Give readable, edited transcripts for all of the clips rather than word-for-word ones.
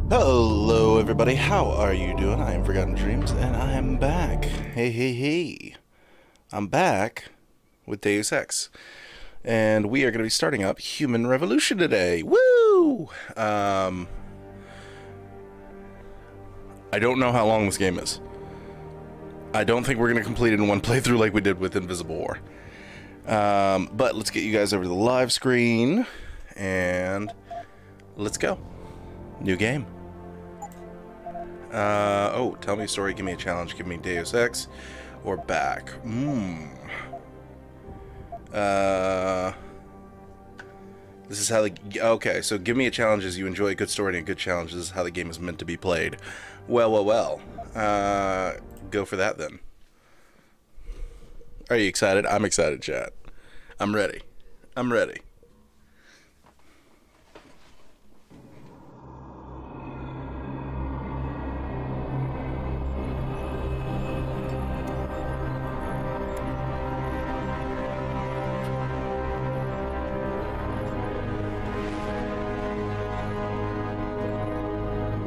Hello everybody, how are you doing? I am Forgotten Dreams, and I am back. Hey. I'm back with Deus Ex. And we are going to be starting up Human Revolution today. Woo! I don't know how long this game is. I don't think we're going to complete it in one playthrough like we did with Invisible War. But let's get you guys over to the live screen, and let's go. New game. Tell me a story, give me a challenge, give me Deus Ex, or back. This is how okay, so give me a challenge as you enjoy a good story and a good challenge. This is how the game is meant to be played. Well. Go for that then. Are you excited? I'm excited, chat. I'm ready.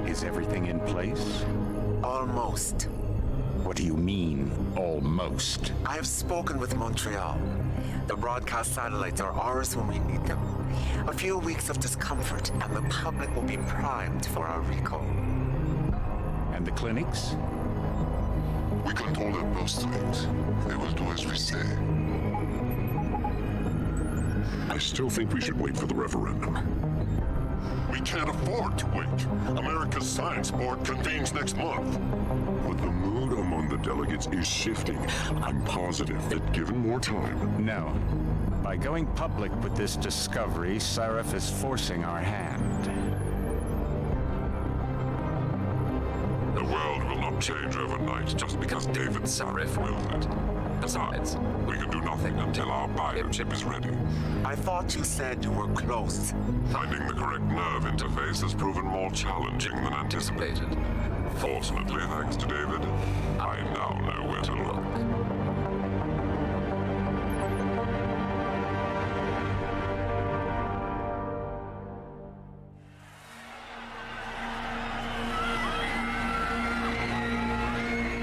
Is everything in place? Almost. What do you mean, almost? I have spoken with Montreal. The broadcast satellites are ours when we need them. A few weeks of discomfort, and the public will be primed for our recall. And the clinics? We control their purse strings. They will do as we say. I still think we should wait for the referendum. We can't afford to wait. America's Science Board convenes next month. But the mood among the delegates is shifting. I'm positive that given more time... No. By going public with this discovery, Sarif is forcing our hand. The world will not change overnight just because David Sarif wills it. Besides, we can do nothing until our biochip is ready. I thought you said you were close. Finding the correct nerve interface has proven more challenging than anticipated. Fortunately, thanks to David, I now know where to look.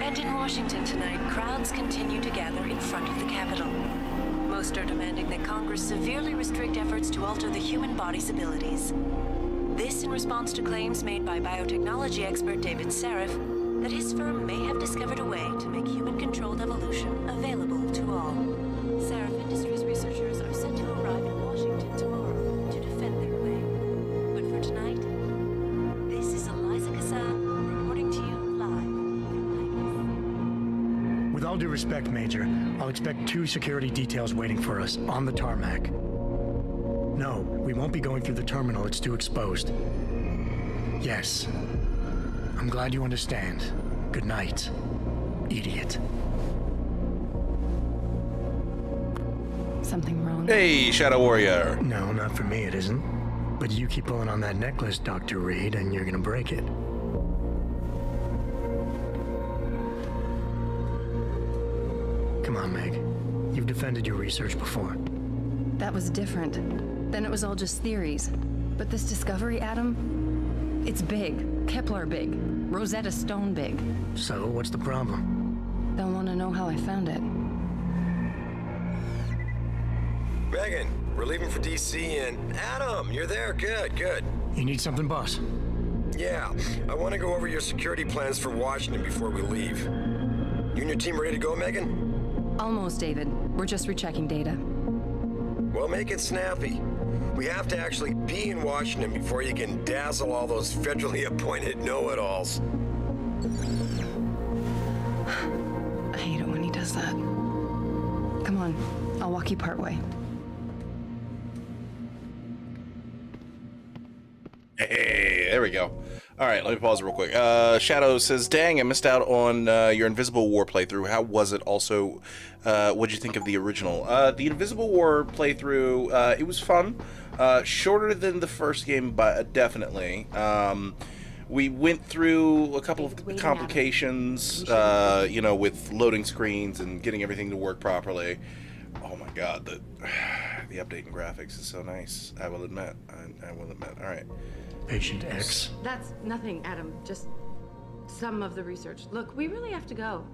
And in Washington tonight, crowds continue to gather in front of the Capitol. Most are demanding that Congress severely restrict efforts to alter the human body's abilities. This in response to claims made by biotechnology expert David Sarif that his firm may have discovered a way to make human-controlled evolution available to all. Sarif Industries researchers are set to arrive in Washington tomorrow to defend their claim. But for tonight, this is Eliza Kassan reporting to you live from Vegas. With all due respect, Major, I'll expect 2 security details waiting for us on the tarmac. No, we won't be going through the terminal. It's too exposed. Yes. I'm glad you understand. Good night, idiot. Something wrong? Hey, Shadow Warrior. No, not for me, it isn't. But you keep pulling on that necklace, Dr. Reed, and you're gonna break it. Come on, Meg. You've defended your research before. That was different. Then it was all just theories. But this discovery, Adam, it's big. Kepler big. Rosetta Stone big. So, what's the problem? They'll want to know how I found it. Megan, we're leaving for DC, and Adam, you're there. Good. You need something, boss? Yeah, I want to go over your security plans for Washington before we leave. You and your team ready to go, Megan? Almost, David. We're just rechecking data. Well, make it snappy. We have to actually be in Washington before you can dazzle all those federally appointed know-it-alls. I hate it when he does that. Come on, I'll walk you part way. Hey, there we go. All right, let me pause real quick. Shadow says, dang, I missed out on your Invisible War playthrough. How was it? Also, what'd you think of the original? The Invisible War playthrough, it was fun. Shorter than the first game, but definitely. We went through a couple of complications, you know, with loading screens and getting everything to work properly. Oh my god, the The update in graphics is so nice. I will admit. I will admit. All right. Patient X. That's nothing, Adam. Just some of the research. Look, we really have to go.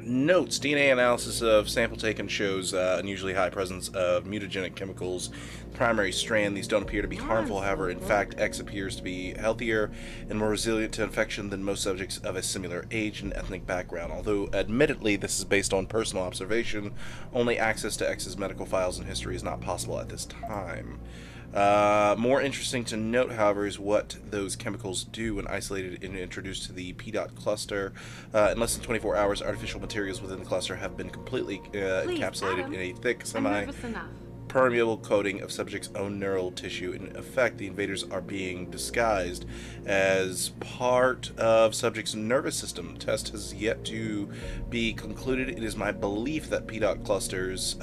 Notes: DNA analysis of sample taken shows unusually high presence of mutagenic chemicals. Primary strand. These don't appear to be harmful. However, in fact, X appears to be healthier and more resilient to infection than most subjects of a similar age and ethnic background. Although, admittedly, this is based on personal observation, only access to X's medical files and history is not possible at this time. More interesting to note, however, is what those chemicals do when isolated and introduced to the P-dot cluster. In less than 24 hours, artificial materials within the cluster have been completely encapsulated Adam, in a thick, I'm nervous enough. permeable coating of subject's own neural tissue. In effect, the invaders are being disguised as part of subject's nervous system. Test has yet to be concluded. It is my belief that P-dot clusters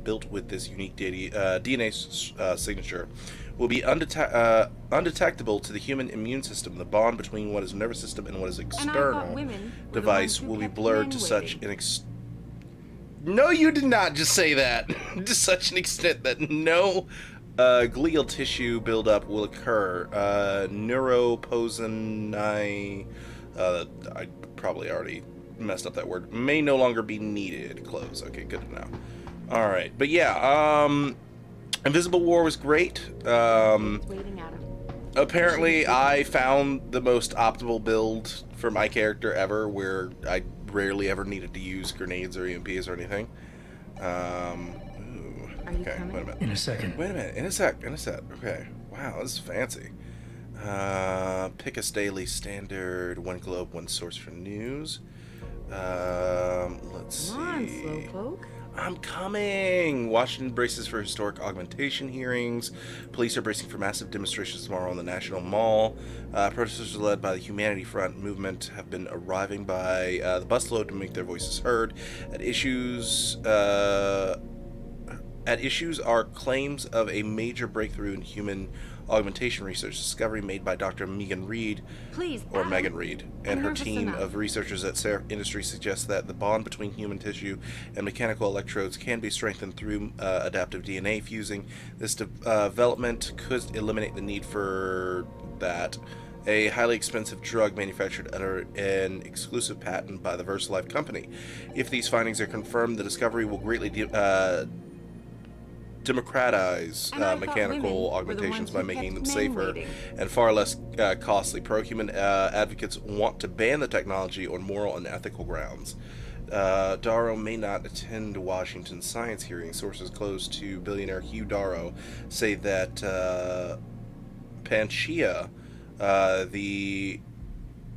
built with this unique DNA signature will be undetectable to the human immune system. The bond between what is nervous system and what is external device will be blurred to such an extent. No, you did not just say that. To such an extent that no glial tissue buildup will occur. Neuroposin I probably already messed up that word. May no longer be needed. Close. Okay, good to know. All right, but yeah, Invisible War was great. Apparently, I found the most optimal build for my character ever, where I rarely ever needed to use grenades or EMPs or anything. Okay, wait a minute. In a second. Wait a minute. In a sec. Okay. Wow, this is fancy. Pick a daily standard. One globe, one source for news. Let's see. Come on, Slowpoke. I'm coming! Washington braces for historic augmentation hearings. Police are bracing for massive demonstrations tomorrow on the National Mall. Protesters led by the Humanity Front movement have been arriving by the busload to make their voices heard. At issues are claims of a major breakthrough in human augmentation research discovery made by Dr. Megan Reed, Megan Reed, and her team of researchers at Seraph Industries suggests that the bond between human tissue and mechanical electrodes can be strengthened through adaptive DNA fusing. This development could eliminate the need for that. A highly expensive drug manufactured under an exclusive patent by the VersaLife company. If these findings are confirmed, the discovery will greatly democratize mechanical augmentations by making them safer and far less costly. Pro-human advocates want to ban the technology on moral and ethical grounds. Darrow may not attend Washington science hearings. Sources close to billionaire Hugh Darrow say that Pangaea, the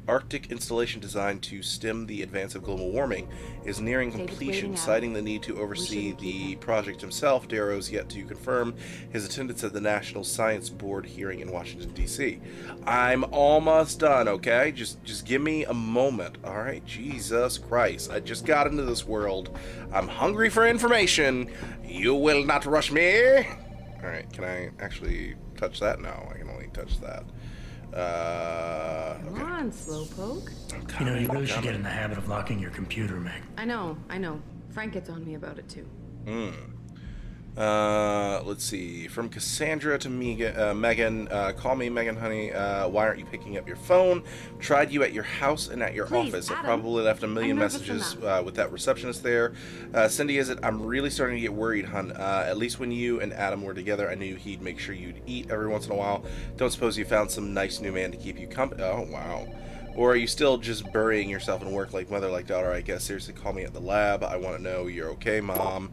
Arctic installation designed to stem the advance of global warming, is nearing completion, citing the need to oversee the project himself. Darrow's yet to confirm his attendance at the National Science Board hearing in Washington, D.C. I'm almost done, okay? Just give me a moment, all right? Jesus Christ, I just got into this world. I'm hungry for information. You will not rush me. All right, can I actually touch that? No, I can only touch that. Come on, Slowpoke. You know, you really should get in the habit of locking your computer, Meg. I know. Frank gets on me about it too. Let's see. From Cassandra to Megan. Call me Megan, honey. Why aren't you picking up your phone? Tried you at your house and at your office. Adam, I probably left a million messages with that receptionist there. Cindy, is it? I'm really starting to get worried, hun. At least when you and Adam were together, I knew he'd make sure you'd eat every once in a while. Don't suppose you found some nice new man to keep you company? Oh, wow. Or are you still just burying yourself in work like mother, like daughter, I guess? Seriously, call me at the lab. I want to know you're okay, Mom.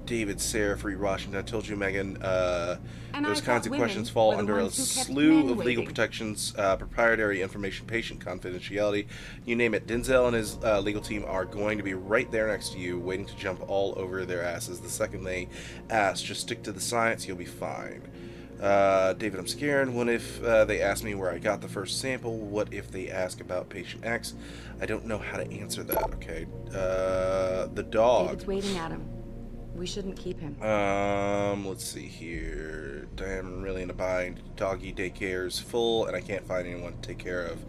David Sayre, Free Washington. I told you, Megan, those kinds of questions fall under a slew of legal protections, proprietary information, patient confidentiality, you name it. Denzel and his legal team are going to be right there next to you, waiting to jump all over their asses the second they ask. Just stick to the science, you'll be fine. David, I'm scared. What if they ask me where I got the first sample? What if they ask about patient X? I don't know how to answer that, okay? The dog. David's waiting, Adam. We shouldn't keep him. Let's see here. I'm really in a bind. Doggy daycare's full, and I can't find anyone to take care of.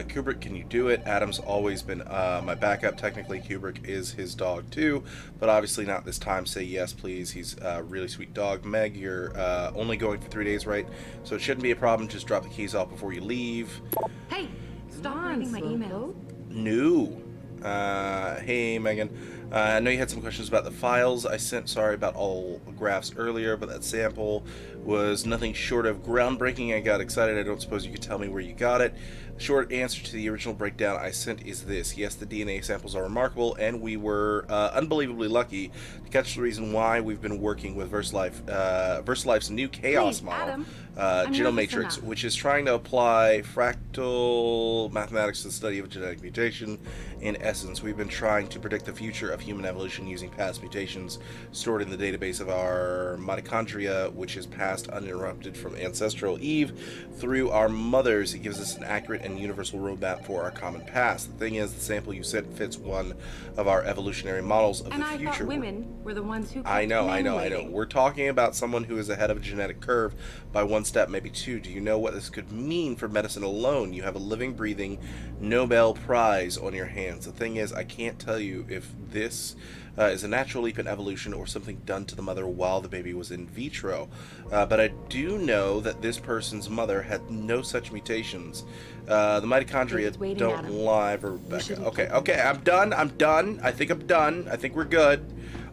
Kubrick, can you do it? Adam's always been my backup. Technically, Kubrick is his dog too, but obviously not this time. Say yes, please. He's a really sweet dog. Meg, you're only going for 3 days, right? So it shouldn't be a problem. Just drop the keys off before you leave. Hey, stop reading my email. No. Hey, Megan. I know you had some questions about the files I sent. Sorry about all graphs earlier, but that sample was nothing short of groundbreaking. I got excited. I don't suppose you could tell me where you got it. The short answer to the original breakdown I sent is this. Yes, the DNA samples are remarkable, and we were unbelievably lucky to catch the reason why we've been working with VersaLife's new chaos model, Genomatrix, which is trying to apply fractal mathematics to the study of genetic mutation. In essence, we've been trying to predict the future of human evolution using past mutations stored in the database of our mitochondria, which is passed uninterrupted from ancestral Eve through our mothers. It gives us an accurate and universal roadmap for our common past. The thing is, the sample you sent fits one of our evolutionary models of the future. And I thought women were the ones who I know. We're talking about someone who is ahead of a genetic curve by one step, maybe two. Do you know what this could mean for medicine alone? You have a living, breathing Nobel Prize on your hands. The thing is, I can't tell you if this is a natural leap in evolution or something done to the mother while the baby was in vitro. But I do know that this person's mother had no such mutations. The mitochondria don't lie, Rebecca. Okay, I'm done. I think I'm done. I think we're good.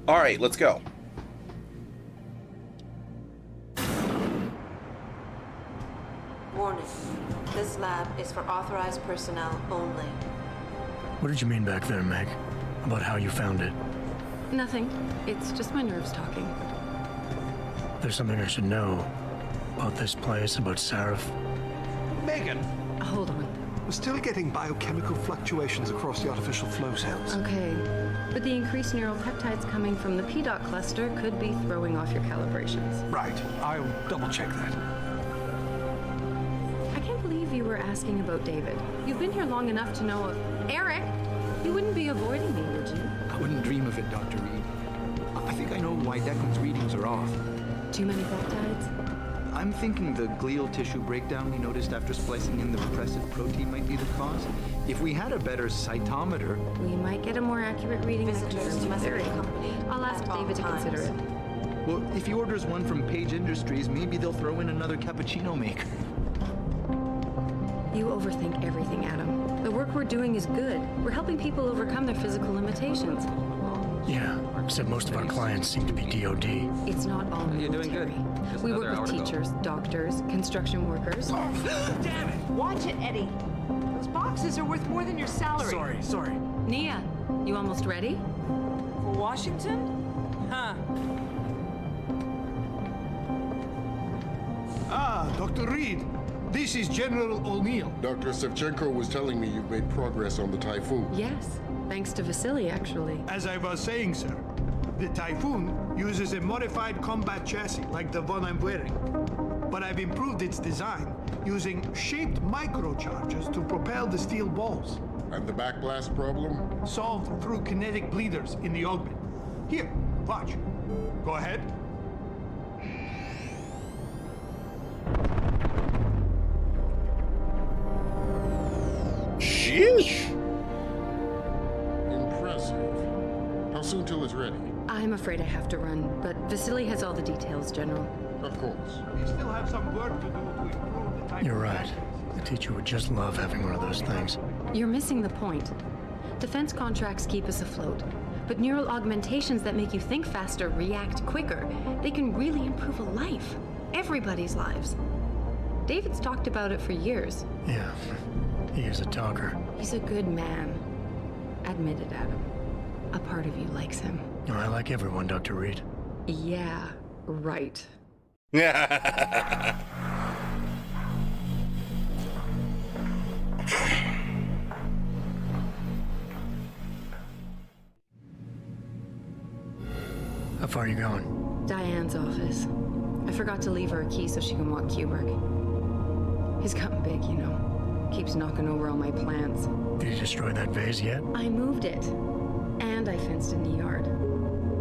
All right, let's go. Warning. This lab is for authorized personnel only. What did you mean back there, Meg? About how you found it? Nothing. It's just my nerves talking. There's something I should know about this place, about Sarif. Megan! Hold on. We're still getting biochemical fluctuations across the artificial flow cells. Okay. But the increased neural peptides coming from the PDOT cluster could be throwing off your calibrations. Right. I'll double check that. I can't believe you were asking about David. You've been here long enough to know Eric, you wouldn't be avoiding me, would you? I wouldn't dream of it, Dr. Reed. I think I know why Declan's readings are off. Too many peptides? I'm thinking the glial tissue breakdown we noticed after splicing in the repressive protein might be the cause. If we had a better cytometer... We might get a more accurate reading. Visitors must be accompanied. I'll ask David to consider it. Well, if he orders one from Page Industries, maybe they'll throw in another cappuccino maker. You overthink everything, Adam. The work we're doing is good. We're helping people overcome their physical limitations. Yeah, except most of our clients seem to be DOD. It's not all military. You're doing good. We work with teachers, doctors, construction workers. Damn it! Watch it, Eddie. Those boxes are worth more than your salary. Sorry. Nia, you almost ready? For Washington? Huh. Ah, Dr. Reed. This is General O'Neill. Dr. Sevchenko was telling me you've made progress on the Typhoon. Yes, thanks to Vasily, actually. As I was saying, sir, the Typhoon uses a modified combat chassis like the one I'm wearing. But I've improved its design using shaped microcharges to propel the steel balls. And the backblast problem? Solved through kinetic bleeders in the augment. Here, watch. Go ahead. Sheesh. Impressive. How soon till it's ready? I'm afraid I have to run, but Vasily has all the details, General. Of course. We still have some work to do to improve the type. You're right. The teacher would just love having one of those things. You're missing the point. Defense contracts keep us afloat, but neural augmentations that make you think faster, react quicker, they can really improve a life. Everybody's lives. David's talked about it for years. Yeah, he is a talker. He's a good man. Admit it, Adam. A part of you likes him. I like everyone, Dr. Reed. Yeah, right. How far are you going? Diane's office. I forgot to leave her a key so she can walk Kubrick. He's gotten big, you know. Keeps knocking over all my plants. Did you destroy that vase yet? I moved it. And I fenced in the yard.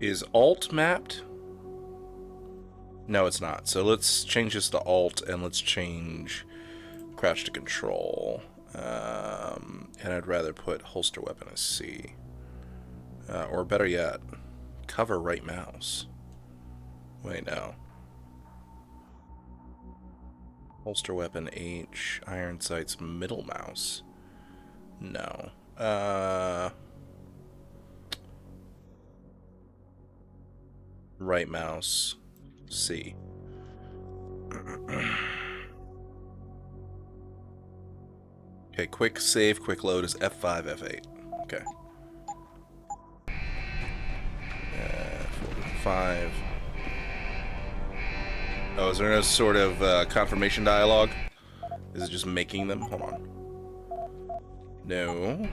Is Alt mapped? No, it's not. So let's change this to Alt, and let's change crouch to control. And I'd rather put holster weapon as C. Or better yet, cover right mouse. Wait, no. Holster weapon H, iron sights middle mouse. No. Right mouse C. Okay, quick save, quick load is F5, F8. Okay. 5. Oh, is there no sort of confirmation dialogue? Is it just making them? Hold on. No.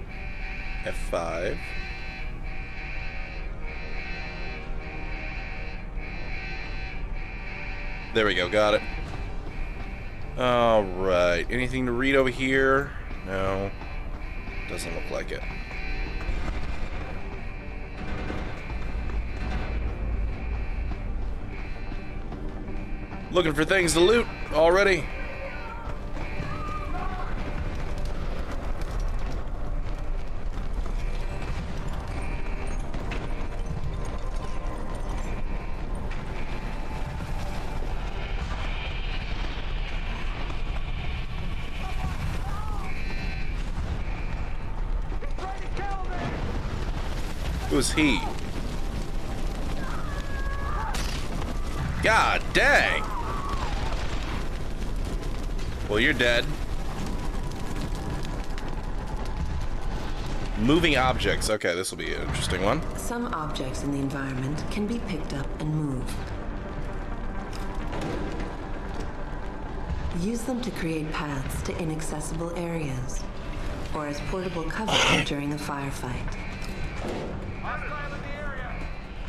F5. There we go, got it. Alright, anything to read over here? No. Doesn't look like it. Looking for things to loot already. Who's he? God dang! Well, you're dead. Moving objects. Okay, this will be an interesting one. Some objects in the environment can be picked up and moved. Use them to create paths to inaccessible areas, or as portable cover during a firefight.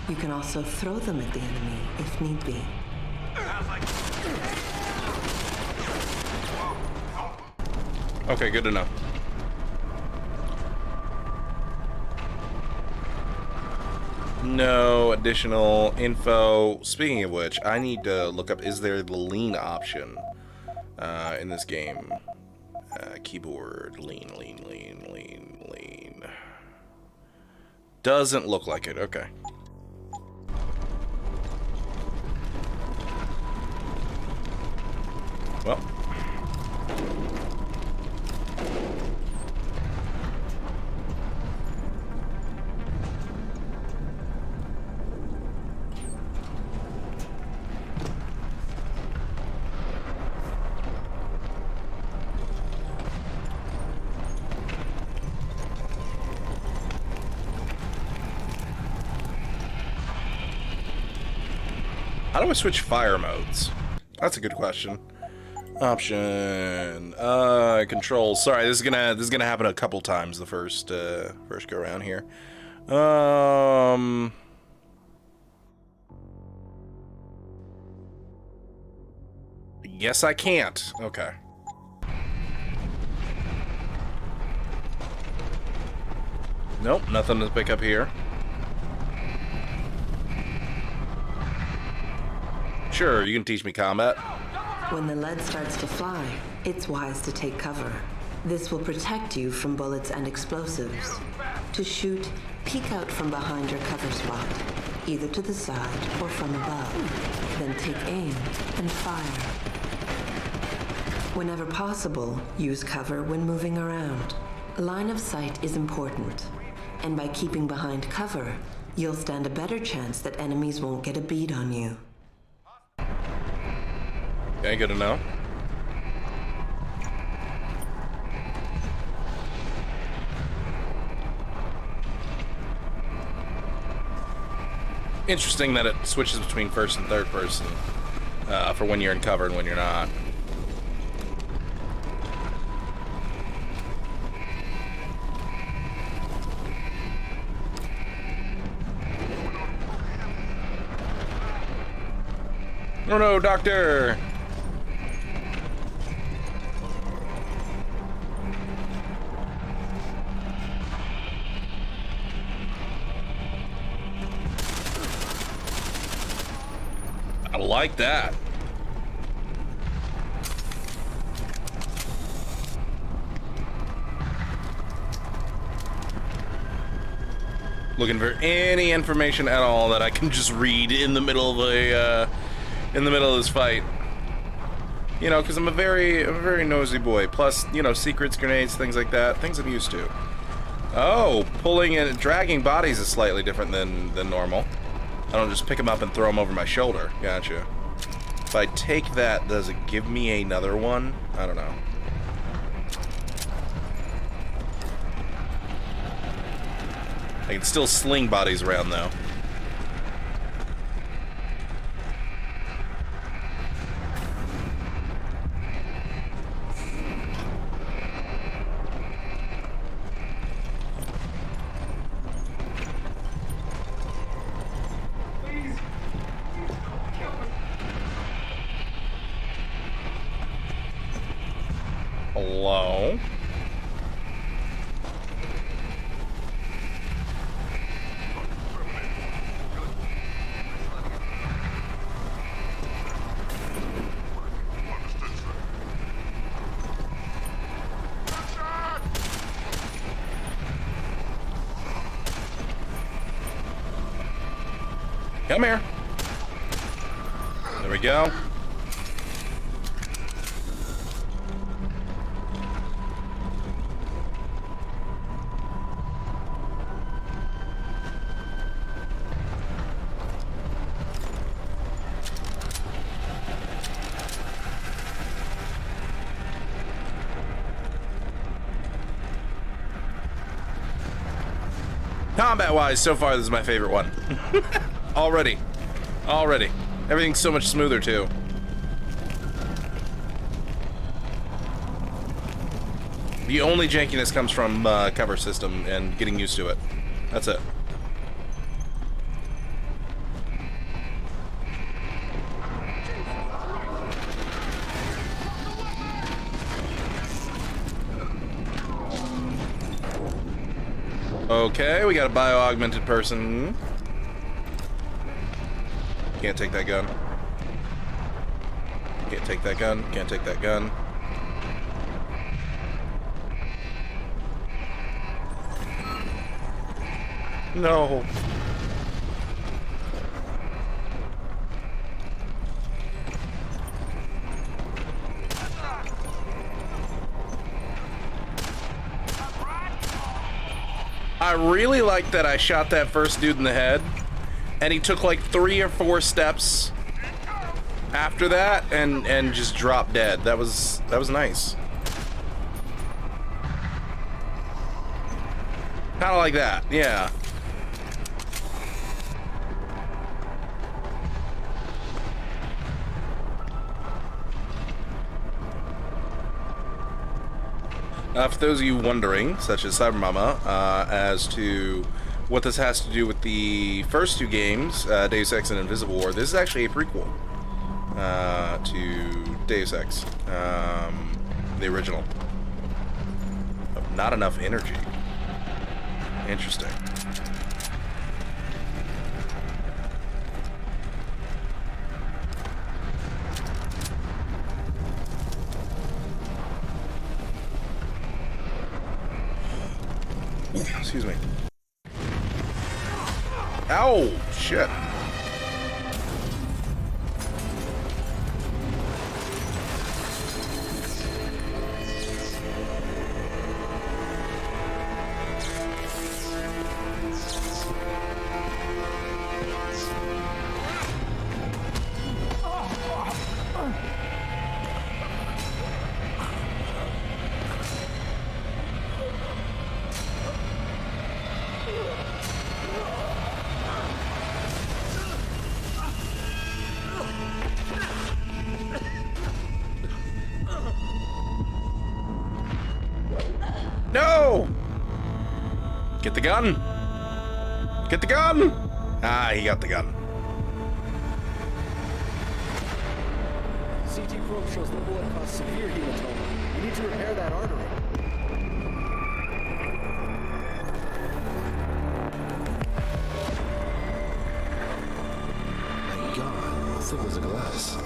You can also throw them at the enemy if need be. Okay, good to know. No additional info. Speaking of which, I need to look up, is there the lean option in this game? Keyboard, lean. Doesn't look like it, okay. Well. How do I switch fire modes? That's a good question. Option, controls. Sorry, this is gonna happen a couple times the first go around here. Yes, I can't. Okay. Nope, nothing to pick up here. Sure, you can teach me combat. When the lead starts to fly, it's wise to take cover. This will protect you from bullets and explosives. To shoot, peek out from behind your cover spot, either to the side or from above. Then take aim and fire. Whenever possible, use cover when moving around. Line of sight is important, and by keeping behind cover, you'll stand a better chance that enemies won't get a bead on you. Okay, good to know. Interesting that it switches between first and third person for when you're in cover and when you're not. Oh no, doctor! I like that. Looking for any information at all that I can just read in the middle of this fight. You know, because I'm a very nosy boy. Plus, you know, secrets, grenades, things like that. Things I'm used to. Oh, pulling and dragging bodies is slightly different than normal. I don't just pick them up and throw them over my shoulder. Gotcha. If I take that, does it give me another one? I don't know. I can still sling bodies around, though. Hello? Come here. There we go. Combat-wise, so far, this is my favorite one. Already. Everything's so much smoother, too. The only jankiness comes from cover system and getting used to it. That's it. Okay, we got a bio-augmented person. Can't take that gun. Can't take that gun. Can't take that gun. No. I really like that I shot that first dude in the head, and he took like 3 or 4 steps after that and just dropped dead. That was nice. Kind of like that, yeah. For those of you wondering, such as Cybermama, as to what this has to do with the first 2 games, Deus Ex and Invisible War, this is actually a prequel to Deus Ex, the original. Not enough energy. Interesting. Excuse me. Ow! Shit. No! Get the gun! Get the gun! Ah, he got the gun. CT probe shows the bullet caused severe hematoma. We need to repair that artery. My God, it was a glass.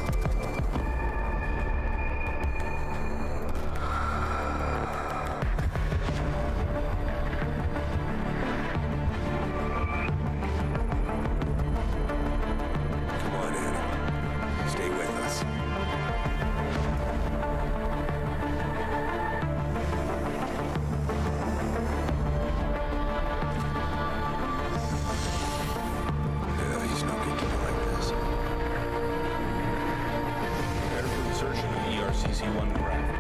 Come on, Adam. Stay with us. He's no good to me like this. Prepare for insertion of ERCC-1 craft.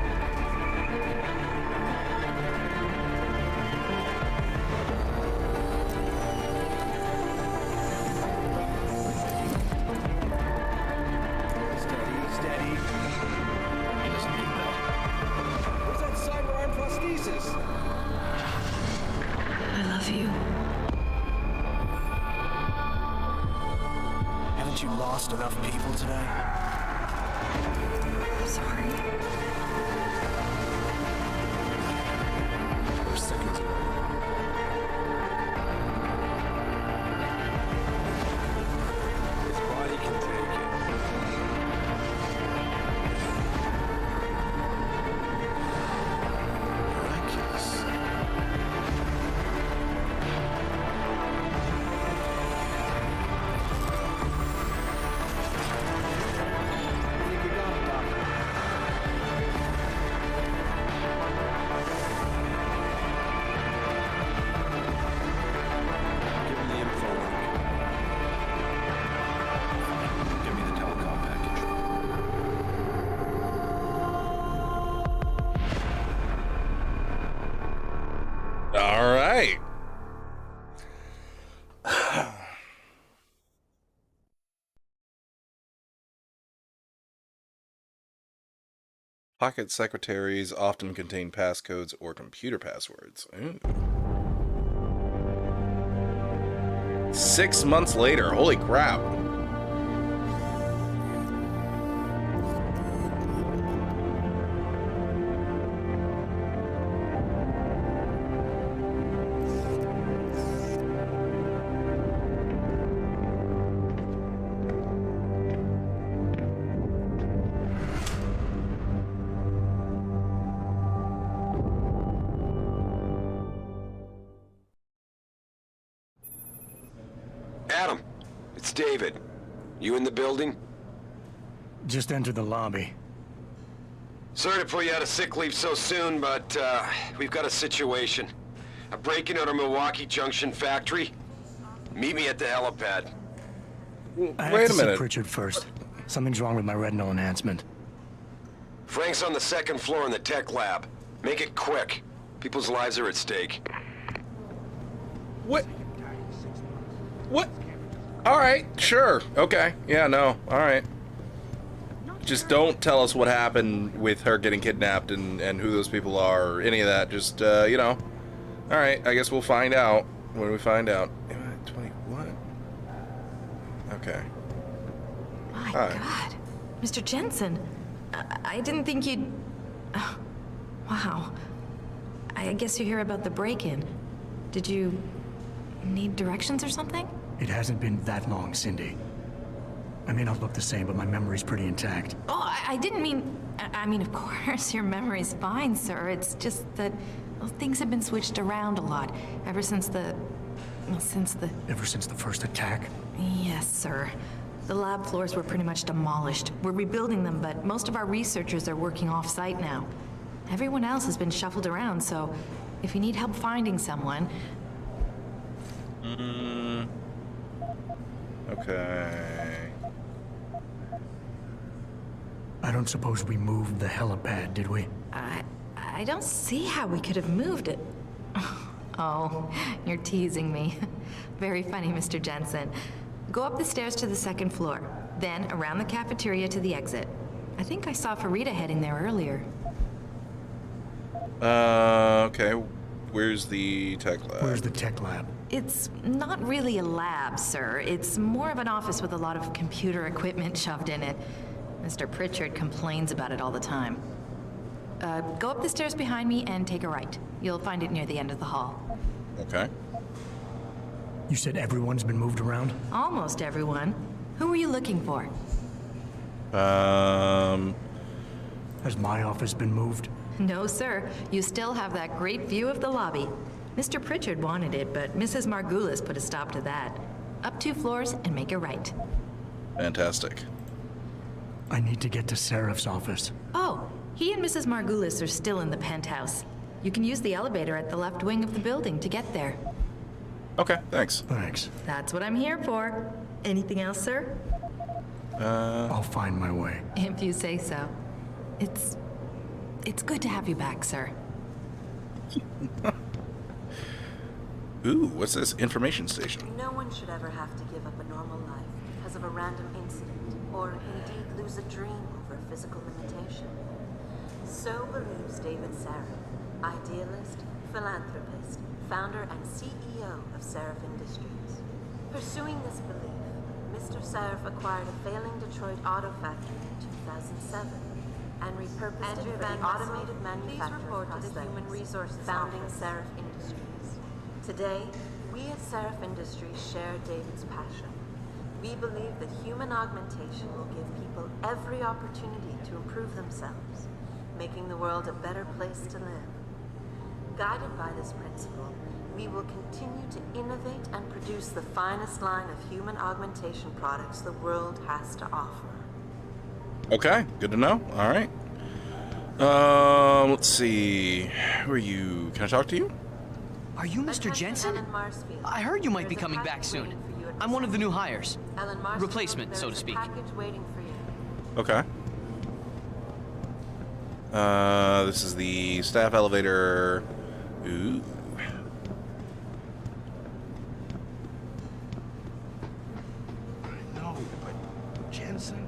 Steady. He doesn't need that. What's that cyber arm prosthesis? I love you. Haven't you lost enough people today? I'm sorry. We're seconds away. His body can take it. Miraculous. I think we got it, Doctor. Give him the info link. Give me the telecom package. All right. Pocket secretaries often contain passcodes or computer passwords. Ooh. 6 months later. Holy crap. Adam, it's David. You in the building? Just entered the lobby. Sorry to pull you out of sick leave so soon, but we've got a situation. A break-in at our Milwaukee Junction factory. Meet me at the helipad. I have Wait to a see minute. Pritchard first. Something's wrong with my retinal enhancement. Frank's on the second floor in the tech lab. Make it quick. People's lives are at stake. What? What? All right, sure. Okay. Yeah, no. All right. Just don't tell us what happened with her getting kidnapped and who those people are or any of that. Just, you know. All right, I guess we'll find out when we find out. 21. Okay. My All right. God. Mr. Jensen, I didn't think you'd... wow. I guess you hear about the break-in. Did you need directions or something? It hasn't been that long, Cindy. I may not look the same, but my memory's pretty intact. Oh, I didn't mean... I mean, of course, your memory's fine, sir. It's just that, well, things have been switched around a lot ever since the... Ever since the first attack? Yes, sir. The lab floors were pretty much demolished. We're rebuilding them, but most of our researchers are working off-site now. Everyone else has been shuffled around, so if you need help finding someone... Okay. I don't suppose we moved the helipad, did we? I don't see how we could have moved it. Oh, you're teasing me. Very funny, Mr. Jensen. Go up the stairs to the second floor, then around the cafeteria to the exit. I think I saw Farida heading there earlier. Okay. Where's the tech lab? Where's the tech lab? It's not really a lab, sir. It's more of an office with a lot of computer equipment shoved in it. Mr. Pritchard complains about it all the time. Go up the stairs behind me and take a right. You'll find it near the end of the hall. Okay. You said everyone's been moved around? Almost everyone. Who were you looking for? Has my office been moved? No, sir. You still have that great view of the lobby. Mr. Pritchard wanted it, but Mrs. Margulis put a stop to that. Up 2 floors and make a right. Fantastic. I need to get to Seraph's office. Oh, he and Mrs. Margulis are still in the penthouse. You can use the elevator at the left wing of the building to get there. Okay, thanks. Thanks. That's what I'm here for. Anything else, sir? I'll find my way. If you say so. It's good to have you back, sir. Ooh, what's this? Information station. No one should ever have to give up a normal life because of a random incident, or indeed lose a dream over a physical limitation. So believes David Sarif, idealist, philanthropist, founder and CEO of Sarif Industries. Pursuing this belief, Mr. Sarif acquired a failing Detroit auto factory in 2007 and repurposed it for the automated manufacturing process, human resources founding Sarif Industries. Today, we at Sarif Industries share David's passion. We believe that human augmentation will give people every opportunity to improve themselves, making the world a better place to live. Guided by this principle, we will continue to innovate and produce the finest line of human augmentation products the world has to offer. Okay, good to know. All right. Let's see. Who are you? Can I talk to you? Are you Mr. Jensen? I heard you might be coming back soon. I'm one of the new hires. Replacement, so to speak. Okay. This is the staff elevator. Ooh. No, but Jensen,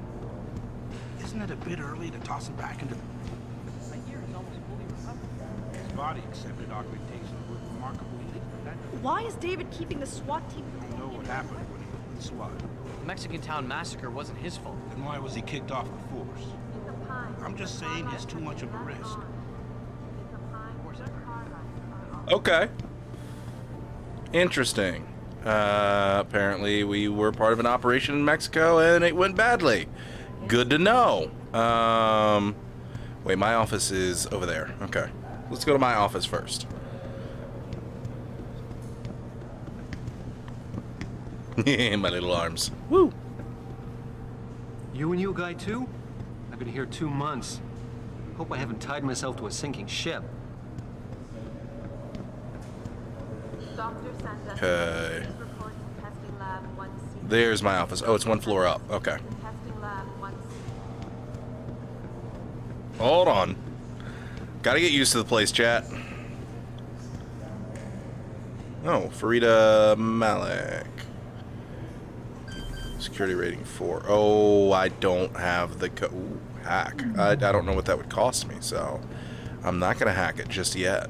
isn't it a bit early to toss him back into the... His body accepted augmentation with remarkable ease. Why is David keeping the SWAT team? You don't know what happened when he was with the SWAT. The Mexican Town massacre wasn't his fault. Then why was he kicked off the force? I'm just saying he's too much of a risk. Okay. Interesting. Apparently we were part of an operation in Mexico and it went badly. Good to know. Wait, my office is over there. Okay. Let's go to my office first. My little arms. Woo! You a new guy too? I've been here 2 months. Hope I haven't tied myself to a sinking ship. Okay. There's my office. Oh, it's 1 floor up. Okay. Hold on. Gotta get used to the place, chat. Oh, Farida Malik. Security rating 4. Oh, I don't have the hack. I don't know what that would cost me, so I'm not gonna hack it just yet.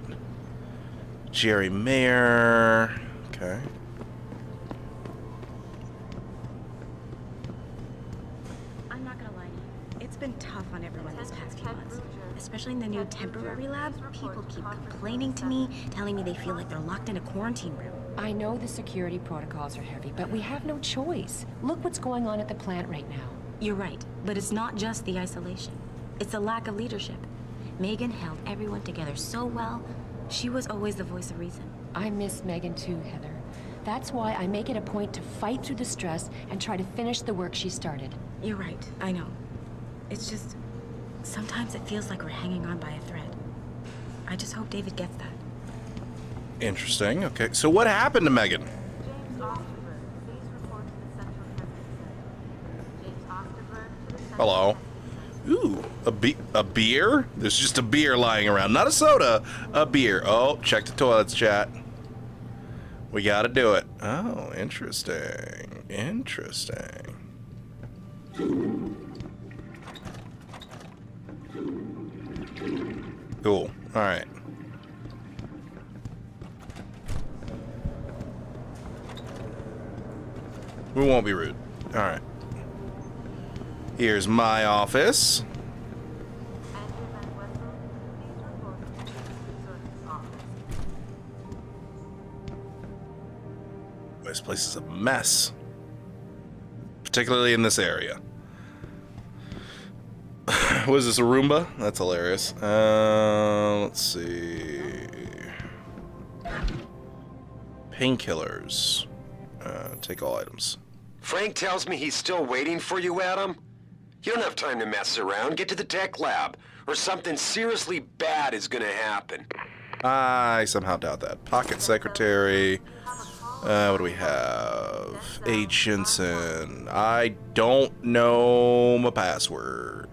Jerry Mayer. Okay. I'm not gonna lie to you. It's been tough on everyone these past few months. Especially in the new temporary lab, people keep complaining to me, telling me they feel like they're locked in a quarantine room. I know the security protocols are heavy, but we have no choice. Look what's going on at the plant right now. You're right, but it's not just the isolation. It's the lack of leadership. Megan held everyone together so well. She was always the voice of reason. I miss Megan too, Heather. That's why I make it a point to fight through the stress and try to finish the work she started. You're right, I know. It's just, sometimes it feels like we're hanging on by a thread. I just hope David gets that. Interesting. Okay, so what happened to Megan? Hello. Ooh, a beer? There's just a beer lying around. Not a soda, a beer. Oh, check the toilets, chat. We gotta do it. Oh, interesting. Interesting. Cool. All right. We won't be rude. All right. Here's my office. This place is a mess. Particularly in this area. What is this, a Roomba? That's hilarious. Let's see. Painkillers. Take all items. Frank tells me he's still waiting for you, Adam. You don't have time to mess around. Get to the tech lab, or something seriously bad is gonna happen. I somehow doubt that. Pocket secretary. What do we have? A Jensen. I don't know my password.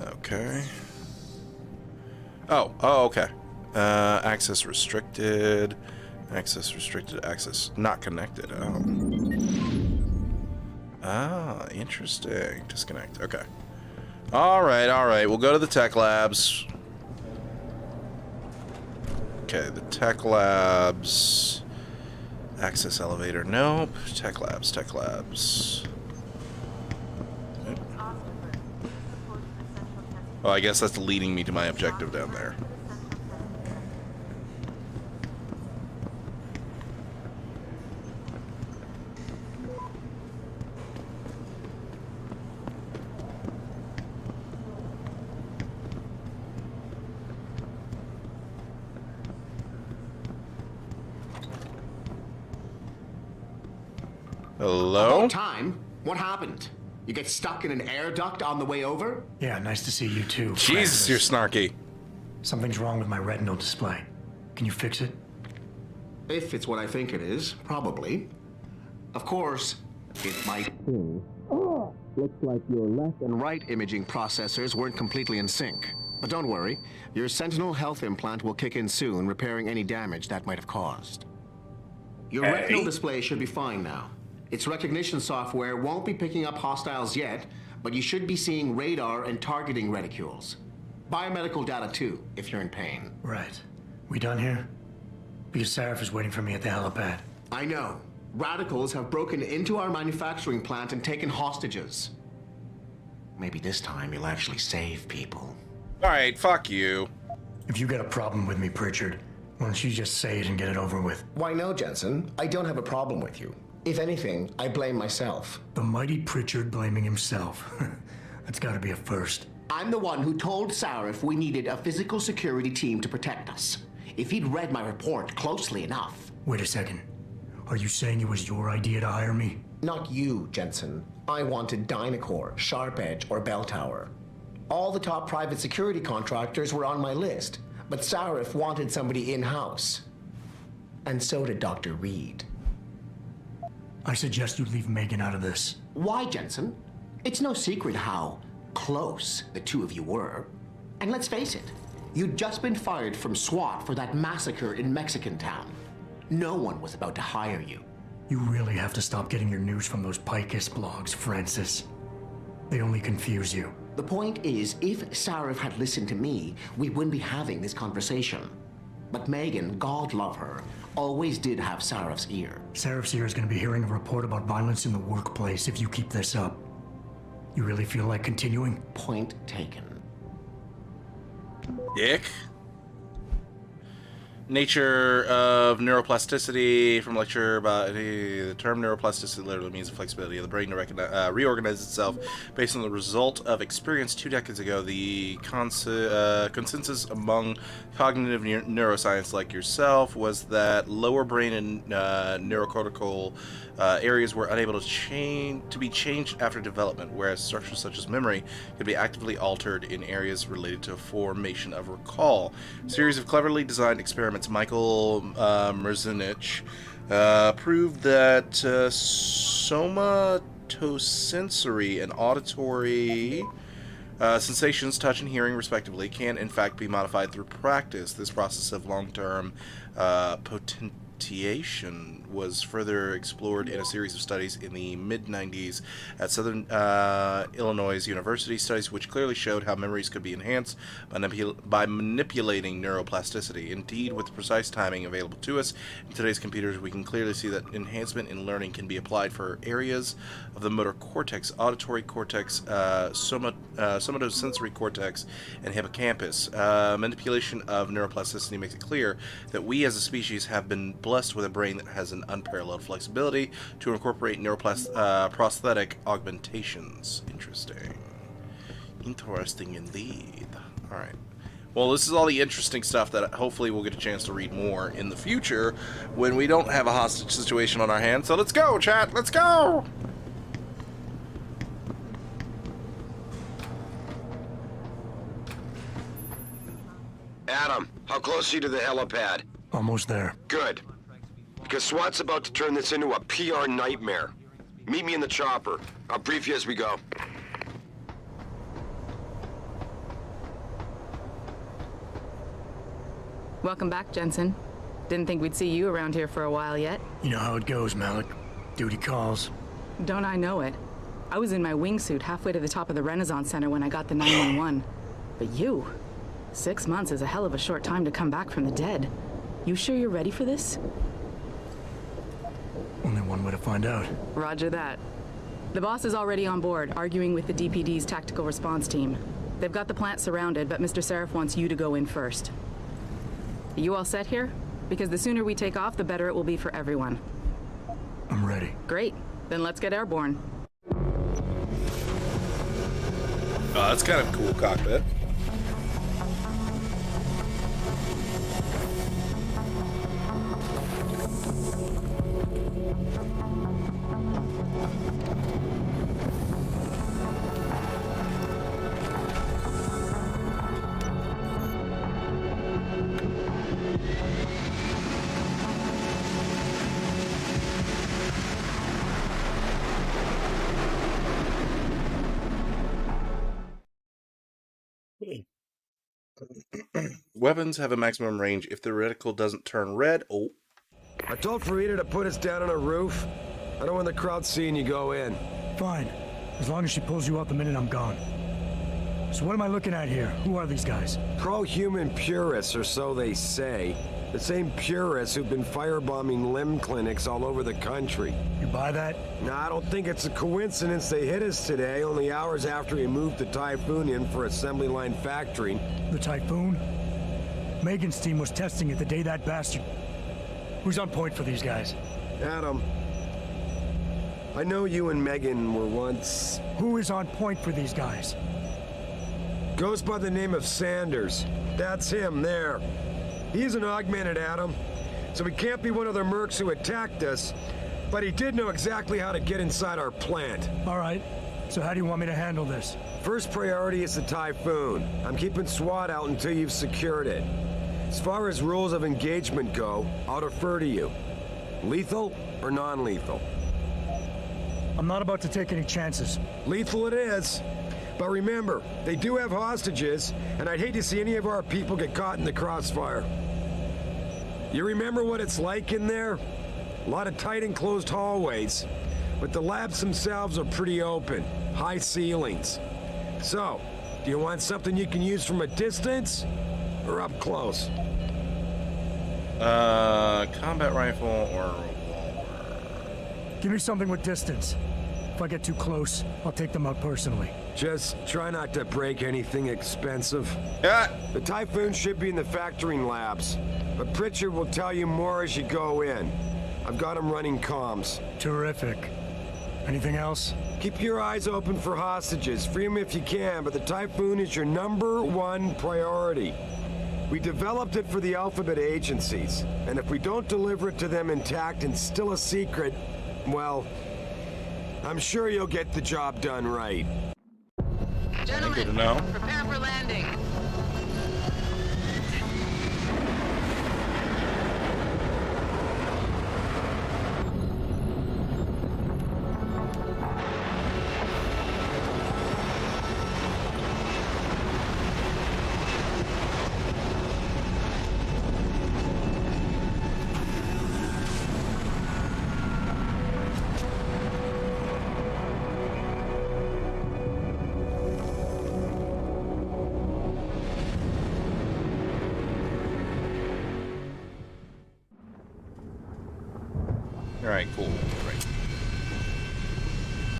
Okay. Oh, okay. Access restricted. Access restricted. Access not connected. Oh. Ah, interesting. Disconnect. Okay. All right. We'll go to the tech labs. Okay, the tech labs. Access elevator. Nope. Tech labs. Oh, I guess that's leading me to my objective down there. Hello? About time? What happened? You get stuck in an air duct on the way over? Yeah, nice to see you too. Jesus, Francis. you're snarky. Something's wrong with my retinal display. Can you fix it? If it's what I think it is, probably. Of course, it might. Looks like your left and right imaging processors weren't completely in sync. But don't worry, your Sentinel health implant will kick in soon, repairing any damage that might have caused. Your retinal display should be fine now. Its recognition software won't be picking up hostiles yet, but you should be seeing radar and targeting reticules. Biomedical data too, if you're in pain. Right. We done here? Because Sarif is waiting for me at the helipad. I know. Radicals have broken into our manufacturing plant and taken hostages. Maybe this time you'll actually save people. Alright, fuck you. If you got a problem with me, Pritchard, why don't you just say it and get it over with? Why no, Jensen? I don't have a problem with you. If anything, I blame myself. The mighty Pritchard blaming himself. That's gotta be a first. I'm the one who told Sarif we needed a physical security team to protect us. If he'd read my report closely enough. Wait a second. Are you saying it was your idea to hire me? Not you, Jensen. I wanted Dynacore, Sharp Edge, or Bell Tower. All the top private security contractors were on my list, but Sarif wanted somebody in-house. And so did Dr. Reed. I suggest you leave Megan out of this. Why, Jensen? It's no secret how close the two of you were. And let's face it, you'd just been fired from SWAT for that massacre in Mexican Town. No one was about to hire you. You really have to stop getting your news from those Picus blogs, Francis. They only confuse you. The point is, if Sarif had listened to me, we wouldn't be having this conversation. But Megan, God love her, always did have Sarif's ear. Sarif's ear is going to be hearing a report about violence in the workplace if you keep this up. You really feel like continuing? Point taken. Dick. Nature of neuroplasticity from lecture about the term neuroplasticity literally means the flexibility of the brain to reorganize itself based on the result of experience 2 decades ago. The consensus among cognitive neuroscience like yourself was that lower brain and neurocortical areas were unable to be changed after development, whereas structures such as memory could be actively altered in areas related to formation of recall. A series of cleverly designed experiments Michael Merzenich proved that somatosensory and auditory sensations, touch and hearing respectively, can in fact be modified through practice. This process of long-term potentiation was further explored in a series of studies in the mid-90s at Southern Illinois University, studies which clearly showed how memories could be enhanced by manipulating neuroplasticity. Indeed, with the precise timing available to us in today's computers, we can clearly see that enhancement in learning can be applied for areas of the motor cortex, auditory cortex, somatosensory cortex, and hippocampus. Manipulation of neuroplasticity makes it clear that we as a species have been blessed with a brain that has an unparalleled flexibility to incorporate prosthetic augmentations. Interesting. Interesting indeed. All right. Well, this is all the interesting stuff that hopefully we'll get a chance to read more in the future when we don't have a hostage situation on our hands. So let's go, chat. Let's go. Adam, how close are you to the helipad? Almost there. Good. Because SWAT's about to turn this into a PR nightmare. Meet me in the chopper. I'll brief you as we go. Welcome back, Jensen. Didn't think we'd see you around here for a while yet. You know how it goes, Malik. Duty calls. Don't I know it? I was in my wingsuit halfway to the top of the Renaissance Center when I got the 911. But you... 6 months is a hell of a short time to come back from the dead. You sure you're ready for this? Only one way to find out. Roger that. The boss is already on board, arguing with the DPD's tactical response team. They've got the plant surrounded, but Mr. Seraph wants you to go in first. Are you all set here? Because the sooner we take off, the better it will be for everyone. I'm ready. Great. Then let's get airborne. Oh, that's kind of a cool cockpit. Weapons have a maximum range if the reticle doesn't turn red. Oh. I told Farida to put us down on a roof. I don't want the crowd seeing you go in. Fine. As long as she pulls you out the minute I'm gone. So what am I looking at here? Who are these guys? Pro-human purists, or so they say. The same purists who've been firebombing limb clinics all over the country. You buy that? No, I don't think it's a coincidence they hit us today, only hours after we moved the Typhoon in for assembly line factory. The Typhoon? Megan's team was testing it the day that bastard... Who's on point for these guys? Adam. I know you and Megan were once... Who is on point for these guys? Goes by the name of Sanders. That's him, there. He's an augmented Adam, so he can't be one of the mercs who attacked us, but he did know exactly how to get inside our plant. All right. So how do you want me to handle this? First priority is the Typhoon. I'm keeping SWAT out until you've secured it. As far as rules of engagement go, I'll defer to you. Lethal or non-lethal? I'm not about to take any chances. Lethal it is. But remember, they do have hostages, and I'd hate to see any of our people get caught in the crossfire. You remember what it's like in there? A lot of tight enclosed hallways, but the labs themselves are pretty open, high ceilings. So, do you want something you can use from a distance, or up close? Combat rifle or revolver? Give me something with distance. If I get too close, I'll take them out personally. Just try not to break anything expensive. Yeah. The Typhoon should be in the factoring labs, but Pritchard will tell you more as you go in. I've got him running comms. Terrific. Anything else? Keep your eyes open for hostages. Free them if you can, but the Typhoon is your #1 priority. We developed it for the Alphabet agencies, and if we don't deliver it to them intact and still a secret, well, I'm sure you'll get the job done right. Gentlemen, good to know. Prepare for landing. Alright, cool.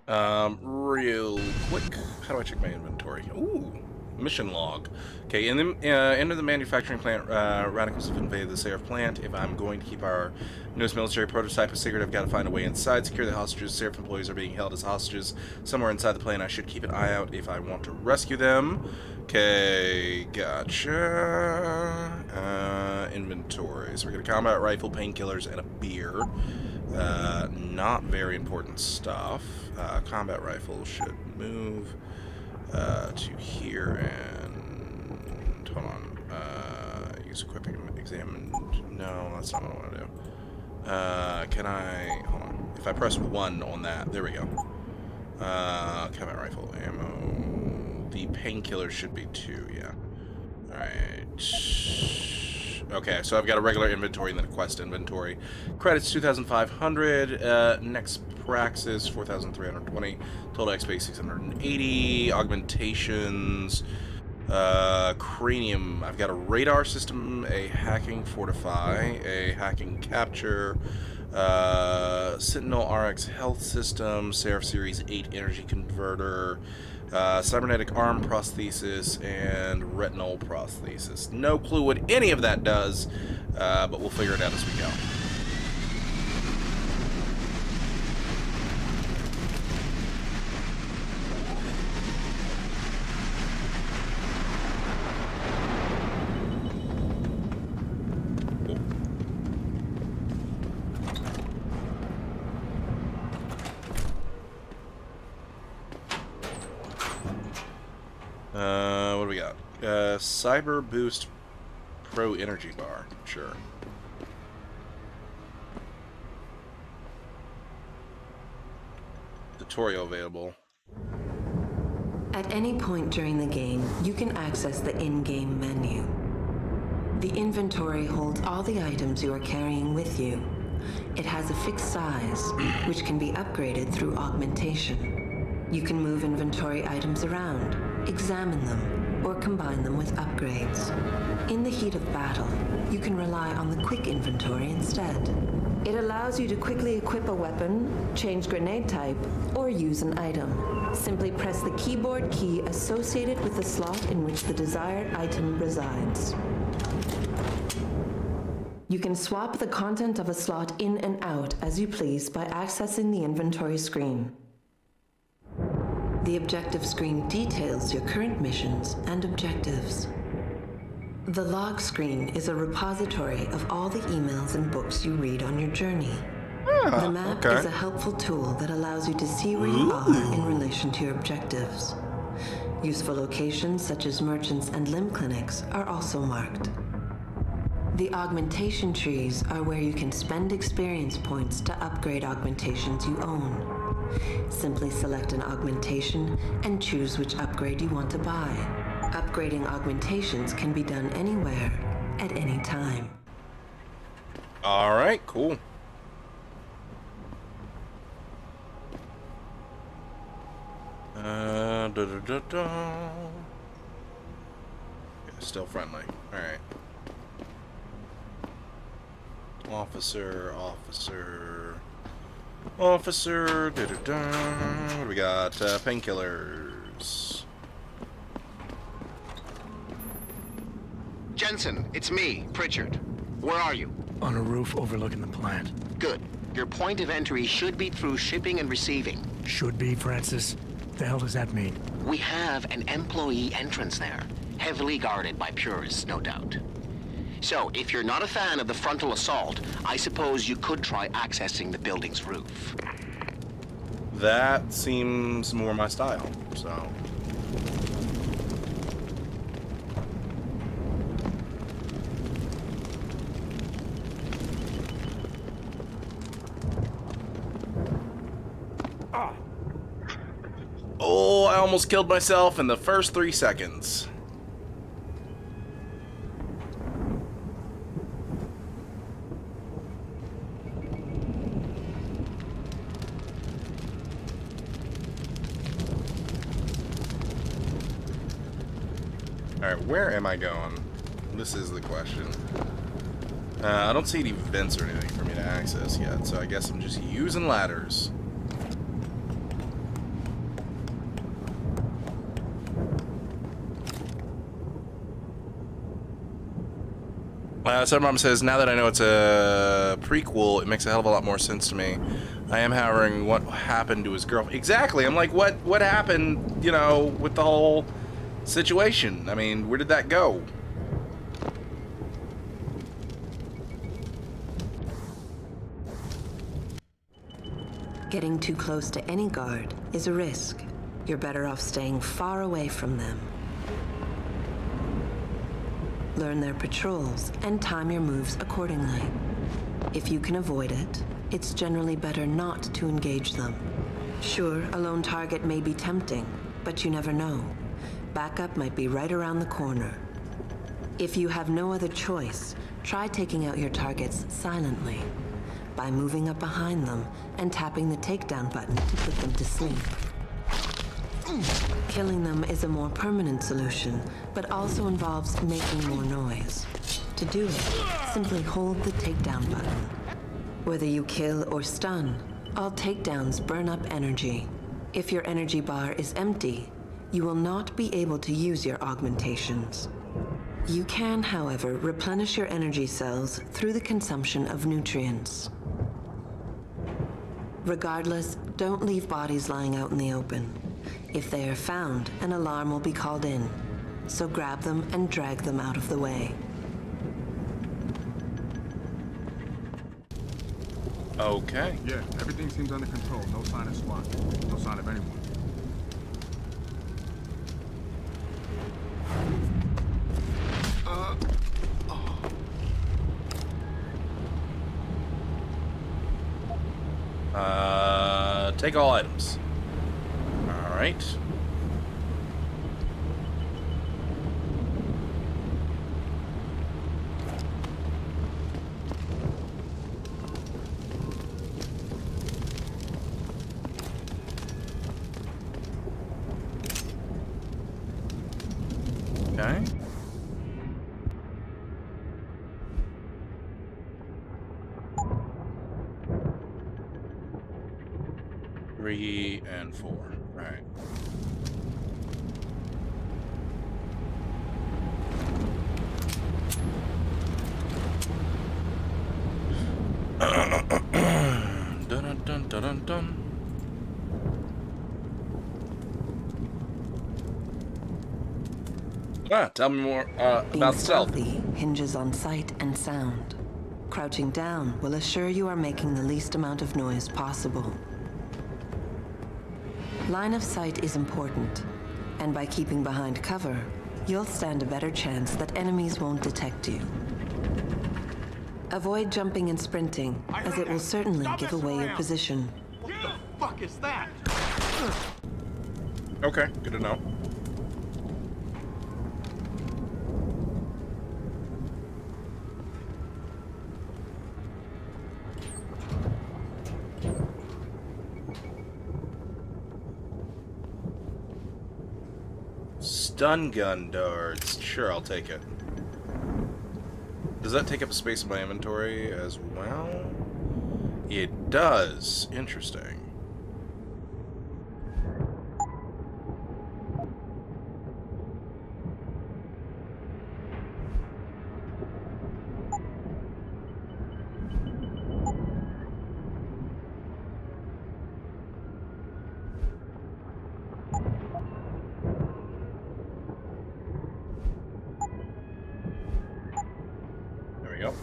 Right. Real quick. How do I check my inventory? Ooh. Mission log. Okay, enter the manufacturing plant. Radicals have invaded the Seraph plant. If I'm going to keep our newest military prototype a secret, I've got to find a way inside. Secure the hostages. Seraph employees are being held as hostages somewhere inside the plant. I should keep an eye out if I want to rescue them. Okay, gotcha. Inventory. So we're going to combat rifle, painkillers, and a beer. Not very important stuff. Combat rifle should move to here and hold on. Use equipping, examine. No, that's not what I want to do. Can I hold on? If I press 1 on that, there we go. Combat rifle ammo. The painkiller should be 2. Yeah. All right. Okay, so I've got a regular inventory and then a quest inventory. Credits 2,500. Next praxis 4,320. Total XP 680. Augmentations. Cranium. I've got a radar system, a hacking fortify, a hacking capture, Sentinel RX health system, Seraph Series 8 energy converter, cybernetic arm prosthesis, and retinal prosthesis. No clue what any of that does, but we'll figure it out as we go. What do we got? Cyber Boost Pro Energy Bar. Sure. Tutorial available. At any point during the game, you can access the in-game menu. The inventory holds all the items you are carrying with you. It has a fixed size, which can be upgraded through augmentation. You can move inventory items around, examine them, or combine them with upgrades. In the heat of battle, you can rely on the quick inventory instead. It allows you to quickly equip a weapon, change grenade type, or use an item. Simply press the keyboard key associated with the slot in which the desired item resides. You can swap the content of a slot in and out as you please by accessing the inventory screen. The objective screen details your current missions and objectives. The log screen is a repository of all the emails and books you read on your journey. The map is a helpful tool that allows you to see where you are in relation to your objectives. Useful locations such as merchants and limb clinics are also marked. The augmentation trees are where you can spend experience points to upgrade augmentations you own. Simply select an augmentation and choose which upgrade you want to buy. Upgrading augmentations can be done anywhere, at any time. Alright, cool. Still friendly. Alright. Officer. What do we got? Painkillers. Jensen, it's me, Pritchard. Where are you? On a roof overlooking the plant. Good. Your point of entry should be through shipping and receiving. Should be, Francis. The hell does that mean? We have an employee entrance there. Heavily guarded by purists, no doubt. So, if you're not a fan of the frontal assault, I suppose you could try accessing the building's roof. That seems more my style, so... Oh, I almost killed myself in the first 3 seconds. Alright, where am I going? This is the question. I don't see any vents or anything for me to access yet, so I guess I'm just using ladders. Some Mom says, now that I know it's a prequel, it makes a hell of a lot more sense to me. I am wondering what happened to his girlfriend. Exactly. I'm like, what happened, you know, with the whole situation? I mean, where did that go? Getting too close to any guard is a risk. You're better off staying far away from them. Learn their patrols and time your moves accordingly. If you can avoid it, it's generally better not to engage them. Sure, a lone target may be tempting, but you never know. Backup might be right around the corner. If you have no other choice, try taking out your targets silently by moving up behind them and tapping the takedown button to put them to sleep. Killing them is a more permanent solution, but also involves making more noise. To do it, simply hold the takedown button. Whether you kill or stun, all takedowns burn up energy. If your energy bar is empty, you will not be able to use your augmentations. You can, however, replenish your energy cells through the consumption of nutrients. Regardless, don't leave bodies lying out in the open. If they are found, an alarm will be called in, so grab them and drag them out of the way. Okay. Yeah, everything seems under control. No sign of SWAT. No sign of anyone. Take all items. All right. Okay. Three and four. All right. Dun dun dun dun dun. Tell me more about stealth. Being stealthy hinges on sight and sound. Crouching down will assure you are making the least amount of noise possible. Line of sight is important, and by keeping behind cover, you'll stand a better chance that enemies won't detect you. Avoid jumping and sprinting, as it will certainly give away your position. What the fuck is that? Okay, good to know. Stun gun darts. Sure, I'll take it. Does that take up space in my inventory as well? It does. Interesting. Yep.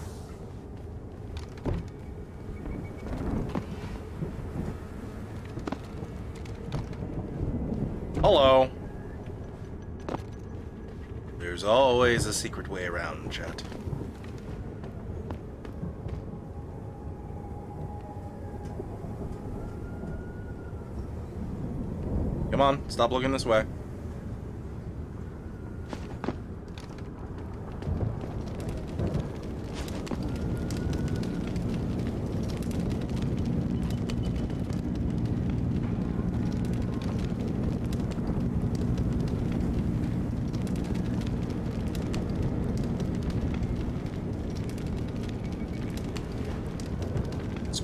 Hello. There's always a secret way around, chat. Come on, stop looking this way.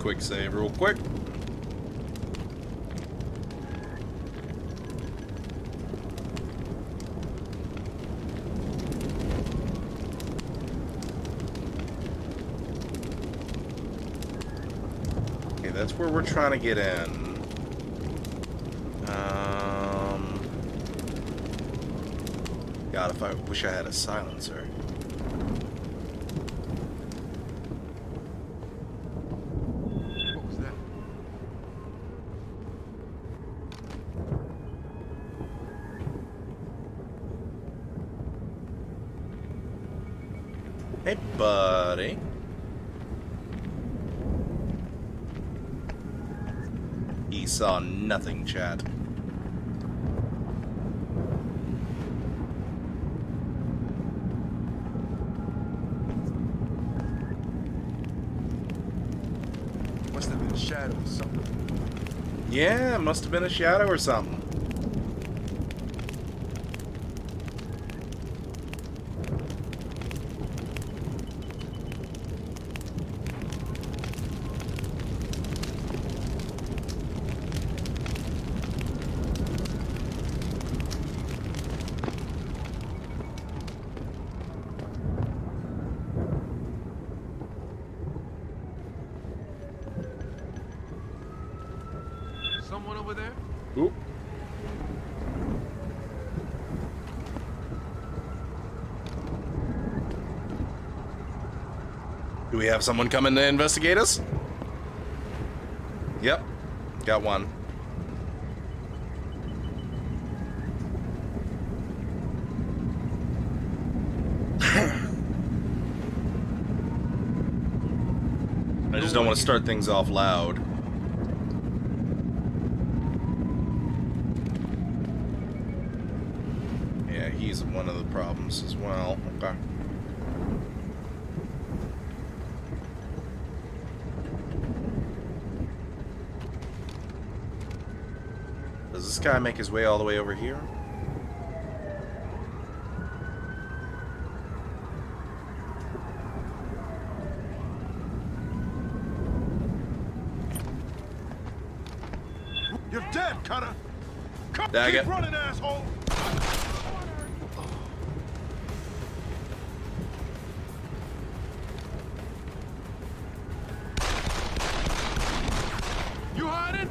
Quick save real quick. that's where we're trying to get in. God, if I wish I had a silencer. What was that? Hey, buddy. He saw nothing, chat. Must have been a shadow or something. Yeah, must have been a shadow or something. Someone over there? Oop. Do we have someone coming to investigate us? Yep. Got one. I just don't want to start things off loud. Yeah, he's one of the problems as well. Okay. Does this guy make his way all the way over here? You're dead, Cutter! Come, Dag keep it. running, asshole! You hiding?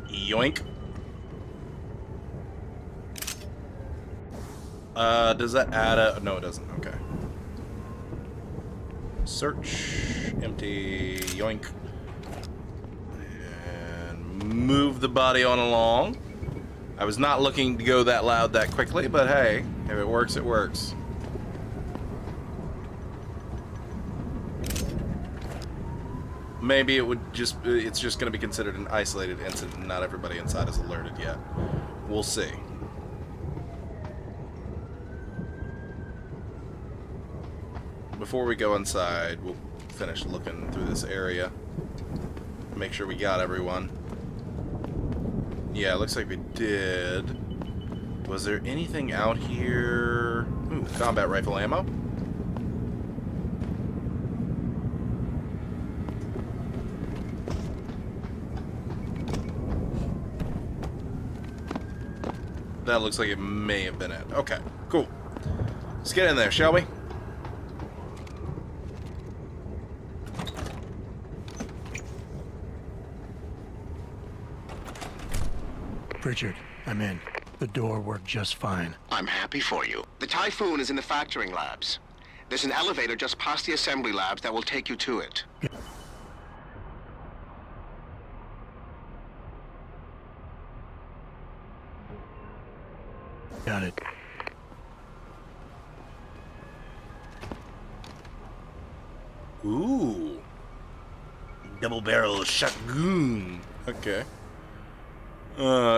Yoink. Does that add a... No, it doesn't. Okay. Search. Empty. Yoink. And move the body on along. I was not looking to go that loud that quickly, but hey, if it works, it works. Maybe it would just... It's just going to be considered an isolated incident and not everybody inside is alerted yet. We'll see. Before we go inside, we'll finish looking through this area. Make sure we got everyone. Yeah, it looks like we did. Was there anything out here? Ooh, combat rifle ammo. That looks like it may have been it. Okay, cool. Let's get in there, shall we? Richard, I'm in. The door worked just fine. I'm happy for you. The Typhoon is in the factoring labs. There's an elevator just past the assembly labs that will take you to it. Got it. Ooh. Double barrel shotgun. Okay.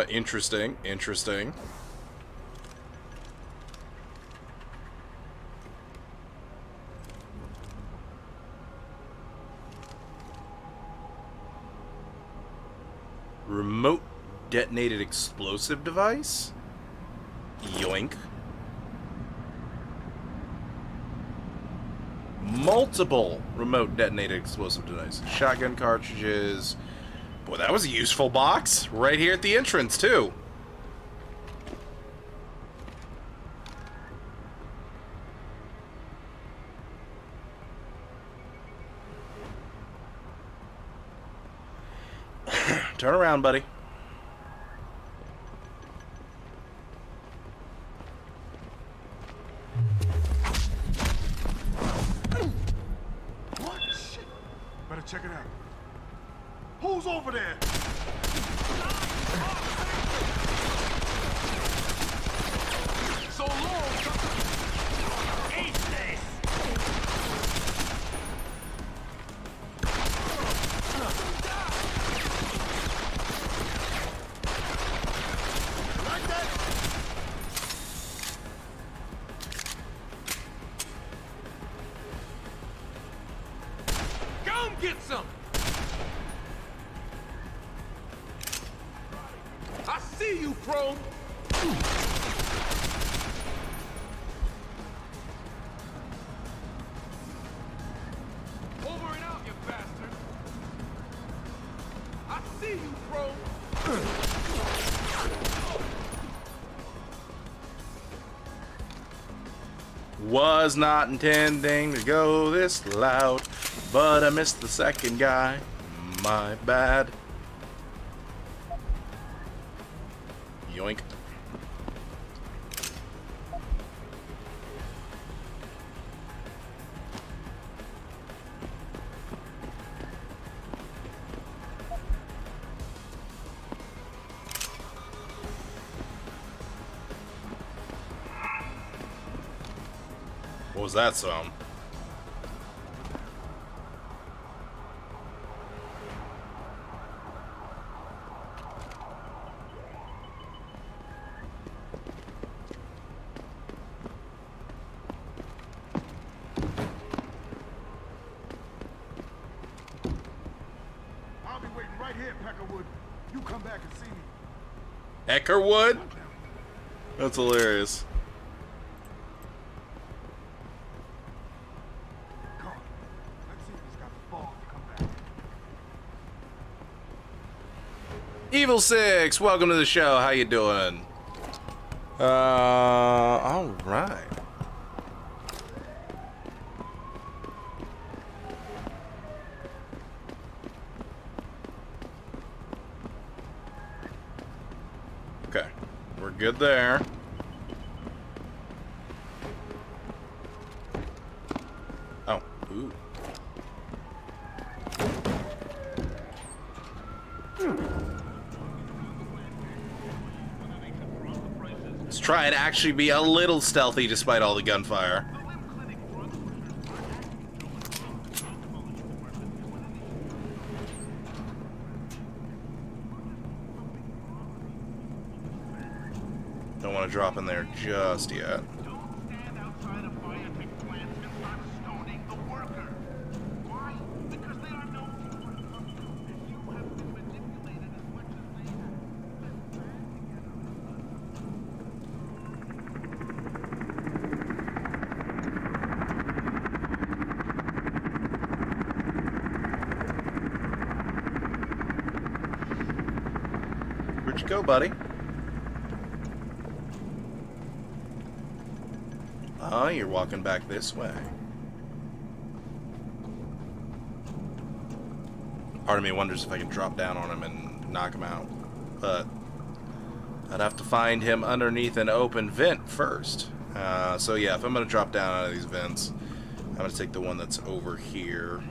Interesting. Interesting. Remote detonated explosive device? Yoink. Multiple remote detonated explosive devices. Shotgun cartridges. Boy, that was a useful box. Right here at the entrance, too. Turn around, buddy. What? Shit. Better check it out. Who's over there? So long. Eat this. Like that? Come get some. I see you, Pro. Over and out, you bastard. I see you, Pro. Was not intending to go this loud, but I missed the second guy. My bad. Yoink. What was that sound? I'll be waiting right here, Peckerwood. You come back and see me. Eckerwood? That's hilarious. Come on. Let's see if he's got the balls to come back. Evil 6, welcome to the show. How you doing? All right. Okay, we're good there. Oh, ooh. Let's try and actually be a little stealthy despite all the gunfire. Don't want to drop in there just yet. Where'd you go, buddy? Oh, you're walking back this way. Part of me wonders if I can drop down on him and knock him out. But I'd have to find him underneath an open vent first. So yeah, if I'm going to drop down out of these vents, I'm going to take the one that's over here.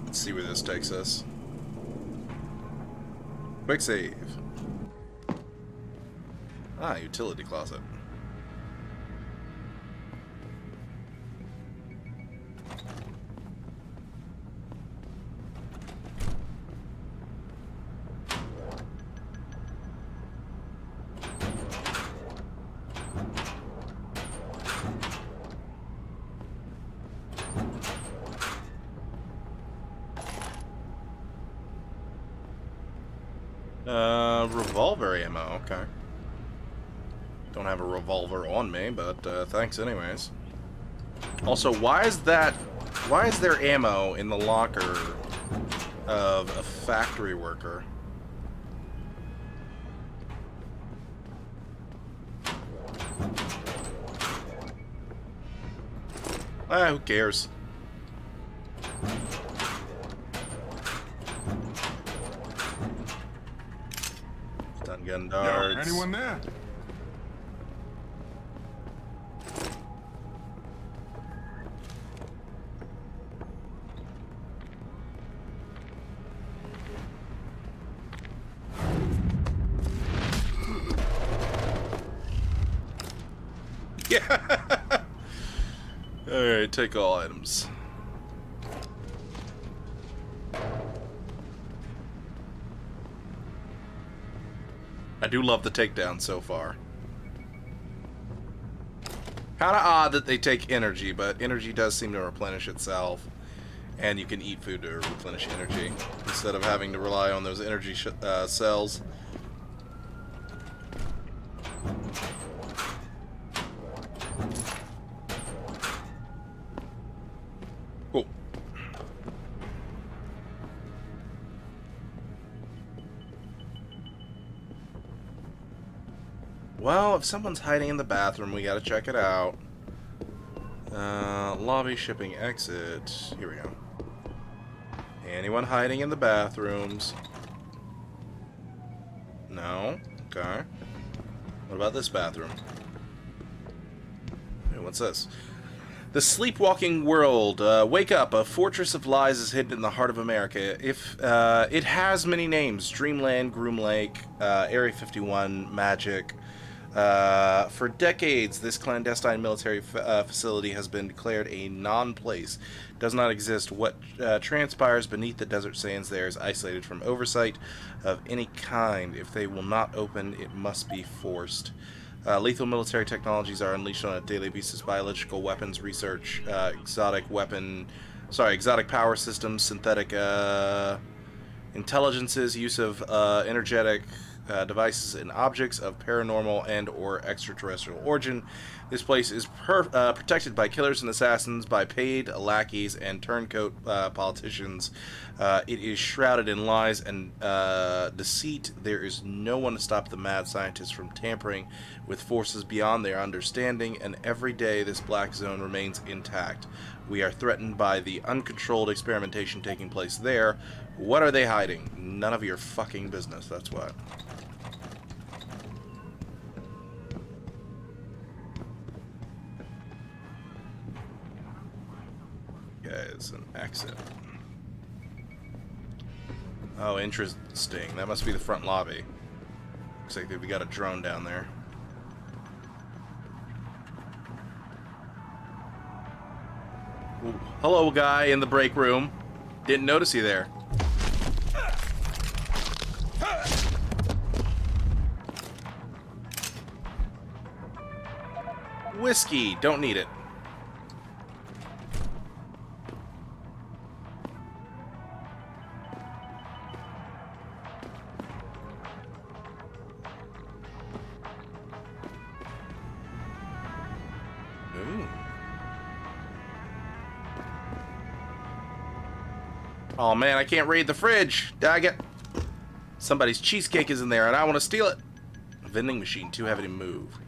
Let's see where this takes us. Quick save. Ah, utility closet. Revolver ammo, okay. Don't have a revolver on me, but thanks anyways. Also, why is there ammo in the locker of a factory worker? Who cares? Stun gun darts. Yo, anyone there? Yeah. Alright, take all items. I do love the takedown so far. Kinda odd that they take energy, but energy does seem to replenish itself. And you can eat food to replenish energy, instead of having to rely on those energy cells. Cool. Well, if someone's hiding in the bathroom, we gotta check it out. Lobby, shipping, exit. Here we go. Anyone hiding in the bathrooms? No? Okay. What about this bathroom? Hey, what's this? The sleepwalking world. Wake up. A fortress of lies is hidden in the heart of America. It has many names. Dreamland, Groom Lake, Area 51, Magic. For decades, this clandestine military facility has been declared a non-place. Does not exist. What transpires beneath the desert sands there is isolated from oversight of any kind. If they will not open, it must be forced. Lethal military technologies are unleashed on a daily basis. Biological weapons research, exotic power systems, synthetic intelligences, use of energetic devices and objects of paranormal and or extraterrestrial origin. This place is protected by killers and assassins, by paid lackeys and turncoat politicians. It is shrouded in lies and deceit. There is no one to stop the mad scientists from tampering with forces beyond their understanding, and every day this black zone remains intact. We are threatened by the uncontrolled experimentation taking place there. What are they hiding? None of your fucking business, that's what. Is an exit. Oh, interesting. That must be the front lobby. Looks like we got a drone down there. Ooh. Hello, guy in the break room. Didn't notice you there. Whiskey. Don't need it. Oh man, I can't raid the fridge. Daggit. Somebody's cheesecake is in there and I want to steal it. Vending machine, too heavy to move.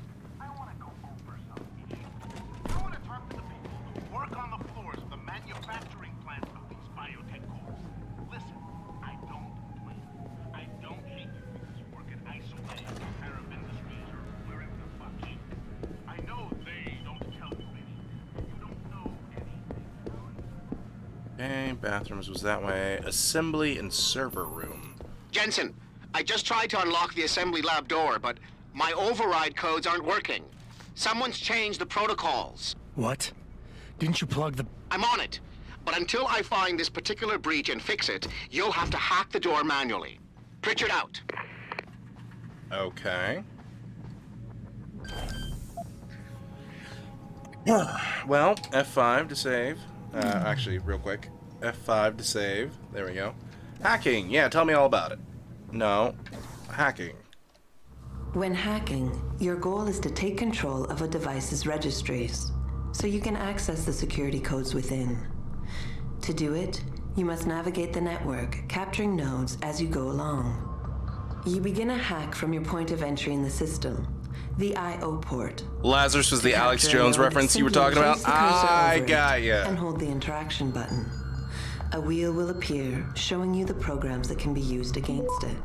Okay, bathrooms was that way. Assembly and server room. Jensen, I just tried to unlock the assembly lab door, but my override codes aren't working. Someone's changed the protocols. What? Didn't you plug the... I'm on it. But until I find this particular breach and fix it, you'll have to hack the door manually. Pritchard out. Okay. Well, F5 to save. Actually, real quick. F5 to save. There we go. Hacking. Yeah, tell me all about it. No. hacking. When hacking, your goal is to take control of a device's registries, so you can access the security codes within. To do it, you must navigate the network, capturing nodes as you go along. You begin a hack from your point of entry in the system, the I/O port. Lazarus was the Alex Jones reference you were talking about? I got ya. And hold the interaction button. A wheel will appear, showing you the programs that can be used against it.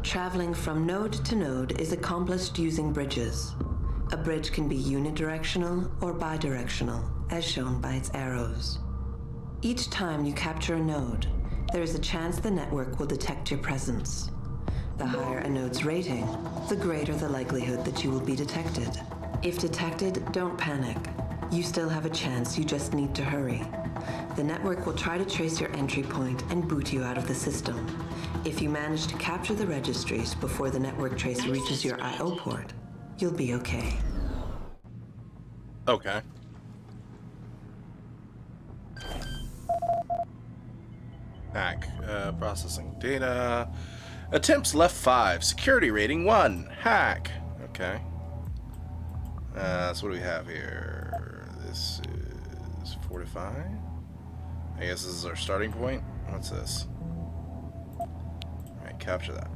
Traveling from node to node is accomplished using bridges. A bridge can be unidirectional or bidirectional, as shown by its arrows. Each time you capture a node, there is a chance the network will detect your presence. The higher a node's rating, the greater the likelihood that you will be detected. If detected, don't panic. You still have a chance, you just need to hurry. The network will try to trace your entry point and boot you out of the system. If you manage to capture the registries before the network trace reaches your I/O port, you'll be okay. Okay. Hack. Processing data. Attempts left 5. Security rating 1. Hack. Okay. So what do we have here? This is 45. I guess this is our starting point. What's this? Alright, capture that.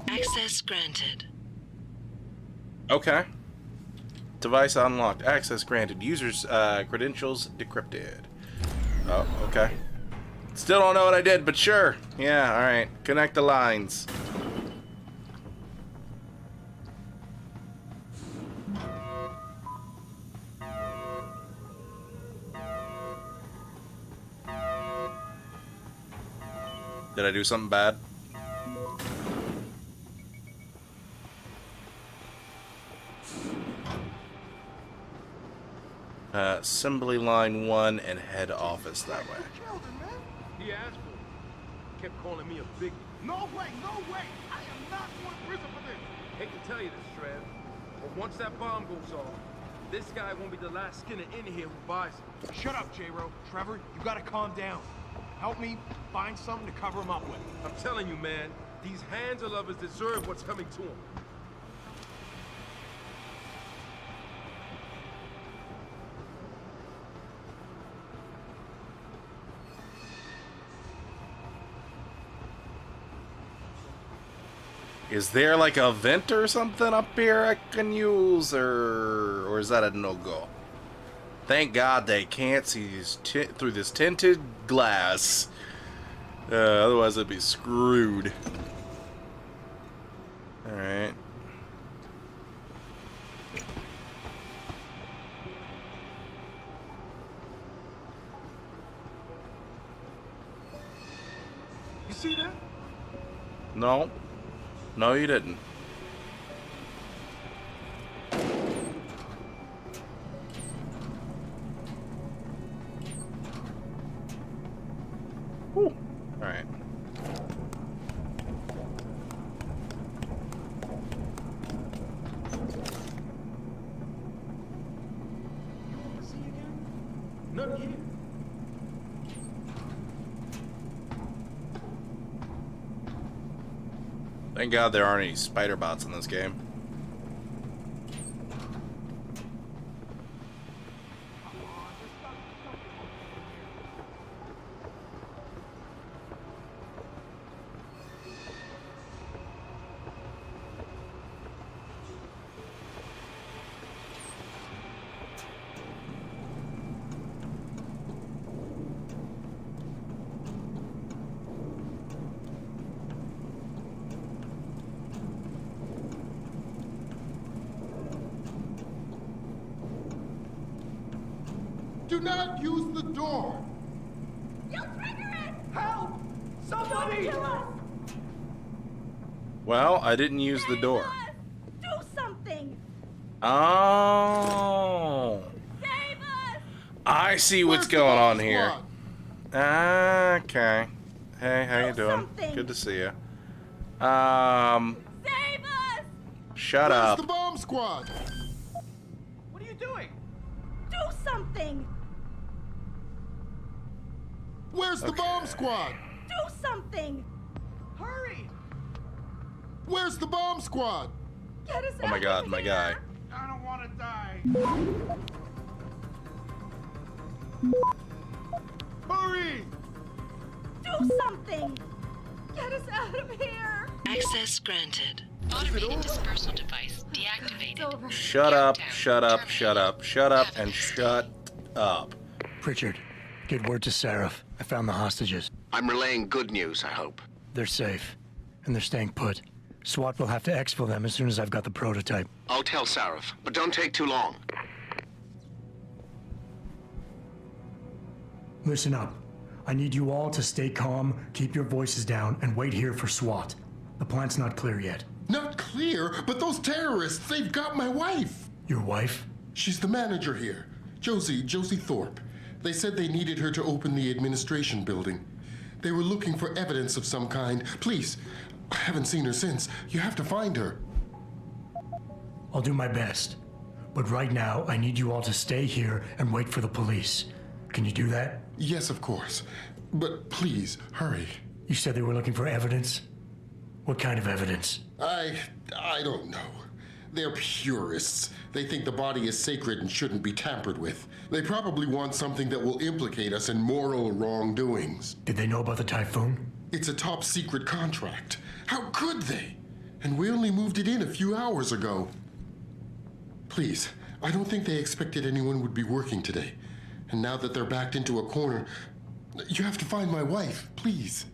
Access granted. Okay. Device unlocked. Access granted. User's credentials decrypted. Oh, okay. Still don't know what I did, but sure. Yeah, alright. Connect the lines. Did I do something bad? Assembly line 1 and head office that way. He asked for it. Kept calling me a biggie. No way, no way! I am not going to prison for this! Hate to tell you this, Trev, but once that bomb goes off, this guy won't be the last Skinner in here who buys it. Shut up, J-Ro. Trevor, you gotta calm down. Help me find something to cover him up with. I'm telling you, man, these hands of lovers deserve what's coming to them. Is there like a vent or something up here I can use, or is that a no-go? Thank God they can't see through this tinted glass. Otherwise I'd be screwed. Alright. You see that? No. No, you didn't. All right. Not yet. Thank God there aren't any spider bots in this game. Do not use the door! You'll trigger it! Help! Somebody! Don't kill us! Well, I didn't use the door. Do something! Oh. Save us! I see what's going on here. Okay. Hey, how you doing? Something. Good to see you. Save us! Shut up. Where's the bomb squad? What are you doing? Do something! Where's the bomb squad? Do something! Hurry! Where's the bomb squad? Get us Oh my god, my guy. I don't want to die. Hurry! Do something! Get us out of here! Access granted. Automated dispersal device deactivated. Shut up, shut up, shut up, shut up, and shut up. Pritchard, get word to Seraph. I found the hostages. I'm relaying good news, I hope. They're safe, and they're staying put. SWAT will have to exfil them as soon as I've got the prototype. I'll tell Seraph, but don't take too long. Listen up. I need you all to stay calm, keep your voices down, and wait here for SWAT. The plant's not clear yet. Not clear, but those terrorists, they've got my wife. Your wife? She's the manager here. Josie Thorpe. They said they needed her to open the administration building. They were looking for evidence of some kind. Please, I haven't seen her since. You have to find her. I'll do my best. But right now, I need you all to stay here and wait for the police. Can you do that? Yes, of course. But please, hurry. You said they were looking for evidence? What kind of evidence? I don't know. They're purists. They think the body is sacred and shouldn't be tampered with. They probably want something that will implicate us in moral wrongdoings. Did they know about the typhoon? It's a top secret contract. How could they? And we only moved it in a few hours ago. Please, I don't think they expected anyone would be working today. And now that they're backed into a corner, you have to find my wife, please.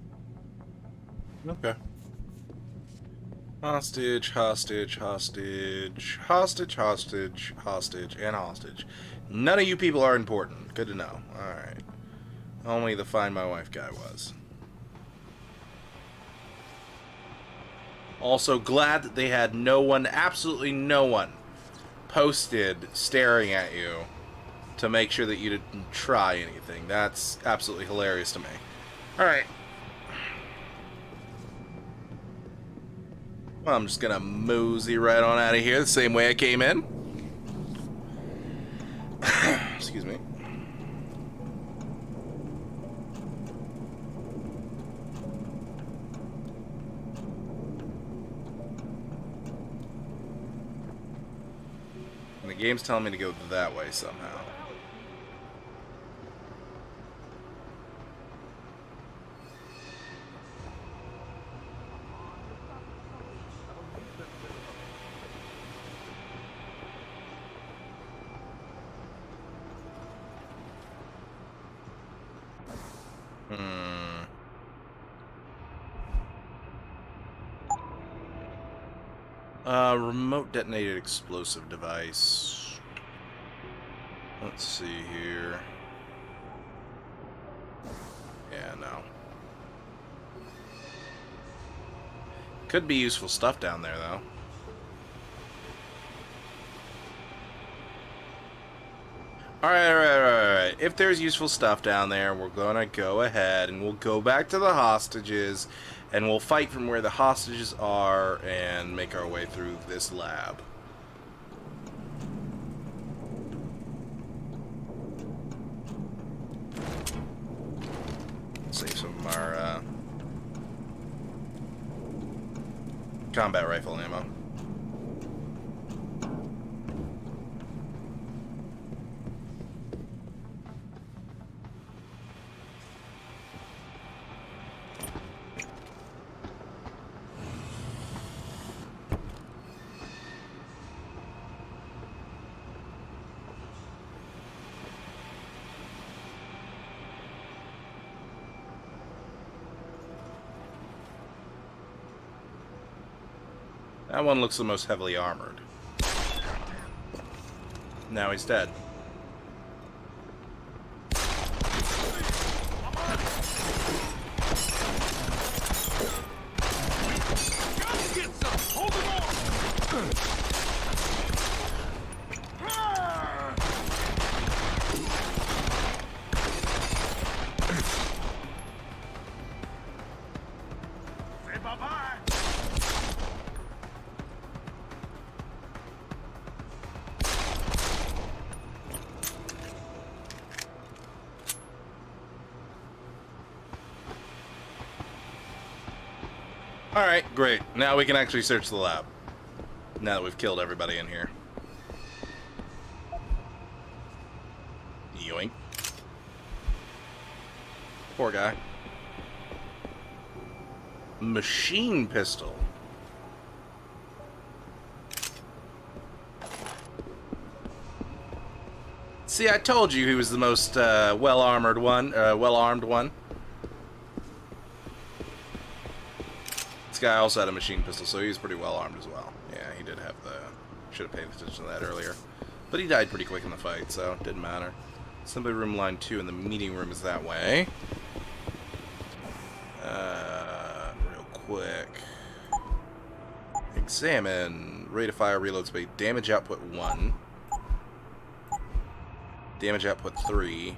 Okay. Hostage, hostage, hostage, hostage, hostage, hostage, and hostage. None of you people are important. Good to know. Alright. Only the Find My Wife guy was. Also glad that they had no one, absolutely no one, posted staring at you to make sure that you didn't try anything. That's absolutely hilarious to me. Alright. Well, I'm just gonna mosey right on out of here the same way I came in. Excuse me. And the game's telling me to go that way somehow. Remote detonated explosive device. Let's see here. Yeah, no. Could be useful stuff down there, though. Alright. If there's useful stuff down there, we're gonna go ahead and we'll go back to the hostages and we'll fight from where the hostages are and make our way through this lab. Save some of our combat rifle ammo. That one looks the most heavily armored. Now he's dead. Alright, great. Now we can actually search the lab. Now that we've killed everybody in here. Yoink. Poor guy. Machine pistol. See, I told you he was the most well-armed one. This guy also had a machine pistol, so he was pretty well-armed as well. Yeah, he did have the... Should have paid attention to that earlier. But he died pretty quick in the fight, so it didn't matter. Assembly room line 2 and the meeting room is that way. Real quick. Examine. Rate of fire, reload speed. Damage output 1. Damage output 3.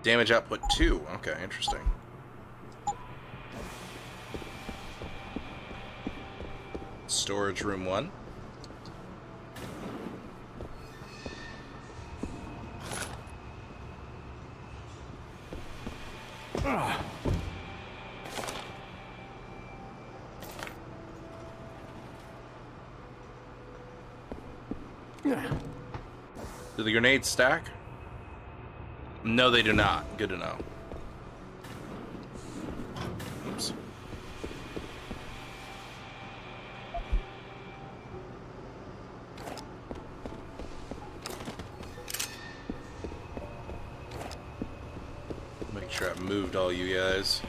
Damage output 2. Okay, interesting. Storage room 1. Do the grenades stack? No, they do not. Good to know. Oops. Make sure I've moved all you guys.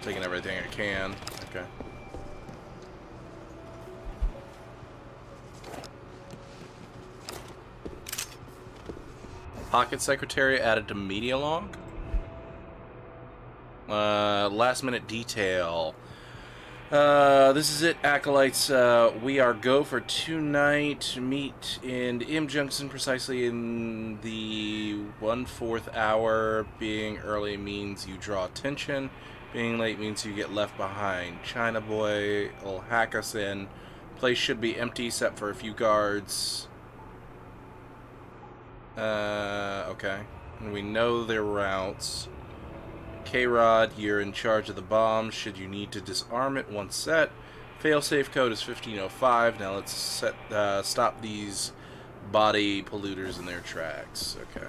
Taking everything I can. Okay. Pocket secretary added to media log. Last minute detail. This is it, acolytes. We are go for tonight. Meet in M Junction precisely in the 1/4 hour. Being early means you draw attention. Being late means you get left behind. China boy will hack us in. Place should be empty except for a few guards. Okay. And we know their routes. K-Rod, you're in charge of the bomb. Should you need to disarm it once set. Failsafe code is 1505. Now let's stop these body polluters in their tracks. Okay.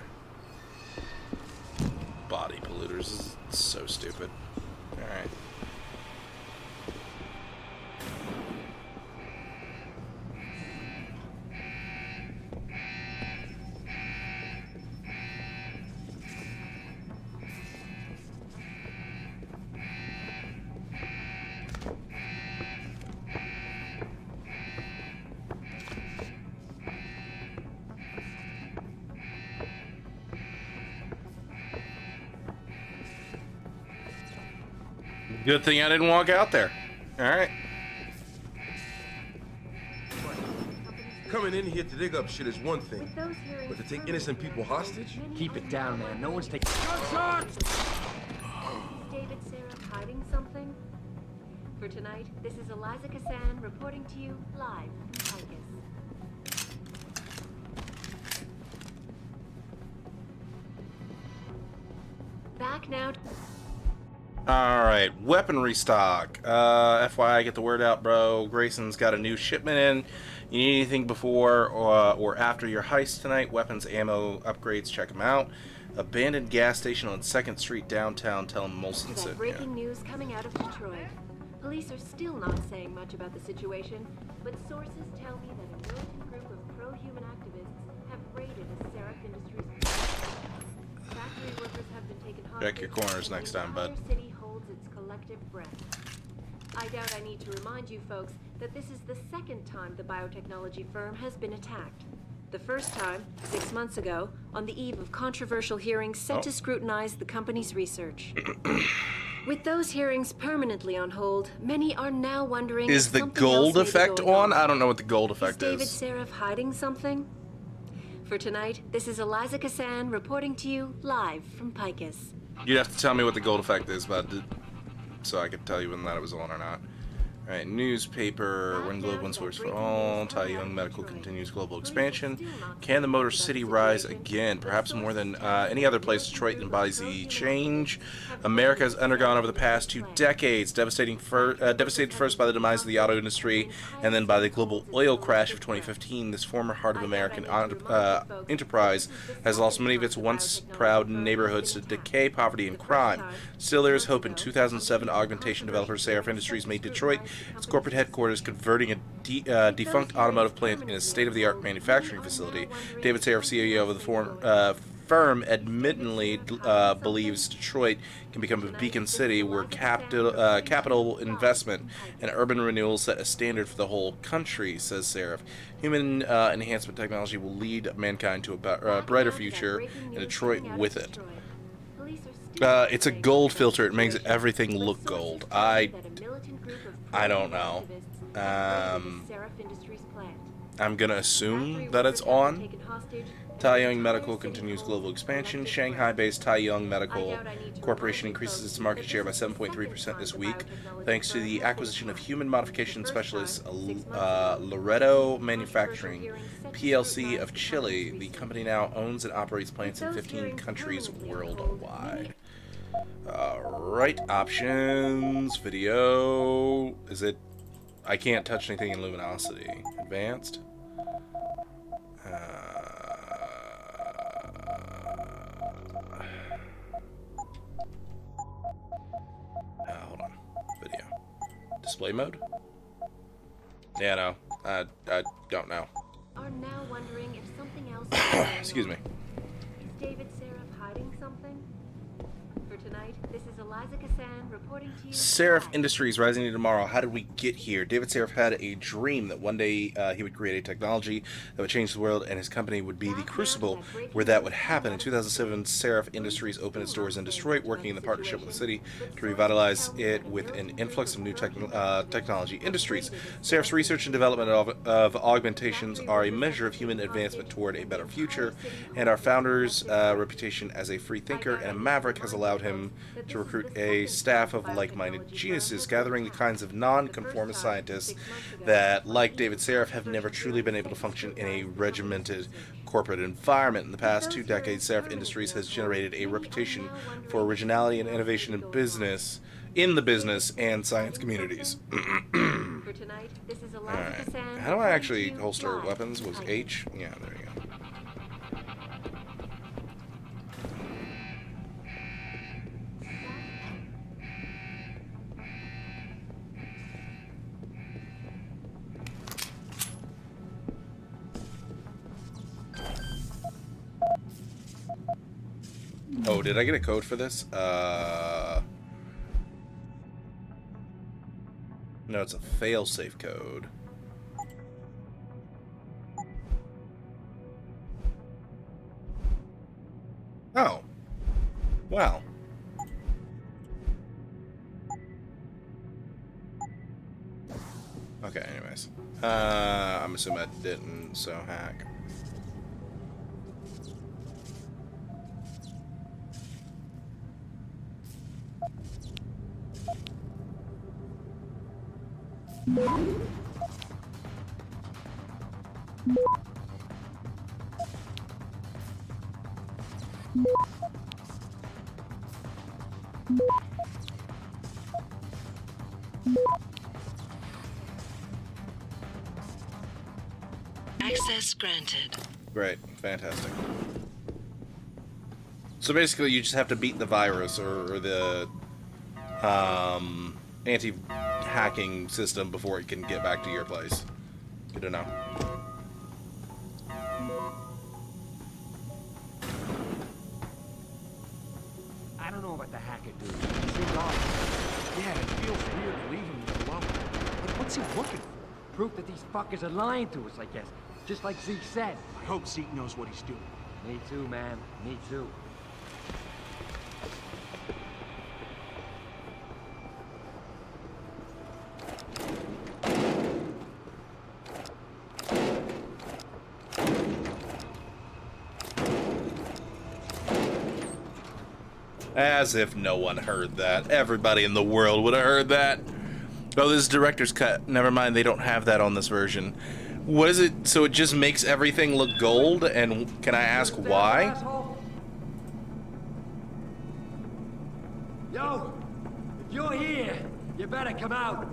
Body polluters is so stupid. Alright. Good thing I didn't walk out there. Alright. Coming in here to dig up shit is one thing, but to take innocent people hostage? Keep it down, man. No one's taking... Gunshots! Is David Sarah hiding something? For tonight, this is Eliza Kassan reporting to you live from Ticus. Back now. Alright, weaponry stock. FYI, get the word out, bro. Grayson's got a new shipment in. You need anything before or after your heist tonight? Weapons, ammo, upgrades, check them out. Abandoned gas station on 2nd Street downtown. Tell them Molson sent Breaking news coming out of Detroit. Police are still not saying much about the situation, but sources tell me that a militant group of pro-human activists have raided a Seraph Industries. Factory workers have been taken hostage. Check your corners next time, bud. The city holds its collective breath. I doubt I need to remind you folks that this is the second time the biotechnology firm has been attacked. The first time, 6 months ago, on the eve of controversial hearings set to scrutinize the company's research. With those hearings permanently on hold, many are now wondering Is the gold effect on? I don't know what the gold effect is. is. David Sarah hiding something? For tonight, this is Eliza Kassan reporting to you live from Picus. You'd have to tell me what the gold effect is, but so I could tell you whether or not it was on or not. Alright, newspaper, One Globe, one source for all. Tai Young Medical continues global expansion. Can the Motor City rise again? Perhaps more than any other place, Detroit embodies the change America has undergone over the past 2 decades. Devastated first by the demise of the auto industry and then by the global oil crash of 2015, this former heart of American enterprise has lost many of its once proud neighborhoods to decay, poverty, and crime. Still, there is hope. In 2007, augmentation developer Seraph Industries made Detroit its corporate headquarters, converting a defunct automotive plant in a state-of-the-art manufacturing facility. David Seraph, CEO of the firm, admittedly believes Detroit can become a beacon city where capital investment and urban renewal set a standard for the whole country, says Seraph. Human enhancement technology will lead mankind to a brighter future, and Detroit with it. It's a gold filter. It makes everything look gold. I don't know. I'm gonna assume that it's on. Tai Young Medical continues global expansion. Shanghai-based Tai Young Medical Corporation increases its market share by 7.3% this week, thanks to the acquisition of human modification specialist Loreto Manufacturing, PLC of Chile. The company now owns and operates plants in 15 countries worldwide. Alright, options, video, is it, I can't touch anything in luminosity. Advanced. Hold on, video. Display mode? Yeah, no, I don't know. Are now wondering if something else Excuse me. Is David Seraph hiding something? For tonight, this is Eliza Cassan reporting to you. Seraph Industries rising to tomorrow. How did we get here? David Seraph had a dream that one day he would create a technology that would change the world, and his company would be the crucible where that would happen. In 2007, Seraph Industries opened its doors in Detroit, working in the partnership with the city to revitalize it with an influx of new technology industries. Seraph's research and development of augmentations are a measure of human advancement toward a better future, and our founder's reputation as a free thinker and a maverick has allowed him to recruit a staff of like-minded geniuses, gathering the kinds of non-conformist scientists that, like David Seraph, have never truly been able to function in a regimented corporate environment. In the past 2 decades, Seraph Industries has generated a reputation for originality and innovation in the business and science communities. Alright. How do I actually holster weapons? Was H? Yeah, there you go. Oh, did I get a code for this? No, it's a fail-safe code. Oh. Wow. Okay, anyways. I'm assuming I didn't, so hack. Access granted. Great, fantastic. So basically, you just have to beat the virus or the anti-hacking system before it can get back to your place. Good to know. I don't know about the hacker dude. He seems odd. Yeah, it feels weird leaving him alone. But what's he looking for? Proof that these fuckers are lying to us, I guess. Just like Zeke said. I hope Zeke knows what he's doing. Me too, man. Me too. As if no one heard that. Everybody in the world would have heard that. Oh, this is director's cut. Never mind, they don't have that on this version. What is it? So it just makes everything look gold? And can I ask why? Yo, if you're here, you better come out.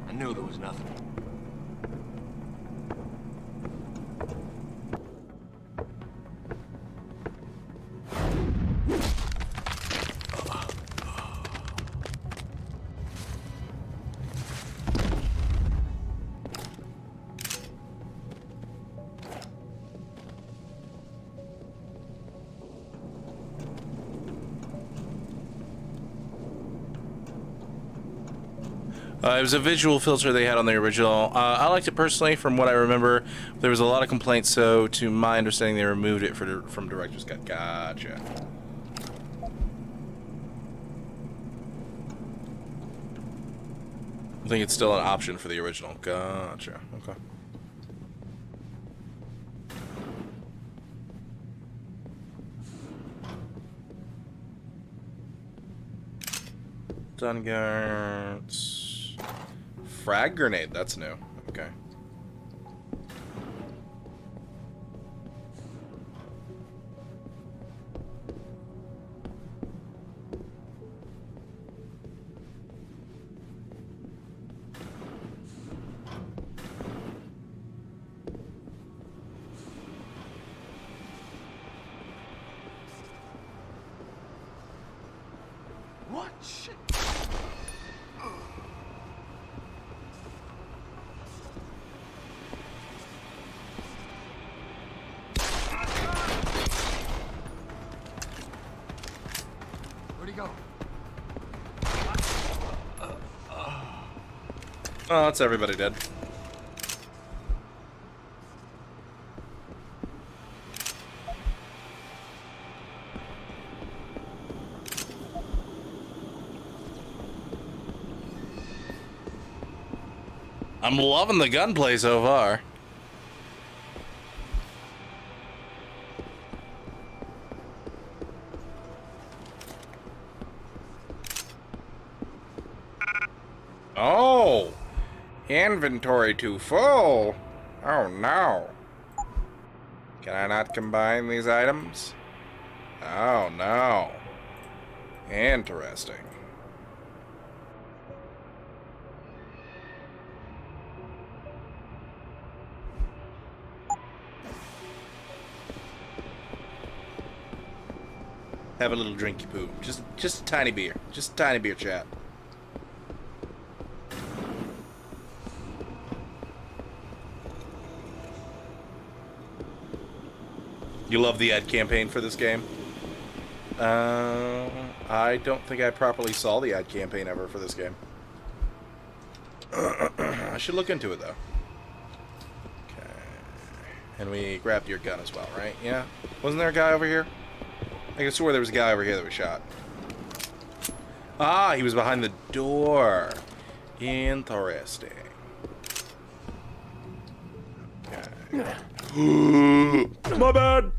I knew there was nothing. It was a visual filter they had on the original. I liked it personally. From what I remember, there was a lot of complaints, so to my understanding, they removed it from director's cut. Gotcha. I think it's still an option for the original. Gotcha. Okay. Stun guards. Frag grenade, that's new. Okay. What? Shit. Where'd he go? Oh, that's everybody dead. I'm loving the gunplay so far. Oh! Inventory too full. Oh no. Can I not combine these items? Oh no. Interesting. Have a little drinky poo. Just a tiny beer. Just a tiny beer, chat. You love the ad campaign for this game? I don't think I properly saw the ad campaign ever for this game. I should look into it though. Okay. And we grabbed your gun as well, right? Yeah? Wasn't there a guy over here? I could swear there was a guy over here that was shot. Ah, he was behind the door. Interesting. Okay. My bad.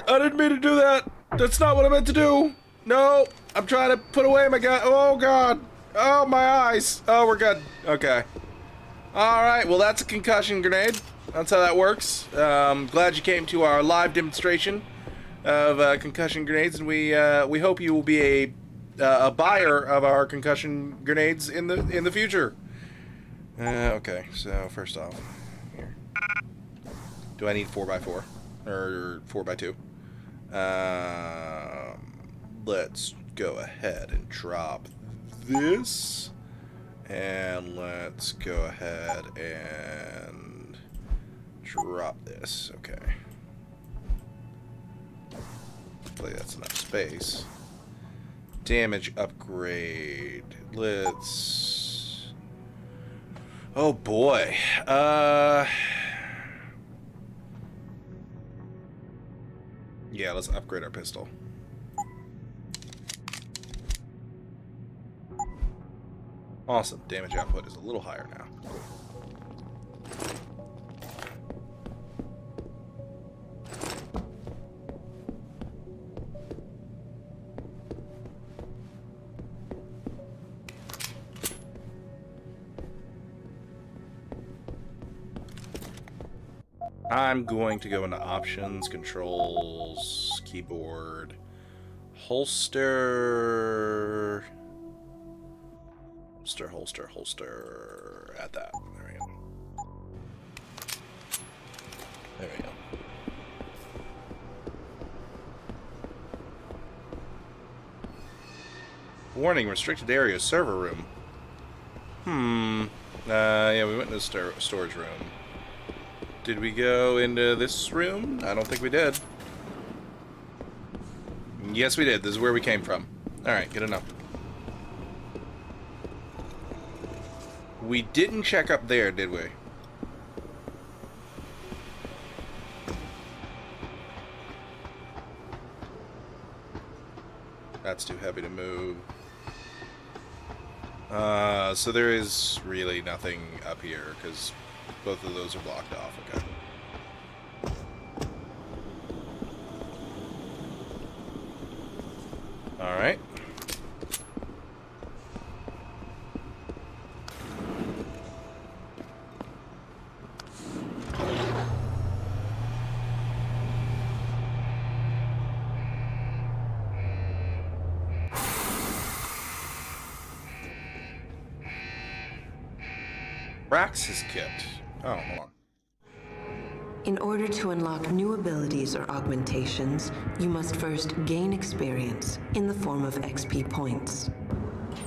I didn't mean to do that. That's not what I meant to do. No, I'm trying to put away my gun. Oh, God. Oh, my eyes. Oh, we're good. Okay. All right. Well, that's a concussion grenade. That's how that works. Glad you came to our live demonstration of concussion grenades, and we hope you will be a buyer of our concussion grenades in the future. Okay. So first off, here. Do I need 4x4 or 4x2? Let's go ahead and drop this, and let's go ahead and drop this. Okay. Hopefully that's enough space. Damage upgrade. Let's. Oh boy. Yeah, let's upgrade our pistol. Awesome. Damage output is a little higher now. I'm going to go into options, controls, keyboard, holster, holster, at that. There we go. There we go. Warning, restricted area, server room. Yeah, we went into the storage room. Did we go into this room? I don't think we did. Yes, we did. This is where we came from. Alright, good enough. We didn't check up there, did we? That's too heavy to move. So there is really nothing up here, because both of those are blocked off. Okay. Alright. Praxis kit. Oh, hold on. In order to unlock new abilities or augmentations, you must first gain experience in the form of XP points.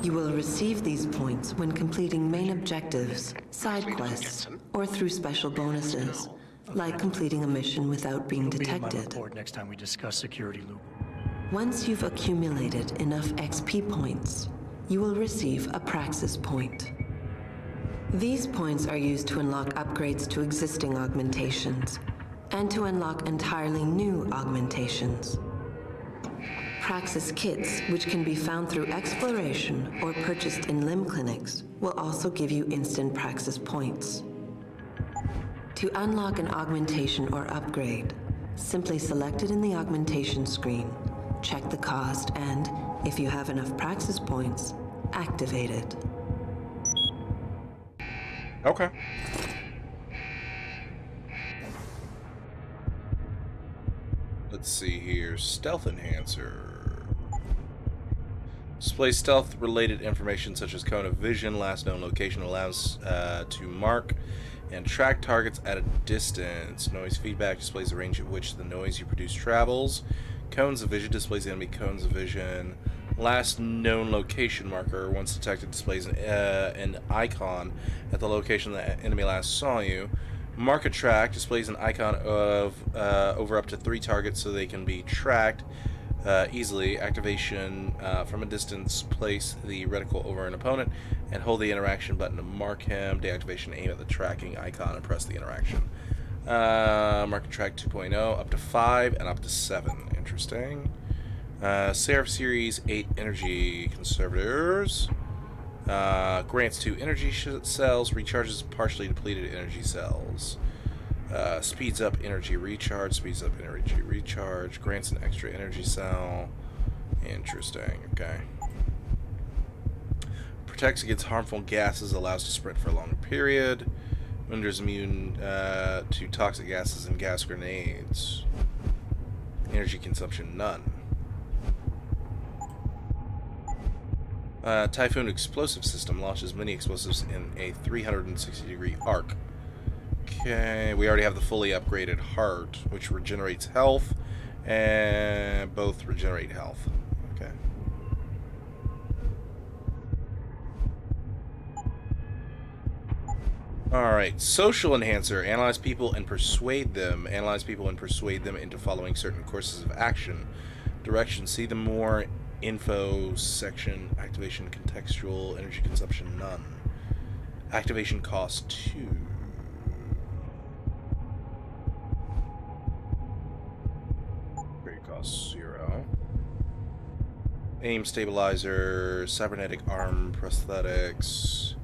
You will receive these points when completing main objectives, side quests, or through special bonuses, like completing a mission without being detected. Next time we discuss security loop. Once you've accumulated enough XP points, you will receive a Praxis point. These points are used to unlock upgrades to existing augmentations, and to unlock entirely new augmentations. Praxis kits, which can be found through exploration or purchased in limb clinics, will also give you instant Praxis points. To unlock an augmentation or upgrade, simply select it in the augmentation screen, check the cost, and, if you have enough Praxis points, activate it. Okay. Let's see here. Stealth enhancer. Display stealth-related information such as cone of vision. Last known location allows to mark and track targets at a distance. Noise feedback displays the range at which the noise you produce travels. Cones of vision displays the enemy cones of vision. Last known location marker, once detected, displays an icon at the location the enemy last saw you. Mark a track displays an icon of over up to 3 targets so they can be tracked easily. Activation from a distance, place the reticle over an opponent and hold the interaction button to mark him. Deactivation, aim at the tracking icon and press the interaction. Mark a track 2.0, up to 5 and up to 7. Interesting. Seraph Series 8 Energy Conservators. Grants 2 energy cells, recharges partially depleted energy cells. Speeds up energy recharge, grants an extra energy cell. Interesting, okay. Protects against harmful gases, allows to sprint for a longer period. Renders immune to toxic gases and gas grenades. Energy consumption, none. Typhoon explosive system launches many explosives in a 360-degree arc. Okay, we already have the fully upgraded heart, which regenerates health, and both regenerate health. Okay. Alright, social enhancer. Analyze people and persuade them. Analyze people and persuade them into following certain courses of action. Directions. See the more info section. Activation contextual. Energy consumption none. Activation cost 2. Upgrade cost 0. Aim stabilizer. Cybernetic arm prosthetics.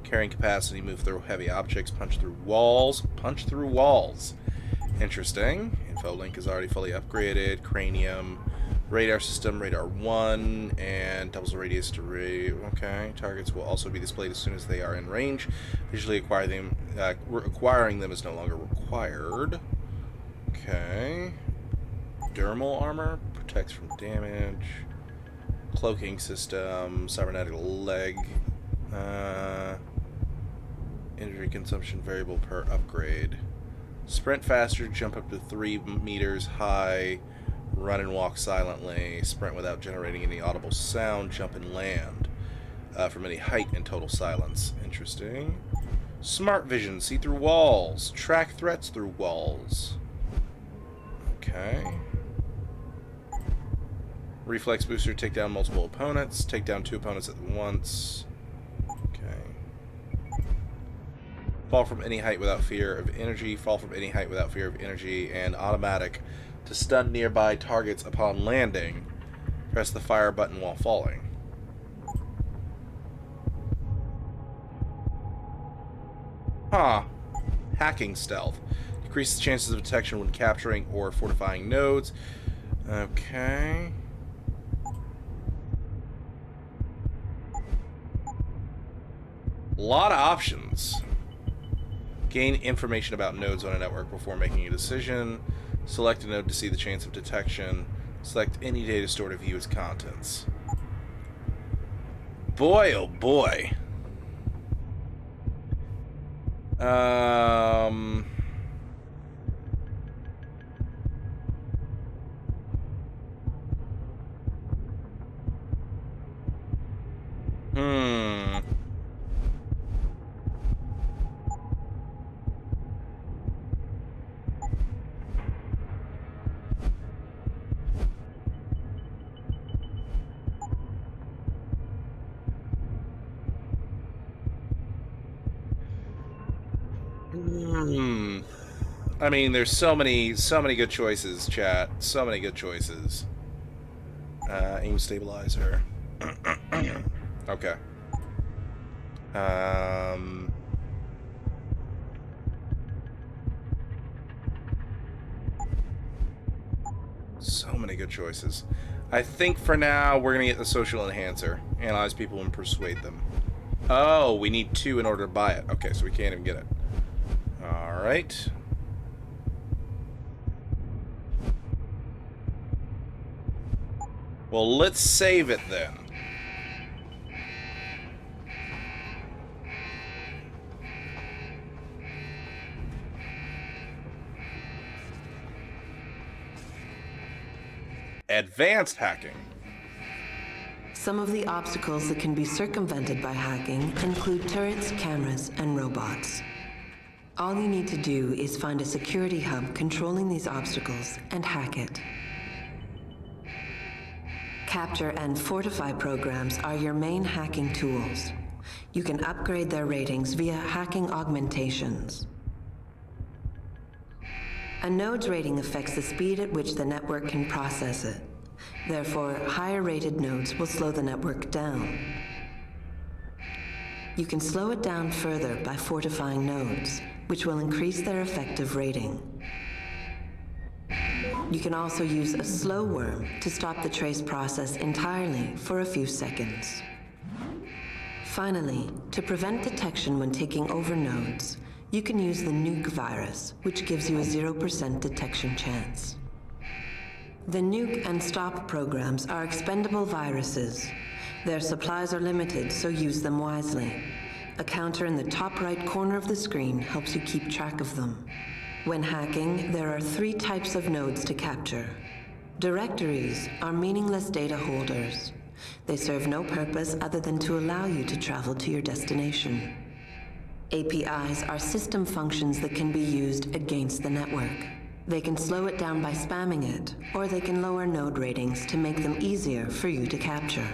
Carrying capacity. Move through heavy objects. Punch through walls. Punch through walls. Interesting. Info link is already fully upgraded. Cranium. Radar system, radar 1, and doubles the radius to okay. Targets will also be displayed as soon as they are in range. Visually acquiring them is no longer required. Okay. Dermal armor, protects from damage. Cloaking system, cybernetic leg. Energy consumption variable per upgrade. Sprint faster, jump up to 3 meters high. Run and walk silently. Sprint without generating any audible sound. Jump and land from any height in total silence. Interesting. Smart vision. See through walls. Track threats through walls. Okay. Reflex booster. Take down multiple opponents. Take down 2 opponents at once. Okay. Fall from any height without fear of energy. Fall from any height without fear of energy. And automatic. To stun nearby targets upon landing, press the fire button while falling. Huh. Hacking stealth. Decreases chances of detection when capturing or fortifying nodes. Okay. A lot of options. Gain information about nodes on a network before making a decision. Select a node to see the chance of detection. Select any data stored to view its contents. Boy, oh boy. I mean, there's so many good choices, chat. So many good choices. Aim stabilizer. Okay. So many good choices. I think for now we're gonna get the social enhancer. Analyze people and persuade them. Oh, we need 2 in order to buy it. Okay, so we can't even get it. Alright. Well, let's save it then. Advanced hacking. Some of the obstacles that can be circumvented by hacking include turrets, cameras, and robots. All you need to do is find a security hub controlling these obstacles and hack it. Capture and fortify programs are your main hacking tools. You can upgrade their ratings via hacking augmentations. A node's rating affects the speed at which the network can process it. Therefore, higher rated nodes will slow the network down. You can slow it down further by fortifying nodes, which will increase their effective rating. You can also use a slow worm to stop the trace process entirely for a few seconds. Finally, to prevent detection when taking over nodes, you can use the nuke virus, which gives you a 0% detection chance. The nuke and stop programs are expendable viruses. Their supplies are limited, so use them wisely. A counter in the top right corner of the screen helps you keep track of them. When hacking, there are 3 types of nodes to capture. Directories are meaningless data holders. They serve no purpose other than to allow you to travel to your destination. APIs are system functions that can be used against the network. They can slow it down by spamming it, or they can lower node ratings to make them easier for you to capture.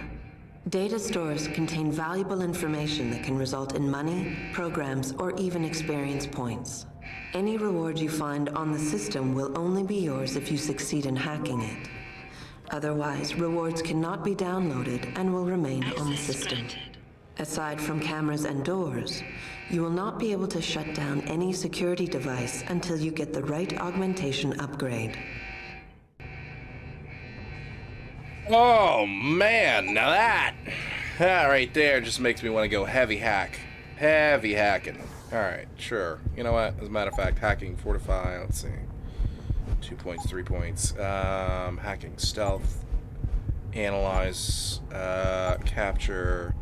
Data stores contain valuable information that can result in money, programs, or even experience points. Any reward you find on the system will only be yours if you succeed in hacking it. Otherwise, rewards cannot be downloaded and will remain on the system. Aside from cameras and doors, you will not be able to shut down any security device until you get the right augmentation upgrade. Oh man, now that right there just makes me want to go heavy hack. Heavy hacking. Alright, sure. You know what? As a matter of fact, hacking, fortify, let's see. 2 points, 3 points. Hacking, stealth, analyze, capture,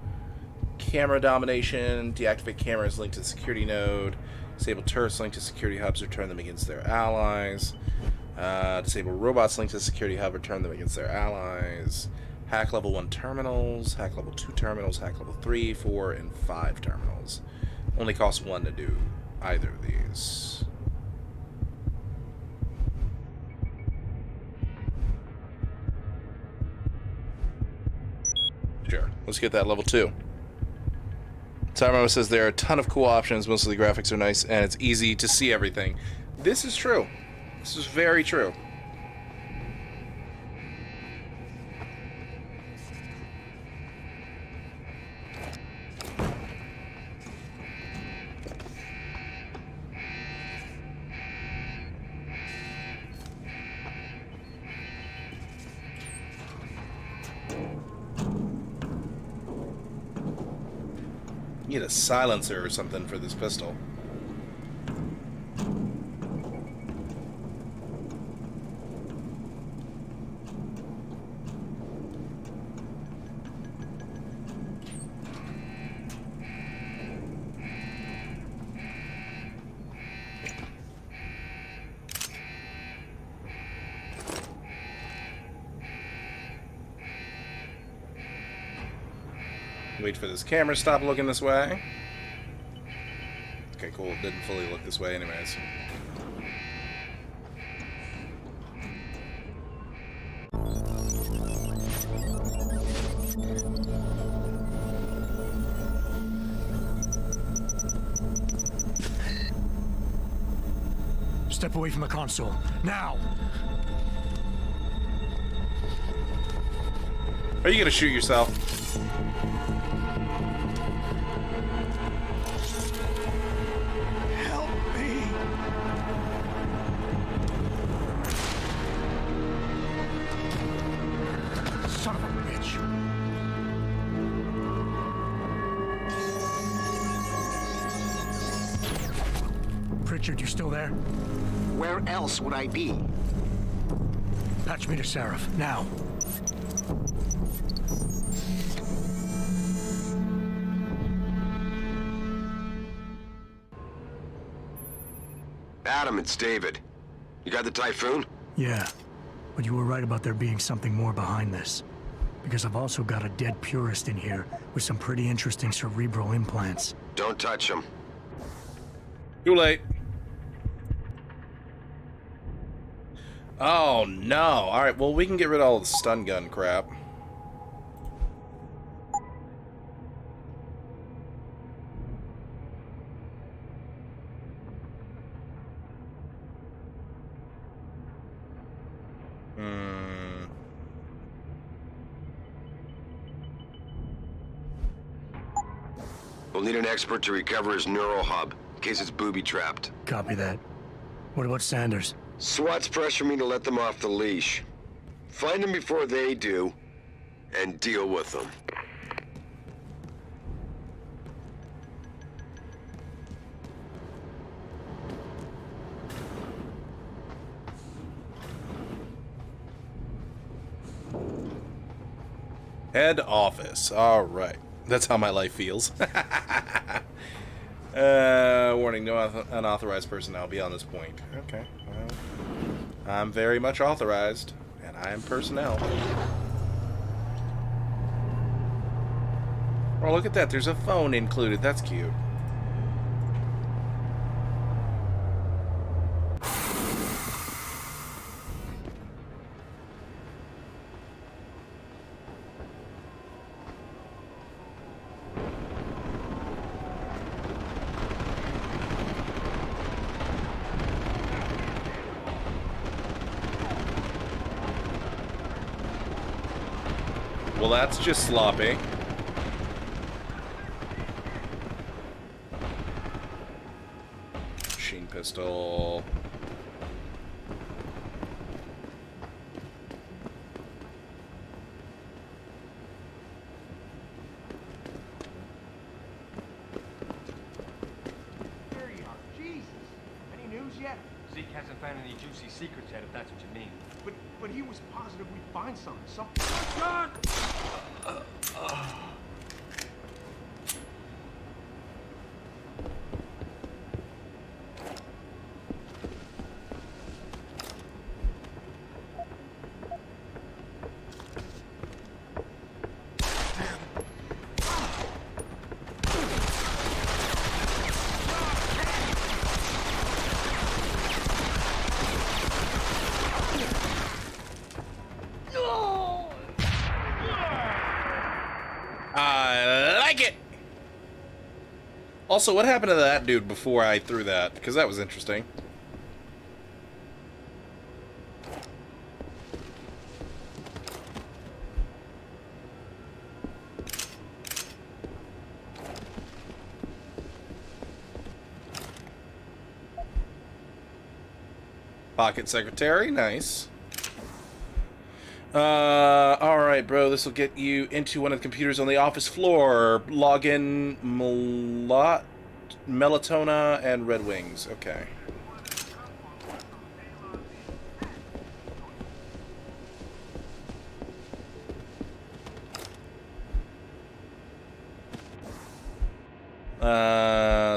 camera domination, deactivate cameras linked to the security node, disable turrets linked to security hubs, or turn them against their allies. Disable robots linked to the security hub, or turn them against their allies. Hack level 1 terminals, hack level 2 terminals, hack level 3, 4, and 5 terminals. Only costs 1 to do either of these. Sure, let's get that level 2. Tyramo says there are a ton of cool options, most of the graphics are nice, and it's easy to see everything. This is true. This is very true. Need a silencer or something for this pistol. Wait for this camera to stop looking this way. Okay, cool. It didn't fully look this way anyways. Step away from the console. Now! Are you gonna shoot yourself? Help me! Son of a bitch! Pritchard, you still there? Where else would I be? Patch me to Seraph, now. Adam, it's David. You got the Typhoon? Yeah, but you were right about there being something more behind this. Because I've also got a dead purist in here with some pretty interesting cerebral implants. Don't touch him. Too late. Oh no. Alright, well we can get rid of all the stun gun crap. We'll need an expert to recover his neural hub, in case it's booby-trapped. Copy that. What about Sanders? SWAT's pressure me to let them off the leash. Find them before they do, and deal with them. Head office. Alright. That's how my life feels. Warning, no unauthorized personnel beyond this point. Okay. Well, I'm very much authorized, and I am personnel. Oh, look at that. There's a phone included. That's cute. Well, that's just sloppy. Machine pistol. found any juicy secrets yet, if that's what you mean. But he was positive we'd find something. John! I like it. Also, what happened to that dude before I threw that? Because that was interesting. Pocket secretary, nice. Alright, bro, this will get you into one of the computers on the office floor. Log in Melatonin and Red Wings. Okay.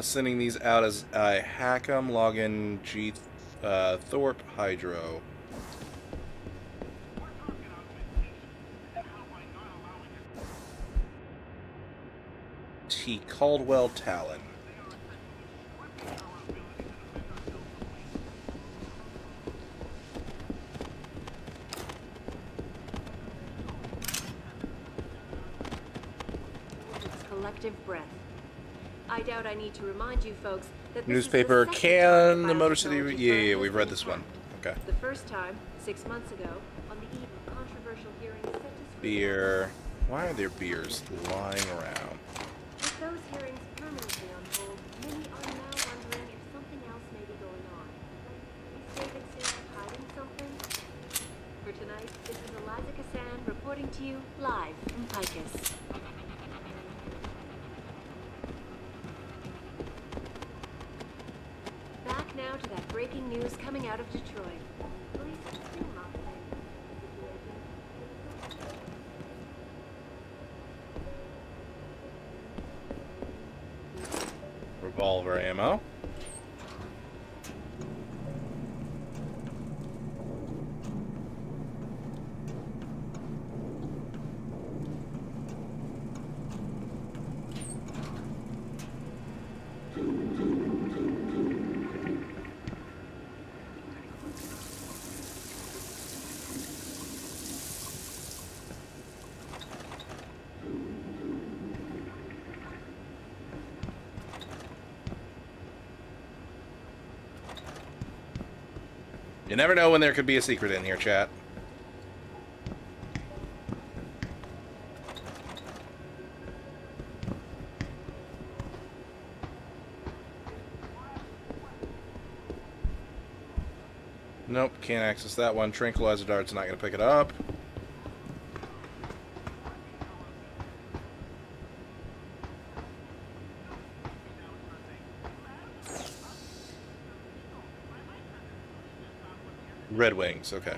Sending these out as I hack 'em. Log in Thorpe Hydro. T. Caldwell Talon. It's collective breath. I doubt I need to remind you folks that this Newspaper is the Can the Motor City. Yeah, we've read this one. Okay. The first time, 6 months ago, on the eve of controversial hearings set to screen. Beer. Why are there beers lying around? With those hearings permanently on hold, many are now wondering if something else may be going on. Is David Sarah hiding something? For tonight, this is Eliza Cassan reporting to you live from Picus. Back now to that breaking news coming out of Detroit. Police are still not saying the situation. Revolver ammo. You never know when there could be a secret in here, chat. Nope, can't access that one. Tranquilizer dart's not going to pick it up. Red Wings, okay.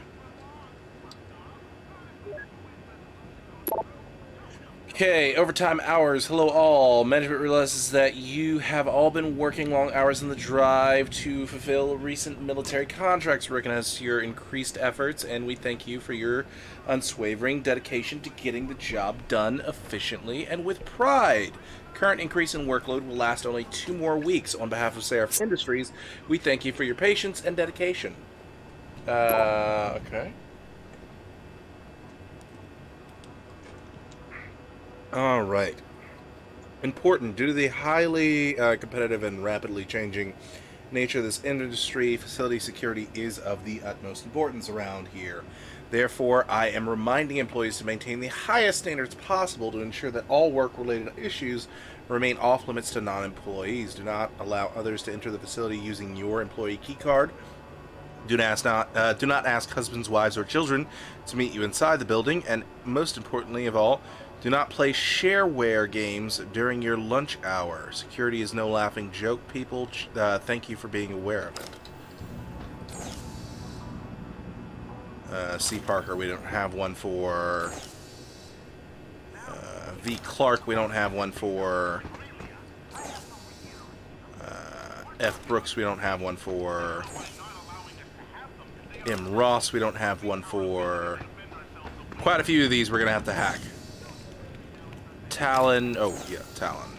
Okay, overtime hours. Hello all. Management realizes that you have all been working long hours in the drive to fulfill recent military contracts. We recognize your increased efforts, and we thank you for your unswavering dedication to getting the job done efficiently and with pride. Current increase in workload will last only 2 more weeks. On behalf of Seraph Industries, we thank you for your patience and dedication. Okay. All right. Important. Due to the highly competitive and rapidly changing nature of this industry, facility security is of the utmost importance around here. Therefore, I am reminding employees to maintain the highest standards possible to ensure that all work-related issues remain off-limits to non-employees. Do not allow others to enter the facility using your employee key card. Do not ask husbands, wives, or children to meet you inside the building, and most importantly of all, do not play shareware games during your lunch hour. Security is no laughing joke, people. Thank you for being aware of it. C. Parker, we don't have one for. V. Clark, we don't have one for. F. Brooks, we don't have one for. M. Ross, we don't have one for. Quite a few of these we're going to have to hack. Talon, oh yeah, Talon.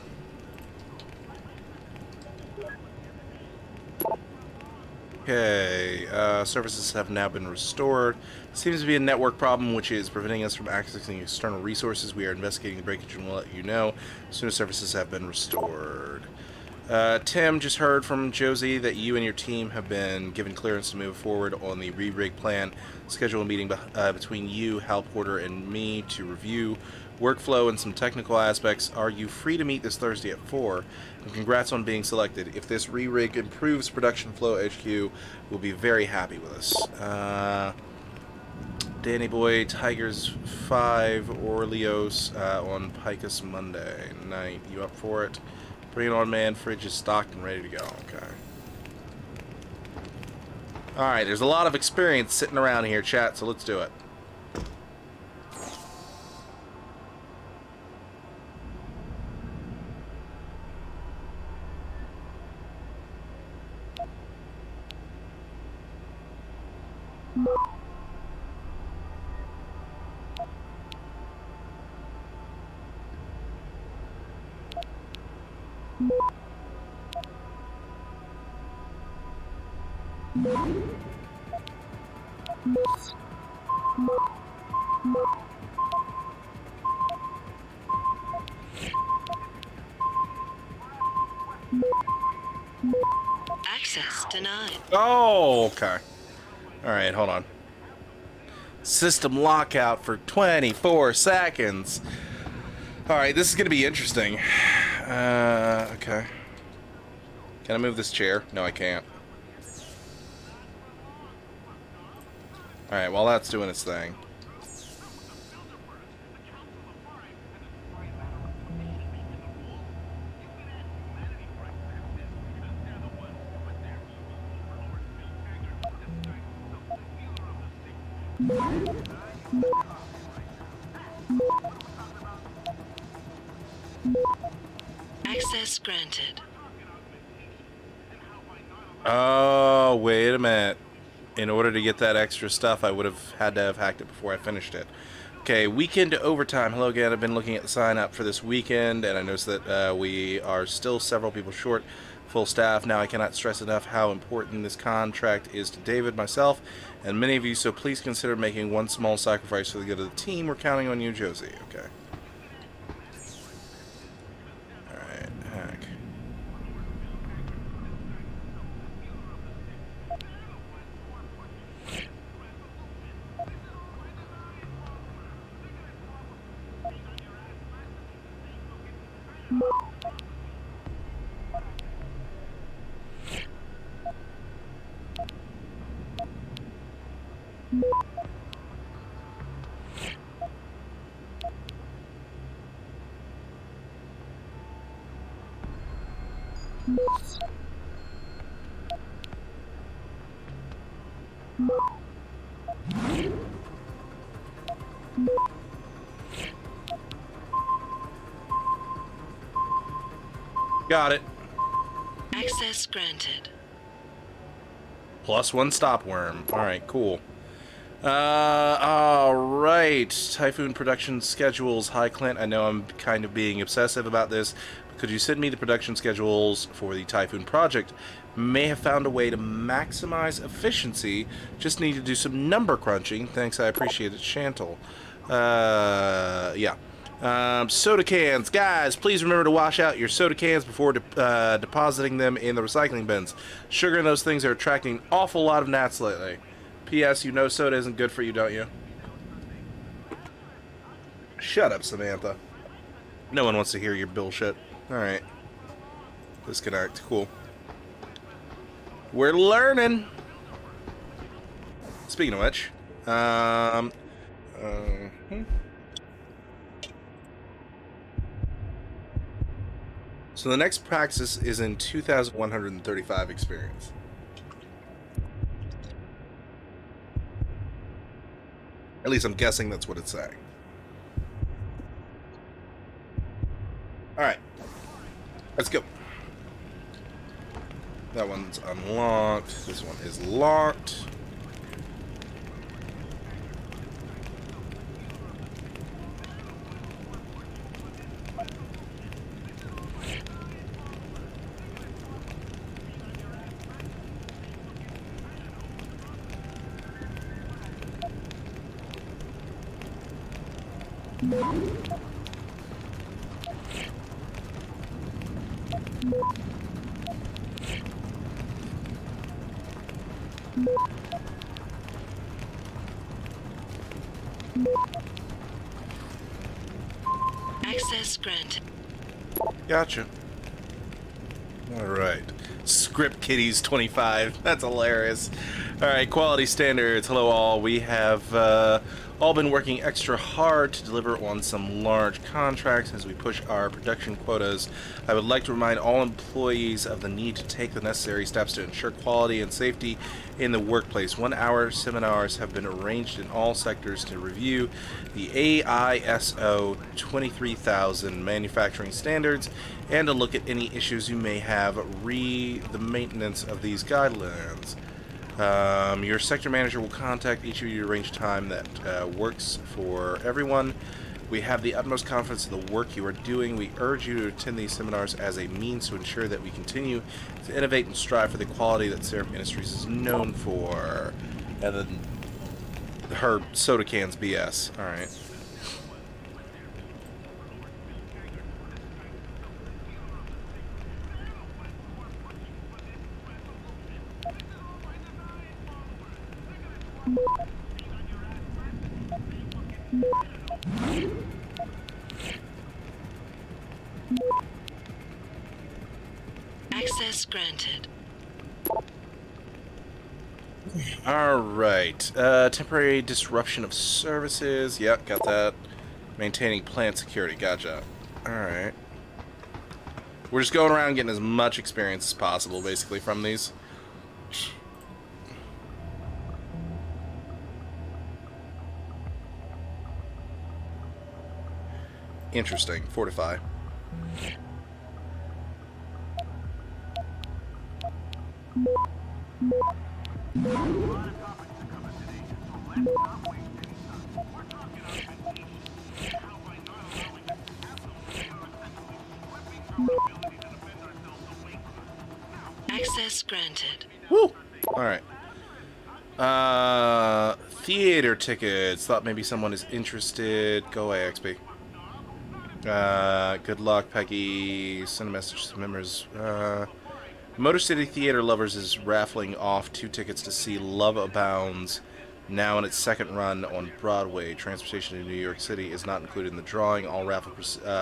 Okay, services have now been restored. Seems to be a network problem which is preventing us from accessing external resources. We are investigating the breakage and we'll let you know as soon as services have been restored. Tim, just heard from Josie that you and your team have been given clearance to move forward on the re-rig plan. Schedule a meeting between you, Hal Porter, and me to review workflow and some technical aspects. Are you free to meet this Thursday at 4? And congrats on being selected. If this re-rig improves production flow, HQ will be very happy with us. Danny Boy, Tigers 5, Orleos on Picus Monday night. You up for it? Bring it on, man. Fridge is stocked and ready to go. Okay. Alright, there's a lot of experience sitting around here, chat, so let's do it. Access denied. Oh, okay. Alright, hold on. System lockout for 24 seconds. Alright, this is going to be interesting. Okay. Can I move this chair? No, I can't. Alright, while that's doing its thing. Access granted. Oh, wait a minute. In order to get that extra stuff, I would have had to have hacked it before I finished it. Okay, weekend overtime. Hello again. I've been looking at the sign up for this weekend, and I noticed that we are still several people short. Full staff. Now I cannot stress enough how important this contract is to David, myself, and many of you, so please consider making one small sacrifice for the good of the team. We're counting on you, Josie. Okay. Alright, hack. Got it. Access granted. +1 stop worm. Alright, cool. Alright. Typhoon production schedules. Hi, Clint. I know I'm kind of being obsessive about this, but could you send me the production schedules for the Typhoon project? May have found a way to maximize efficiency. Just need to do some number crunching. Thanks, I appreciate it, Chantal. Yeah. Soda cans. Guys, please remember to wash out your soda cans before depositing them in the recycling bins. Sugar and those things are attracting an awful lot of gnats lately. P.S. You know soda isn't good for you, don't you? Shut up, Samantha. No one wants to hear your bullshit. Alright. Disconnect. Cool. We're learning. Speaking of which, so the next practice is in 2,135 experience. At least I'm guessing that's what it's saying. Alright. Let's go. That one's unlocked. This one is locked. Access granted. Gotcha. Alright. Script Kitties 25. That's hilarious. Alright, quality standards. Hello all. We have all been working extra hard to deliver on some large contracts as we push our production quotas. I would like to remind all employees of the need to take the necessary steps to ensure quality and safety in the workplace. 1 hour seminars have been arranged in all sectors to review the AISO 23000 manufacturing standards and to look at any issues you may have re the maintenance of these guidelines. Your sector manager will contact each of you to arrange time that works for everyone. We have the utmost confidence in the work you are doing. We urge you to attend these seminars as a means to ensure that we continue to innovate and strive for the quality that Serum Industries is known for. And then her soda cans BS. Alright. Access granted. Alright. Temporary disruption of services. Yep, got that. Maintaining plant security. Gotcha. Alright. We're just going around getting as much experience as possible, basically, from these. Interesting. Fortify. Access granted. Woo! Alright. Theater tickets. Thought maybe someone is interested. Go away, XP. Good luck, Peggy. Send a message to members. Motor City Theater Lovers is raffling off 2 tickets to see Love Abounds, now in its second run on Broadway. Transportation to New York City is not included in the drawing. All raffle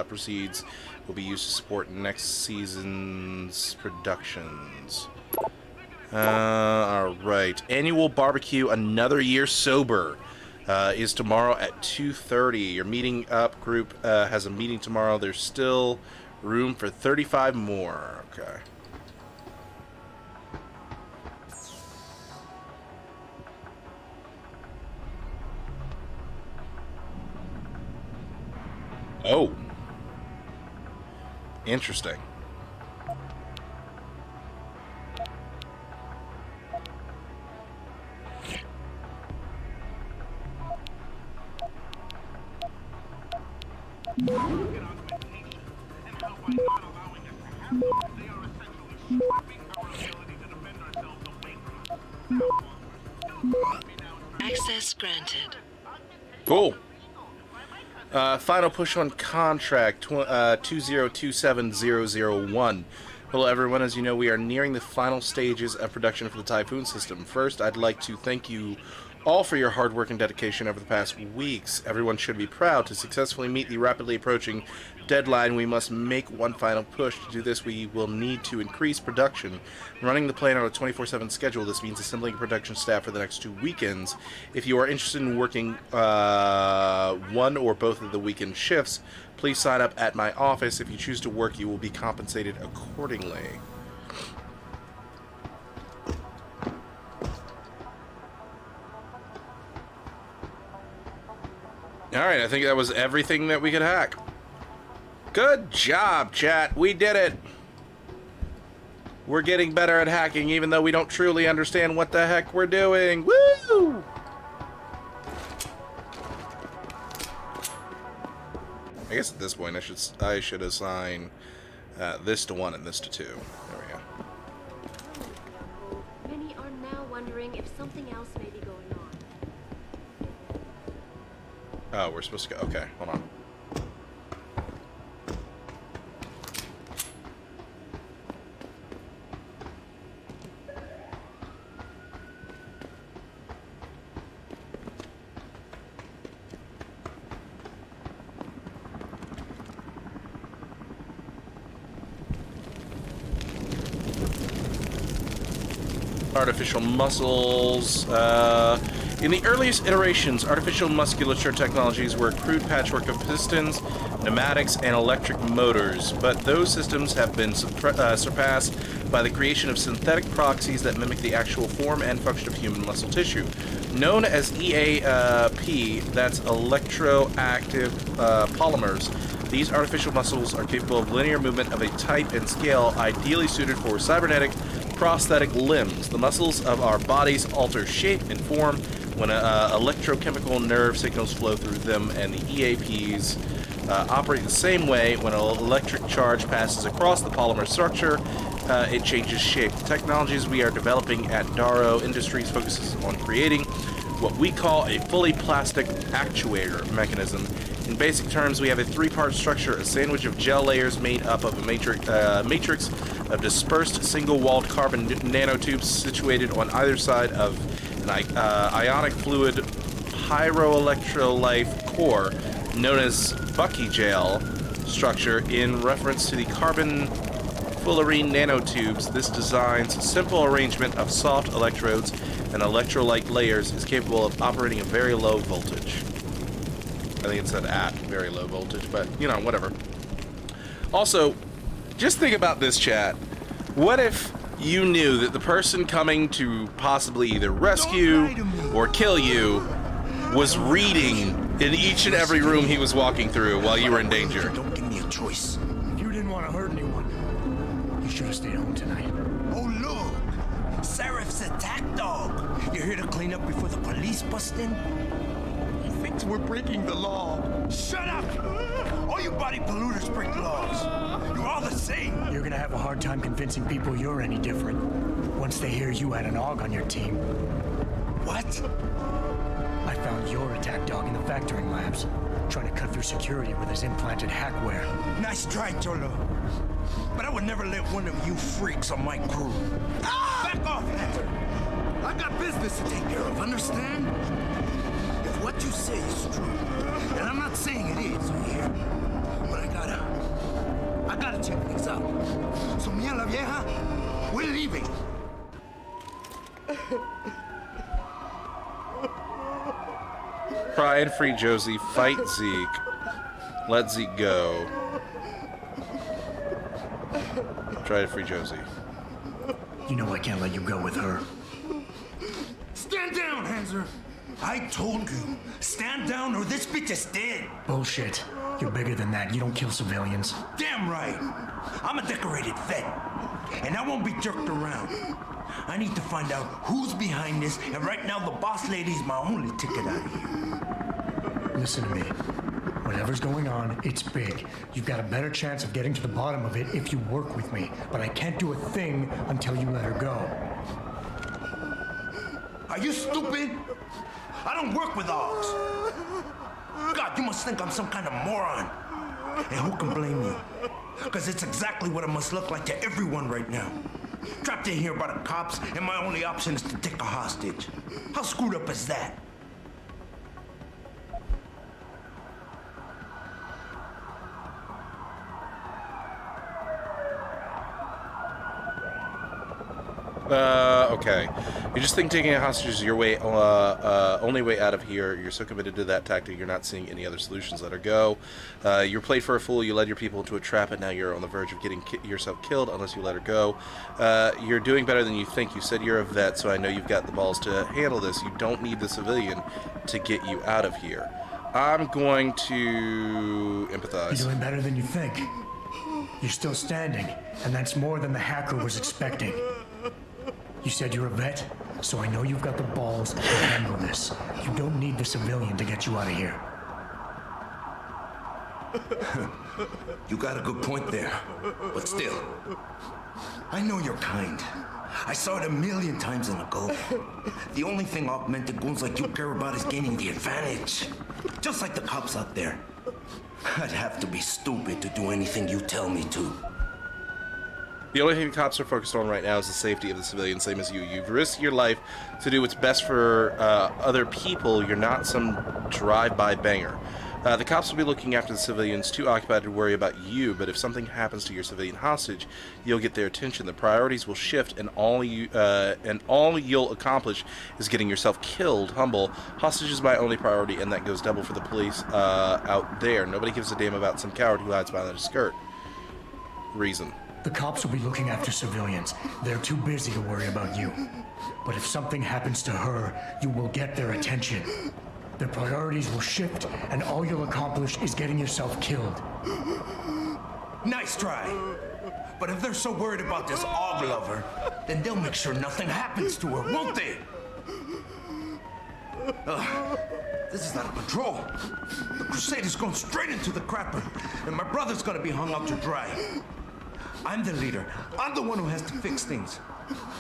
proceeds will be used to support next season's productions. Alright. Annual Barbecue Another Year Sober is tomorrow at 2:30. Your meeting up group has a meeting tomorrow. There's still room for 35 more. Okay. Oh. Interesting. Access granted. Cool. Final push on contract 2027001. Hello everyone, as you know we are nearing the final stages of production for the Typhoon system. First, I'd like to thank you all for your hard work and dedication over the past weeks. Everyone should be proud. To successfully meet the rapidly approaching deadline, we must make one final push. To do this, we will need to increase production. Running the plant on a 24/7 schedule, this means assembling a production staff for the next 2 weekends. If you are interested in working one or both of the weekend shifts, please sign up at my office. If you choose to work, you will be compensated accordingly. Alright, I think that was everything that we could hack. Good job, chat. We did it. We're getting better at hacking, even though we don't truly understand what the heck we're doing. Woo! I guess at this point I should assign this to 1 and this to 2. There we go. Many are now wondering if something else may be going on. Oh, we're supposed to go. Okay, hold on. Artificial muscles. In the earliest iterations, artificial musculature technologies were a crude patchwork of pistons, pneumatics, and electric motors, but those systems have been surpassed by the creation of synthetic proxies that mimic the actual form and function of human muscle tissue. Known as EAP, that's electroactive polymers, these artificial muscles are capable of linear movement of a type and scale ideally suited for cybernetic prosthetic limbs. The muscles of our bodies alter shape and form when electrochemical nerve signals flow through them, and the EAPs operate the same way. When an electric charge passes across the polymer structure, it changes shape. The technologies we are developing at Darrow Industries focuses on creating what we call a fully plastic actuator mechanism. In basic terms, we have a 3-part structure, a sandwich of gel layers made up of a matrix of dispersed single-walled carbon nanotubes situated on either side of an ionic fluid pyroelectrolyte core known as Bucky gel structure. In reference to the carbon fullerene nanotubes, this design's simple arrangement of soft electrodes and electrolyte layers is capable of operating at very low voltage. I think it said at very low voltage, but, you know, whatever. Also, just think about this, chat. What if you knew that the person coming to possibly either rescue or kill you was reading in each and every room he was walking through while you were in danger? Don't give me a choice. If you didn't want to hurt anyone, you should have stayed home tonight. Oh, look! Seraph's attack dog! You're here to clean up before the police bust in? He thinks we're breaking the law. Shut up! All you body polluters break laws. You're all the same. You're gonna have a hard time convincing people you're any different once they hear you had an AUG on your team. What? I found your attack dog in the factoring labs, trying to cut through security with his implanted hackware. Nice try, Cholo. But I would never let one of you freaks on my crew. Ah! Back off, Hunter. I got business to take care of, understand? If what you say is true, and I'm not saying it is here, but I gotta check things out. So, mia la vieja, we're leaving. Pry and free Josie, fight Zeke. Let Zeke go. Try to free Josie. You know I can't let you go with her. Stand down, Hanser. I told you, stand down or this bitch is dead. Bullshit. You're bigger than that. You don't kill civilians. Damn right. I'm a decorated vet, and I won't be jerked around. I need to find out who's behind this, and right now the boss lady's my only ticket out of here. Listen to me. Whatever's going on, it's big. You've got a better chance of getting to the bottom of it if you work with me, but I can't do a thing until you let her go. Are you stupid? I don't work with dogs. God, you must think I'm some kind of moron. And who can blame you? Because it's exactly what it must look like to everyone right now. Trapped in here by the cops, and my only option is to take a hostage. How screwed up is that? Okay. You just think taking a hostage is your way, only way out of here. You're so committed to that tactic, you're not seeing any other solutions. Let her go. You're played for a fool. You led your people into a trap, and now you're on the verge of getting yourself killed unless you let her go. You're doing better than you think. You said you're a vet, so I know you've got the balls to handle this. You don't need the civilian to get you out of here. I'm going to empathize. You're doing better than you think. You're still standing, and that's more than the hacker was expecting. You said you're a vet, so I know you've got the balls to handle this. You don't need the civilian to get you out of here. You got a good point there. But still, I know you're kind. I saw it 1,000,000 times in the Gulf. The only thing augmented goons like you care about is gaining the advantage. Just like the cops out there. I'd have to be stupid to do anything you tell me to. The only thing the cops are focused on right now is the safety of the civilians, same as you. You've risked your life to do what's best for other people. You're not some drive-by banger. The cops will be looking after the civilians, too occupied to worry about you, but if something happens to your civilian hostage, you'll get their attention. The priorities will shift, and all you'll accomplish is getting yourself killed. Humble. Hostage is my only priority, and that goes double for the police out there. Nobody gives a damn about some coward who hides behind a skirt. Reason. The cops will be looking after civilians. They're too busy to worry about you. But if something happens to her, you will get their attention. Their priorities will shift, and all you'll accomplish is getting yourself killed. Nice try. But if they're so worried about this Og lover, then they'll make sure nothing happens to her, won't they? This is out of control. The crusade is going straight into the crapper, and my brother's gonna be hung out to dry. I'm the leader. I'm the one who has to fix things.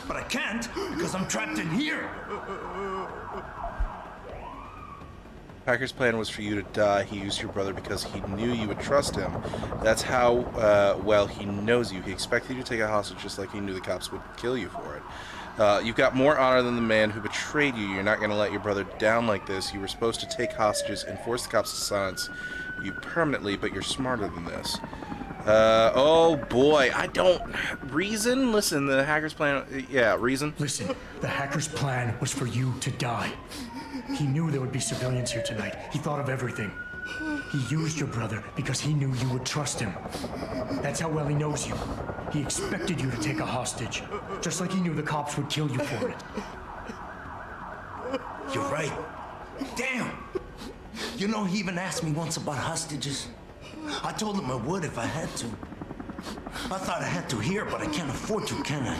But I can't because I'm trapped in here. Hacker's plan was for you to die. He used your brother because he knew you would trust him. That's how well he knows you. He expected you to take a hostage just like he knew the cops would kill you for it. You've got more honor than the man who betrayed you. You're not going to let your brother down like this. You were supposed to take hostages and force the cops to silence you permanently, but you're smarter than this. Oh boy, I don't... Reason? Listen, the hacker's plan... Yeah, reason? Listen, the hacker's plan was for you to die. He knew there would be civilians here tonight. He thought of everything. He used your brother because he knew you would trust him. That's how well he knows you. He expected you to take a hostage, just like he knew the cops would kill you for it. You're right. Damn! You know, he even asked me once about hostages. I told him I would if I had to. I thought I had to here, but I can't afford to, can I?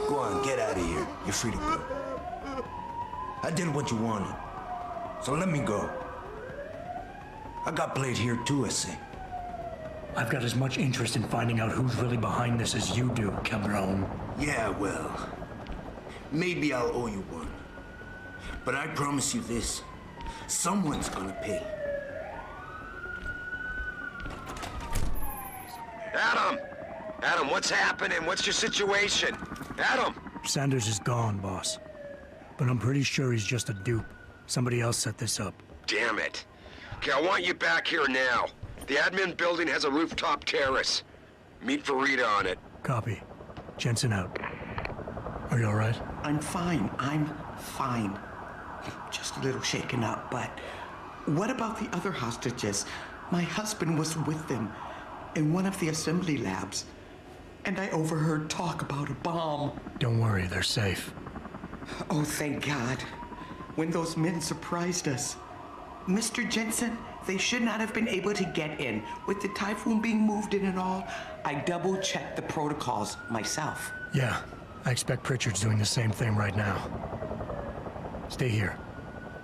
Go on, get out of here. You're free to go. I did what you wanted, so let me go. I got played here too, I see. I've got as much interest in finding out who's really behind this as you do, Calderon. Yeah, well, maybe I'll owe you one. But I promise you this, someone's gonna pay. Adam! Adam, what's happening? What's your situation? Adam! Sanders is gone, boss. But I'm pretty sure he's just a dupe. Somebody else set this up. Damn it. Okay, I want you back here now. The admin building has a rooftop terrace. Meet for Rita on it. Copy. Jensen out. Are you all right? I'm fine. I'm fine. Just a little shaken up, but... What about the other hostages? My husband was with them in one of the assembly labs, and I overheard talk about a bomb. Don't worry, they're safe. Oh, thank God. When those men surprised us. Mr. Jensen, they should not have been able to get in. With the typhoon being moved in and all, I double-checked the protocols myself. Yeah, I expect Pritchard's doing the same thing right now. Stay here.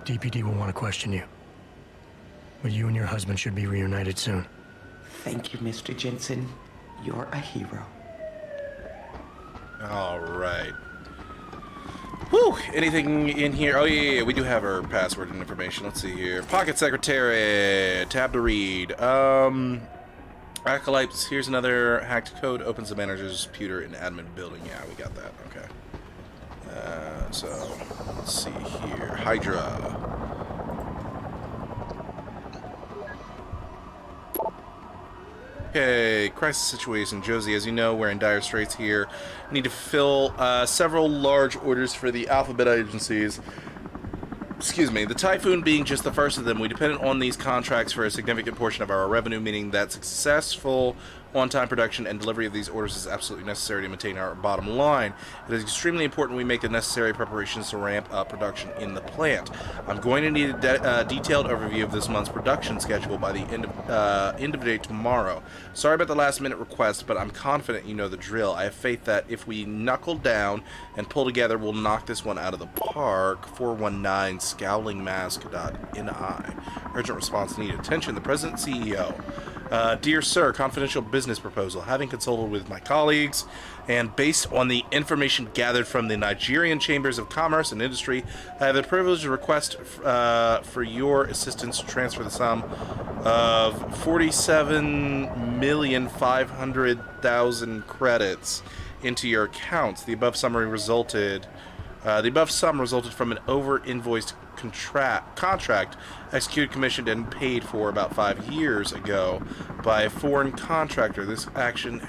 DPD will want to question you. But you and your husband should be reunited soon. Thank you, Mr. Jensen. You're a hero. All right. Whew, anything in here? Oh, yeah, we do have our password and information. Let's see here. Pocket Secretary, tab to read. Acolytes, here's another hacked code. Opens the manager's computer in admin building. Yeah, we got that. Okay. So, let's see here. Hydra. Okay, crisis situation. Josie, as you know, we're in dire straits here. We need to fulfill several large orders for the alphabet agencies. Excuse me, the Typhoon being just the first of them. We depend on these contracts for a significant portion of our revenue, meaning that successful On-time production and delivery of these orders is absolutely necessary to maintain our bottom line. It is extremely important we make the necessary preparations to ramp up production in the plant. I'm going to need a detailed overview of this month's production schedule by the end of the day tomorrow. Sorry about the last-minute request, but I'm confident you know the drill. I have faith that if we knuckle down and pull together, we'll knock this one out of the park. 419 scowlingmask.ni. Urgent response needed. Attention, the President CEO. Dear Sir, confidential business proposal. Having consulted with my colleagues and based on the information gathered from the Nigerian Chambers of Commerce and Industry, I have the privilege to request for your assistance to transfer the sum of 47,500,000 credits into your accounts. The above sum resulted from an over-invoiced contract executed, commissioned, and paid for about 5 years ago by a foreign contractor. This action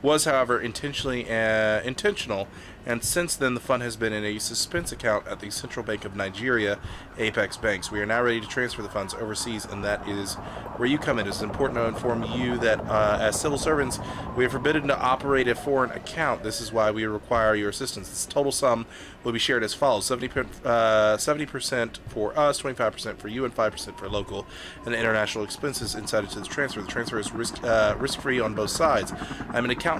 was, however, intentional, and since then the fund has been in a suspense account at the Central Bank of Nigeria, Apex Banks. We are now ready to transfer the funds overseas, and that is where you come in. It is important to inform you that as civil servants, we are forbidden to operate a foreign account. This is why we require your assistance. This total sum will be shared as follows: 70% for us, 25% for you, and 5% for local and international expenses incited to the transfer. The transfer is risk-free on both sides. I'm an accountant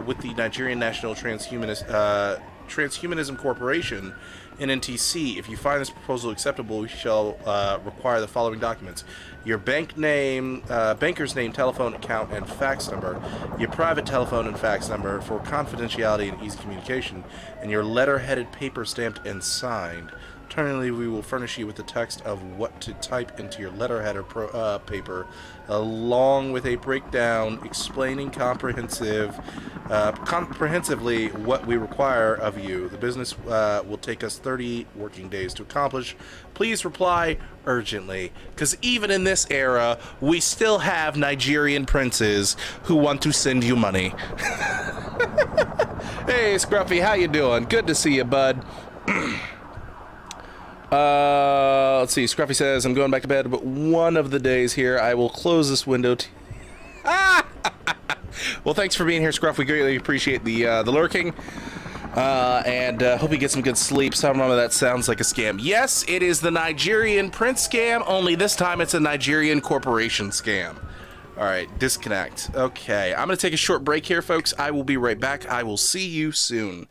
with the Nigerian National Transhumanism Corporation, NNTC. If you find this proposal acceptable, we shall require the following documents: your banker's name, telephone account, and fax number, your private telephone and fax number for confidentiality and easy communication, and your letter-headed, paper stamped, and signed. Alternatively, we will furnish you with the text of what to type into your letterhead or paper, along with a breakdown explaining comprehensively what we require of you. The business will take us 30 working days to accomplish. Please reply urgently, because even in this era, we still have Nigerian princes who want to send you money. Hey, Scruffy, how you doing? Good to see you, bud. Let's see. Scruffy says, I'm going back to bed, but one of the days here, I will close this window. Well, thanks for being here, Scruff. We greatly appreciate the lurking. And hope you get some good sleep. Some of that sounds like a scam. Yes, it is the Nigerian prince scam, only this time it's a Nigerian corporation scam. All right, disconnect. Okay, I'm going to take a short break here, folks. I will be right back. I will see you soon.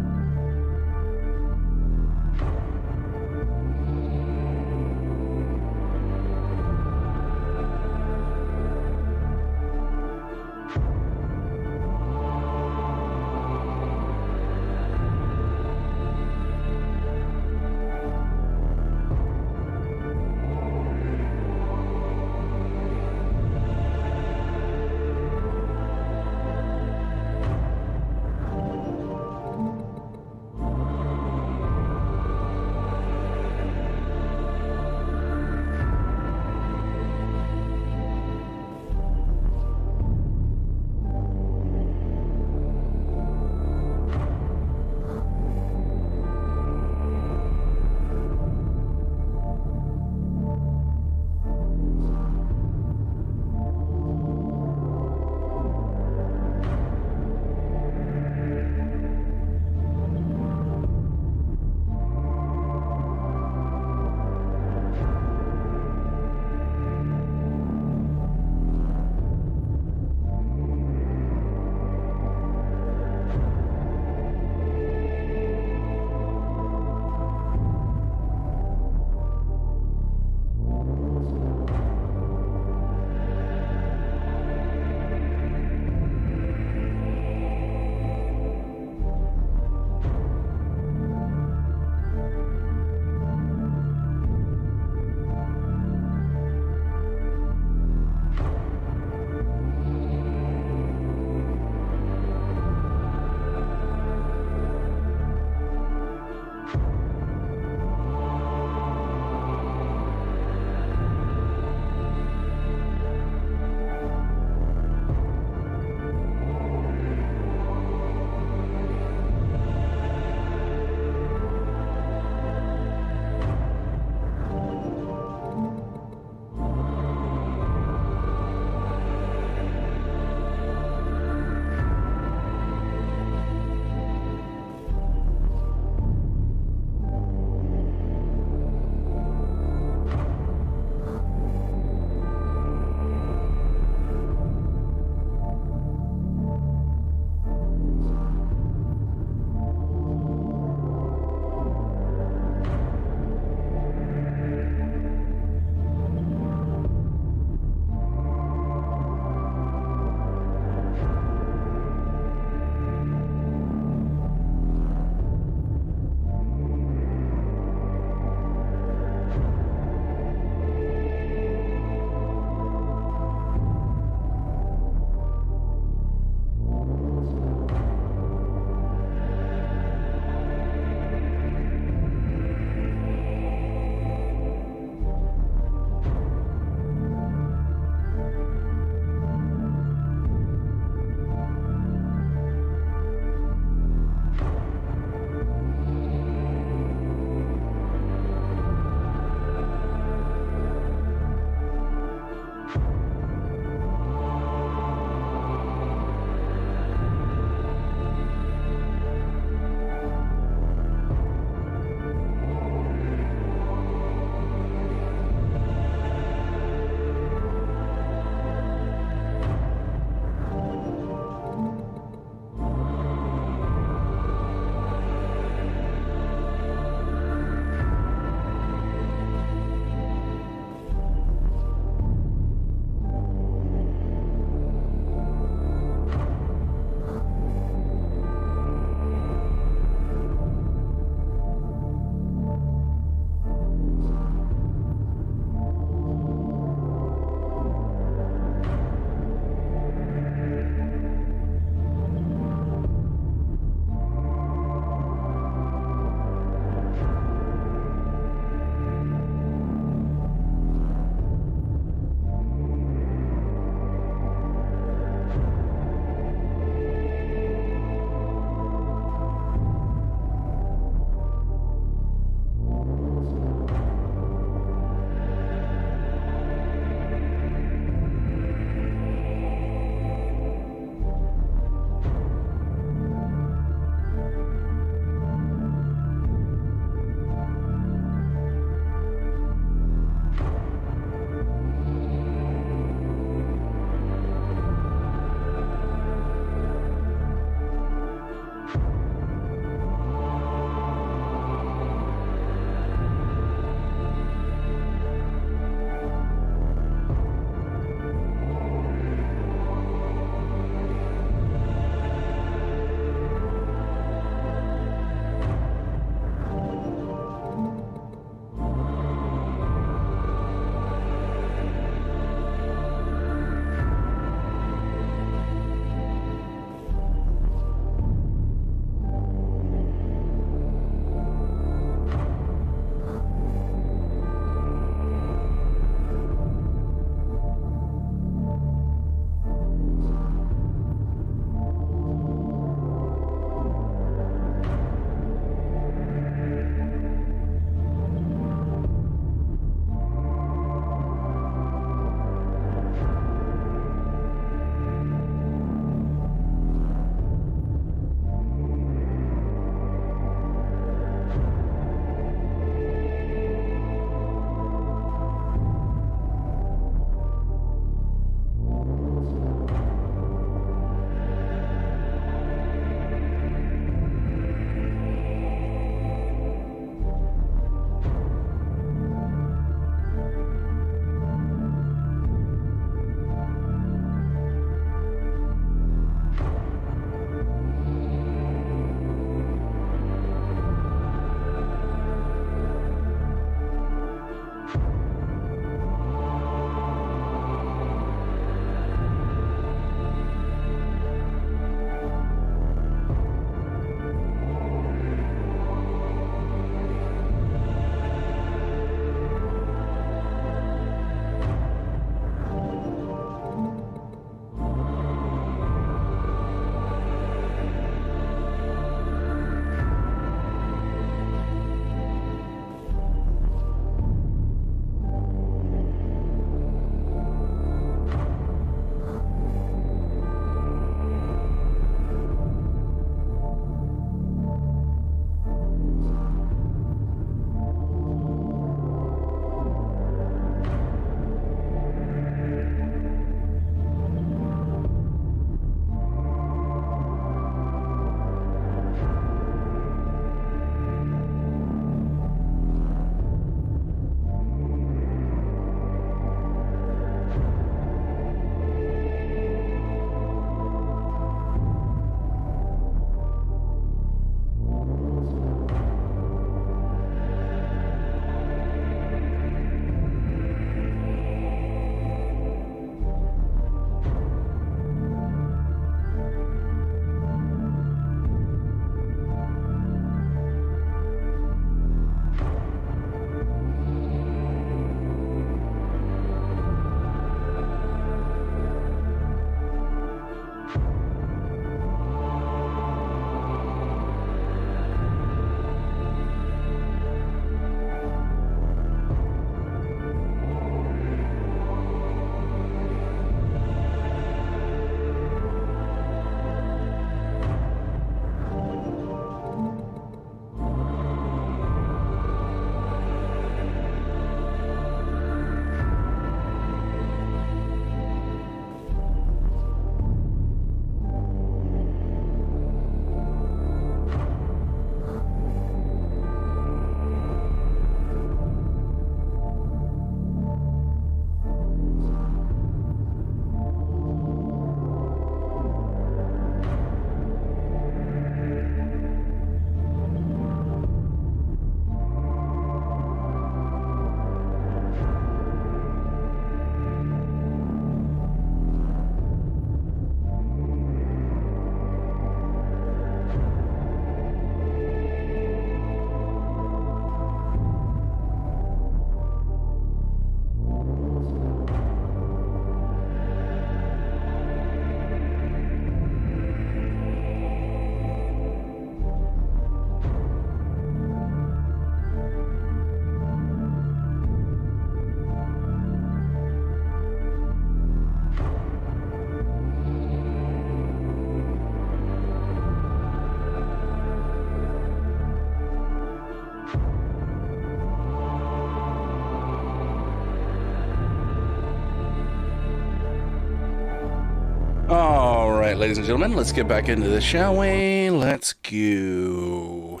ladies and gentlemen, let's get back into this, shall we? Let's go.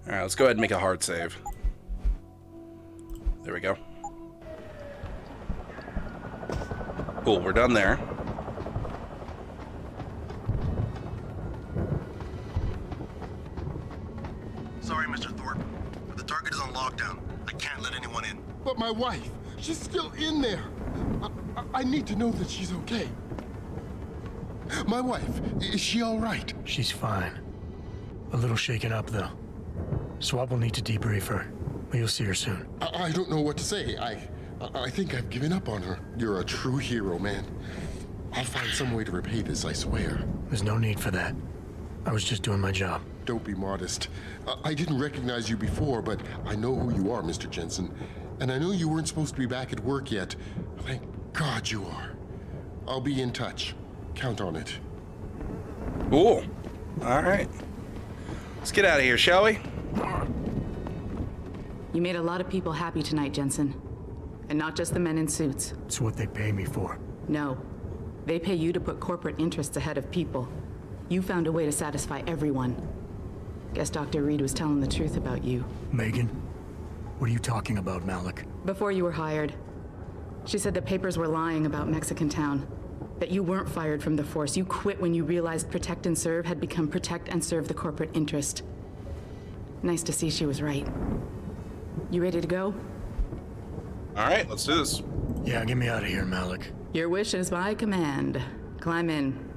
Alright, let's go ahead and make a hard save. There we go. Cool, we're done there. Sorry, Mr. Thorpe, but the target is on lockdown. I can't let anyone in. But my wife, she's still in there. I need to know that she's okay. My wife, is she all right? She's fine. A little shaken up, though. Swab will need to debrief her, but you'll see her soon. I don't know what to say. I think I've given up on her. You're a true hero, man. I'll find some way to repay this, I swear. There's no need for that. I was just doing my job. Don't be modest. I didn't recognize you before, but I know who you are, Mr. Jensen. And I know you weren't supposed to be back at work yet. Thank God you are. I'll be in touch. Count on it. Cool. All right. Let's get out of here, shall we? You made a lot of people happy tonight, Jensen. And not just the men in suits. It's what they pay me for. No. They pay you to put corporate interests ahead of people. You found a way to satisfy everyone. Guess Dr. Reed was telling the truth about you. Megan? What are you talking about, Malik? Before you were hired, she said the papers were lying about Mexican Town. That you weren't fired from the force. You quit when you realized Protect and Serve had become Protect and Serve the corporate interest. Nice to see she was right. You ready to go? All right, let's do this. Yeah, get me out of here, Malik. Your wish is my command. Climb in.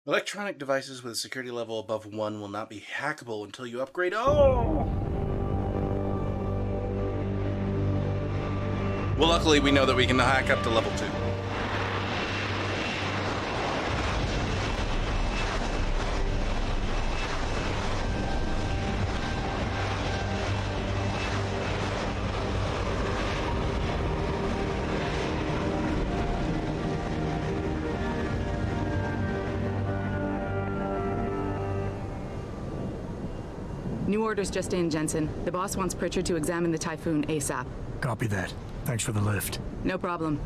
Electronic devices with a security level above 1 will not be hackable until you upgrade. Oh! Well, luckily we know that we can hack up to level 2. New orders just in, Jensen. The boss wants Pritchard to examine the Typhoon ASAP. Copy that. Thanks for the lift. No problem.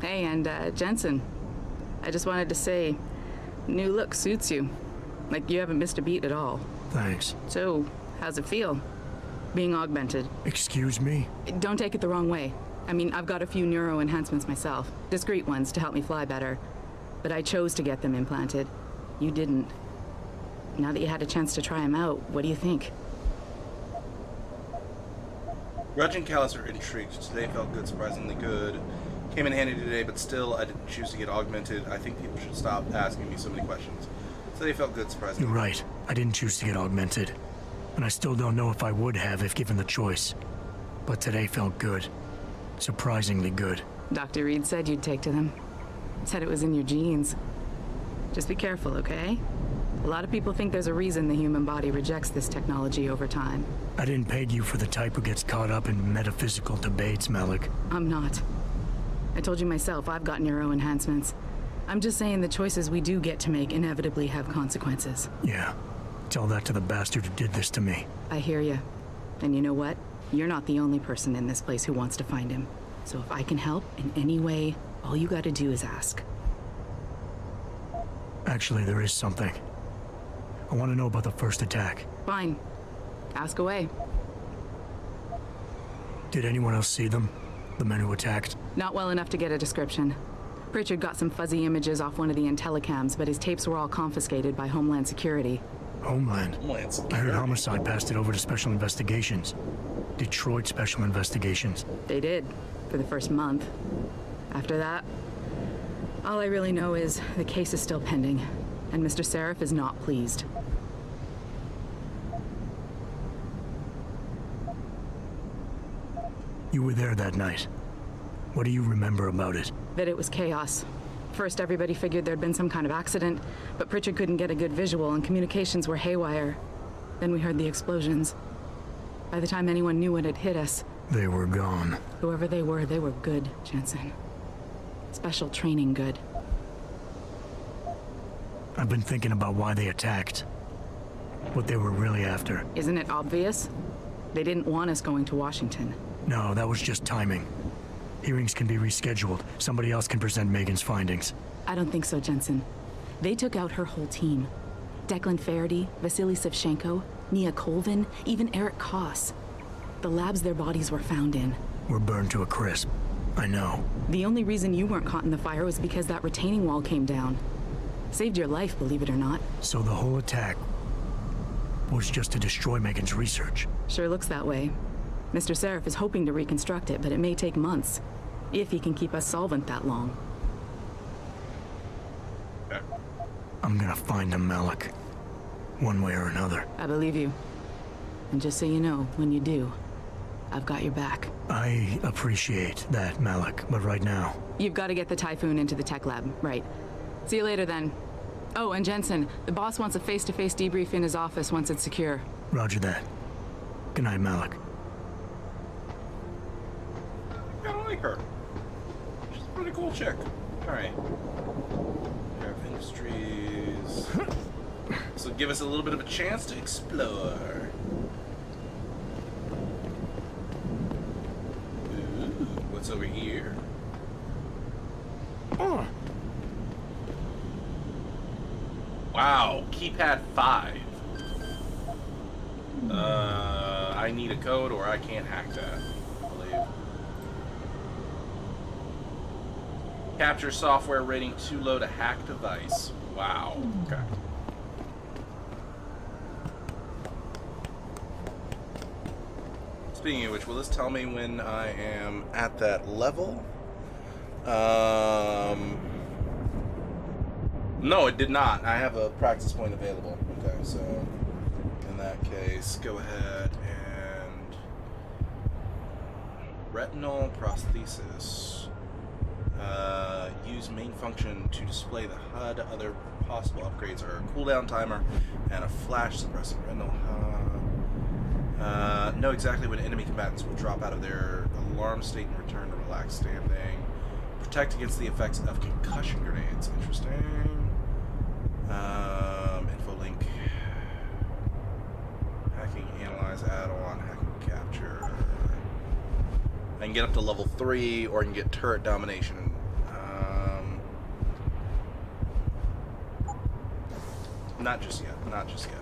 Hey, and Jensen, I just wanted to say, new look suits you. Like you haven't missed a beat at all. Thanks. So, how's it feel? Being augmented? Excuse me? Don't take it the wrong way. I mean, I've got a few neuro enhancements myself. Discreet ones to help me fly better. But I chose to get them implanted. You didn't. Now that you had a chance to try them out, what do you think? Rudge and Callus are intrigued. Today felt good, surprisingly good. Came in handy today, but still, I didn't choose to get augmented. I think people should stop asking me so many questions. Today felt good, surprisingly. You're right. I didn't choose to get augmented. And I still don't know if I would have if given the choice. But today felt good. Surprisingly good. Dr. Reed said you'd take to them. Said it was in your genes. Just be careful, okay? A lot of people think there's a reason the human body rejects this technology over time. I didn't peg you for the type who gets caught up in metaphysical debates, Malik. I'm not. I told you myself, I've got neuro enhancements. I'm just saying the choices we do get to make inevitably have consequences. Yeah. Tell that to the bastard who did this to me. I hear you. And you know what? You're not the only person in this place who wants to find him. So if I can help in any way, all you gotta do is ask. Actually, there is something. I want to know about the first attack. Fine. Ask away. Did anyone else see them? The men who attacked? Not well enough to get a description. Pritchard got some fuzzy images off one of the Intellicams, but his tapes were all confiscated by Homeland Security. Homeland? I heard Homicide passed it over to Special Investigations. Detroit Special Investigations. They did, for the first month. After that, all I really know is the case is still pending, and Mr. Seraph is not pleased. You were there that night. What do you remember about it? That it was chaos. First, everybody figured there'd been some kind of accident, but Pritchard couldn't get a good visual and communications were haywire. Then we heard the explosions. By the time anyone knew what had hit us, They were gone. Whoever they were good, Jensen. Special training good. I've been thinking about why they attacked. What they were really after. Isn't it obvious? They didn't want us going to Washington. No, that was just timing. Hearings can be rescheduled. Somebody else can present Megan's findings. I don't think so, Jensen. They took out her whole team. Declan Faraday, Vasily Savchenko, Nia Colvin, even Eric Koss. The labs their bodies were found in. Were burned to a crisp. I know. The only reason you weren't caught in the fire was because that retaining wall came down. Saved your life, believe it or not. So the whole attack was just to destroy Megan's research. Sure looks that way. Mr. Seraph is hoping to reconstruct it, but it may take months. If he can keep us solvent that long. I'm gonna find him, Malik. One way or another. I believe you. And just so you know, when you do, I've got your back. I appreciate that, Malik, but right now... You've got to get the Typhoon into the tech lab, right. See you later, then. Oh, and Jensen, the boss wants a face-to-face debrief in his office once it's secure. Roger that. Good night, Malik. I don't like her. She's a pretty cool chick. Alright. Pair of Industries. So give us a little bit of a chance to explore. Ooh, what's over here? Oh. Wow, keypad 5. I need a code or I can't hack that, I believe. Capture software rating too low to hack device. Wow, okay. Speaking of which, will this tell me when I am at that level? No, it did not. I have a practice point available. Okay, so in that case, go ahead and retinal prosthesis. Use main function to display the HUD. Other possible upgrades are a cooldown timer and a flash suppressing retinal HUD. Know exactly when enemy combatants will drop out of their alarm state and return to relaxed standing. Protect against the effects of concussion grenades. Interesting. Infolink. Hacking, analyze, add-on, hacking, capture. I can get up to level 3, or I can get turret domination. Not just yet. Not just yet.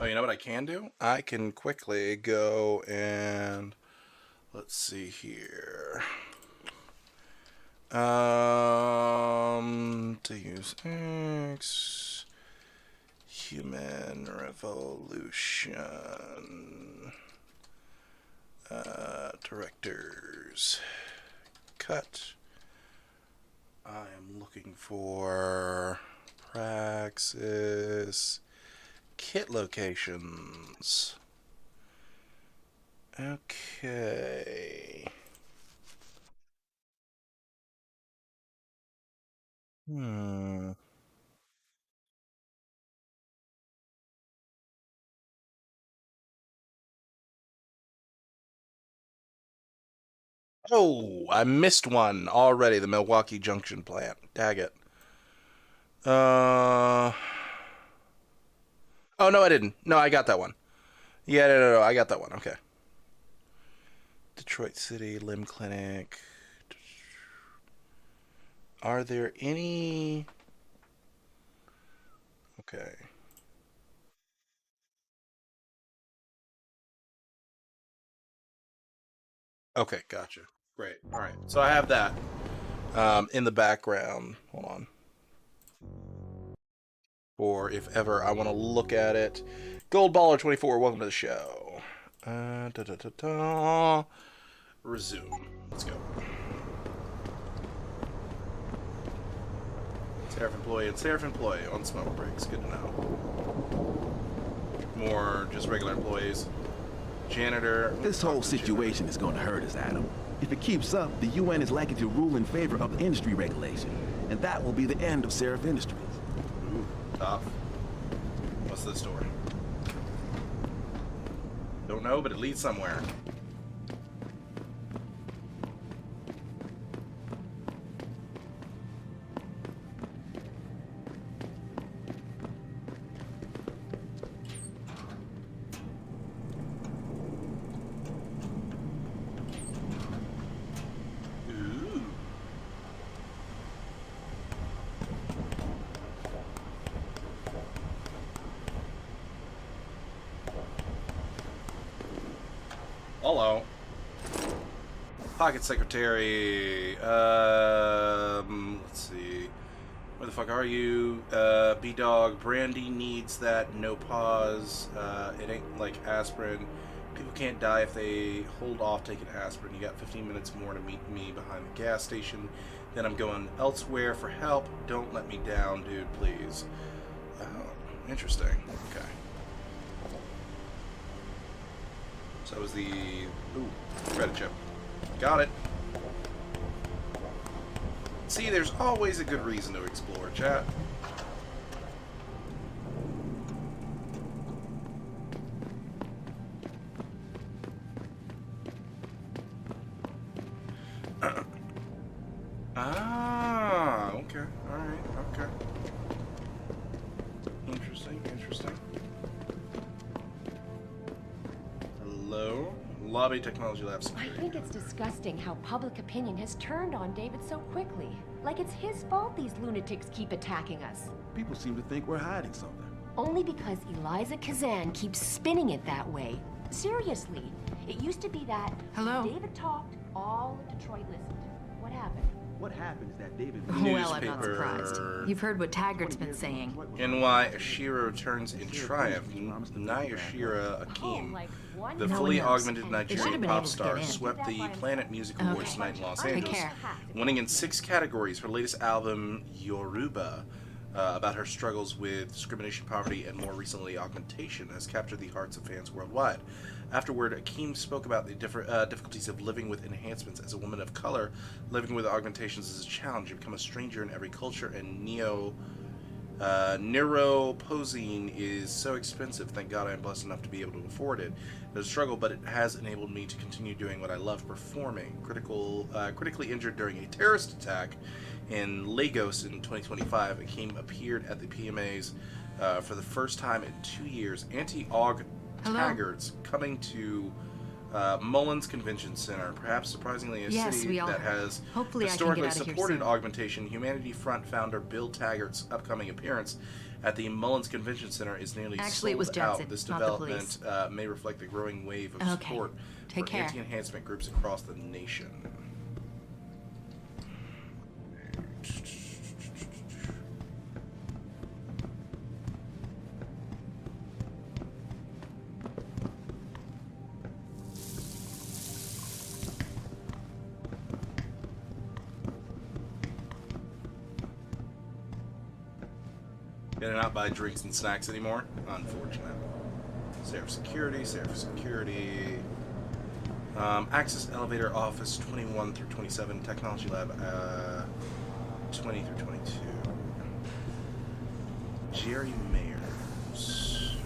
Oh, you know what I can do? I can quickly go and let's see here. Deus Ex, Human Revolution, directors, cut. I am looking for Praxis. Kit locations. Okay. Oh, I missed one already. The Milwaukee Junction plant. Dag it. Oh, no, I didn't. No, I got that one. Yeah, no, I got that one. Okay. Detroit City, Limb Clinic. Are there any... Okay. Okay, gotcha. Great. All right. So I have that in the background. Hold on. Or if ever I want to look at it. Goldballer24, welcome to the show. Resume. Let's go. Seraph employee and Seraph employee on smoke breaks. Good to know. More just regular employees. Janitor. This whole situation is going to hurt us, Adam. If it keeps up, the UN is likely to rule in favor of industry regulation. and that will be the end of Seraph Industries. Ooh, tough. What's this door? Don't know, but it leads somewhere. Hello. Pocket Secretary. Let's see. Where the fuck are you? B-Dog. Brandy needs that. No pause. It ain't like aspirin. People can't die if they hold off taking aspirin. You got 15 minutes more to meet me behind the gas station. Then I'm going elsewhere for help. Don't let me down, dude, please. Oh, interesting. Okay. So was the... Ooh, credit chip. Got it. See, there's always a good reason to explore, chat. Ah, okay. Alright, okay. Interesting, interesting. Hello? Lobby Technology Lab security. I think it's disgusting how public opinion has turned on David so quickly. Like it's his fault these lunatics keep attacking us. People seem to think we're hiding something. Only because Eliza Kazan keeps spinning it that way. Seriously, it used to be that David talked, all of Detroit listened. What happened? What happened is that David... Well, I'm not surprised. You've heard what Taggart's been saying. NY Ashira returns in triumph. Nayashira Akeem, the fully augmented Nigerian pop star, swept the Planet Music Awards tonight in Los Angeles, winning in 6 categories. Her latest album, Yoruba, about her struggles with discrimination, poverty, and more recently augmentation, has captured the hearts of fans worldwide. Afterward, Akeem spoke about the difficulties of living with enhancements as a woman of color. Living with augmentations is a challenge. You become a stranger in every culture, and neuroposing is so expensive. Thank God I am blessed enough to be able to afford it. It's a struggle, but it has enabled me to continue doing what I love, performing. Critically injured during a terrorist attack in Lagos in 2025, Akeem appeared at the PMAs for the first time in 2 years. Anti-Aug Taggart's coming to Mullins Convention Center, perhaps surprisingly a city that has historically supported augmentation. Humanity Front founder Bill Taggart's upcoming appearance at the Mullins Convention Center is nearly sold out. This development may reflect the growing wave of support for anti-enhancement groups across the nation. Gonna not buy drinks and snacks anymore? Unfortunate. Seraph Security, Seraph Security. Access Elevator Office 21 through 27, Technology Lab 20 through 22. Jerry Mayers.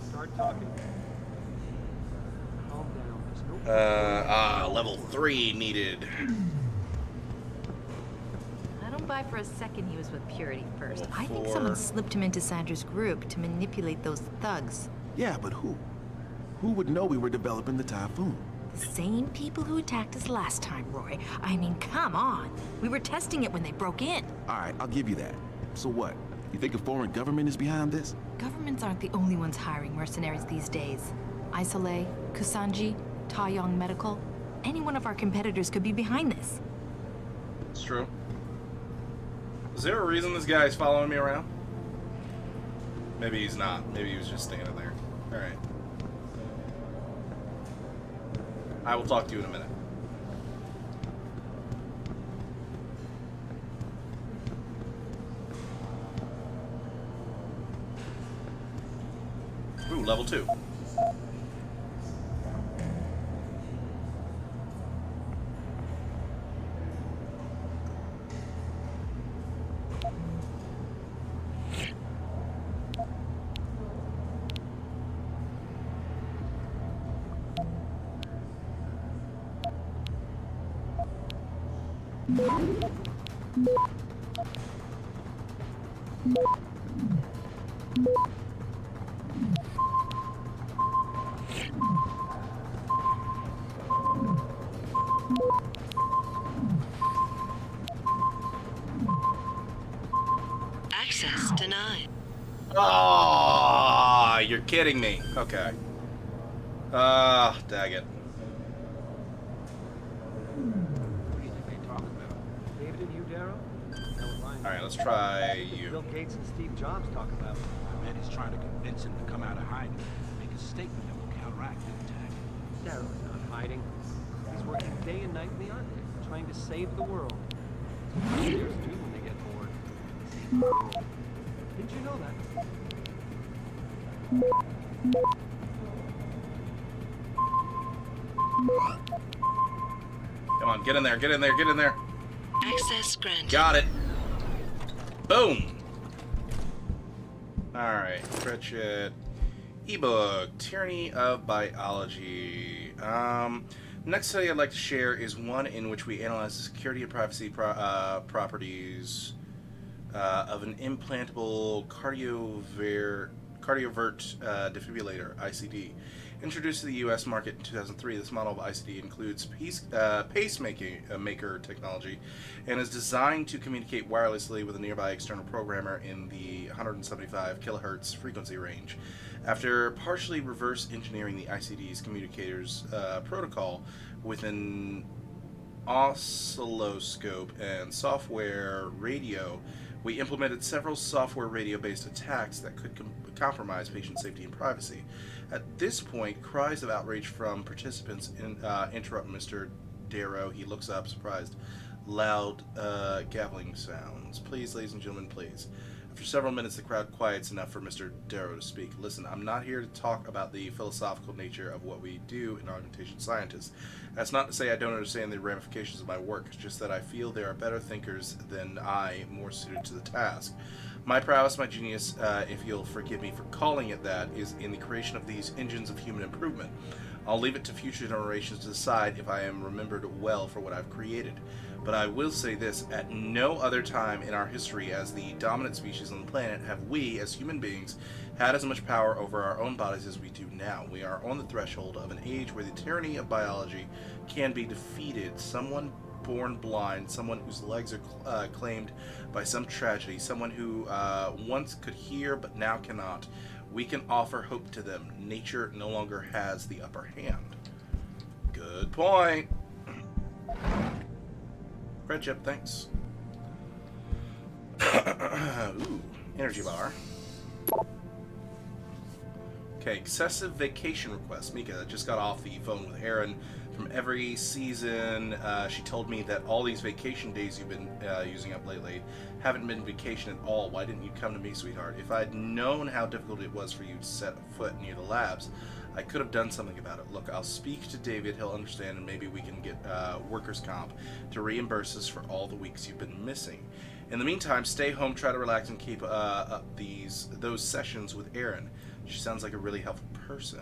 Start talking. Calm down. Level 3 needed. I don't buy for a second he was with Purity first. I think someone slipped him into Sandra's group to manipulate those thugs. Yeah, but who? Who would know we were developing the Typhoon? The same people who attacked us last time, Roy. I mean, come on. We were testing it when they broke in. All right, I'll give you that. So what? You think a foreign government is behind this? Governments aren't the only ones hiring mercenaries these days. Isolé, Kusanji, Taeyong Medical. Any one of our competitors could be behind this. It's true. Is there a reason this guy's following me around? Maybe he's not. Maybe he was just standing there. Alright. I will talk to you in a minute. Ooh, level 2. Access denied. Oh, you're kidding me. Okay. Dag it. What do you think they talk about? David and you, Darrow? Alright, let's try you. Bill Gates and Steve Jobs talk about. I bet he's trying to convince him to come out of hiding, make a statement that will counteract the attack. Darrow's not hiding. He's working day and night in the Arctic, trying to save the world. Engineers do when they get bored. Save the world. Didn't you know that? Come on, get in there, get in there, get in there. Access granted. Got it. Boom. Alright, Pritchett. Ebook, Tyranny of Biology. Next study I'd like to share is one in which we analyze the security and privacy properties of an implantable cardioverter defibrillator, ICD. Introduced to the U.S. market in 2003, this model of ICD includes pacemaker technology and is designed to communicate wirelessly with a nearby external programmer in the 175 kilohertz frequency range. After partially reverse engineering the ICD's communicators protocol with an oscilloscope and software radio, we implemented several software radio-based attacks that could compromise patient safety and privacy. At this point, cries of outrage from participants interrupt Mr. Darrow. He looks up, surprised. Loud, gabbling sounds. Please, ladies and gentlemen, please. After several minutes, the crowd quiets enough for Mr. Darrow to speak. Listen, I'm not here to talk about the philosophical nature of what we do in augmentation scientists. That's not to say I don't understand the ramifications of my work. It's just that I feel there are better thinkers than I, more suited to the task. My prowess, my genius, if you'll forgive me for calling it that, is in the creation of these engines of human improvement. I'll leave it to future generations to decide if I am remembered well for what I've created. But I will say this, at no other time in our history as the dominant species on the planet have we, as human beings, had as much power over our own bodies as we do now. We are on the threshold of an age where the tyranny of biology can be defeated. Someone born blind, someone whose legs are claimed by some tragedy, someone who once could hear but now cannot. We can offer hope to them. Nature no longer has the upper hand. Good point. Red chip, thanks. Ooh, energy bar. Okay, excessive vacation requests. Mika just got off the phone with Aaron from every season. She told me that all these vacation days you've been using up lately haven't been vacation at all. Why didn't you come to me, sweetheart? If I'd known how difficult it was for you to set a foot near the labs, I could have done something about it. Look, I'll speak to David, he'll understand, and maybe we can get workers' comp to reimburse us for all the weeks you've been missing. In the meantime, stay home, try to relax, and keep up those sessions with Erin. She sounds like a really helpful person.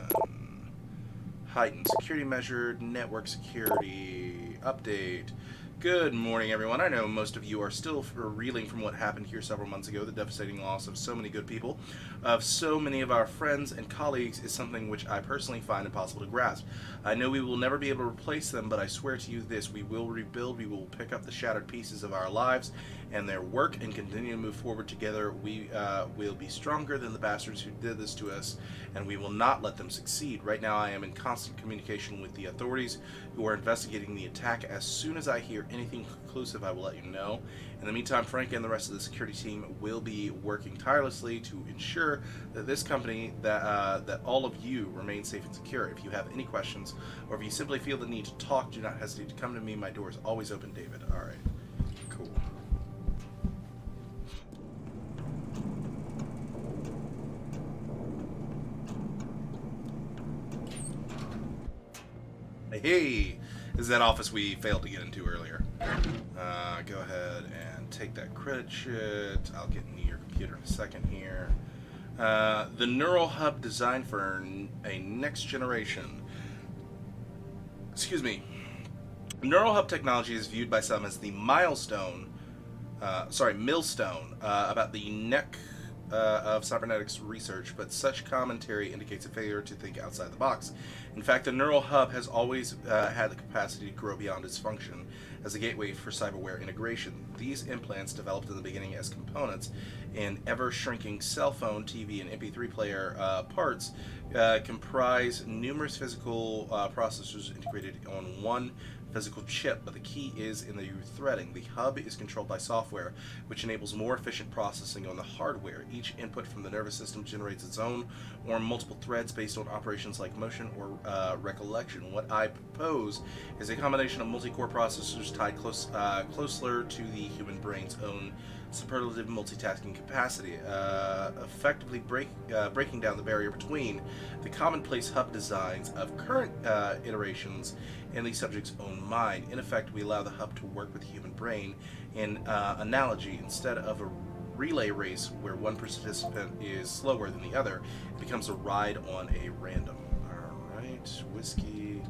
Heightened security measured, network security, update. Good morning, everyone. I know most of you are still reeling from what happened here several months ago. The devastating loss of so many good people, of so many of our friends and colleagues, is something which I personally find impossible to grasp. I know we will never be able to replace them, but I swear to you this, we will rebuild, we will pick up the shattered pieces of our lives and their work and continue to move forward together. We will be stronger than the bastards who did this to us, and we will not let them succeed. Right now I am in constant communication with the authorities who are investigating the attack. As soon as I hear anything conclusive, I will let you know. In the meantime, Frank and the rest of the security team will be working tirelessly to ensure that this company, that all of you remain safe and secure. If you have any questions, or if you simply feel the need to talk, do not hesitate to come to me. My door is always open, David. All right. Cool. Hey, this is that office we failed to get into earlier. Go ahead and take that credit sheet. I'll get into your computer in a second here. The neural hub designed for a next generation. Excuse me. Neural hub technology is viewed by some as the millstone about the neck of cybernetics research, but such commentary indicates a failure to think outside the box. In fact, the neural hub has always had the capacity to grow beyond its function as a gateway for cyberware integration. These implants, developed in the beginning as components in ever-shrinking cell phone, TV, and MP3 player parts, comprise numerous physical processors integrated on one physical chip, but the key is in the threading. The hub is controlled by software, which enables more efficient processing on the hardware. Each input from the nervous system generates its own or multiple threads based on operations like motion or recollection. What I propose is a combination of multi-core processors tied closer to the human brain's own superlative multitasking capacity, effectively breaking down the barrier between the commonplace hub designs of current iterations and the subject's own mind. In effect, we allow the hub to work with the human brain in analogy. Instead of a relay race where one participant is slower than the other, it becomes a ride on a random. All right, whiskey.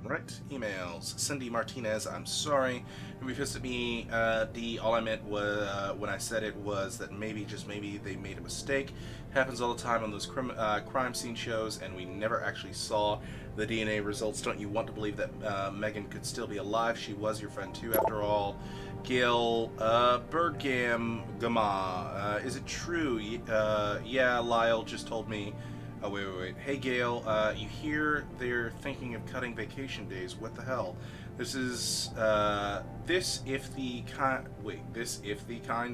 Right, emails. Cindy Martinez, I'm sorry. You visited me, D. All I meant was, when I said it was that maybe, just maybe, they made a mistake. Happens all the time on those crime scene shows, and we never actually saw the DNA results. Don't you want to believe that Megan could still be alive? She was your friend too, after all. Gail, Birdgam Gama, is it true? Yeah, Lyle just told me. Oh, wait. Hey, Gail, you hear they're thinking of cutting vacation days. What the hell? This is, this if the kind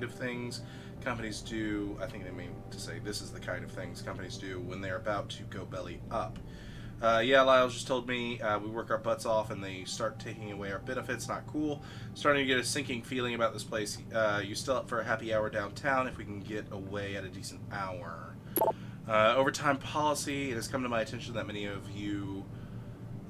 of things companies do, I think they mean to say this is the kind of things companies do when they're about to go belly up. Yeah, Lyle just told me we work our butts off and they start taking away our benefits. Not cool. Starting to get a sinking feeling about this place. You still up for a happy hour downtown if we can get away at a decent hour. Overtime policy. It has come to my attention that many of you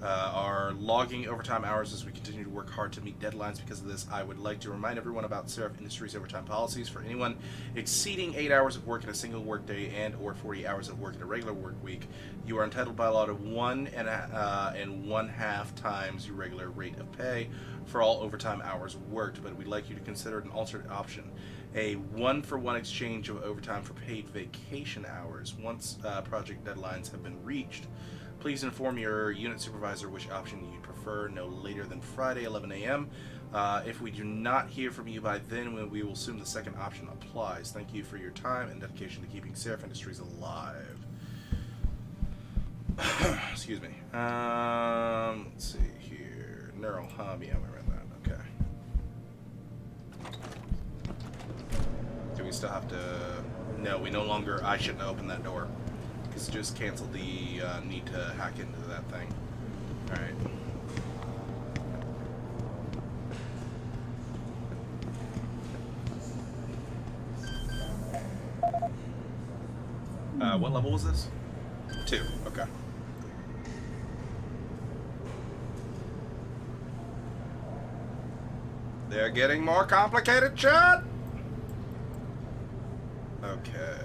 are logging overtime hours as we continue to work hard to meet deadlines. Because of this, I would like to remind everyone about Seraph Industries' overtime policies. For anyone exceeding 8 hours of work in a single workday and or 40 hours of work in a regular work week, you are entitled by law to 1.5 times your regular rate of pay for all overtime hours worked. But we'd like you to consider an alternate option. A 1-for-1 exchange of overtime for paid vacation hours. Once project deadlines have been reached, please inform your unit supervisor which option you prefer no later than Friday, 11 a.m. If we do not hear from you by then, we will assume the second option applies. Thank you for your time and dedication to keeping Seraph Industries alive. Excuse me. Let's see here. Neural hub. Yeah, we read that. Okay. Do we still have to... No, we no longer... I shouldn't open that door. Because just cancel the need to hack into that thing. Alright. What level was this? 2. Okay. They're getting more complicated, chat! Okay.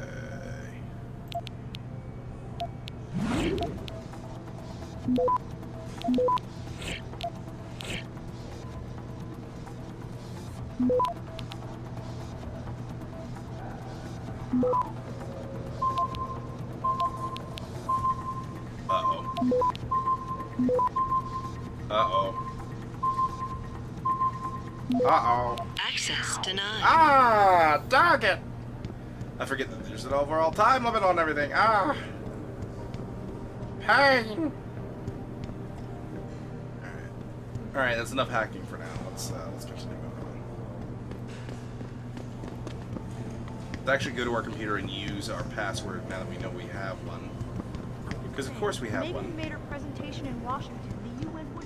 Access denied. Ah, dog it! I forget that there's an overall time limit on everything. Ah! Pain! Alright, that's enough hacking for now. Let's continue moving on. Let's actually go to our computer and use our password now that we know we have one. Because of course we have Megan one. made her presentation in Washington. The UN would...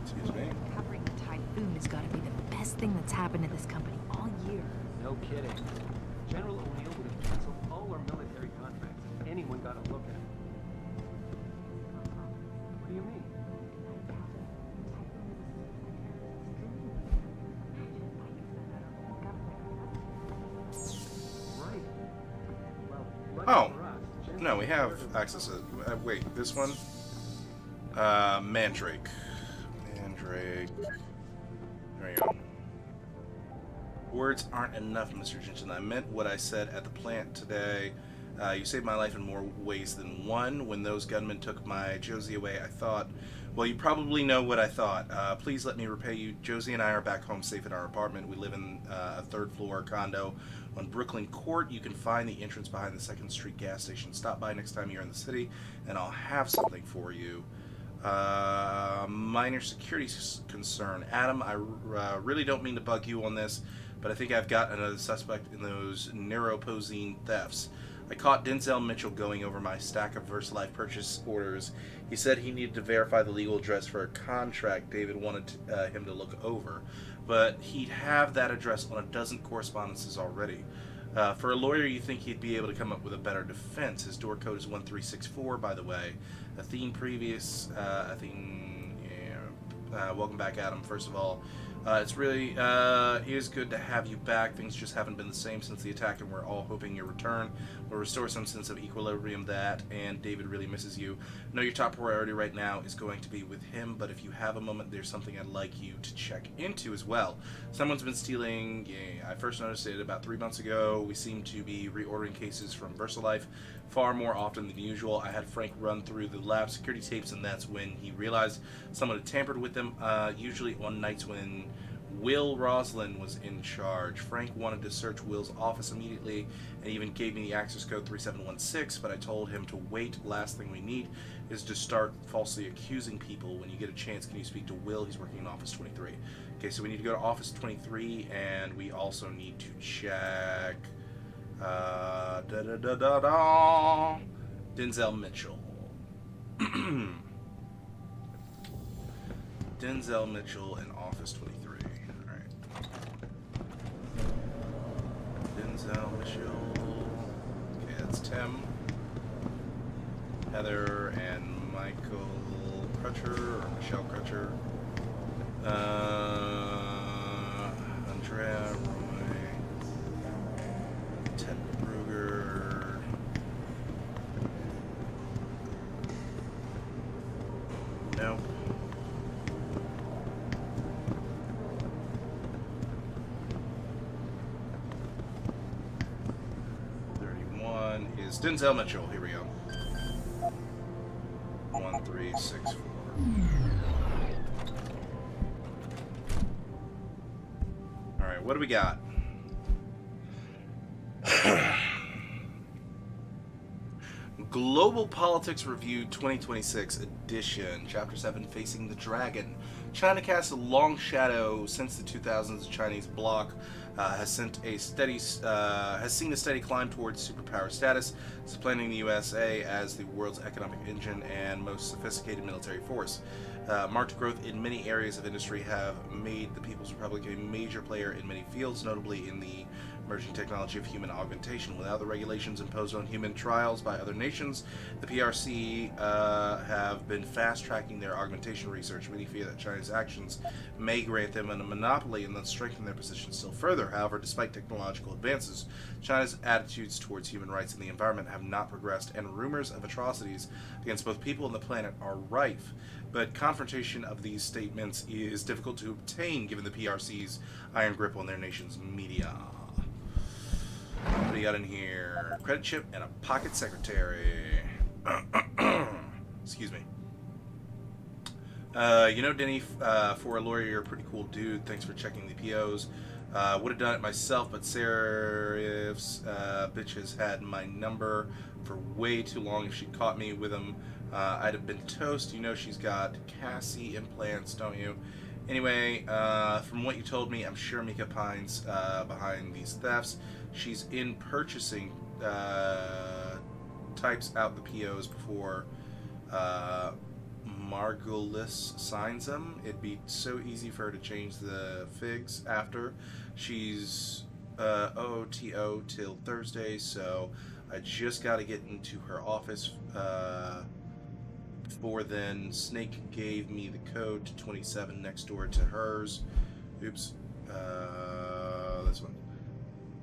Excuse me. Covering the typhoon has got to be the best thing that's happened to this company all year. No kidding. General O'Neill would have canceled all our military contracts if anyone got a look at it. What do you mean? no, we have access to... wait, this one? Mandrake. Mandrake. There you go. Words aren't enough, Mr. Jensen. I meant what I said at the plant today. You saved my life in more ways than one. When those gunmen took my Josie away, I thought... Well, you probably know what I thought. Please let me repay you. Josie and I are back home safe in our apartment. We live in a third-floor condo on Brooklyn Court. You can find the entrance behind the 2nd Street gas station. Stop by next time you're in the city, and I'll have something for you. Minor security concern. Adam, I really don't mean to bug you on this, but I think I've got another suspect in those neuroposing thefts. I caught Denzel Mitchell going over my stack of VersaLife purchase orders. He said he needed to verify the legal address for a contract David wanted him to look over, but he'd have that address on a dozen correspondences already. For a lawyer, you think he'd be able to come up with a better defense. His door code is 1364, by the way. Athene previous, Athene, yeah. Welcome back, Adam, first of all. It's really, it is good to have you back. Things just haven't been the same since the attack, and we're all hoping your return will restore some sense of equilibrium that, and David really misses you. I know your top priority right now is going to be with him, but if you have a moment, there's something I'd like you to check into as well. Someone's been stealing, I first noticed it about 3 months ago. We seem to be reordering cases from VersaLife far more often than usual. I had Frank run through the lab security tapes, and that's when he realized someone had tampered with them, usually on nights when Will Roslin was in charge. Frank wanted to search Will's office immediately and even gave me the access code 3716, but I told him to wait. Last thing we need is to start falsely accusing people. When you get a chance, can you speak to Will? He's working in Office 23. Okay, so we need to go to Office 23, and we also need to check... Denzel Mitchell. Denzel Mitchell in Office 23. Alright. Denzel Mitchell. Okay, that's Tim. Heather and Michael Crutcher, or Michelle Crutcher. Andrea Roy. Ted Bruger. Nope. Is Denzel Mitchell. Here we go. 1364. Alright, what do we got? Global Politics Review 2026 edition, Chapter 7, Facing the Dragon. China casts a long shadow since the 2000s. The Chinese bloc has seen a steady climb towards superpower status, supplanting the USA as the world's economic engine and most sophisticated military force. Marked growth in many areas of industry have made the People's Republic a major player in many fields, notably in the emerging technology of human augmentation. Without the regulations imposed on human trials by other nations, the PRC have been fast-tracking their augmentation research. Many fear that China's actions may grant them a monopoly and thus strengthen their position still further. However, despite technological advances, China's attitudes towards human rights and the environment have not progressed, and rumors of atrocities against both people and the planet are rife. But confrontation of these statements is difficult to obtain given the PRC's iron grip on their nation's media. What do you got in here? Credit chip and a pocket secretary. Excuse me. You know, Denny, for a lawyer, you're a pretty cool dude. Thanks for checking the POs. Would have done it myself, but Serif's bitch has had my number for way too long. If she caught me with him, I'd have been toast. You know she's got Cassie implants, don't you? Anyway, from what you told me, I'm sure Mika Pine's behind these thefts. She's in purchasing, types out the POs before Margulis signs them. It'd be so easy for her to change the figs after. She's OOTO till Thursday, so I just got to get into her office before then. Snake gave me the code to 27 next door to hers. Oops. This one.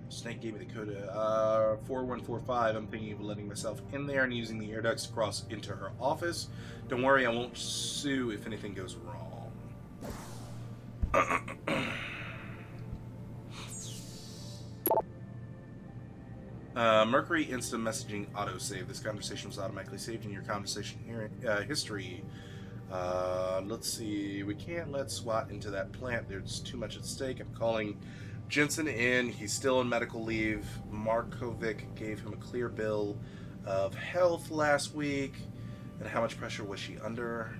Snake gave me the code 4145. I'm thinking of letting myself in there and using the air ducts to cross into her office. Don't worry, I won't sue if anything goes wrong. Mercury instant messaging autosave. This conversation was automatically saved in your conversation history. Let's see. We can't let SWAT into that plant. There's too much at stake. I'm calling Jensen in. He's still on medical leave. Markovic gave him a clear bill of health last week. And how much pressure was she under?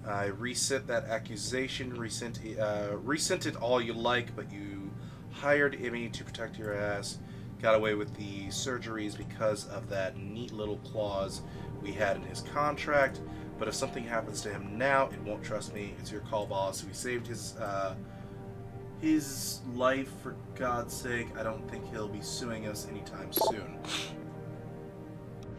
I resent that accusation. Resent it all you like, but you hired Emmy to protect your ass. Got away with the surgeries because of that neat little clause we had in his contract. But if something happens to him now, it won't trust me. It's your call, boss. We saved his life, for God's sake. I don't think he'll be suing us anytime soon.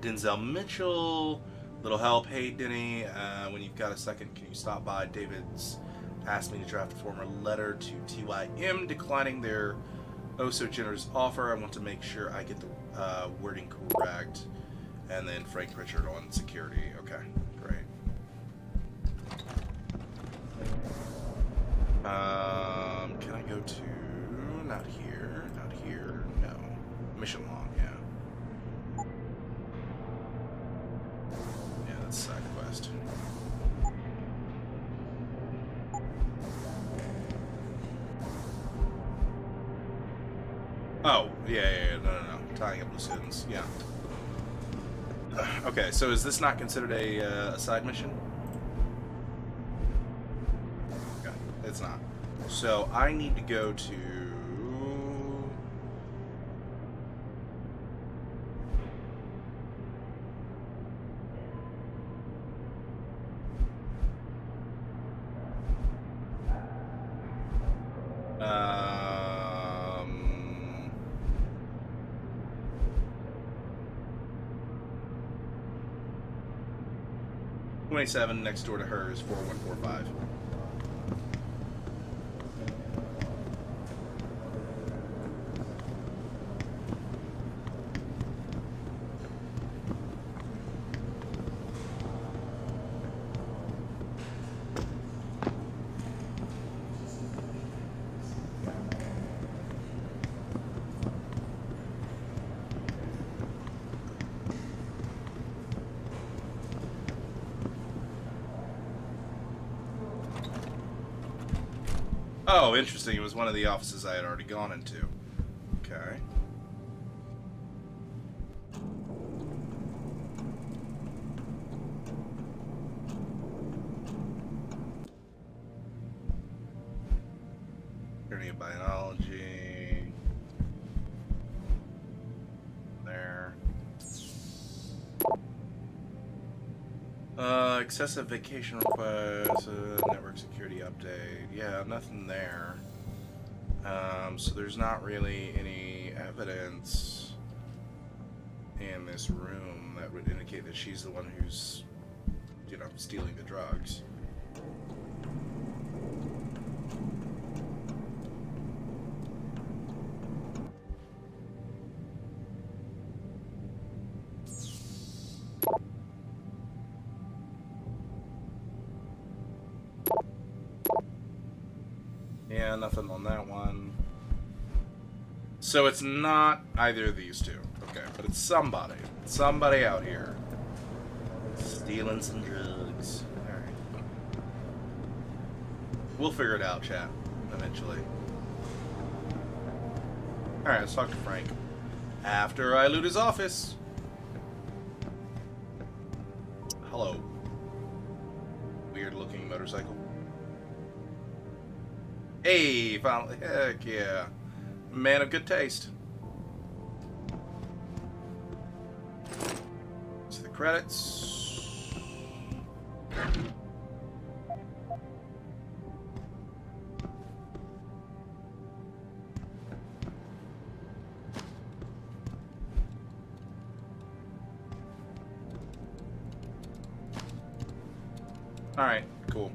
Denzel Mitchell, little help. Hey, Denny, when you've got a second, can you stop by? David's asked me to draft a formal letter to TYM declining their oh-so-generous offer. I want to make sure I get the wording correct. And then Frank Pritchard on security. Okay, great. Can I go to... Not here, no. Mission log, yeah. Yeah, that's side quest. Oh, yeah, no. Tying up loose ends, yeah. Okay, so is this not considered a side mission? Okay, it's not. So I need to go to... .27 next door to her is 4145. Oh, interesting. It was one of the offices I had already gone into. Okay. Journey of biology. There. Excessive vacation request, network security update. Yeah, nothing there. So there's not really any evidence in this room that would indicate that she's the one who's, you know, stealing the drugs. Yeah, nothing on that one. So it's not either of these two. Okay, but it's somebody. Somebody out here. Stealing some drugs. Alright. We'll figure it out, chat. Eventually. Alright, let's talk to Frank. After I loot his office. Hello. Weird looking motorcycle. Hey, finally. Heck yeah. Man of good taste. To the credits. Alright, cool.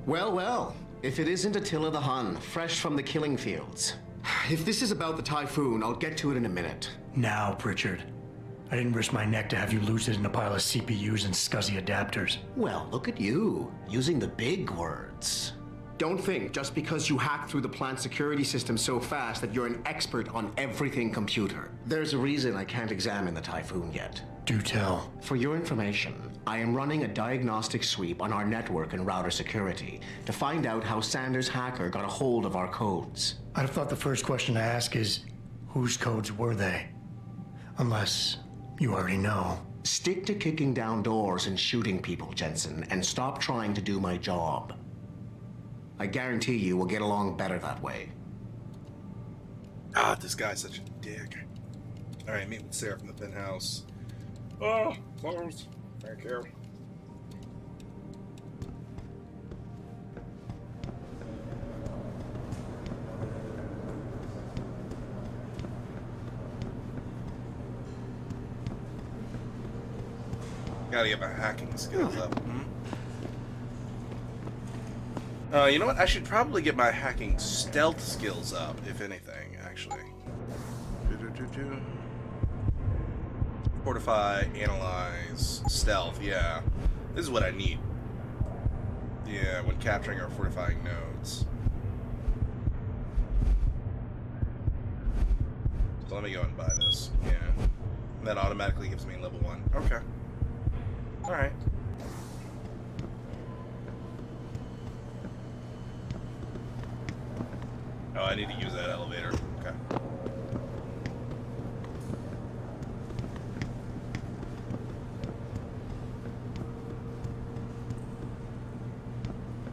Well, well. If it isn't Attila the Hun, fresh from the killing fields. If this is about the typhoon, I'll get to it in a minute. Now, Pritchard. I didn't risk my neck to have you lose it in a pile of CPUs and scuzzy adapters. Well, look at you, using the big words. Don't think just because you hacked through the plant security system so fast that you're an expert on everything computer. There's a reason I can't examine the typhoon yet. Do tell. For your information, I am running a diagnostic sweep on our network and router security to find out how Sanders' hacker got a hold of our codes. I'd have thought the first question to ask is, whose codes were they? Unless you already know. Stick to kicking down doors and shooting people, Jensen, and stop trying to do my job. I guarantee you we'll get along better that way. Ah, this guy's such a dick. Alright, meet with Sarah from the penthouse. Oh, closed. Thank you. Gotta get my hacking skills up. You know what? I should probably get my hacking stealth skills up, if anything, actually. Fortify, analyze, stealth, yeah. This is what I need. Yeah, when capturing or fortifying nodes. So let me go and buy this. Yeah. And that automatically gives me level 1. Okay. Alright. Oh, I need to use that elevator. Okay.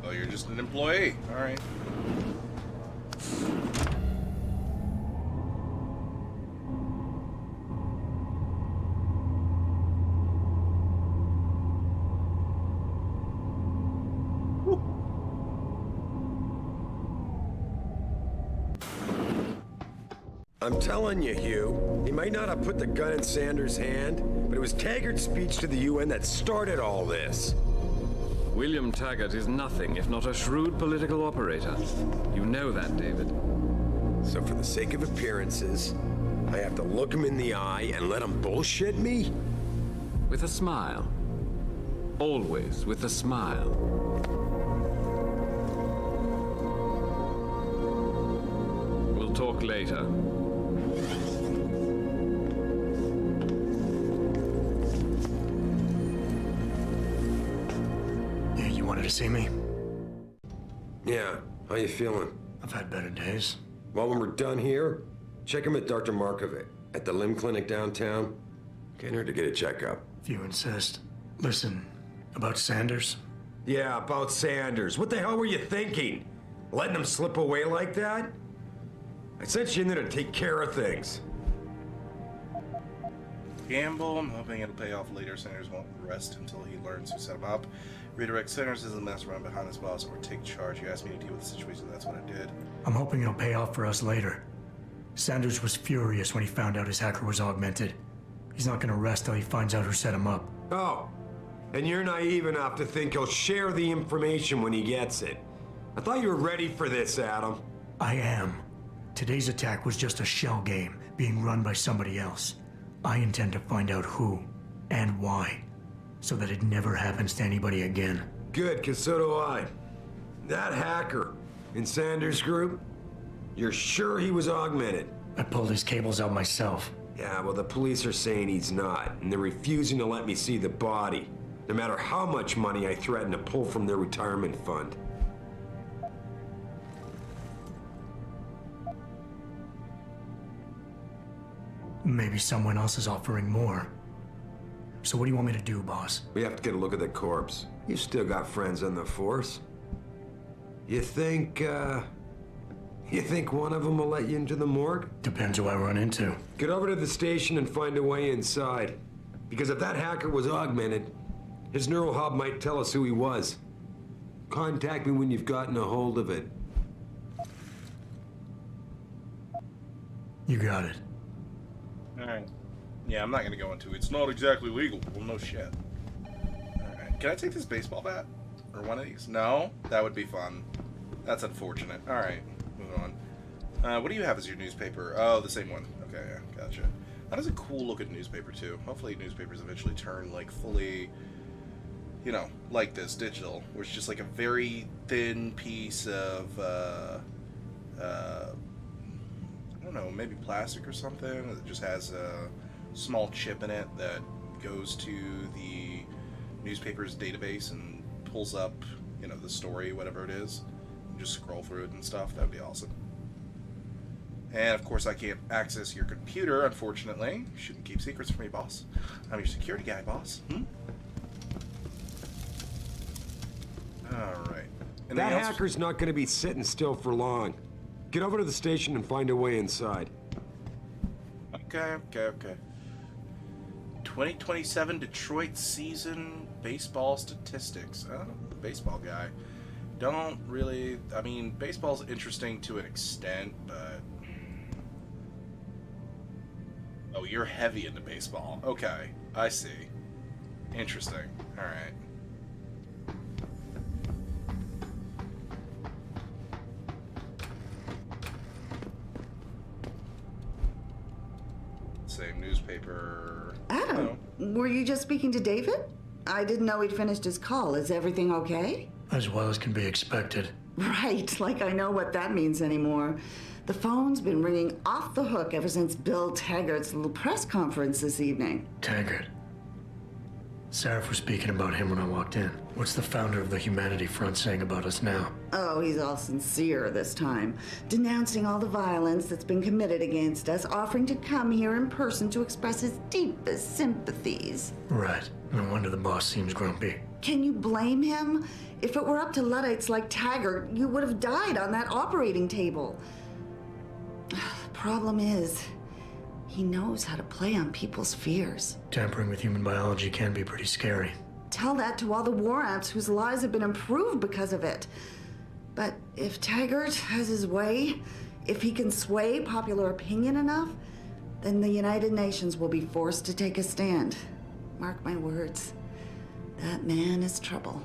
Oh, you're just an employee. All right. I'm telling you, Hugh, he might not have put the gun in Sanders' hand, but it was Taggart's speech to the UN that started all this. William Taggart is nothing if not a shrewd political operator. You know that, David. So for the sake of appearances, I have to look him in the eye and let him bullshit me? With a smile. Always with a smile. We'll talk later. You wanted to see me? Yeah, how you feeling? I've had better days. Well, when we're done here, check him at Dr. Markovic at the limb clinic downtown. Getting her to get a checkup. If you insist. Listen, about Sanders? Yeah, about Sanders. What the hell were you thinking? Letting him slip away like that? I sent you in there to take care of things. Gamble. I'm hoping it'll pay off later. Sanders won't rest until he learns who set him up. Redirect Sanders isn't mess around behind his boss or take charge. You asked me to deal with the situation. That's what I did. I'm hoping it'll pay off for us later. Sanders was furious when he found out his hacker was augmented. He's not gonna rest till he finds out who set him up. Oh, and you're naive enough to think he'll share the information when he gets it. I thought you were ready for this, Adam. I am. Today's attack was just a shell game being run by somebody else. I intend to find out who and why, so that it never happens to anybody again. Good, because so do I. That hacker in Sanders' group, you're sure he was augmented? I pulled his cables out myself. Yeah, well, the police are saying he's not, and they're refusing to let me see the body, no matter how much money I threaten to pull from their retirement fund. Maybe someone else is offering more. So what do you want me to do, boss? We have to get a look at the corpse. You still got friends on the force. You think one of them will let you into the morgue? Depends who I run into. Get over to the station and find a way inside. Because if that hacker was augmented, his neural hub might tell us who he was. Contact me when you've gotten a hold of it. You got it. Alright. Yeah, I'm not gonna go into it's not exactly legal. Well, no shit. Alright. Can I take this baseball bat? Or one of these? No? That would be fun. That's unfortunate. Alright. Move on. What do you have as your newspaper? Oh, the same one. Okay, yeah, gotcha. That is a cool looking newspaper too. Hopefully newspapers eventually turn like fully, you know, like this, digital, where it's just like a very thin piece of, I don't know, maybe plastic or something that just has a small chip in it that goes to the newspaper's database and pulls up, you know, the story, whatever it is, and just scroll through it and stuff. That would be awesome. And of course I can't access your computer, unfortunately. You shouldn't keep secrets from me, boss. I'm your security guy, boss. Alright. That hacker's not going to be sitting still for long. Get over to the station and find a way inside. Okay. 2027 Detroit season baseball statistics. Oh, baseball guy. Don't really... I mean, baseball's interesting to an extent, but... Oh, you're heavy into baseball. Okay, I see. Interesting. Alright. Same newspaper. Adam, were you just speaking to David? I didn't know he'd finished his call. Is everything okay? As well as can be expected. Right, like I know what that means anymore. The phone's been ringing off the hook ever since Bill Taggart's little press conference this evening. Taggart. Sarah was speaking about him when I walked in. What's the founder of the Humanity Front saying about us now? Oh, he's all sincere this time, denouncing all the violence that's been committed against us, offering to come here in person to express his deepest sympathies. Right. No wonder the boss seems grumpy. Can you blame him? If it were up to Luddites like Taggart, you would have died on that operating table. The problem is, he knows how to play on people's fears. Tampering with human biology can be pretty scary. Tell that to all the war amps whose lives have been improved because of it. But if Taggart has his way, if he can sway popular opinion enough, then the United Nations will be forced to take a stand. Mark my words, that man is trouble.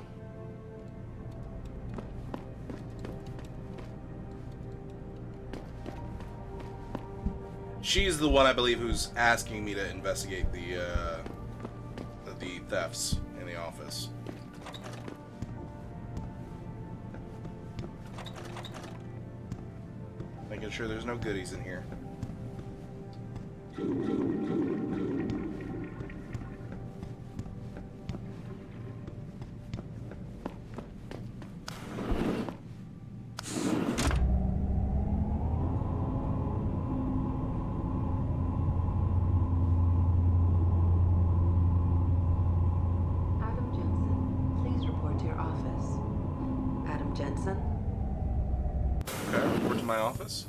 She's the one, I believe, who's asking me to investigate the thefts in the office. Making sure there's no goodies in here. Office.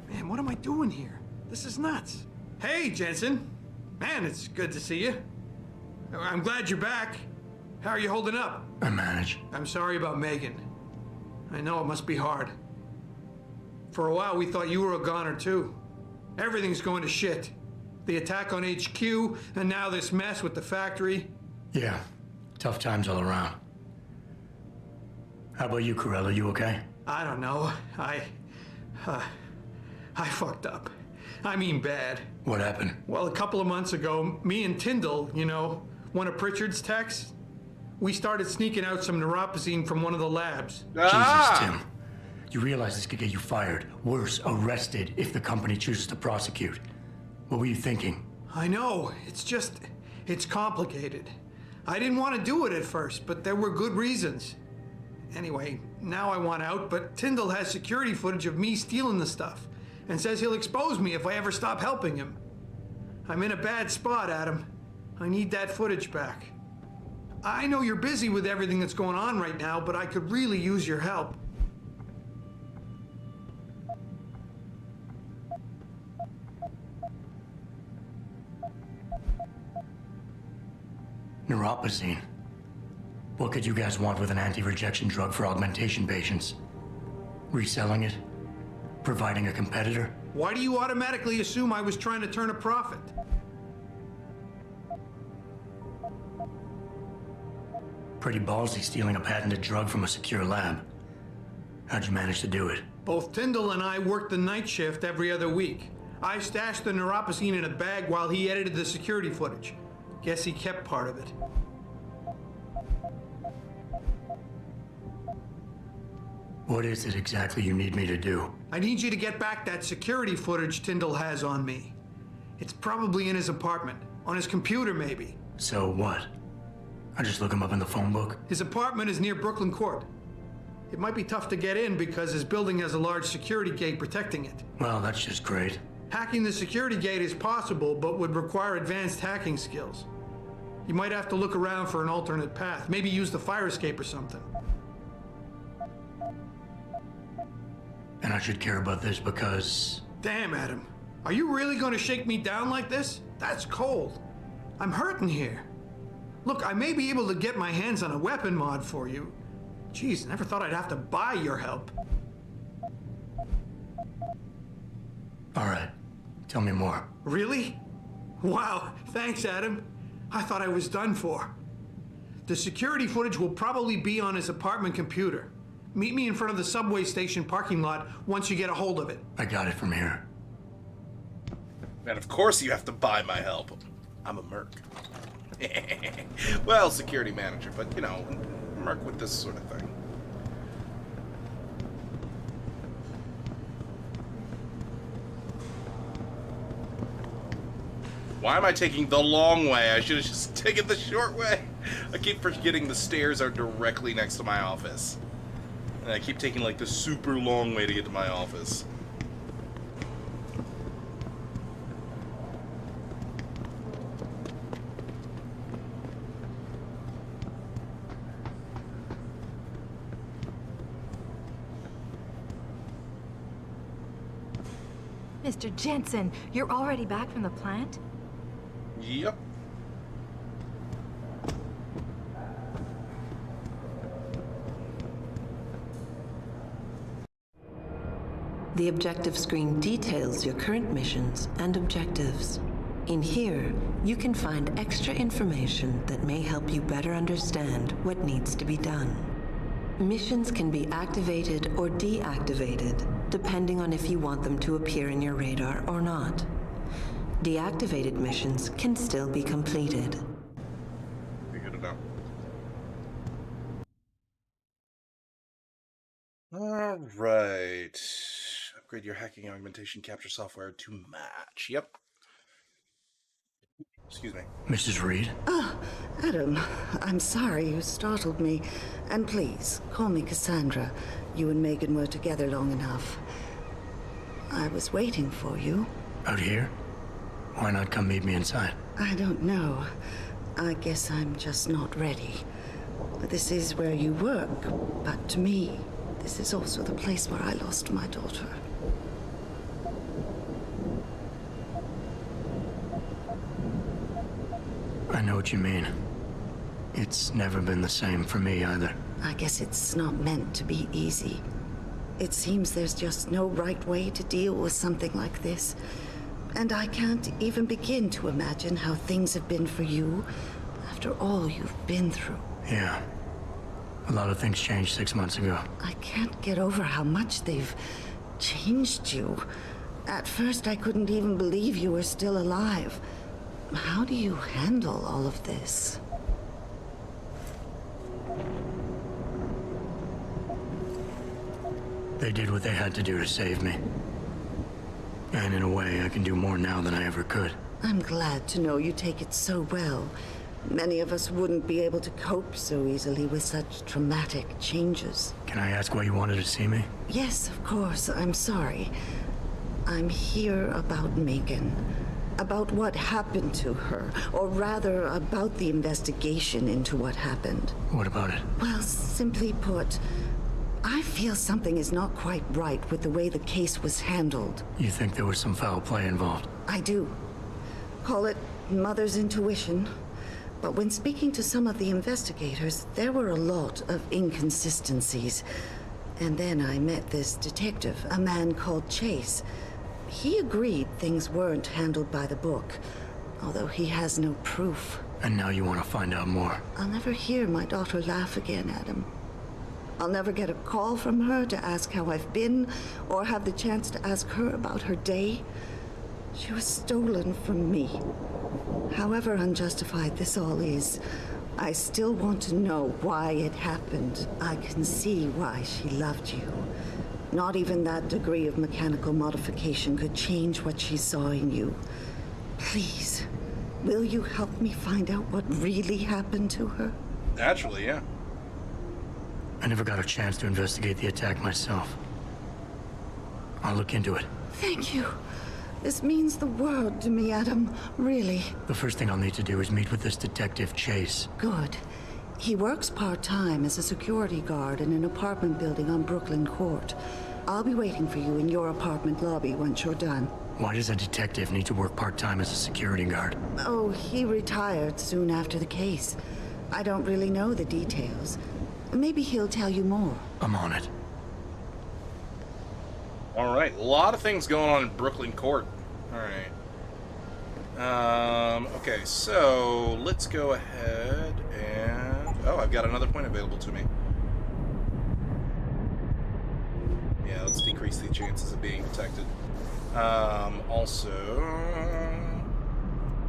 Man, what am I doing here? This is nuts. Hey, Jensen. Man, it's good to see you. I'm glad you're back. How are you holding up? I manage. I'm sorry about Megan. I know it must be hard. For a while, we thought you were a goner, too. Everything's going to shit. The attack on HQ, and now this mess with the factory. Yeah, tough times all around. How about you, Corella? You okay? I don't know. I fucked up. I mean bad. What happened? Well, a couple of months ago, me and Tyndall, you know, one of Pritchard's techs, we started sneaking out some neuropazine from one of the labs. Jesus, Tim. You realize this could get you fired, worse, arrested, if the company chooses to prosecute. What were you thinking? I know. It's complicated. I didn't want to do it at first, but there were good reasons. Anyway, now I want out, but Tyndall has security footage of me stealing the stuff and says he'll expose me if I ever stop helping him. I'm in a bad spot, Adam. I need that footage back. I know you're busy with everything that's going on right now, but I could really use your help. Neuropazine. What could you guys want with an anti-rejection drug for augmentation patients? Reselling it? Providing a competitor? Why do you automatically assume I was trying to turn a profit? Pretty ballsy stealing a patented drug from a secure lab. How'd you manage to do it? Both Tyndall and I worked the night shift every other week. I stashed the neuropozyne in a bag while he edited the security footage. Guess he kept part of it. What is it exactly you need me to do? I need you to get back that security footage Tyndall has on me. It's probably in his apartment. On his computer, maybe. So what? I just look him up in the phone book? His apartment is near Brooklyn Court. It might be tough to get in because his building has a large security gate protecting it. Well, that's just great. Hacking the security gate is possible, but would require advanced hacking skills. You might have to look around for an alternate path. Maybe use the fire escape or something. And I should care about this because... Damn, Adam. Are you really going to shake me down like this? That's cold. I'm hurting here. Look, I may be able to get my hands on a weapon mod for you. Jeez, never thought I'd have to buy your help. All right. Tell me more. Really? Wow, thanks, Adam. I thought I was done for. The security footage will probably be on his apartment computer. Meet me in front of the subway station parking lot once you get a hold of it. I got it from here. And of course you have to buy my help. I'm a merc. Well, security manager, but you know, merc with this sort of thing. Why am I taking the long way? I should have just taken the short way. I keep forgetting the stairs are directly next to my office. And I keep taking like the super long way to get to my office. Mr. Jensen, you're already back from the plant? Yep. The objective screen details your current missions and objectives. In here, you can find extra information that may help you better understand what needs to be done. Missions can be activated or deactivated, depending on if you want them to appear in your radar or not. Deactivated missions can still be completed. Be good to know. All right. Upgrade your hacking augmentation capture software to match. Yep. Excuse me. Mrs. Reed? Oh, Adam, I'm sorry you startled me. And please, call me Cassandra. You and Megan were together long enough. I was waiting for you. Out here? Why not come meet me inside? I don't know. I guess I'm just not ready. This is where you work, but to me, this is also the place where I lost my daughter. I know what you mean. It's never been the same for me either. I guess it's not meant to be easy. It seems there's just no right way to deal with something like this. And I can't even begin to imagine how things have been for you after all you've been through. Yeah. A lot of things changed 6 months ago. I can't get over how much they've changed you. At first, I couldn't even believe you were still alive. How do you handle all of this? They did what they had to do to save me. And in a way, I can do more now than I ever could. I'm glad to know you take it so well. Many of us wouldn't be able to cope so easily with such traumatic changes. Can I ask why you wanted to see me? Yes, of course. I'm sorry. I'm here about Megan. About what happened to her. Or rather, about the investigation into what happened. What about it? Well, simply put, I feel something is not quite right with the way the case was handled. You think there was some foul play involved? I do. Call it mother's intuition. But when speaking to some of the investigators, there were a lot of inconsistencies. And then I met this detective, a man called Chase. He agreed things weren't handled by the book, although he has no proof. And now you want to find out more. I'll never hear my daughter laugh again, Adam. I'll never get a call from her to ask how I've been, or have the chance to ask her about her day. She was stolen from me. However unjustified this all is, I still want to know why it happened. I can see why she loved you. Not even that degree of mechanical modification could change what she saw in you. Please, will you help me find out what really happened to her? Naturally, yeah. I never got a chance to investigate the attack myself. I'll look into it. Thank you. This means the world to me, Adam. Really. The first thing I'll need to do is meet with this detective, Chase. Good. He works part-time as a security guard in an apartment building on Brooklyn Court. I'll be waiting for you in your apartment lobby once you're done. Why does a detective need to work part-time as a security guard? Oh, he retired soon after the case. I don't really know the details. Maybe he'll tell you more. I'm on it. All right, a lot of things going on in Brooklyn Court. All right. Okay, so let's go ahead and... Oh, I've got another point available to me. Yeah, let's decrease the chances of being detected. Also...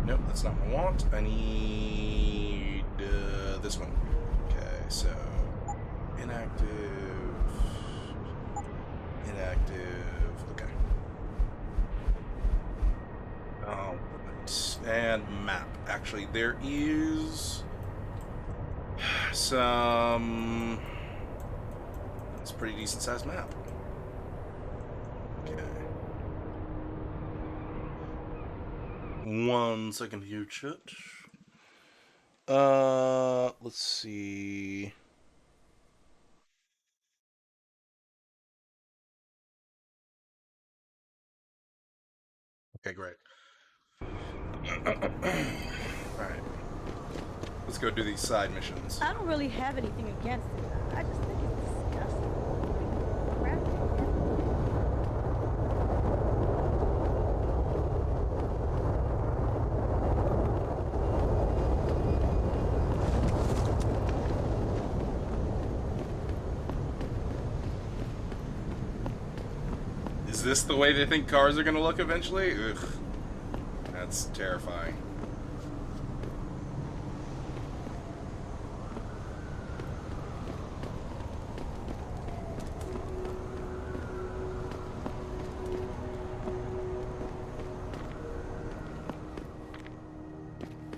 Nope, that's not what I want. I need this one. Okay, so... Inactive... Okay. And map. Actually, there is some... It's a pretty decent sized map. Okay. 1 second here, chat. Let's see... Okay, great. Alright. Let's go do these side missions. I don't really have anything against it. I just think it's disgusting. Is this the way they think cars are going to look eventually? Ugh. That's terrifying.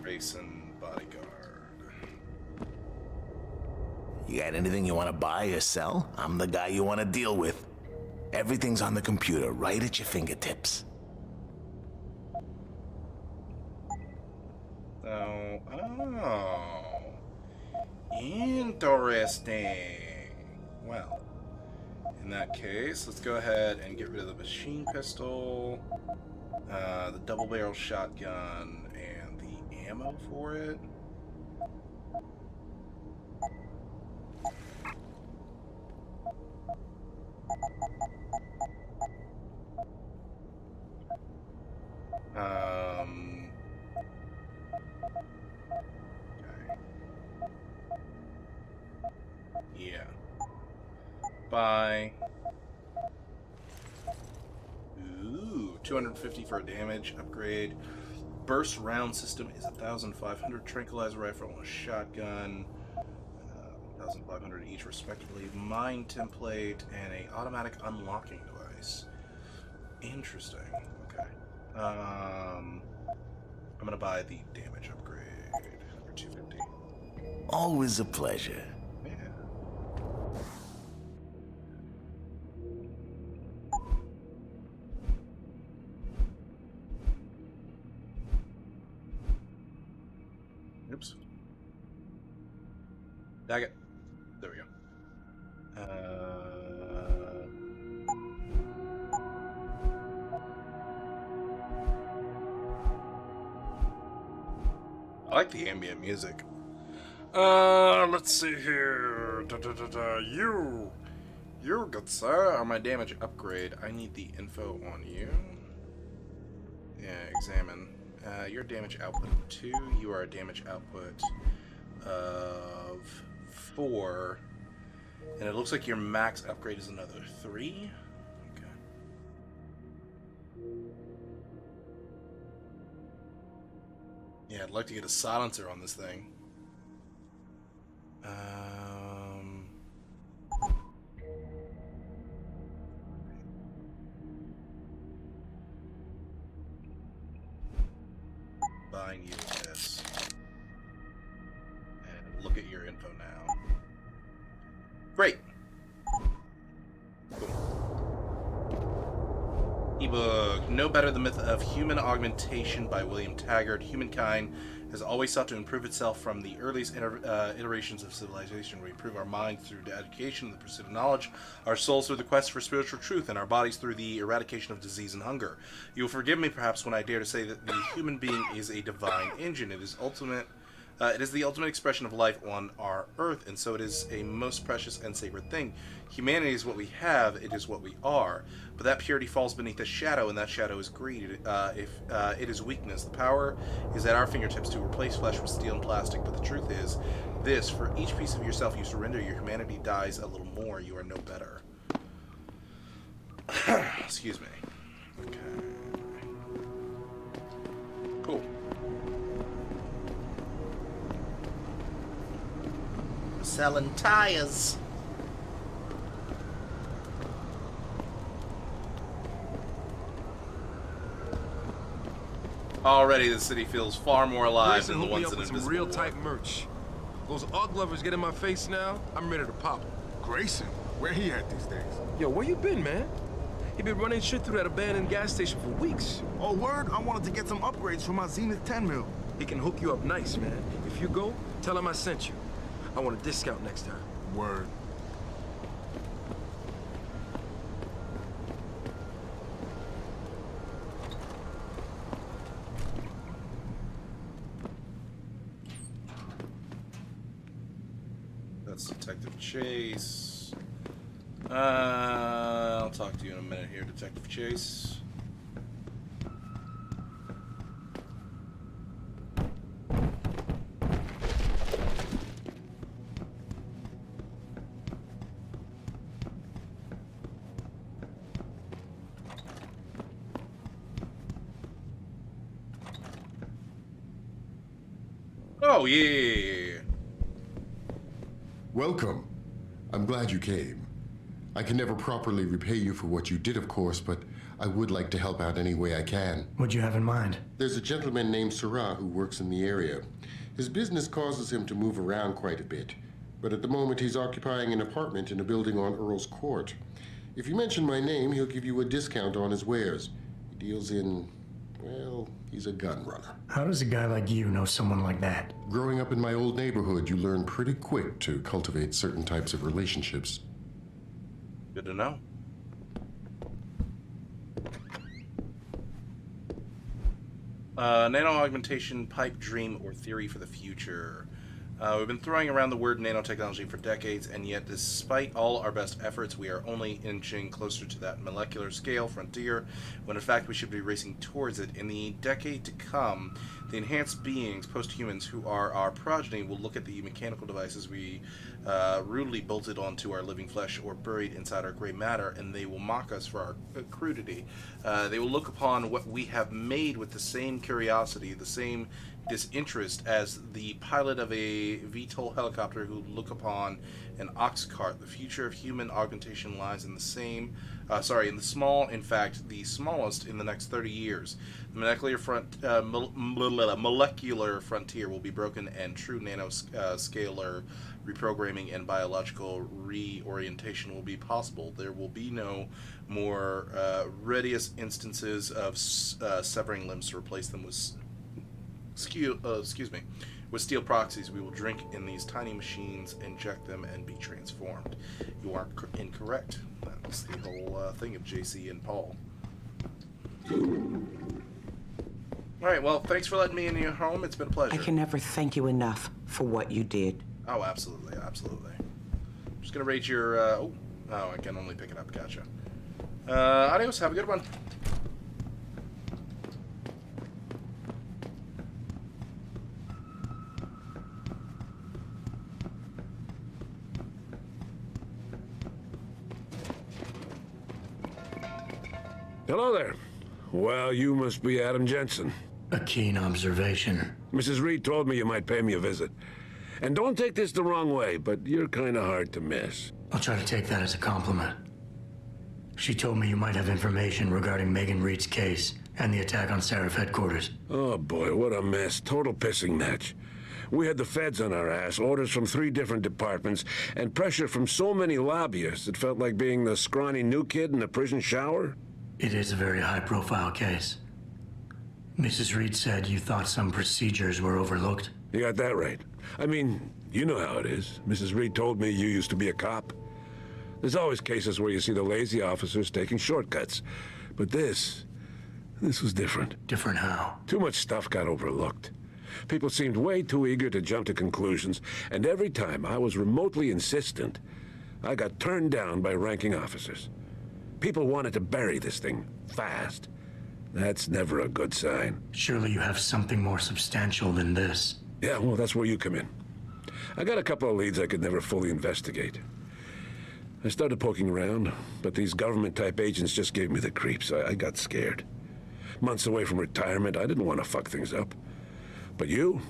Grayson bodyguard. You got anything you want to buy or sell? I'm the guy you want to deal with. Everything's on the computer, right at your fingertips. So, interesting. Well, in that case, let's go ahead and get rid of the machine pistol, the double barrel shotgun, and the ammo for it. Yeah. Bye. Ooh, 250 for a damage upgrade. Burst round system is 1,500. Tranquilizer rifle and a shotgun, 1,500 each respectively. Mine template and a automatic unlocking device. Interesting. Okay. I'm gonna buy the damage upgrade for 250. Always a pleasure. Yeah. Oops. Dag it. There we go. I like the ambient music. Let's see here. You You're good, sir. Or my damage upgrade. I need the info on you. Yeah, examine. Your damage output of 2. You are a damage output of 4. And it looks like your max upgrade is another 3. Okay. Yeah, I'd like to get a silencer on this thing. Buying you this. And look at your info now. Great. Cool. Ebook. No Better: The Myth of Human Augmentation by William Taggart. Humankind has always sought to improve itself from the earliest iterations of civilization. We improve our minds through the education and the pursuit of knowledge, our souls through the quest for spiritual truth, and our bodies through the eradication of disease and hunger. You will forgive me, perhaps, when I dare to say that the human being is a divine engine. It is ultimate. It is the ultimate expression of life on our earth, and so it is a most precious and sacred thing. Humanity is what we have, it is what we are. But that purity falls beneath a shadow, and that shadow is greed. It is weakness. The power is at our fingertips to replace flesh with steel and plastic, but the truth is this: for each piece of yourself you surrender, your humanity dies a little more. You are no better. Excuse me. Okay. Cool. Selling tires. Already the city feels far more alive than the ones in Invisible real tight merch. Those Ugg lovers get in my face now, I'm ready to pop them. Grayson, where he at these days? Yo, where you been, man? He been running shit through that abandoned gas station for weeks. Oh, word? I wanted to get some upgrades for my Zenith 10 mil. He can hook you up nice, man. If you go, tell him I sent you. I want a discount next time. Word. That's Detective Chase. I'll talk to you in a minute here, Detective Chase. Oh, yeah. Welcome. I'm glad you came. I can never properly repay you for what you did, of course, but I would like to help out any way I can. What'd you have in mind? There's a gentleman named Sarah who works in the area. His business causes him to move around quite a bit, but at the moment he's occupying an apartment in a building on Earl's Court. If you mention my name, he'll give you a discount on his wares. He deals in, well, he's a gun runner. How does a guy like you know someone like that? Growing up in my old neighborhood, you learn pretty quick to cultivate certain types of relationships. Good to know. Nano augmentation, pipe dream, or theory for the future. We've been throwing around the word nanotechnology for decades, and yet despite all our best efforts, we are only inching closer to that molecular scale frontier, when in fact we should be racing towards it. In the decade to come, the enhanced beings, post-humans, who are our progeny, will look at the mechanical devices we rudely bolted onto our living flesh or buried inside our gray matter, and they will mock us for our crudity. They will look upon what we have made with the same curiosity, the same disinterest as the pilot of a VTOL helicopter who look upon an ox cart. The future of human augmentation lies in the the smallest in the next 30 years. The molecular frontier will be broken, and true nanoscalar reprogramming and biological reorientation will be possible. There will be no more readiest instances of severing limbs to replace them with with steel proxies. We will drink in these tiny machines, inject them, and be transformed. You are incorrect. That's the whole thing of JC and Paul. Alright, well, thanks for letting me into your home. It's been a pleasure. I can never thank you enough for what you did. Oh, absolutely, absolutely. I'm just gonna rate your, Oh, I can only pick it up. Gotcha. Adios. Have a good one. Hello there. Well, you must be Adam Jensen. A keen observation. Mrs. Reed told me you might pay me a visit. And don't take this the wrong way, but you're kind of hard to miss. I'll try to take that as a compliment. She told me you might have information regarding Megan Reed's case and the attack on Seraph headquarters. Oh boy, what a mess. Total pissing match. We had the feds on our ass, orders from 3 different departments, and pressure from so many lobbyists it felt like being the scrawny new kid in a prison shower. It is a very high-profile case. Mrs. Reed said you thought some procedures were overlooked. You got that right. I mean, you know how it is. Mrs. Reed told me you used to be a cop. There's always cases where you see the lazy officers taking shortcuts. But this was different. Different how? Too much stuff got overlooked. People seemed way too eager to jump to conclusions, and every time I was remotely insistent, I got turned down by ranking officers. People wanted to bury this thing fast. That's never a good sign. Surely you have something more substantial than this. Yeah, well, that's where you come in. I got a couple of leads I could never fully investigate. I started poking around, but these government-type agents just gave me the creeps. I got scared. Months away from retirement, I didn't want to fuck things up. But you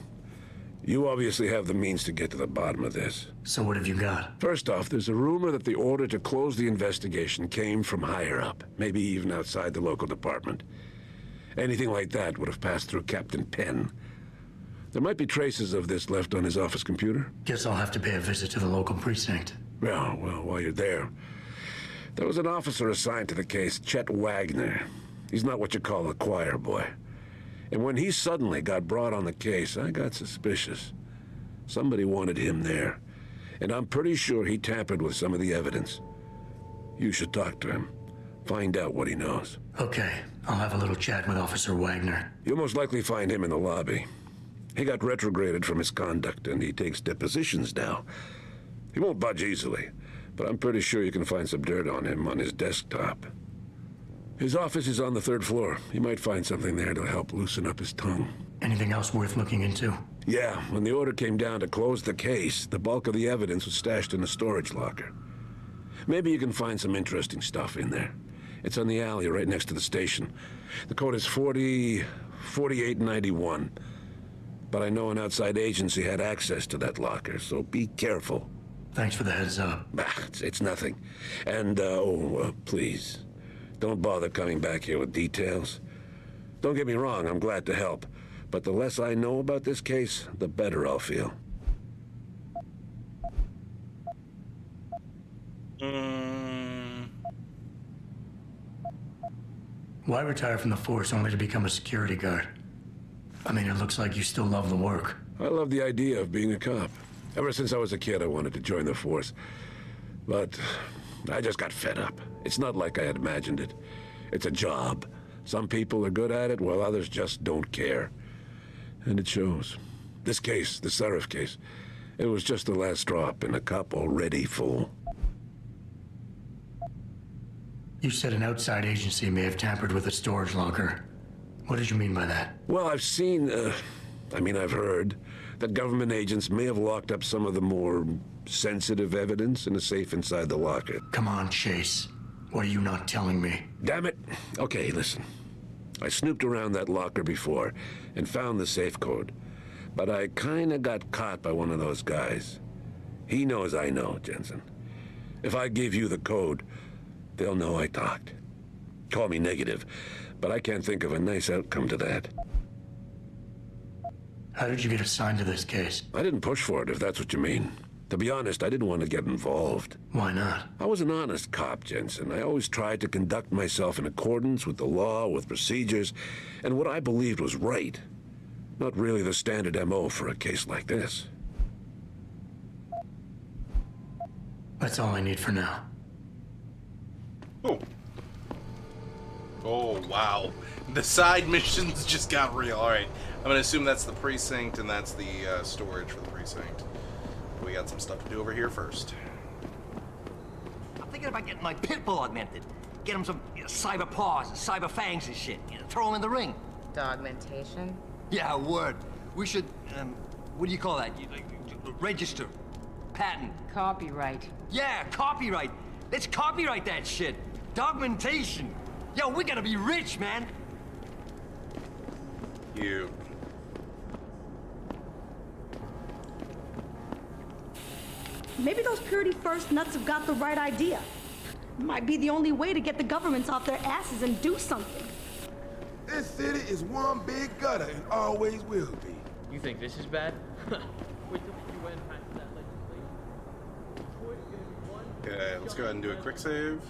obviously have the means to get to the bottom of this. So what have you got? First off, there's a rumor that the order to close the investigation came from higher up, maybe even outside the local department. Anything like that would have passed through Captain Penn. There might be traces of this left on his office computer. Guess I'll have to pay a visit to the local precinct. Well, while you're there, there was an officer assigned to the case, Chet Wagner. He's not what you call a choir boy. And when he suddenly got brought on the case, I got suspicious. Somebody wanted him there. And I'm pretty sure he tampered with some of the evidence. You should talk to him. Find out what he knows. Okay, I'll have a little chat with Officer Wagner. You'll most likely find him in the lobby. He got retrograded from his conduct, and he takes depositions now. He won't budge easily, but I'm pretty sure you can find some dirt on him on his desktop. His office is on the 3rd floor. You might find something there to help loosen up his tongue. Anything else worth looking into? Yeah, when the order came down to close the case, the bulk of the evidence was stashed in a storage locker. Maybe you can find some interesting stuff in there. It's on the alley right next to the station. The code is 4891. But I know an outside agency had access to that locker, so be careful. Thanks for the heads up. It's nothing. And, please, don't bother coming back here with details. Don't get me wrong, I'm glad to help. But the less I know about this case, the better I'll feel. Why retire from the force only to become a security guard? I mean, it looks like you still love the work. I love the idea of being a cop. Ever since I was a kid, I wanted to join the force. But I just got fed up. It's not like I had imagined it. It's a job. Some people are good at it, while others just don't care. And it shows. This case, the Seraph case, it was just the last drop in a cup already full. You said an outside agency may have tampered with a storage locker. What did you mean by that? Well, I've seen, I've heard that government agents may have locked up some of the more sensitive evidence in a safe inside the locker. Come on, Chase. What are you not telling me? Damn it. Okay, listen. I snooped around that locker before and found the safe code. But I kinda got caught by one of those guys. He knows I know, Jensen. If I give you the code, they'll know I talked. Call me negative, but I can't think of a nice outcome to that. How did you get assigned to this case? I didn't push for it, if that's what you mean. To be honest, I didn't want to get involved. Why not? I was an honest cop, Jensen. I always tried to conduct myself in accordance with the law, with procedures, and what I believed was right. Not really the standard MO for a case like this. That's all I need for now. Oh. Oh, wow. The side missions just got real. Alright, I'm going to assume that's the precinct and that's the storage for the precinct. We got some stuff to do over here first. I'm thinking Forget about getting my pit bull augmented. Get him some cyber paws, cyber fangs and shit. Throw him in the ring. Dogmentation? Yeah, word. We should, what do you call that? Register. Patent. Copyright. Yeah, copyright. Let's copyright that shit. Dogmentation. Yo, we gotta be rich, man. You. Maybe those Purity First nuts have got the right idea. Might be the only way to get the governments off their asses and do something. This city is one big gutter and always will be. You think this is bad? Wait till the UN passes that legislation. Detroit's gonna be one. Okay, let's go ahead and do a quick save.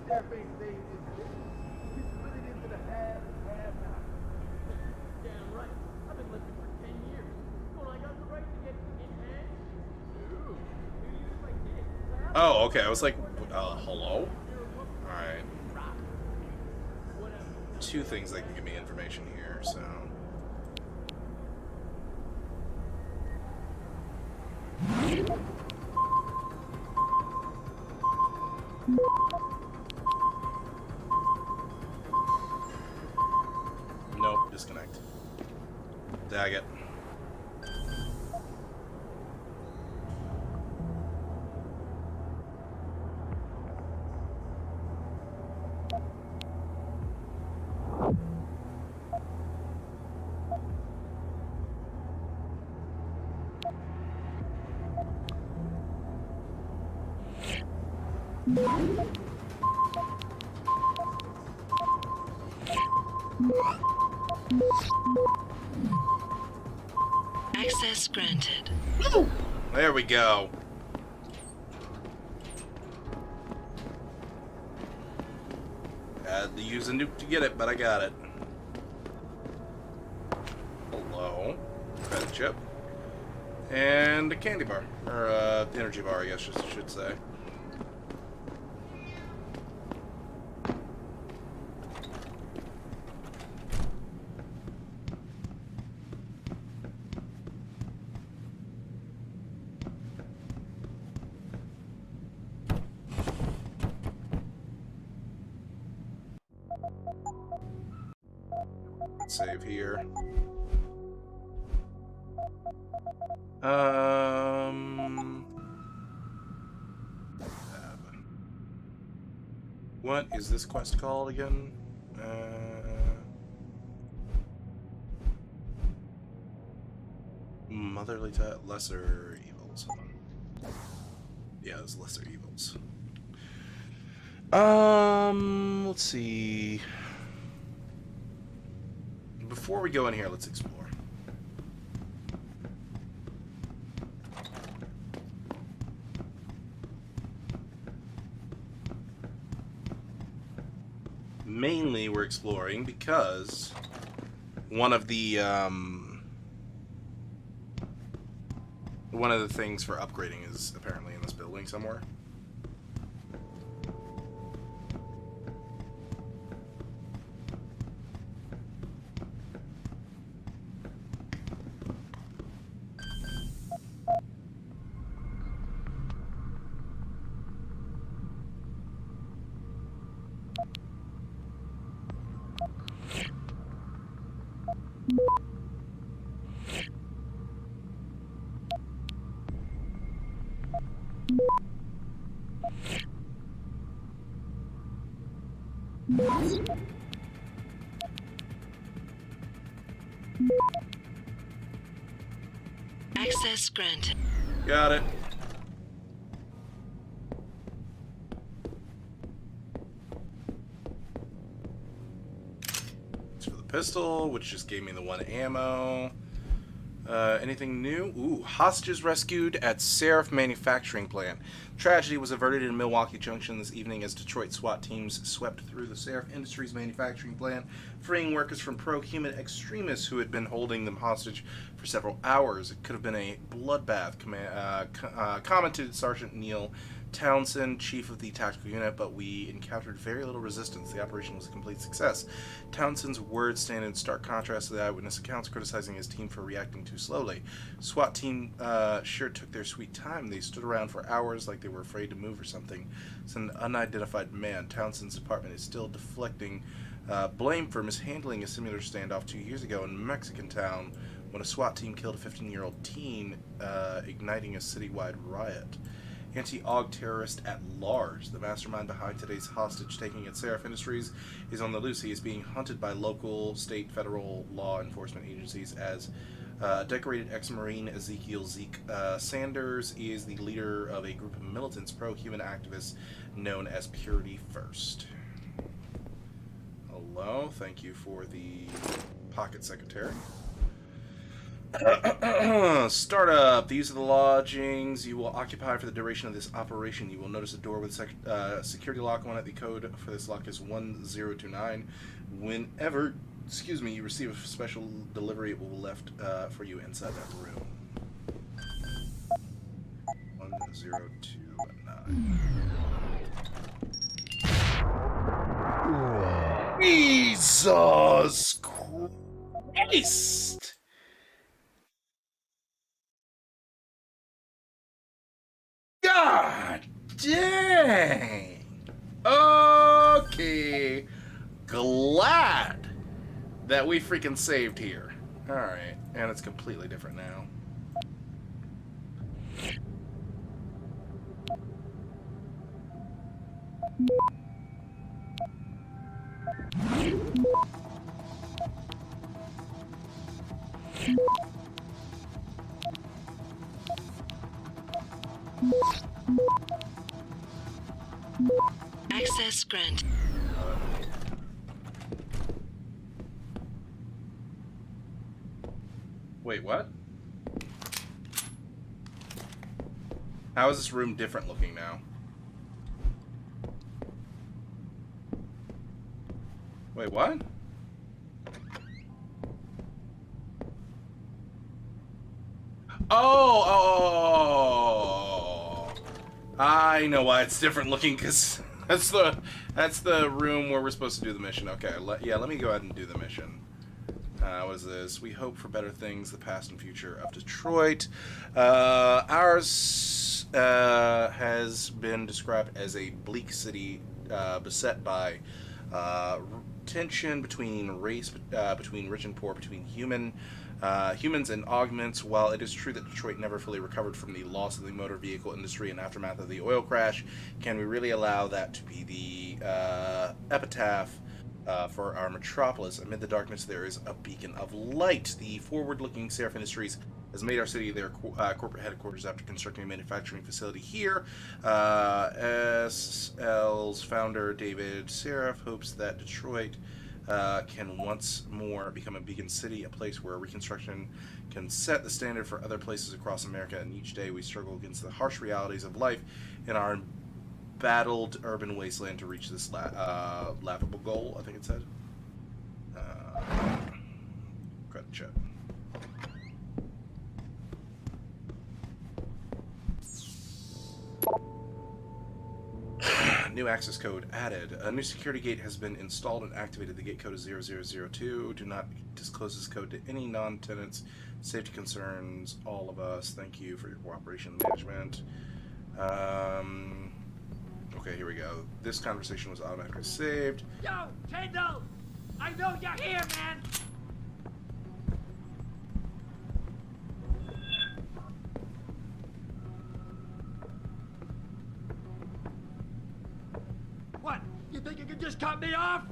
Damn right. I've been living for 10 years. Don't I got the right to get enhanced? No. Maybe if I did. Oh, okay. I was like, hello? Alright. Two things that can give me information here, so. Nope, disconnect. Dag it. Access granted. There we go. Had to use a nuke to get it, but I got it. Hello. Credit chip. And a candy bar. Or energy bar, I guess I should say. Save here. What is this quest called again? Motherly lesser evils. Yeah, it's lesser evils. Let's see. Before we go in here, let's explore. Mainly, we're exploring because one of the things for upgrading is apparently in this building somewhere. Access granted. Got it. It's for the pistol, which just gave me the one ammo. Anything new? Ooh, hostages rescued at Seraph Manufacturing Plant. Tragedy was averted in Milwaukee Junction this evening as Detroit SWAT teams swept through the Seraph Industries manufacturing plant, freeing workers from pro-human extremists who had been holding them hostage for several hours. It could have been a bloodbath, commented Sergeant Neil Townsend, chief of the tactical unit, but we encountered very little resistance. The operation was a complete success. Townsend's words stand in stark contrast to the eyewitness accounts criticizing his team for reacting too slowly. SWAT team sure took their sweet time. They stood around for hours like they were afraid to move or something. It's an unidentified man. Townsend's department is still deflecting blame for mishandling a similar standoff 2 years ago in Mexican town when a SWAT team killed a 15-year-old teen, igniting a citywide riot. Anti-AUG terrorist at large, the mastermind behind today's hostage-taking at Seraph Industries, is on the loose. He is being hunted by local, state, federal law enforcement agencies as decorated ex-Marine Ezekiel Zeke Sanders is the leader of a group of militants, pro-human activists known as Purity First. Hello, thank you for the pocket secretary. Startup. These are the lodgings you will occupy for the duration of this operation. You will notice a door with security lock on it. The code for this lock is 1029. Whenever, you receive a special delivery, it will be left for you inside that room. 1029. Jesus Christ! God dang! Okay. Glad that we freaking saved here. Alright, and it's completely different now. Access granted. Wait, what? How is this room different looking now? Wait, what? Oh, I know why it's different looking, because that's the room where we're supposed to do the mission. Okay, let me go ahead and do the mission. What is this? We hope for better things, the past and future of Detroit. Ours has been described as a bleak city beset by tension between race, between rich and poor, between humans and augments. While it is true that Detroit never fully recovered from the loss of the motor vehicle industry and aftermath of the oil crash, can we really allow that to be the epitaph for our metropolis? Amid the darkness, there is a beacon of light. The forward-looking Seraph Industries has made our city their corporate headquarters after constructing a manufacturing facility here. SL's founder, David Seraph, hopes that Detroit can once more become a beacon city, a place where reconstruction can set the standard for other places across America. And each day we struggle against the harsh realities of life in our embattled urban wasteland to reach this laughable goal, I think it said. Credit check. New access code added. A new security gate has been installed and activated. The gate code is 0002. Do not disclose this code to any non-tenants. Safety concerns all of us. Thank you for your cooperation and management. Okay, here we go. This conversation was automatically saved. Yo, Kendall! I know you're here, man! What? You think you can just cut me off?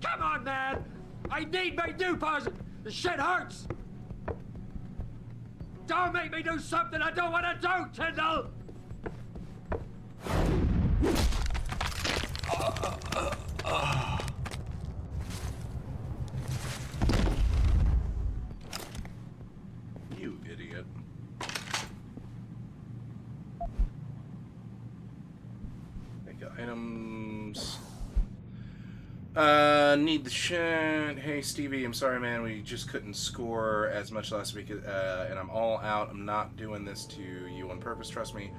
Come on, man! I need my new person! The shit hurts! Don't make me do something I don't want to do, Tyndall! You idiot. Make items. Need the shit. Hey, Stevie, I'm sorry, man. We just couldn't score as much last week, and I'm all out. I'm not doing this to you on purpose, trust me.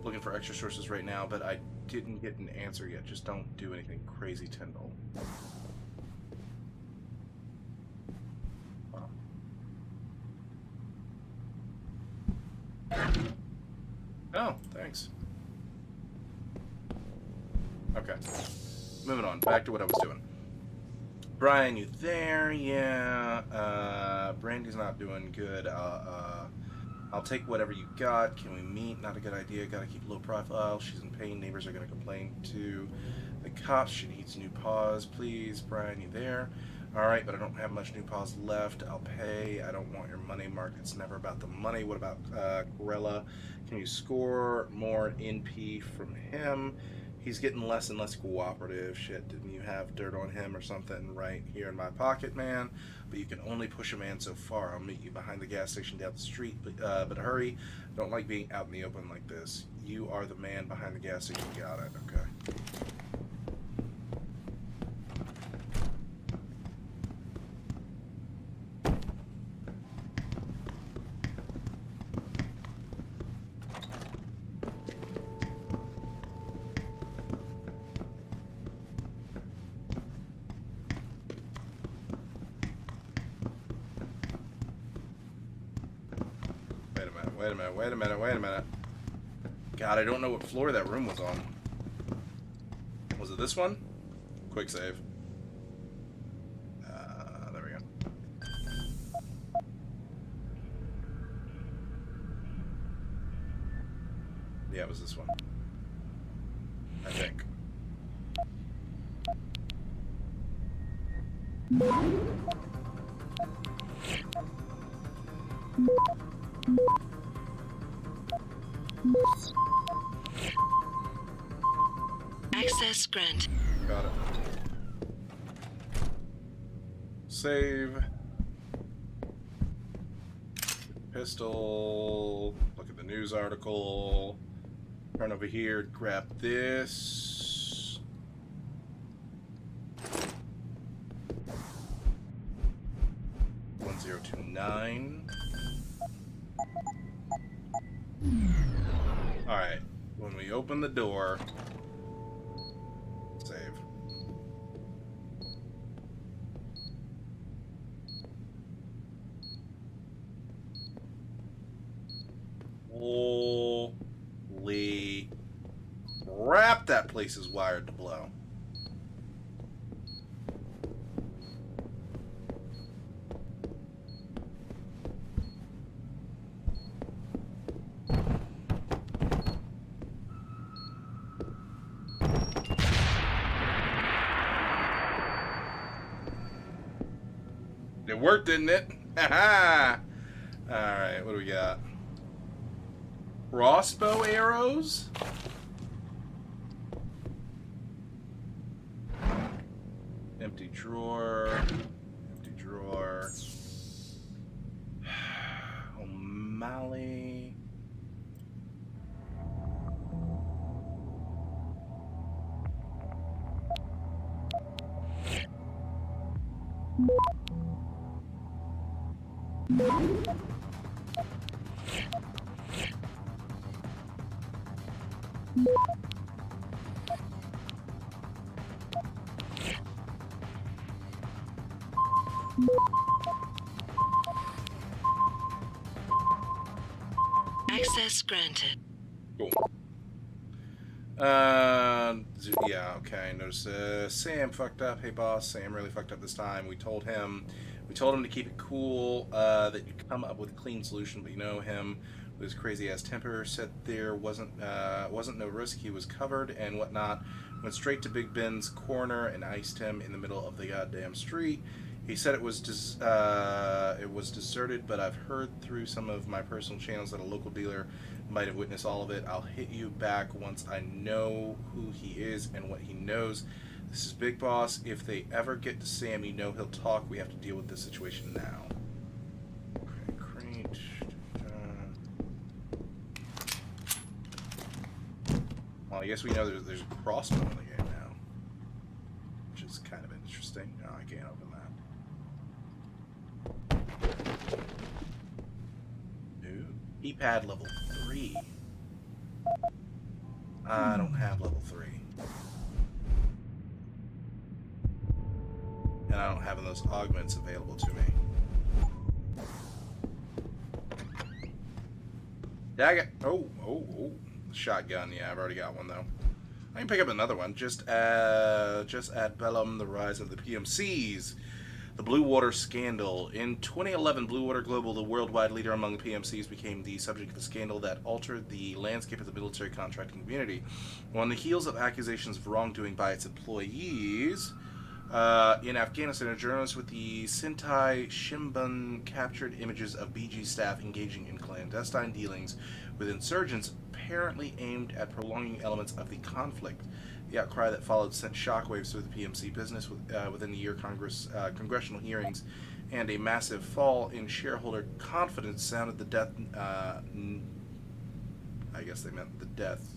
Looking for extra sources right now, but I didn't get an answer yet. Just don't do anything crazy, Tyndall. Oh, thanks. Okay. Moving on. Back to what I was doing. Brian, you there? Yeah. Brandy's not doing good. I'll take whatever you got. Can we meet? Not a good idea. Gotta keep low profile. She's in pain. Neighbors are gonna complain to the cops. She needs new paws. Please, Brian, you there? Alright, but I don't have much new paws left. I'll pay. I don't want your money, Mark. It's never about the money. What about Gorilla? Can you score more NP from him? He's getting less and less cooperative. Shit, didn't you have dirt on him or something? Right here in my pocket, man. But you can only push a man so far. I'll meet you behind the gas station down the street, but hurry. Don't like being out in the open like this. You are the man behind the gas station. Got it. Okay. Wait a minute. God, I don't know what floor that room was on. Was it this one? Quick save. There we go. Yeah, it was this one. I think. Access granted. Got it. Save. Pistol. Look at the news article. Run over here, grab this. $1029. Alright, when we open the door, save. Holy crap, that place is wired to blow. It worked, didn't it? Haha! Alright, what do we got? Crossbow arrows? Empty drawer. Empty drawer. O'Malley. Access granted. Cool. Yeah, okay. Notice Sam fucked up. Hey, boss. Sam really fucked up this time. We told him to keep it cool. That you'd come up with a clean solution, but you know him with his crazy ass temper. Said there wasn't no risk. He was covered and whatnot. Went straight to Big Ben's corner and iced him in the middle of the goddamn street. He said it was deserted, but I've heard through some of my personal channels that a local dealer might have witnessed all of it. I'll hit you back once I know who he is and what he knows. This is Big Boss. If they ever get to Sam, you know he'll talk. We have to deal with this situation now. Okay, Crate. Well, I guess we know there's a crossbow in the game now, which is kind of interesting. can't open that. Ooh, keypad level 3. I don't have level 3. And I don't have those augments available to me. Dag it! Oh. Shotgun, yeah, I've already got one though. I can pick up another one. Just add Bellum, the rise of the PMCs. The Blue Water scandal. In 2011, Blue Water Global, the worldwide leader among the PMCs, became the subject of a scandal that altered the landscape of the military contracting community. On the heels of accusations of wrongdoing by its employees, in Afghanistan, a journalist with the Sintai Shimbun captured images of BG staff engaging in clandestine dealings with insurgents apparently aimed at prolonging elements of the conflict. The outcry that followed sent shockwaves through the PMC business within the year. Congressional hearings and a massive fall in shareholder confidence sounded the death. I guess they meant the death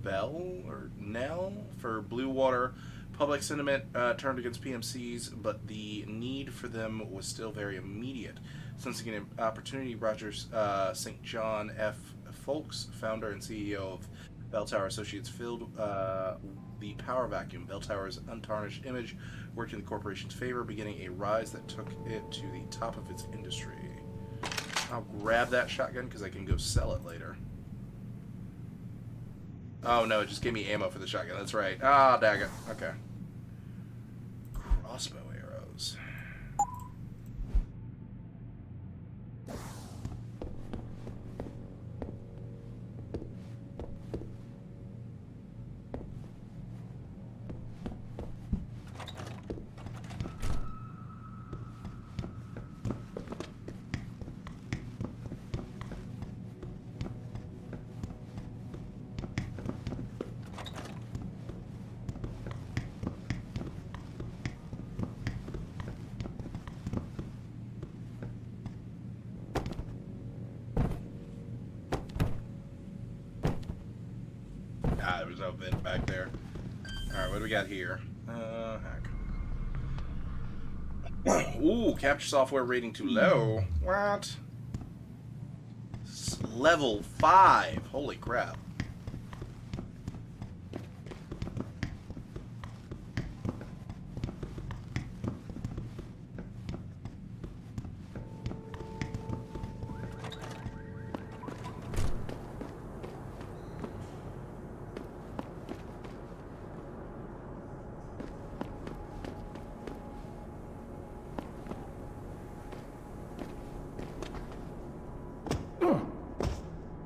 bell or knell for Blue Water. Public sentiment turned against PMCs, but the need for them was still very immediate. Sensing an opportunity, Rogers St. John F. Folks, founder and CEO of Bell Tower Associates, filled the power vacuum. Bell Tower's untarnished image worked in the corporation's favor, beginning a rise that took it to the top of its industry. I'll grab that shotgun because I can go sell it later. Oh no, it just gave me ammo for the shotgun. That's right. Ah, dang it. Okay. Crossbow arrows. There was no vent back there. Alright, what do we got here? Heck. Ooh, capture software rating too low. What? Level 5. Holy crap.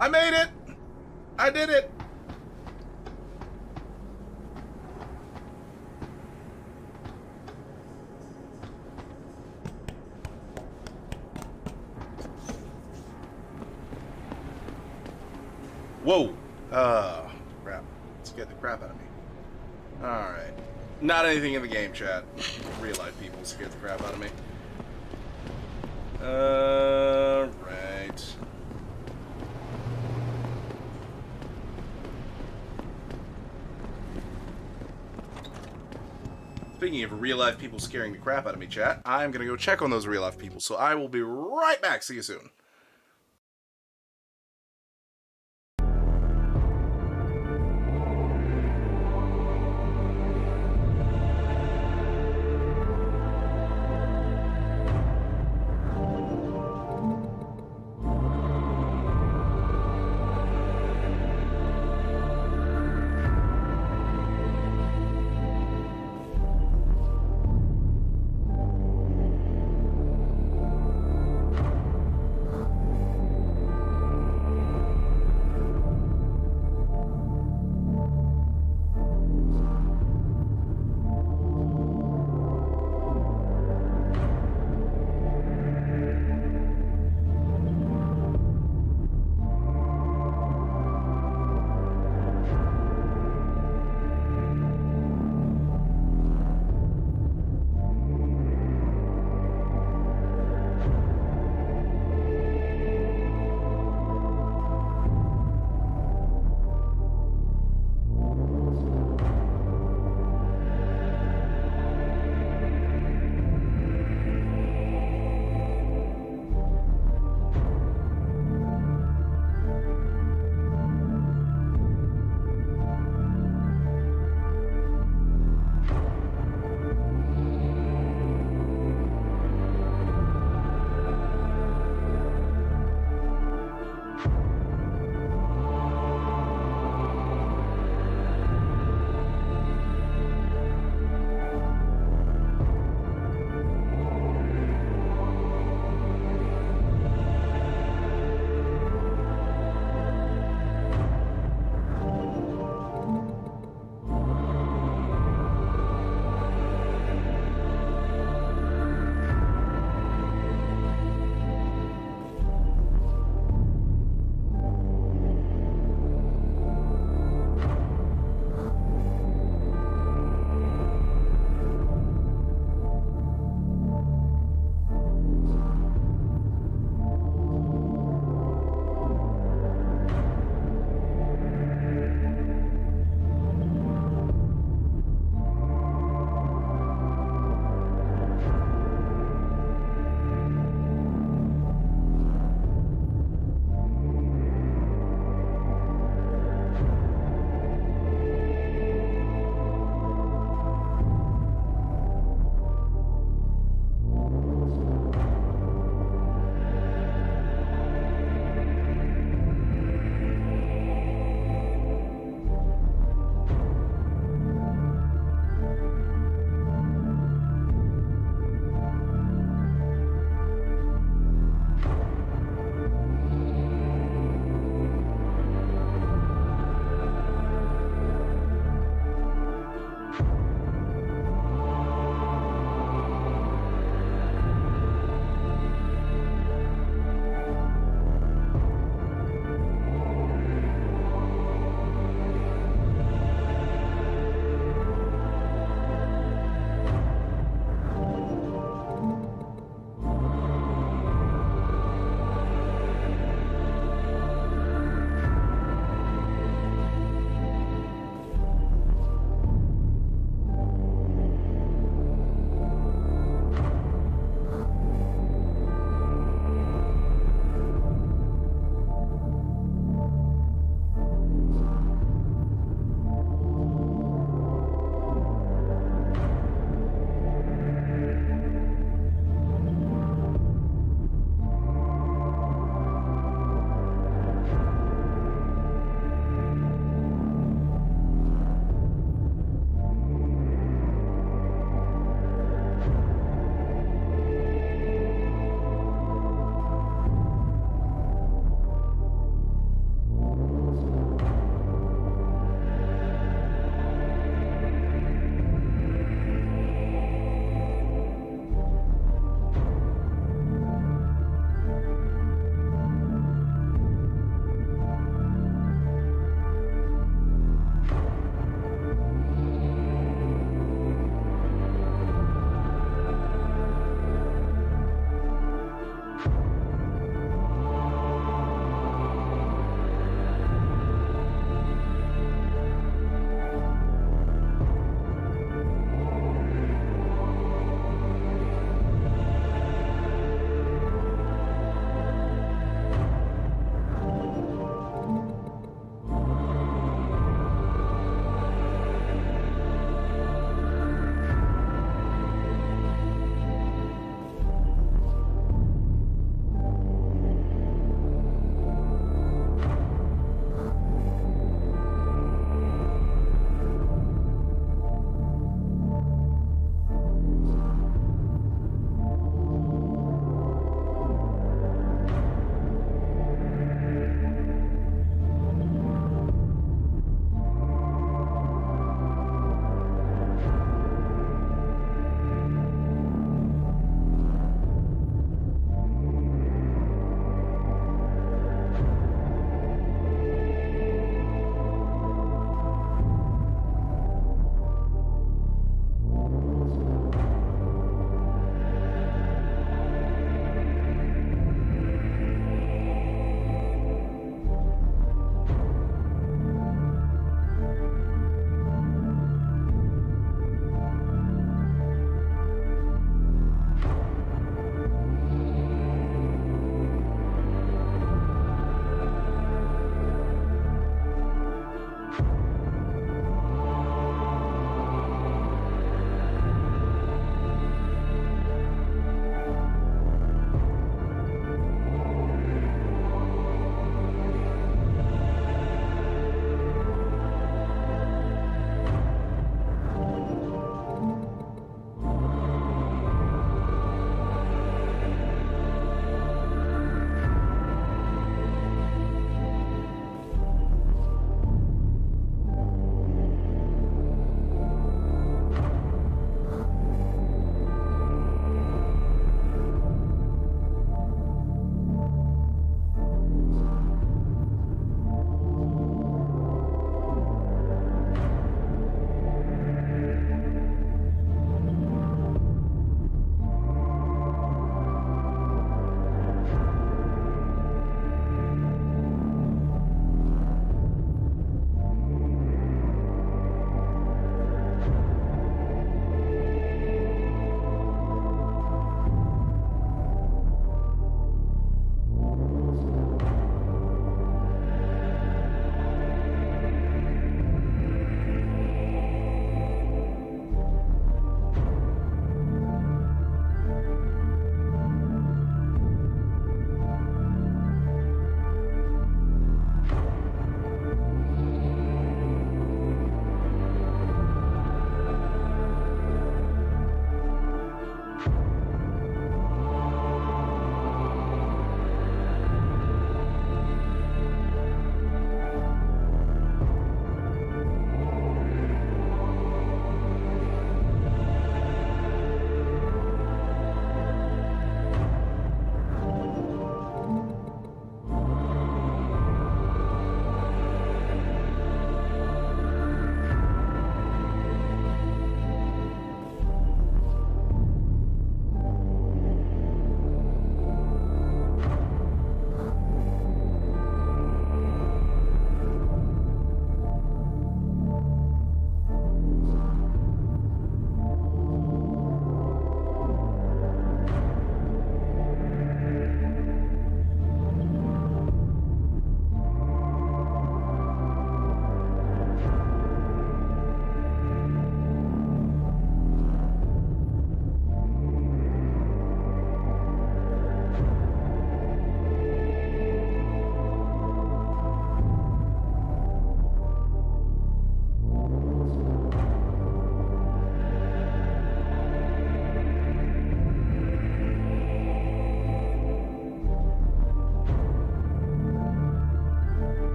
I made it! I did it! Whoa! Crap. Scared the crap out of me. Alright. Not anything in the game, chat. Real life people scared the crap out of me. Right. Speaking of real-life people scaring the crap out of me, chat, I'm going to go check on those real-life people, so I will be right back. See you soon.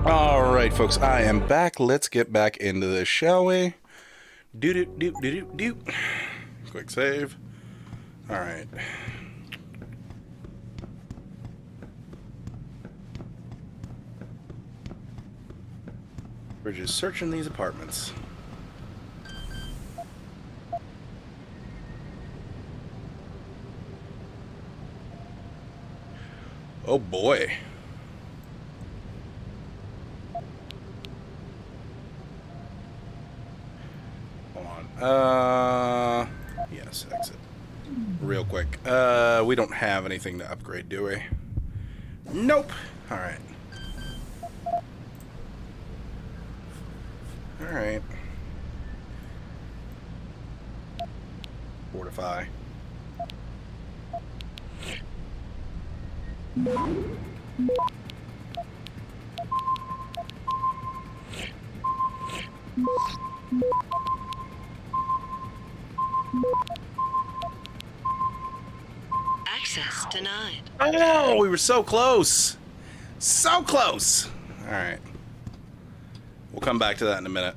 Alright, folks, I am back. Let's get back into this, shall we? Do. Quick save. Alright. We're just searching these apartments. Oh boy. Hold on. Yes, exit. Real quick. We don't have anything to upgrade, do we? Nope. Alright. Alright. Fortify. Access denied. Oh, we were so close. So close. All right. We'll come back to that in a minute.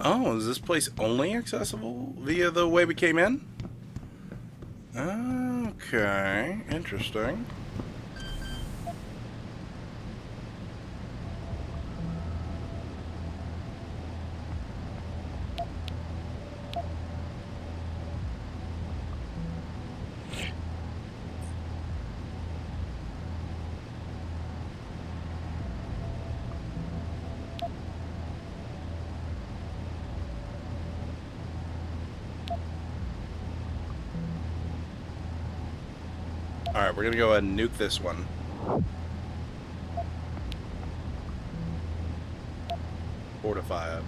Oh, is this place only accessible via the way we came in? Okay, interesting. Alright, we're gonna go ahead and nuke this one. Fortify it.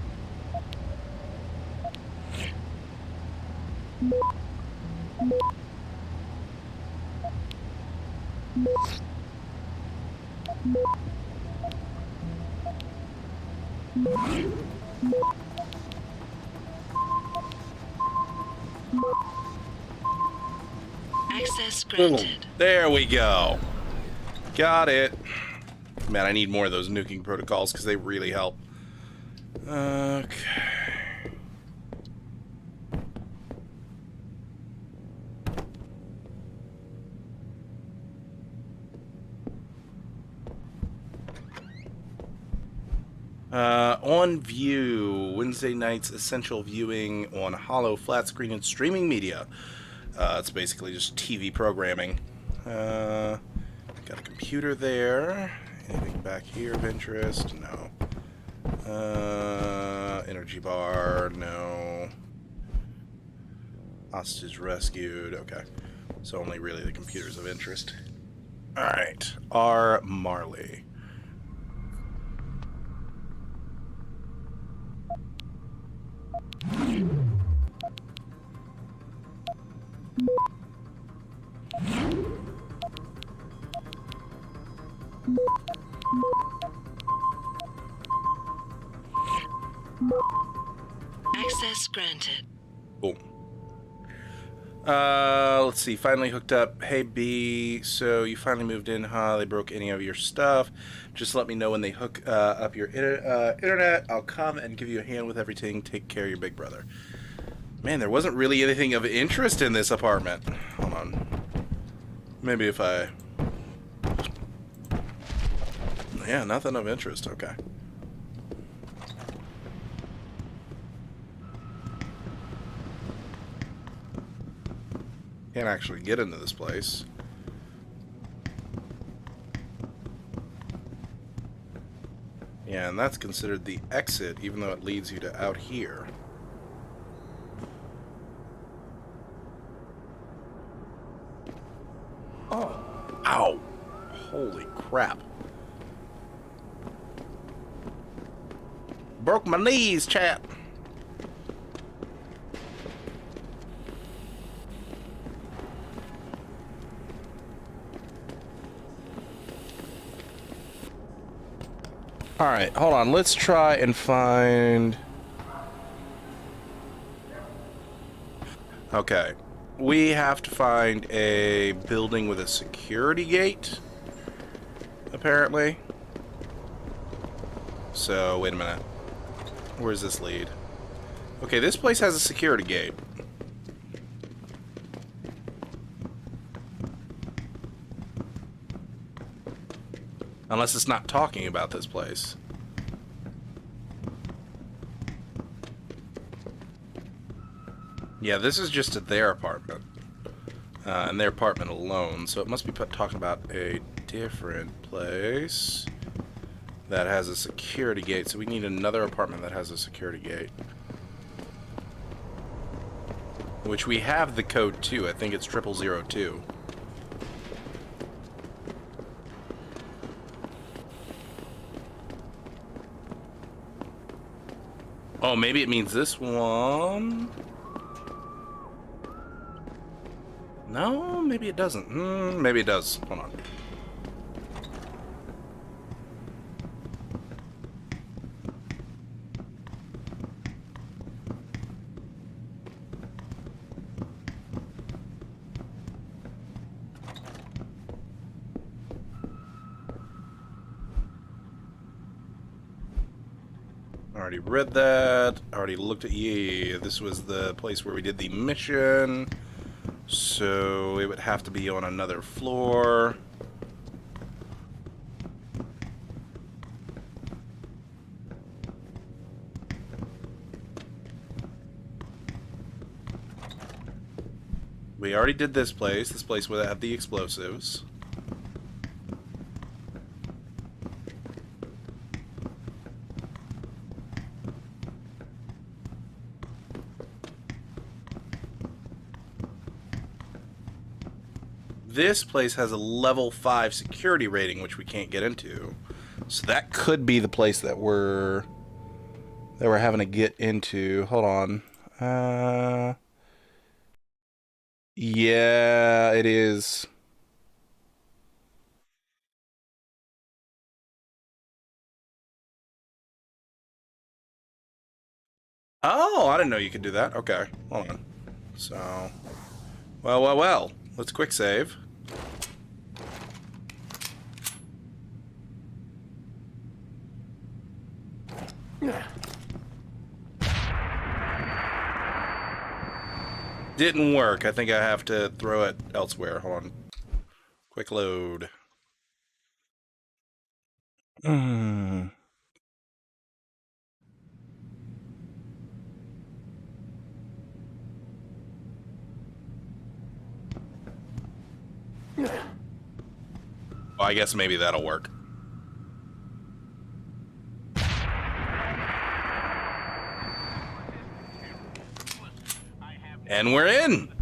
Access granted. Boom. There we go. Got it. Man, I need more of those nuking protocols because they really help. Okay. On view, Wednesday nights essential viewing on hollow, flat screen, and streaming media. It's basically just TV programming. Got a computer there. Anything back here of interest? No. Energy bar? No. Hostage rescued. Okay. So only really the computers of interest. Alright. R. Marley. Access granted. Boom. Let's see. Finally hooked up. Hey B, so you finally moved in, huh? They broke any of your stuff. Just let me know when they hook up your internet. I'll come and give you a hand with everything. Take care of your big brother. Man, there wasn't really anything of interest in this apartment. Hold on. Maybe if I... Yeah, nothing of interest. Okay. Can't actually get into this place. Yeah, and that's considered the exit, even though it leads you to out here. Oh. Ow. Holy crap. Broke my knees, chat. Alright, hold on. Let's try and find... Okay. We have to find a building with a security gate, apparently. So, wait a minute. Where's this lead? Okay, this place has a security gate. Unless it's not talking about this place. Yeah, this is just at their apartment. And their apartment alone. So it must be talking about a different place that has a security gate. So we need another apartment that has a security gate. Which we have the code to. I think it's 0002. Oh, maybe it means this one. No, maybe it doesn't. Maybe it does. Hold on. Already read that. Already looked at... Yeah, this was the place where we did the mission. So it would have to be on another floor. We already did this place. This place would have the explosives. This place has a level 5 security rating, which we can't get into. So that could be the place that we're having to get into. Hold on. Yeah, it is. Oh, I didn't know you could do that. Okay, hold on. So, well. Let's quick save. Didn't work. I think I have to throw it elsewhere. Hold on. Quick load. Well, I guess maybe that'll work. And we're in!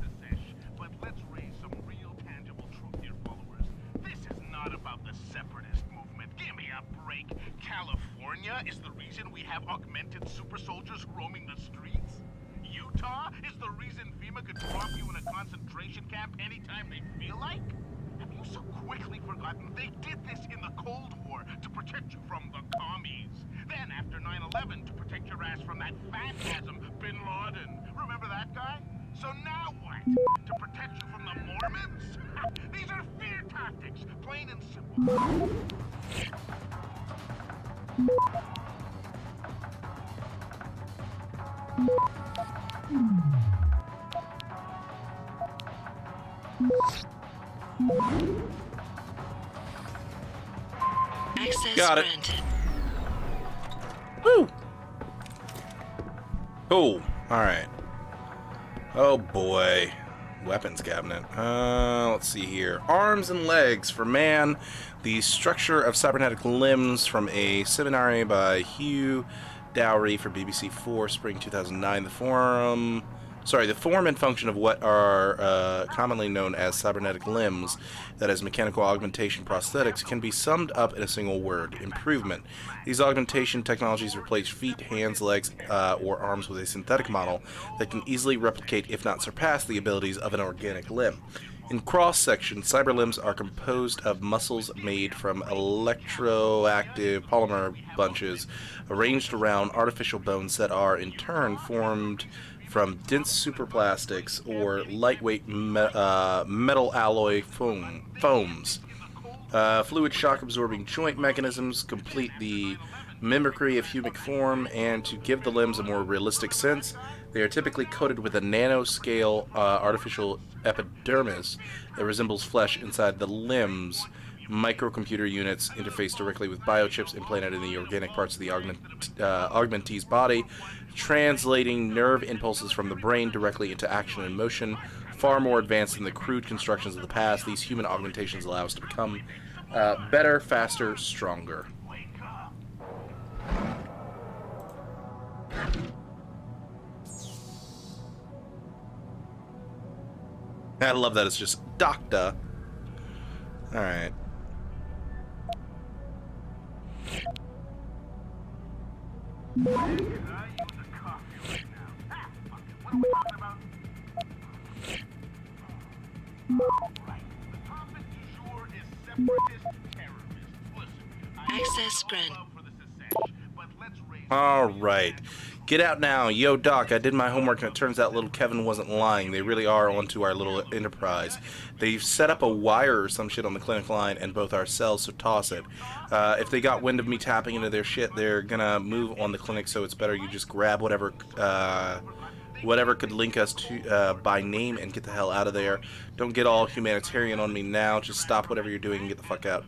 But let's raise some real tangible truth here, followers. This is not about the separatist movement. Give me a break. California is the reason we have augmented super soldiers roaming the streets? Utah is the reason FEMA could drop you in a concentration camp anytime they feel like? Have you so quickly forgotten they did this in the Cold War to protect you from the commies? Then after 9/11 to protect your ass from that phantasm, Bin Laden. Remember that guy? So now what? To protect you from the Mormons? These are fear tactics, plain and simple. Access Got it. granted. Woo! Oh, alright. Oh boy. Weapons cabinet. Let's see here. Arms and legs for man. The structure of cybernetic limbs from a seminary by Hugh Dowry for BBC 4, spring 2009. The form and function of what are commonly known as cybernetic limbs, that is, mechanical augmentation prosthetics, can be summed up in a single word: improvement. These augmentation technologies replace feet, hands, legs, or arms with a synthetic model that can easily replicate, if not surpass, the abilities of an organic limb. In cross-section, cyber limbs are composed of muscles made from electroactive polymer bunches arranged around artificial bones that are, in turn, formed from dense superplastics or lightweight metal alloy foams. Fluid shock-absorbing joint mechanisms complete the mimicry of human form, and to give the limbs a more realistic sense, they are typically coated with a nanoscale artificial epidermis that resembles flesh inside the limbs. Microcomputer units interface directly with biochips implanted in the organic parts of the augmentee's body, translating nerve impulses from the brain directly into action and motion. Far more advanced than the crude constructions of the past, these human augmentations allow us to become better, faster, stronger. I love that it's just doctor. Alright. Access granted. Alright. Get out now. Yo, Doc, I did my homework and it turns out little Kevin wasn't lying. They really are onto our little enterprise. They've set up a wire or some shit on the clinic line and both our cells, so toss it. If they got wind of me tapping into their shit, they're gonna move on the clinic, so it's better you just grab whatever could link us to by name and get the hell out of there. Don't get all humanitarian on me now. Just stop whatever you're doing and get the fuck out.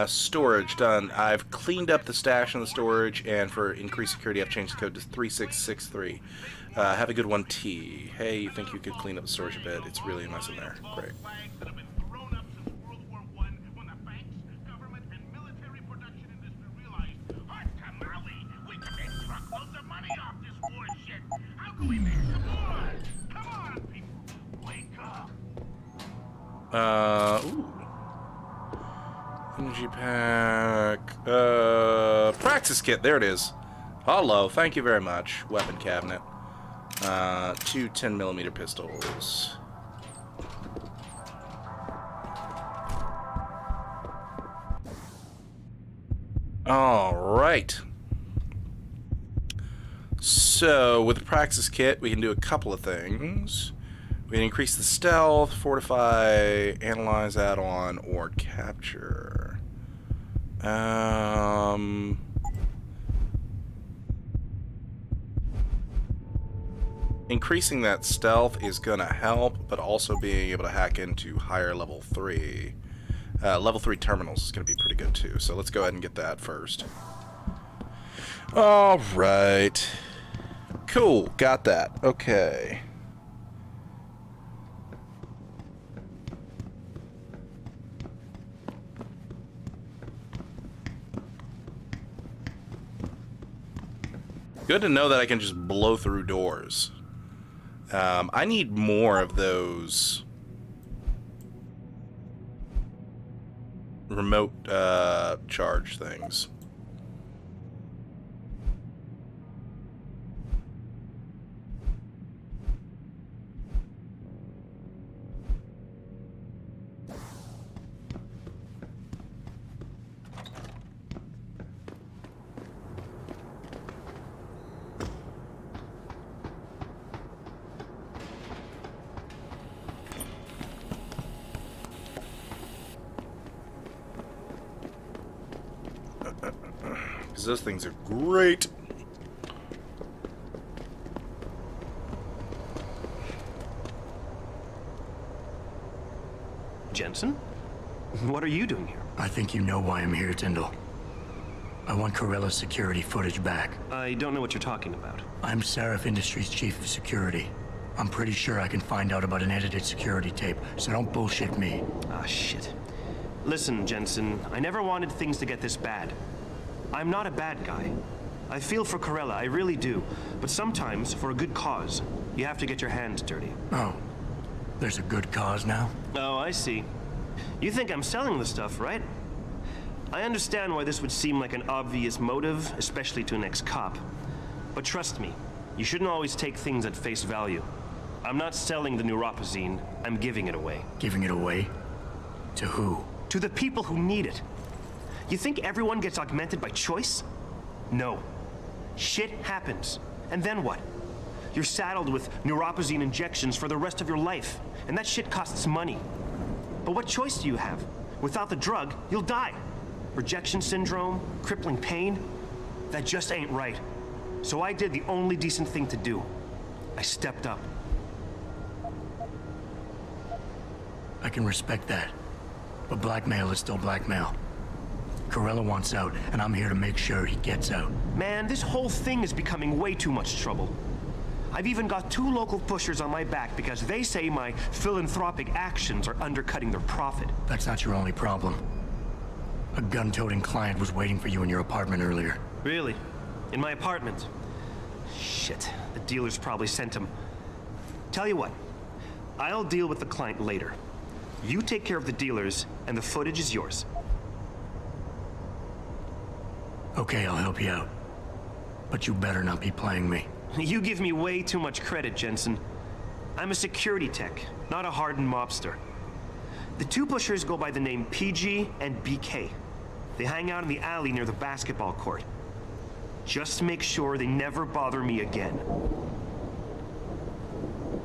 Storage done. I've cleaned up the stash in the storage, and for increased security, I've changed the code to 3663. Have a good one, T. Hey, you think you could clean up the storage a bit? It's really a mess in there. Great. Ooh. Energy pack. Praxis kit. There it is. Hello. Thank you very much. Weapon cabinet. 2 10mm pistols. All right. So with the Praxis kit, we can do a couple of things. We can increase the stealth, fortify, analyze add-on, or capture. Increasing that stealth is gonna help, but also being able to hack into higher level 3. Level 3 terminals is gonna be pretty good too, so let's go ahead and get that first. Alright. Cool, got that. Okay. Good to know that I can just blow through doors. I need more of those remote charge things. Because those things are great. Jensen? What are you doing here? I think you know why I'm here, Tyndall. I want Corella's security footage back. I don't know what you're talking about. I'm Seraph Industries' chief of security. I'm pretty sure I can find out about an edited security tape, so don't bullshit me. Ah, shit. Listen, Jensen, I never wanted things to get this bad. I'm not a bad guy. I feel for Corella, I really do. But sometimes, for a good cause, you have to get your hands dirty. Oh, there's a good cause now? Oh, I see. You think I'm selling the stuff, right? I understand why this would seem like an obvious motive, especially to an ex-cop. But trust me, you shouldn't always take things at face value. I'm not selling the neuropazine, I'm giving it away. Giving it away? To who? To the people who need it. You think everyone gets augmented by choice? No. Shit happens. And then what? You're saddled with neuropazine injections for the rest of your life, and that shit costs money. But what choice do you have? Without the drug, you'll die. Rejection syndrome, crippling pain. That just ain't right. So I did the only decent thing to do. I stepped up. I can respect that. But blackmail is still blackmail. Corella wants out, and I'm here to make sure he gets out. Man, this whole thing is becoming way too much trouble. I've even got 2 local pushers on my back because they say my philanthropic actions are undercutting their profit. That's not your only problem. A gun-toting client was waiting for you in your apartment earlier. Really? In my apartment? Shit, the dealers probably sent him. Tell you what, I'll deal with the client later. You take care of the dealers, and the footage is yours. Okay, I'll help you out. But you better not be playing me. You give me way too much credit, Jensen. I'm a security tech, not a hardened mobster. The 2 pushers go by the name PG and BK. They hang out in the alley near the basketball court. Just make sure they never bother me again.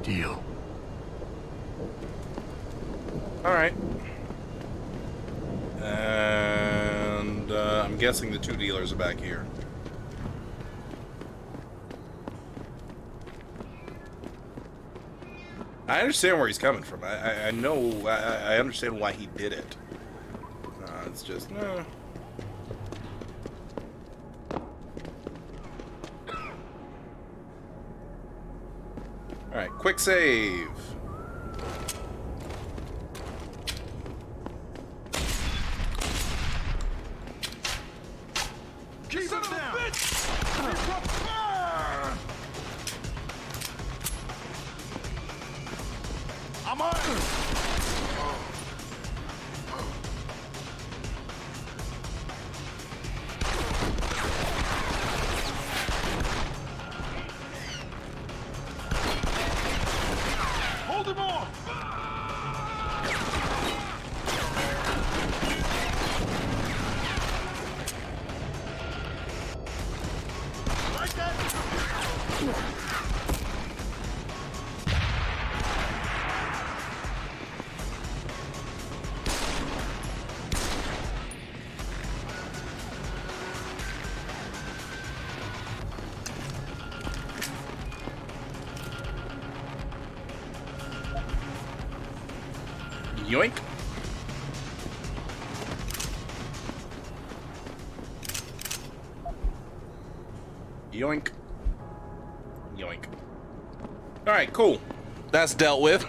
Deal. All right. And I'm guessing the two dealers are back here. I understand where he's coming from. I know. I understand why he did it. It's just. All right, quick save. Keep it down! I'm on! Hold him off! Like that! Yoink. Yoink. Yoink. Alright, cool. That's dealt with.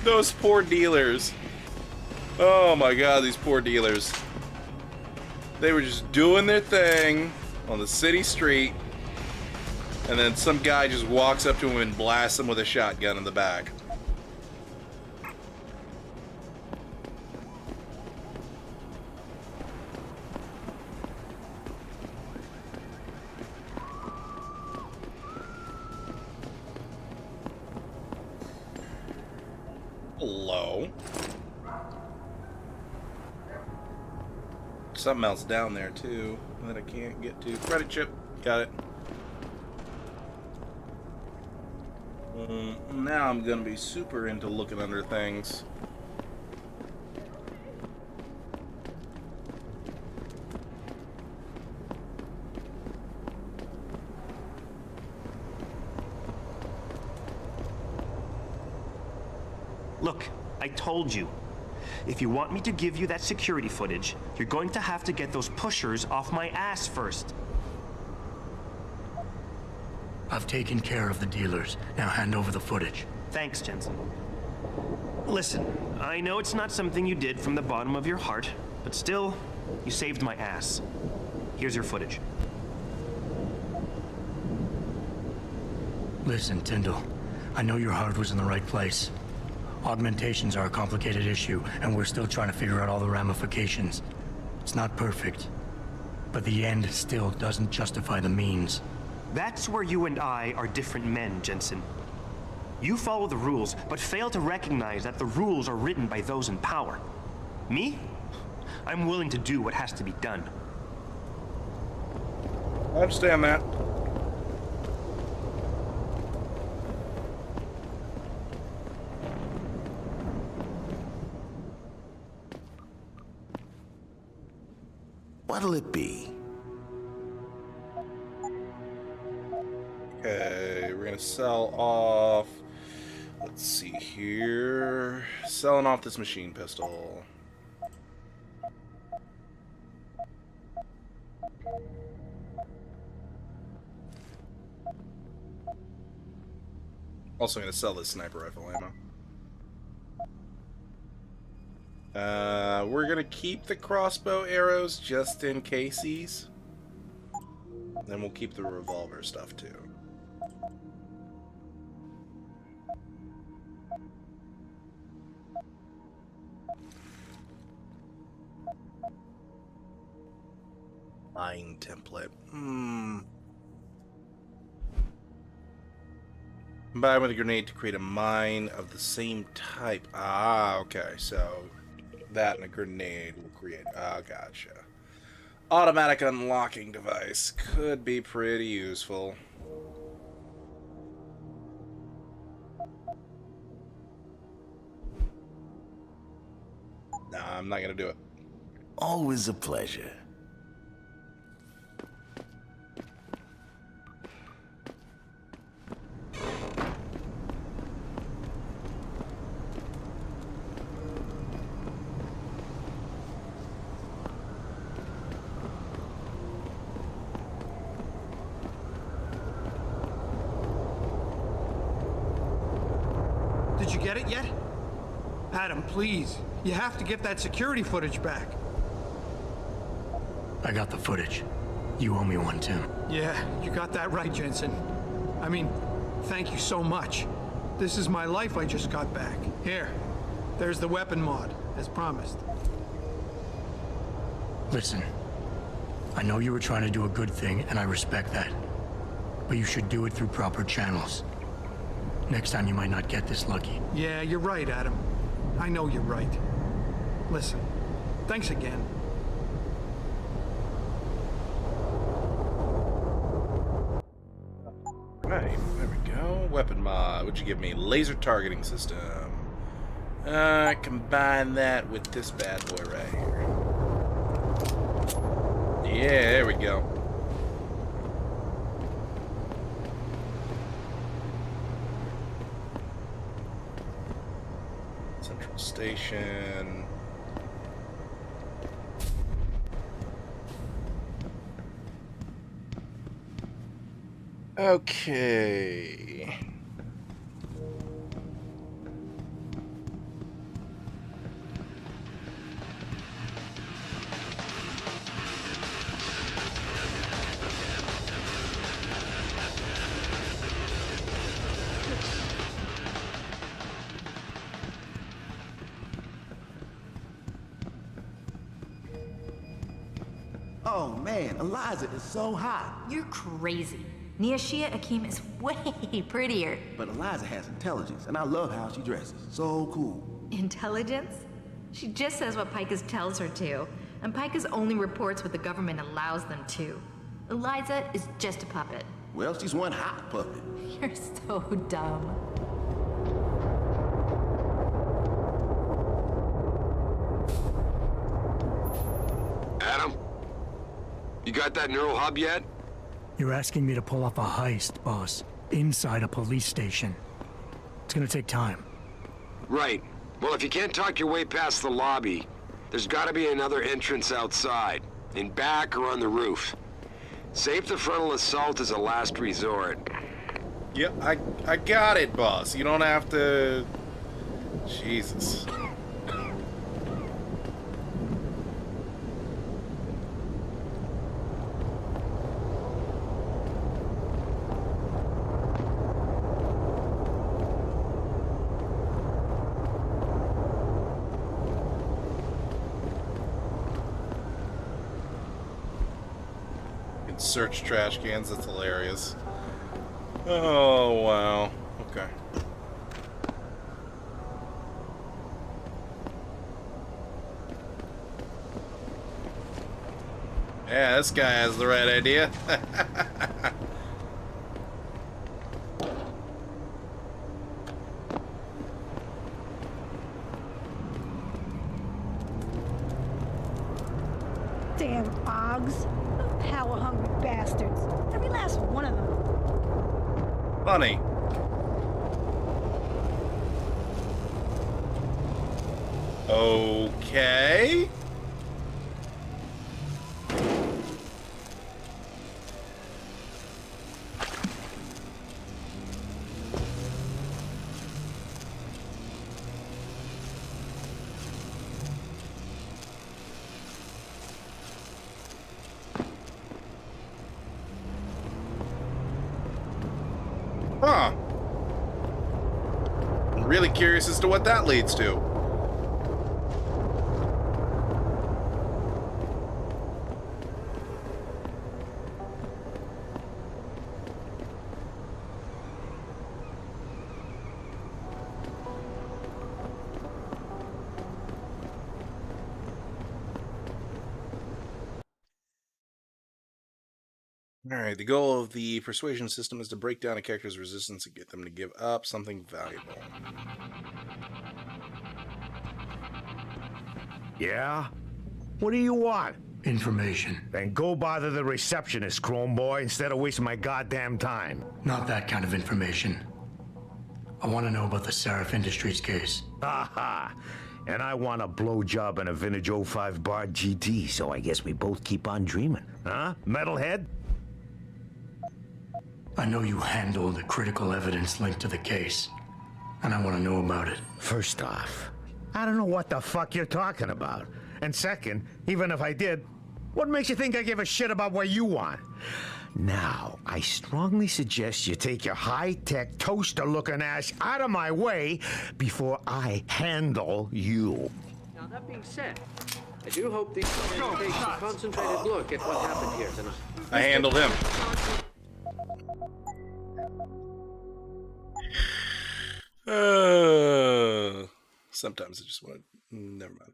Those poor dealers. Oh my god, these poor dealers. They were just doing their thing on the city street, and then some guy just walks up to him and blasts him with a shotgun in the back. Hello. Something else down there too that I can't get to. Credit chip. Got it. Now I'm gonna be super into looking under things. Look, I told you. If you want me to give you that security footage, you're going to have to get those pushers off my ass first. I've taken care of the dealers. Now hand over the footage. Thanks, Jensen. Listen, I know it's not something you did from the bottom of your heart, but still, you saved my ass. Here's your footage. Listen, Tyndall. I know your heart was in the right place. Augmentations are a complicated issue, and we're still trying to figure out all the ramifications. It's not perfect, but the end still doesn't justify the means. That's where you and I are different men, Jensen. You follow the rules, but fail to recognize that the rules are written by those in power. Me? I'm willing to do what has to be done. I understand that. What'll it be? Okay, we're gonna sell off. Let's see here. Selling off this machine pistol. Also gonna sell this sniper rifle ammo. We're gonna keep the crossbow arrows just in casesies. Then we'll keep the revolver stuff too. Mine template. Combine with a grenade to create a mine of the same type. Ah, okay. So that and a grenade will create. Ah, gotcha. Automatic unlocking device could be pretty useful. Nah, I'm not gonna do it. Always a pleasure. Did you get it yet? Adam, please. You have to get that security footage back. I got the footage. You owe me one, Tim. Yeah, you got that right, Jensen. I mean, thank you so much. This is my life I just got back. Here, there's the weapon mod, as promised. Listen, I know you were trying to do a good thing, and I respect that. But you should do it through proper channels. Next time you might not get this lucky. Yeah, you're right, Adam. I know you're right. Listen, thanks again. Right, there we go. Weapon mod. What'd you give me? Laser targeting system. Combine that with this bad boy right here. Yeah, there we go. Central station. Okay. Oh man, Eliza is so hot. You're crazy. Niashia Akeem is way prettier. But Eliza has intelligence, and I love how she dresses. So cool. Intelligence? She just says what Pikus tells her to, and Pikus only reports what the government allows them to. Eliza is just a puppet. Well, she's one hot puppet. You're so dumb. Adam? You got that neural hub yet? You're asking me to pull off a heist, boss, inside a police station. It's gonna take time. Right. Well, if you can't talk your way past the lobby, there's gotta be another entrance outside, in back or on the roof. Save the frontal assault as a last resort. Yep, I got it, boss. You don't have to... Jesus. Search trash cans, that's hilarious. Oh, wow. Okay. Yeah, this guy has the right idea. Damn Ogs. Power-hungry bastards. Every last one of them. Funny. Okay. Huh. I'm really curious as to what that leads to. All right, the goal of the persuasion system is to break down a character's resistance and get them to give up something valuable. Yeah? What do you want? Information. Then go bother the receptionist, Chrome Boy, instead of wasting my goddamn time. Not that kind of information. I want to know about the Seraph Industries case. Ha! And I want a blowjob in a vintage 05 bar GT, so I guess we both keep on dreaming. Huh, metalhead? I know you handled the critical evidence linked to the case, and I want to know about it. First off, I don't know what the fuck you're talking about. And second, even if I did, what makes you think I give a shit about what you want? Now, I strongly suggest you take your high-tech, toaster-looking ass out of my way before I handle you. Now, that being said, I do hope these men take a concentrated look at what happened here tonight. I handled him. Sometimes I just want to... Never mind.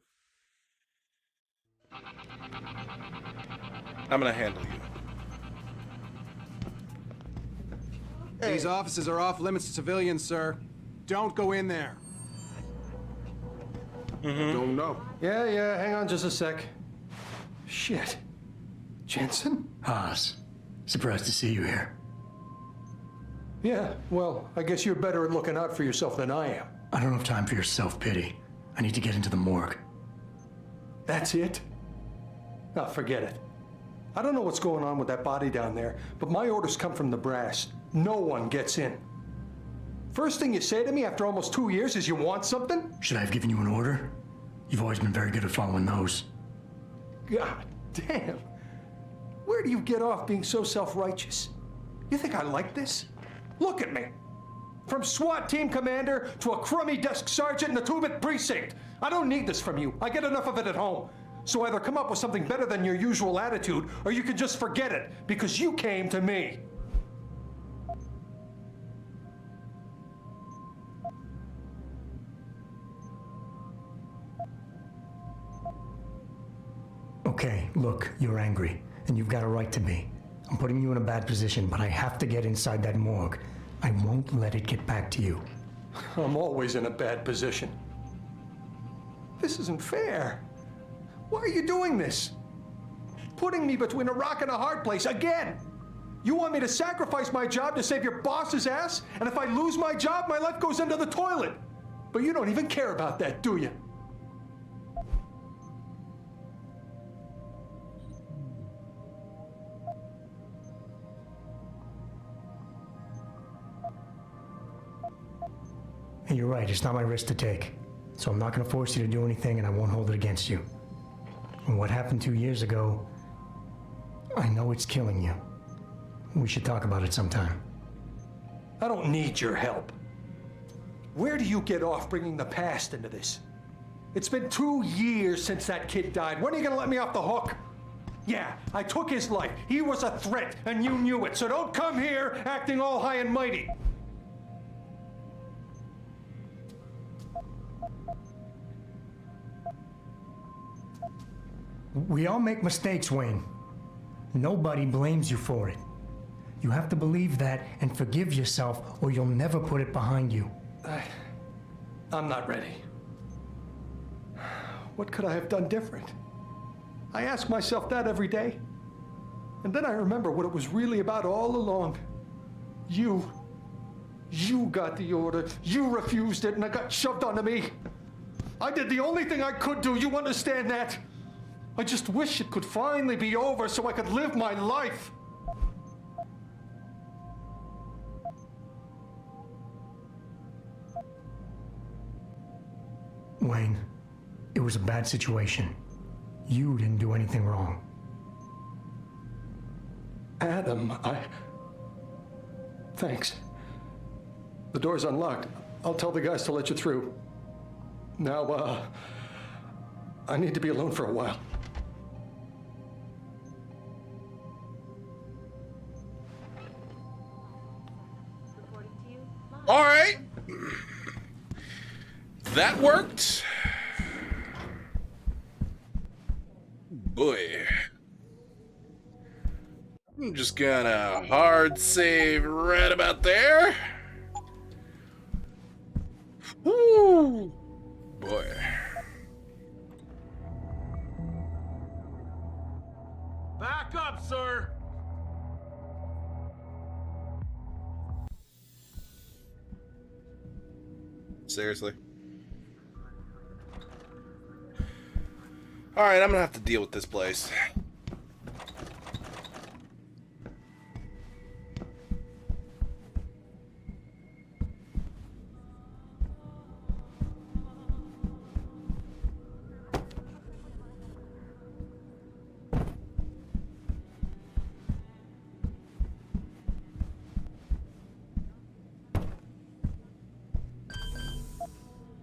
I'm going to handle you. These offices are off limits to civilians, sir. Don't go in there. Don't know. Yeah, hang on just a sec. Shit. Jensen? Haas, surprised to see you here. Yeah, well, I guess you're better at looking out for yourself than I am. I don't have time for your self-pity. I need to get into the morgue. That's it? Oh, forget it. I don't know what's going on with that body down there, but my orders come from the brass. No one gets in. First thing you say to me after almost 2 years is you want something? Should I have given you an order? You've always been very good at following those. God damn. Where do you get off being so self-righteous? You think I like this? Look at me. From SWAT team commander to a crummy desk sergeant in the 2-bit precinct. I don't need this from you. I get enough of it at home. So either come up with something better than your usual attitude, or you can just forget it, because you came to me. Okay, look, you're angry, and you've got a right to be. I'm putting you in a bad position, but I have to get inside that morgue. I won't let it get back to you. I'm always in a bad position. This isn't fair. Why are you doing this? Putting me between a rock and a hard place again. You want me to sacrifice my job to save your boss's ass? And if I lose my job, my life goes into the toilet. But you don't even care about that, do you? And you're right, it's not my risk to take. So I'm not going to force you to do anything, and I won't hold it against you. And what happened 2 years ago, I know it's killing you. We should talk about it sometime. I don't need your help. Where do you get off bringing the past into this? It's been 2 years since that kid died. When are you going to let me off the hook? Yeah, I took his life. He was a threat, and you knew it. So don't come here acting all high and mighty. We all make mistakes, Wayne. Nobody blames you for it. You have to believe that and forgive yourself, or you'll never put it behind you. I'm not ready. What could I have done different? I ask myself that every day. And then I remember what it was really about all along. You got the order. You refused it, and it got shoved onto me. I did the only thing I could do. You understand that? I just wish it could finally be over so I could live my life. Wayne, it was a bad situation. You didn't do anything wrong. Adam, Thanks. The door's unlocked. I'll tell the guys to let you through. Now, I need to be alone for a while. All right. That worked. Boy. I'm just gonna hard save right about there. Woo! Boy. Back up, sir! Seriously? Alright, I'm gonna have to deal with this place.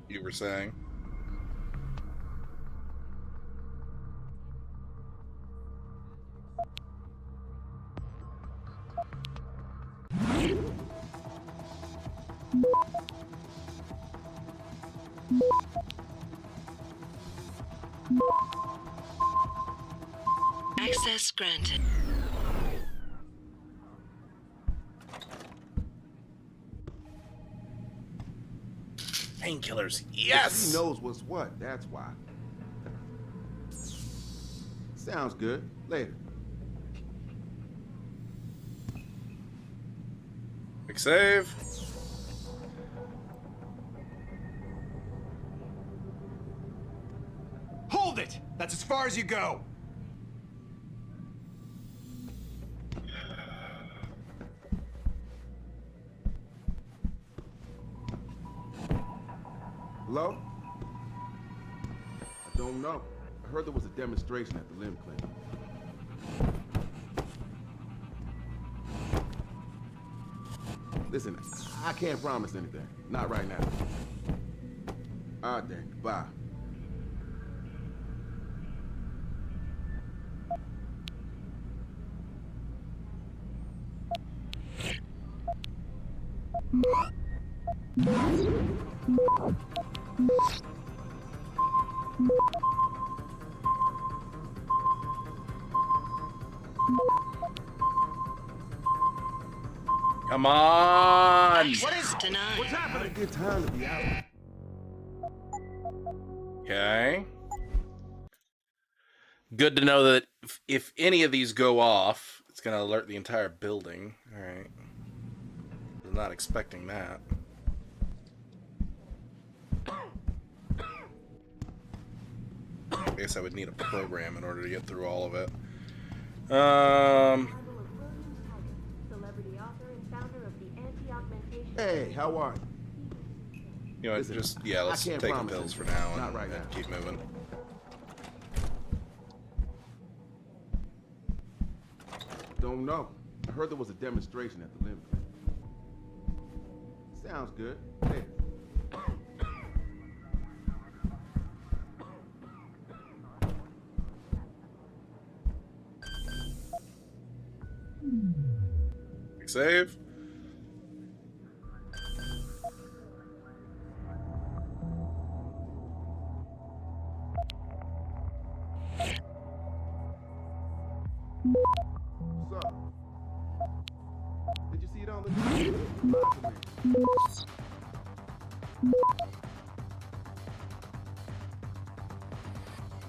You were saying? Access granted. Painkillers, yes! He knows what's what, that's why. Sounds good. Later. Quick save. Hold it! That's as far as you go! Hello? I don't know. I heard there was a demonstration at the limb clinic. Listen, I can't promise anything. Not right now. All right then, goodbye. Come on! What is denied? What's happening? Good time to be out. Okay. Good to know that if any of these go off, it's going to alert the entire building. Alright. Was not expecting that. I guess I would need a program in order to get through all of it. Hey, how are you? You know, Listen, just, yeah, let's I take can't the promise pills for anything. now Not and, right now. and keep moving. Don't know. I heard there was a demonstration at the limb clinic. Sounds good. Later. Quick save. What's up? Did you see it on the news?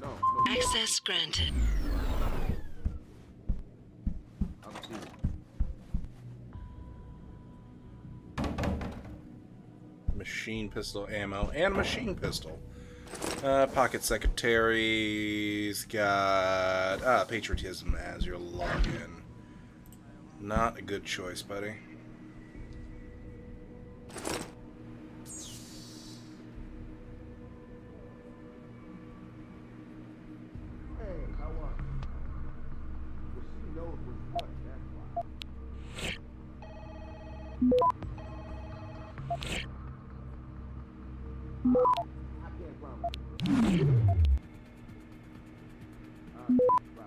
No. Access granted. I'll see you. Machine pistol ammo and machine pistol. Pocket secretaries got patriotism as your login. Not a good choice, buddy. Hey, how are you? Well, she knows what's what, that's why. I can't promise. Bye.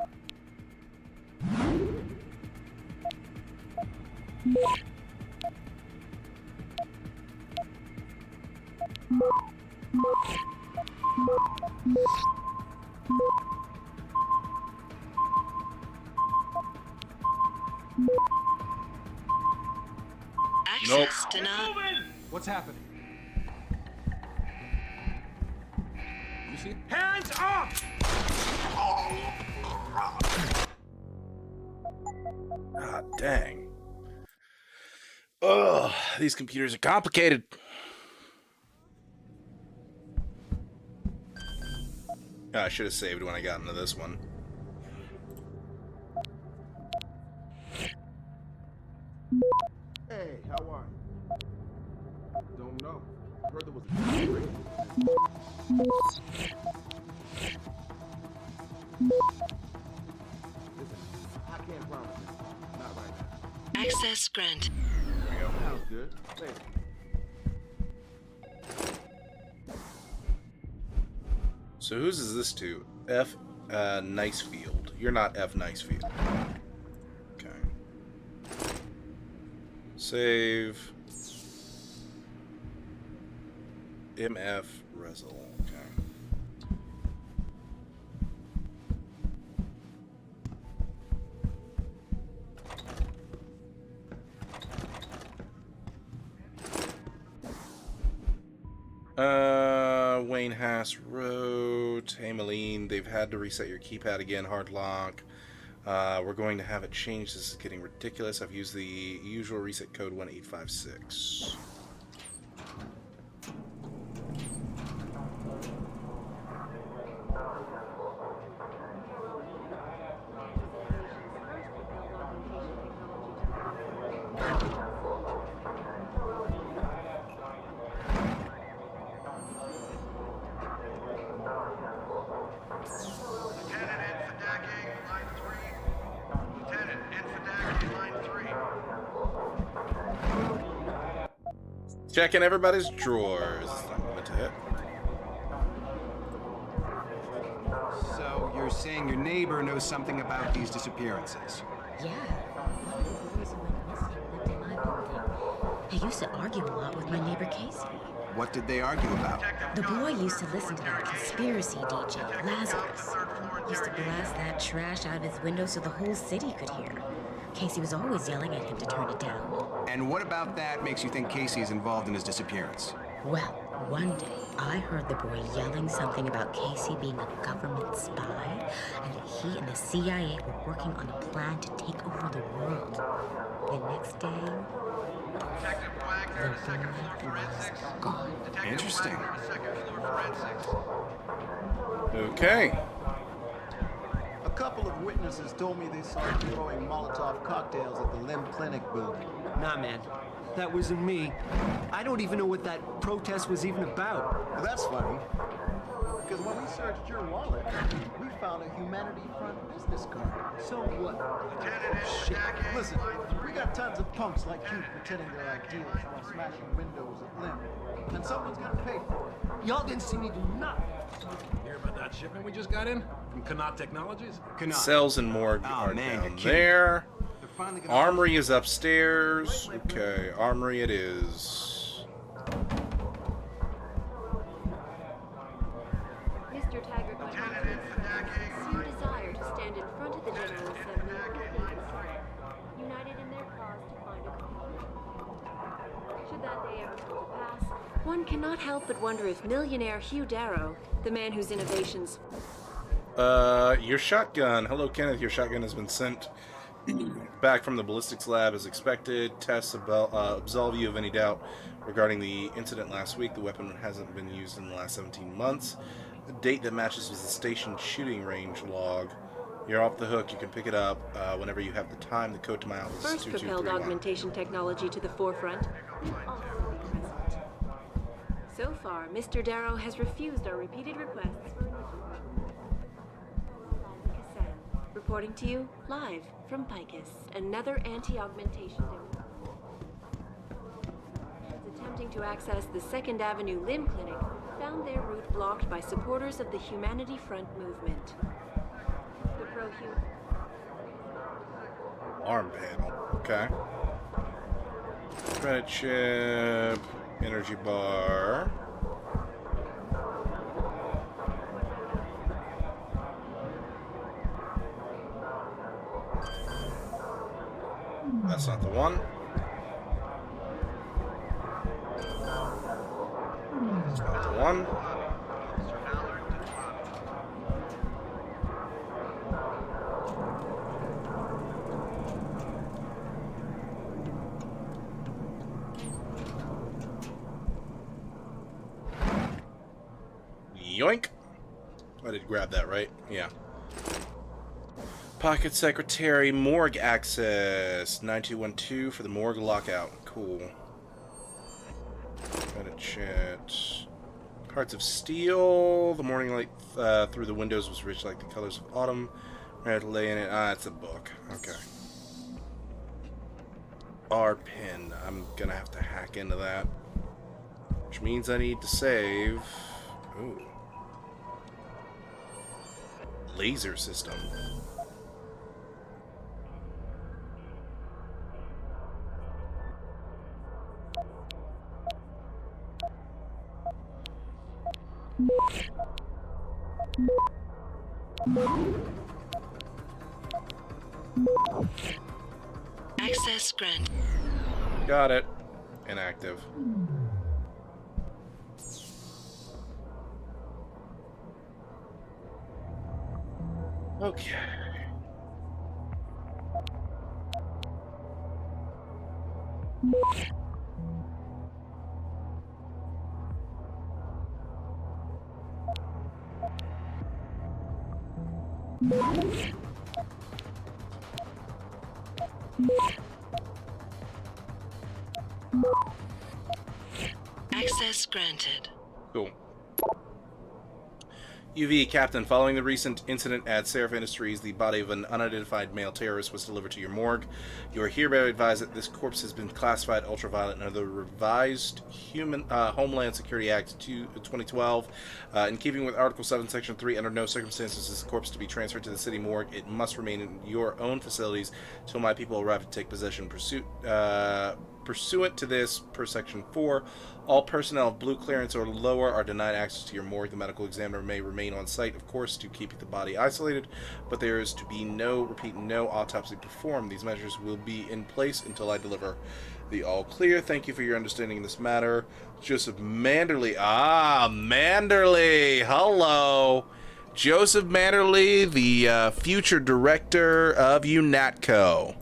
Access denied. What's happening? You see? Hands up! Ah, dang. Ugh, these computers are complicated. I should have saved when I got into this one. Hey, how are you? Don't know. Heard there was a break. Listen, I can't promise you. Not right now. Access grant. Sounds good. Later. So whose is this to? F. Nicefield. You're not F. Nicefield. Okay. Save. MF Rezel. Okay. Wayne Haas wrote, hey Malene, they've had to reset your keypad again, hard lock. We're going to have it changed. This is getting ridiculous. I've used the usual reset code 1856. Checking everybody's drawers. I'm going to hit. So you're saying your neighbor knows something about these disappearances? Yeah. One of the boys who went missing lived in my building. He used to argue a lot with my neighbor Casey. What did they argue about? The boy used to listen to that conspiracy DJ, Lazarus. Used to blast that trash out of his window so the whole city could hear. Casey was always yelling at him to turn it down. And what about that makes you think Casey is involved in his disappearance? Well, one day, I heard the boy yelling something about Casey being a government spy, and that he and the CIA were working on a plan to take over the world. The next day, the boy was gone. Interesting. Okay. A couple of witnesses told me they saw you throwing Molotov cocktails at the Limb Clinic building. Nah, man. That wasn't me. I don't even know what that protest was even about. Well, that's funny. Because when we searched your wallet, we found a Humanity Front business card. So what? Shit. Listen, we got tons of punks like you pretending they're ideals while smashing windows at Limb. And someone's gonna pay for it. Y'all didn't see me do nothing. Hear about that shipment we just got in? From Connaught Technologies? Cells and morgue are down there. Armory is upstairs. Okay, armory it is. Mr. Taggart, my sincere desire to stand in front of the General Assembly united in their cause to find a compromise. Should that day ever come to pass, one cannot help but wonder if millionaire Hugh Darrow, the man whose innovations... Your shotgun. Hello, Kenneth. Your shotgun has been sent back from the ballistics lab as expected. Tests absolve you of any doubt regarding the incident last week. The weapon hasn't been used in the last 17 months. A date that matches with the station shooting range log. You're off the hook. You can pick it up whenever you have the time. The code to my office is First propelled 2231. augmentation technology to the forefront. So far, Mr. Darrow has refused our repeated requests for reporting to you live from Picus, another anti-augmentation attempting to access the 2nd Avenue Limb Clinic found their route blocked by supporters of the Humanity Front movement. The pro-human Arm panel. Okay. Credit chip. Energy bar. That's not the one. Not the one. Yoink. I did grab that, right? Yeah. Pocket Secretary, Morgue Access. 9212 for the Morgue Lockout. Cool. Credit chat. Hearts of Steel. The morning light through the windows was rich like the colors of autumn. I had to lay in it. Ah, it's a book. Okay. R-Pin. I'm gonna have to hack into that. Which means I need to save. Ooh. Laser system. Access granted. Got it. Inactive. Okay. Access granted. Cool. UV, Captain, following the recent incident at Seraph Industries, the body of an unidentified male terrorist was delivered to your morgue. You are hereby advised that this corpse has been classified ultraviolet under the revised Homeland Security Act 2012. In keeping with Article 7, Section 3, under no circumstances is the corpse to be transferred to the city morgue. It must remain in your own facilities till my people arrive to take possession. Pursuant to this, per Section 4, all personnel of blue clearance or lower are denied access to your morgue. The medical examiner may remain on site, of course, to keep the body isolated, but there is to be no autopsy performed. These measures will be in place until I deliver the all clear. Thank you for your understanding in this matter. Joseph Manderley. Ah, Manderley. Hello. Joseph Manderley, the future director of UNATCO.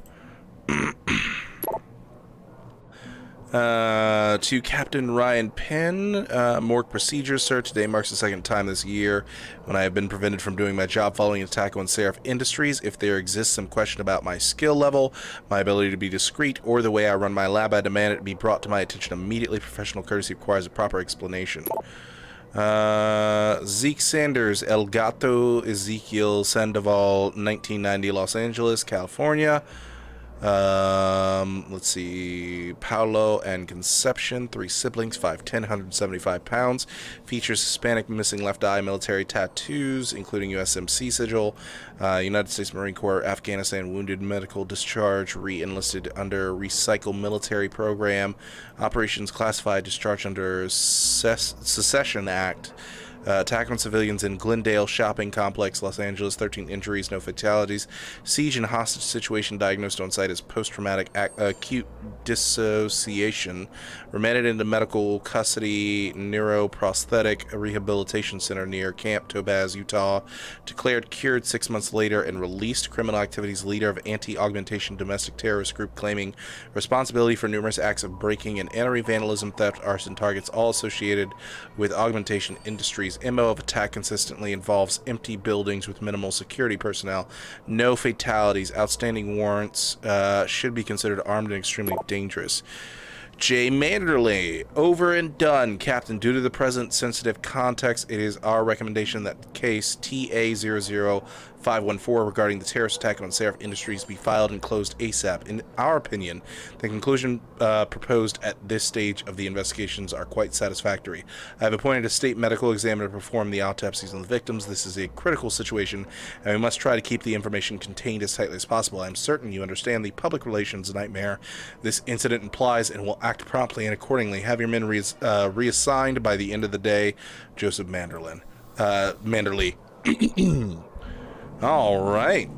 To Captain Ryan Penn, morgue procedures, sir. Today marks the second time this year when I have been prevented from doing my job following an attack on Seraph Industries. If there exists some question about my skill level, my ability to be discreet, or the way I run my lab, I demand it be brought to my attention immediately. Professional courtesy requires a proper explanation. Zeke Sanders, El Gato Ezekiel Sandoval, 1990, Los Angeles, California. Let's see. Paolo and Conception, 3 siblings, 5'10", 175 pounds. Features Hispanic, missing left eye, military tattoos, including USMC sigil. United States Marine Corps, Afghanistan, wounded, medical discharge, re-enlisted under Recycle Military Program. Operations classified, discharged under Secession Act. Attack on civilians in Glendale Shopping Complex, Los Angeles. 13 injuries, no fatalities. Siege and hostage situation diagnosed on site as post-traumatic acute dissociation. Remanded into medical custody, neuroprosthetic rehabilitation center near Camp Topaz, Utah. Declared cured 6 months later and released. Criminal activities leader of anti-augmentation domestic terrorist group claiming responsibility for numerous acts of breaking and entering, vandalism, theft, arson targets, all associated with augmentation industries. MO of attack consistently involves empty buildings with minimal security personnel. No fatalities. Outstanding warrants. Should be considered armed and extremely dangerous. Jay Manderley, over and done, Captain. Due to the present sensitive context, it is our recommendation that case TA00514 regarding the terrorist attack on Seraph Industries be filed and closed ASAP. In our opinion, the conclusion proposed at this stage of the investigations are quite satisfactory. I have appointed a state medical examiner to perform the autopsies on the victims. This is a critical situation, and we must try to keep the information contained as tightly as possible. I am certain you understand the public relations nightmare this incident implies and will act promptly and accordingly. Have your men reassigned by the end of the day. Joseph Manderley. All right.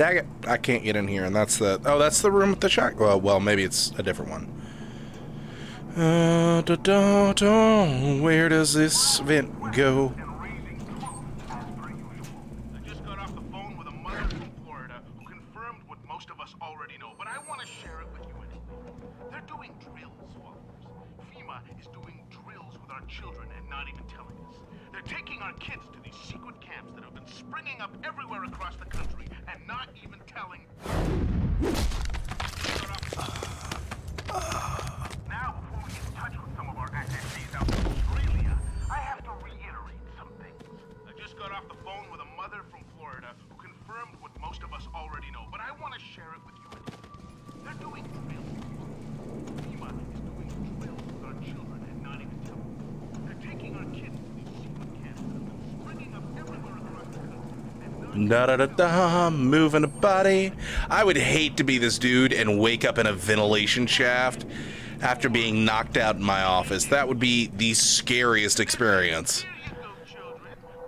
Dang it. I can't get in here, and that's the... Oh, that's the room with the shot... Well, maybe it's a different one. Where does this vent go? I just got off the phone with a mother from Florida who confirmed what most of us already know, but I want to share it with you anyway. They're doing drills, followers. FEMA is doing drills with our children and not even telling us. They're taking our kids to these secret camps that have been springing up everywhere across the country and not even telling. Now, before we get in touch with some of our attaches out in Australia, I have to reiterate some things. I just got off the phone with a mother from Florida who confirmed what most of us already know, but I want to share it with you anyway. They're doing drills. FEMA is doing drills with our children and not even telling us. They're taking our kids to these secret camps that have been springing up everywhere across the country. Da-da-da-da, moving a body. I would hate to be this dude and wake up in a ventilation shaft after being knocked out in my office. That would be the scariest experience.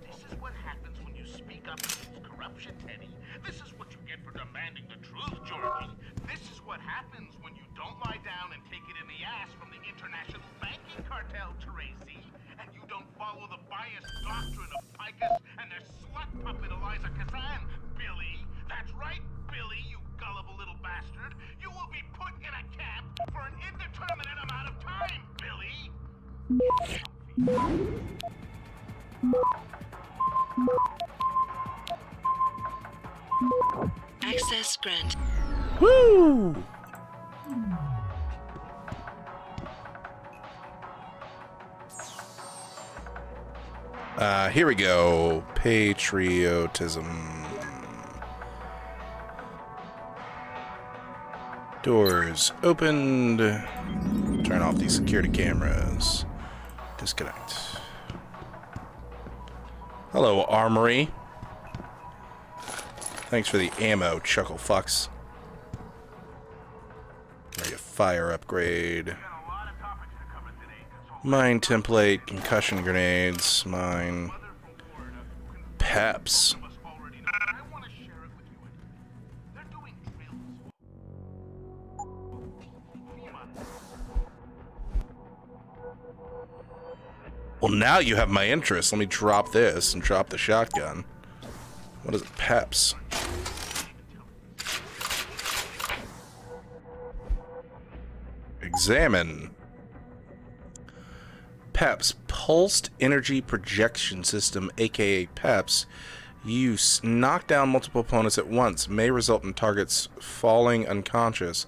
This is what happens when you speak up against corruption, Teddy. This is what you get for demanding the truth, Georgie. This is what happens when you don't lie down and take it in the ass from the international banking cartel, Tracy. And you don't follow the biased doctrine of Picus and their slut puppet Eliza Kazan, Billy. That's right, Billy, you gullible little bastard. You will be put in a camp for an indeterminate amount of time, Billy. Access granted. Woo! Here we go. Patriotism. Doors opened. Turn off these security cameras. Disconnect. Hello, Armory. Thanks for the ammo, chuckle fucks. Area fire upgrade. Mine template, concussion grenades, mine. Peps. Well, now you have my interest. Let me drop this and drop the shotgun. What is it? Peps. Examine. PEPS, Pulsed Energy Projection System, aka PEPS, use knock down multiple opponents at once, may result in targets falling unconscious.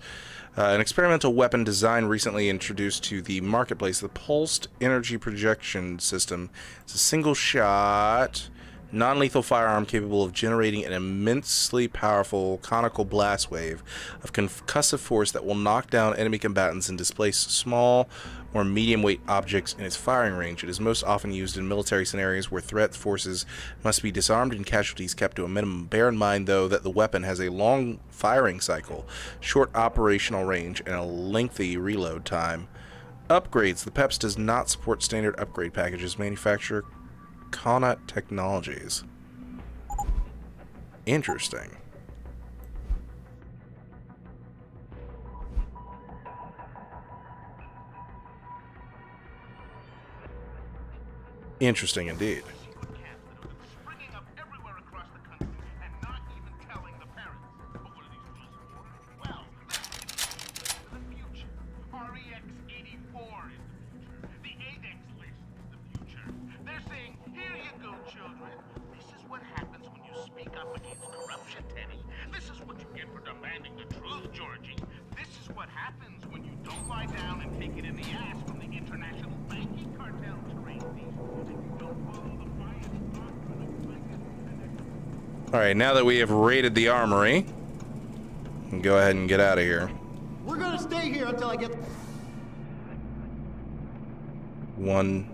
An experimental weapon design recently introduced to the marketplace. The Pulsed Energy Projection System is a single shot, non-lethal firearm capable of generating an immensely powerful conical blast wave of concussive force that will knock down enemy combatants and displace small or medium-weight objects in its firing range. It is most often used in military scenarios where threat forces must be disarmed and casualties kept to a minimum. Bear in mind, though, that the weapon has a long firing cycle, short operational range, and a lengthy reload time. Upgrades. The PEPS does not support standard upgrade packages. Manufacturer Connaught Technologies. Interesting. Interesting indeed. Alright, now that we have raided the armory, we can go ahead and get out of here. We're gonna stay here until I get... One,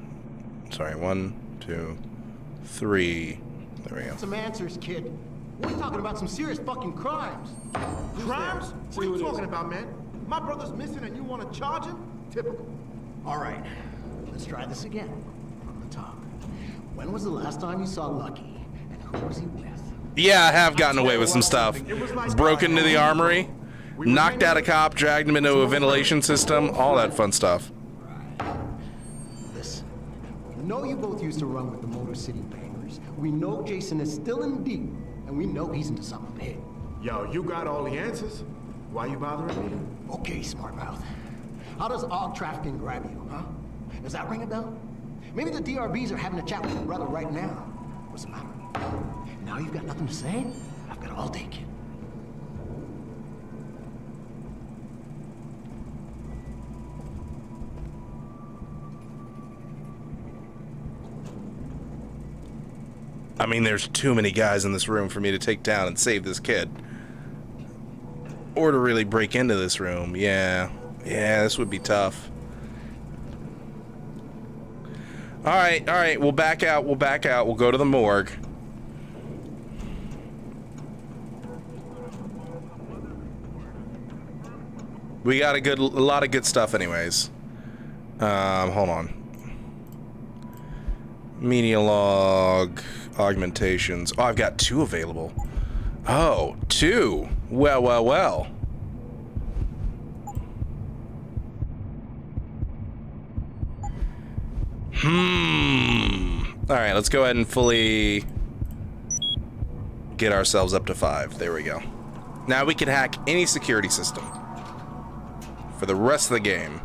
two, three. There we go. Some answers, kid. We're talking about some serious fucking crimes. Crimes? What are you talking about, man? My brother's missing and you want to charge him? Typical. All right, let's try this again. From the top. When was the last time you saw Lucky, and who was he with? Yeah, I have gotten away with some stuff. Broke into the armory, knocked out a cop, dragged him into a ventilation system, all that fun stuff. Listen, we know you both used to run with the Motor City Bangers. We know Jason is still in deep, and we know he's into something big. Yo, you got all the answers. Why you bothering me? Okay, smart mouth. How does AUG trafficking grab you, huh? Does that ring a bell? Maybe the DRBs are having a chat with your brother right now. What's the matter? Now you've got nothing to say? I've got all day, kid. I mean, there's too many guys in this room for me to take down and save this kid. Or to really break into this room. Yeah, this would be tough. Alright, we'll back out, we'll go to the morgue. We got a lot of good stuff anyways. Hold on. Media log, augmentations. Oh, I've got 2 available. Oh, 2. Well. Alright, let's go ahead and fully get ourselves up to 5. There we go. Now we can hack any security system for the rest of the game.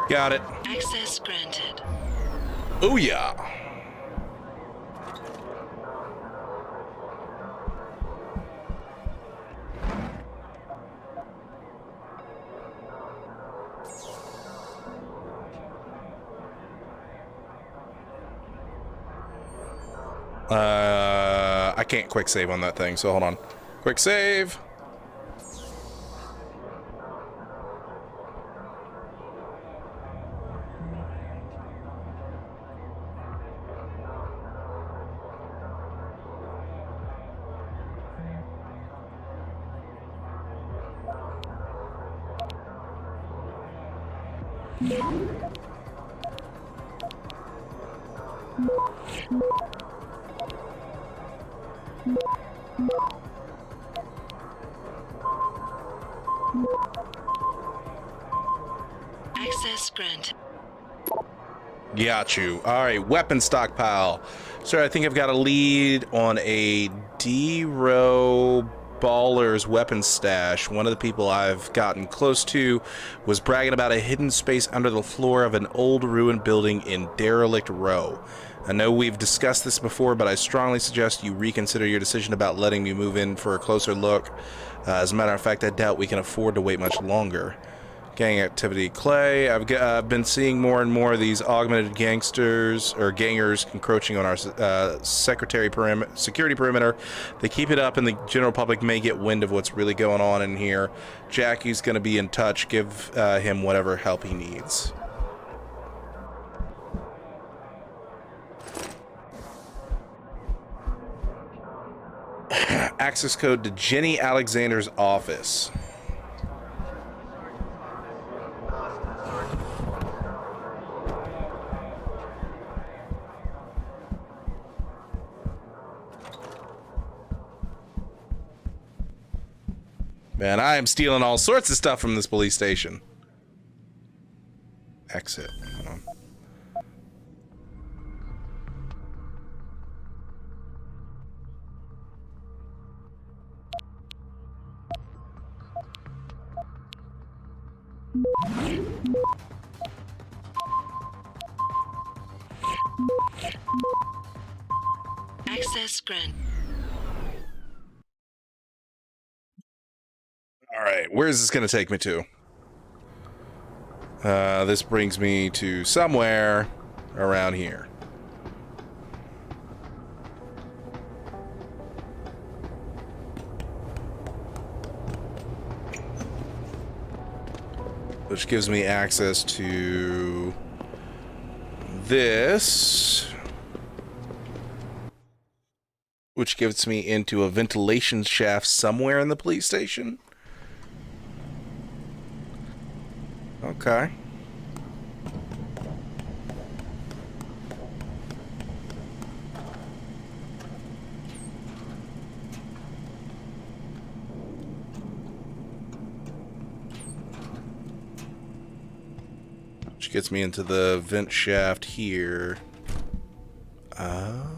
Got it. Access granted. Oh yeah. I can't quick save on that thing, so hold on. Quick save. Access granted. Got you. Alright, weapon stockpile. Sir, I think I've got a lead on a D-Row Baller's weapon stash. One of the people I've gotten close to was bragging about a hidden space under the floor of an old ruined building in Derelict Row. I know we've discussed this before, but I strongly suggest you reconsider your decision about letting me move in for a closer look. As a matter of fact, I doubt we can afford to wait much longer. Gang activity. Clay, I've been seeing more and more of these augmented gangsters or gangers encroaching on our security perimeter. They keep it up and the general public may get wind of what's really going on in here. Jackie's going to be in touch. Give him whatever help he needs. Access code to Jenny Alexander's office. Man, I am stealing all sorts of stuff from this police station. Exit. Hold on. Access granted. All right, where is this going to take me to? This brings me to somewhere around here. Which gives me access to this, which gives me into a ventilation shaft somewhere in the police station. Okay. Which gets me into the vent shaft here. Oh.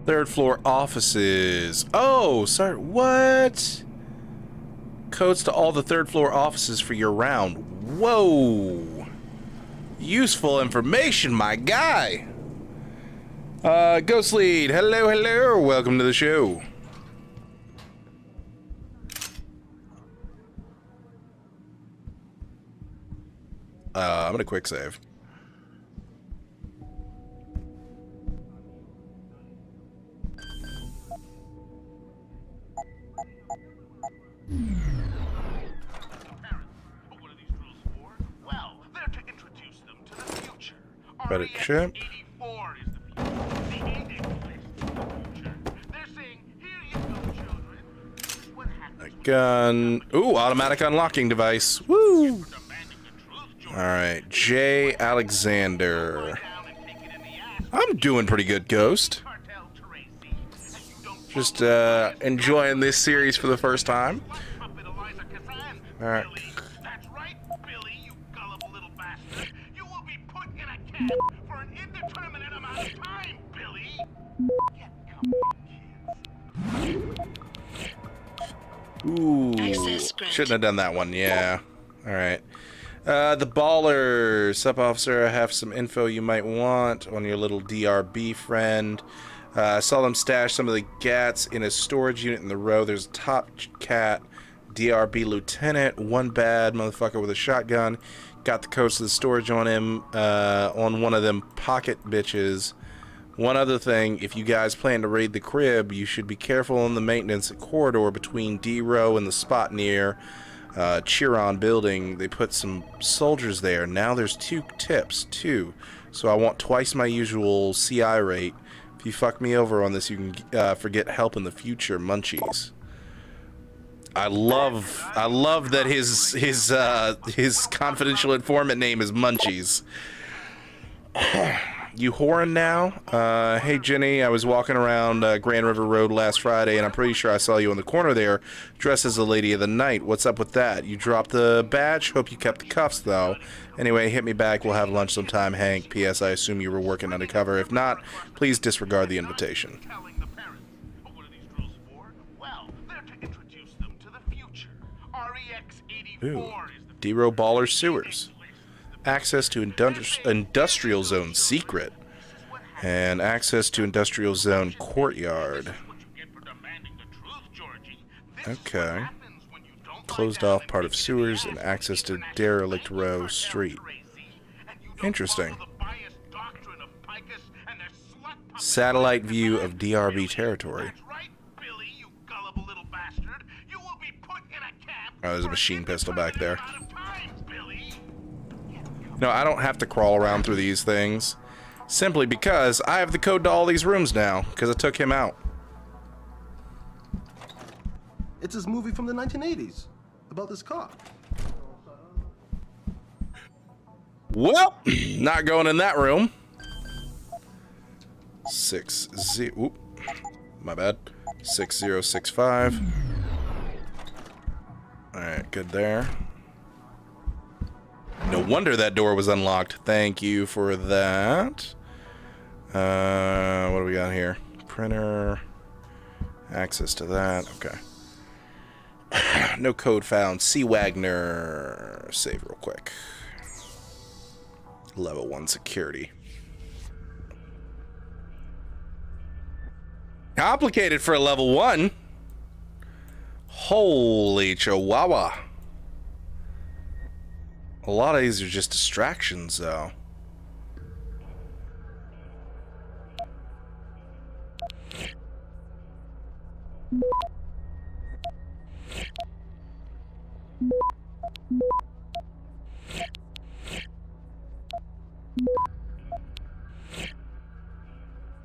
Third floor offices. Oh, sorry. What? Codes to all the third floor offices for your round. Whoa. Useful information, my guy. Ghost Lead. Hello, hello. Welcome to the show. I'm gonna quick save. Credit chip. A gun. Ooh, automatic unlocking device. Woo! Alright, J. Alexander. I'm doing pretty good, Ghost. Just enjoying this series for the first time. Alright. For an indeterminate amount of time, Billy. Ooh, shouldn't have done that one. Yeah. All right. The baller, sub officer. I have some info you might want on your little DRB friend. I saw them stash some of the gats in a storage unit in the row. There's a top cat, DRB lieutenant, one bad motherfucker with a shotgun. Got the codes to the storage on him, on one of them pocket bitches. One other thing, if you guys plan to raid the crib, you should be careful in the maintenance corridor between D-Row and the spot near Chiron building. They put some soldiers there. Now there's 2 tips, 2. So I want twice my usual CI rate. If you fuck me over on this, you can forget help in the future, munchies. I love that his confidential informant name is Munchies. You whoring now? Hey Jenny, I was walking around Grand River Road last Friday, and I'm pretty sure I saw you in the corner there, dressed as a lady of the night. What's up with that? You dropped the badge? Hope you kept the cuffs though. Anyway, hit me back. We'll have lunch sometime, Hank. P.S. I assume you were working undercover. If not, please disregard the invitation. Ooh, D-Row Baller Sewers. Access to Industrial Zone Secret. And access to Industrial Zone Courtyard. Okay. Closed off part of sewers and access to Derelict Row Street. Interesting. Satellite view of DRB territory. Oh, there's a machine pistol back there. No, I don't have to crawl around through these things. Simply because I have the code to all these rooms now, because I took him out. It's this movie from the 1980s about this car. Well, not going in that room. Oop, my bad. 6065. Alright, good there. No wonder that door was unlocked. Thank you for that. What do we got here? Printer. Access to that. Okay. No code found. C. Wagner. Save real quick. Level 1 security. Complicated for a level 1. Holy chihuahua. A lot of these are just distractions, though.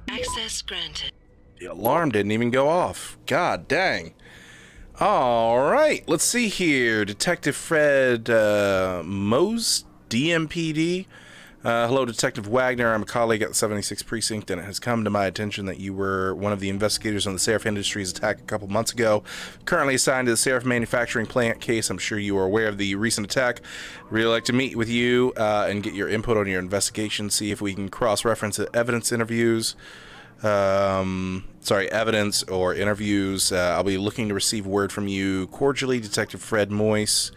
Access granted. The alarm didn't even go off. God dang. All right, let's see here. Detective Fred Mose, DMPD. Hello, Detective Wagner. I'm a colleague at the 76th Precinct, and it has come to my attention that you were one of the investigators on the Seraph Industries attack a couple months ago. Currently assigned to the Seraph Manufacturing Plant case. I'm sure you are aware of the recent attack. Really like to meet with you and get your input on your investigation, see if we can cross-reference evidence interviews. Evidence or interviews. I'll be looking to receive word from you. Cordially, Detective Fred Moyce,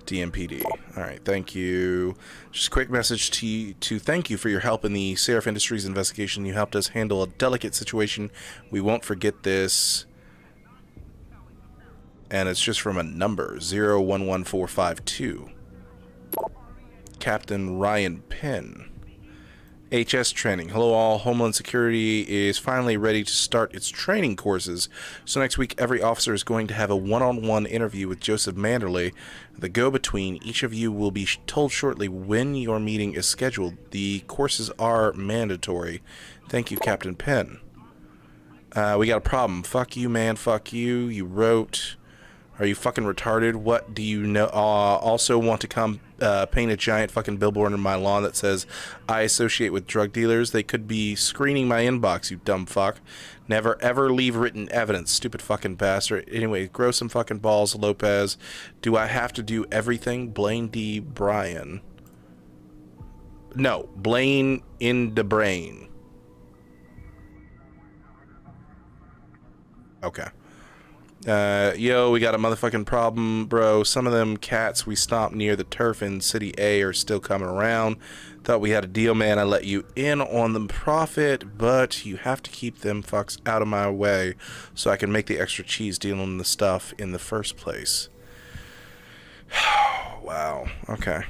DMPD. All right, thank you. Just a quick message to you, to thank you for your help in the Seraph Industries investigation. You helped us handle a delicate situation. We won't forget this. And it's just from a number, 011452. Captain Ryan Penn. HS training. Hello all. Homeland Security is finally ready to start its training courses. So next week, every officer is going to have a one-on-one interview with Joseph Manderley. The go-between. Each of you will be told shortly when your meeting is scheduled. The courses are mandatory. Thank you, Captain Penn. We got a problem. Fuck you, man. Fuck you. You wrote... Are you fucking retarded? What do you know? Also want to come paint a giant fucking billboard on my lawn that says, I associate with drug dealers. They could be screening my inbox, you dumb fuck. Never ever leave written evidence, stupid fucking bastard. Anyway, grow some fucking balls, Lopez. Do I have to do everything? Blaine D. Bryan. No, Blaine in the brain. Okay. Yo, we got a motherfucking problem, bro. Some of them cats we stopped near the turf in City A are still coming around. Thought we had a deal, man. I let you in on the profit, but you have to keep them fucks out of my way so I can make the extra cheese dealing the stuff in the first place. Wow. Okay.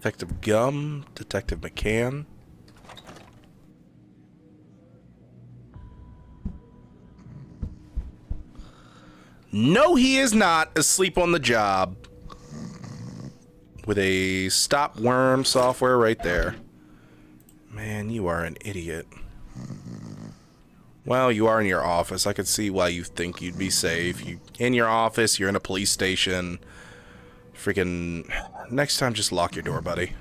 Detective Gum, Detective McCann. No, he is not asleep on the job. With a stop worm software right there. Man, you are an idiot. Well, you are in your office. I could see why you think you'd be safe. You in your office, you're in a police station. Freaking... Next time, just lock your door, buddy.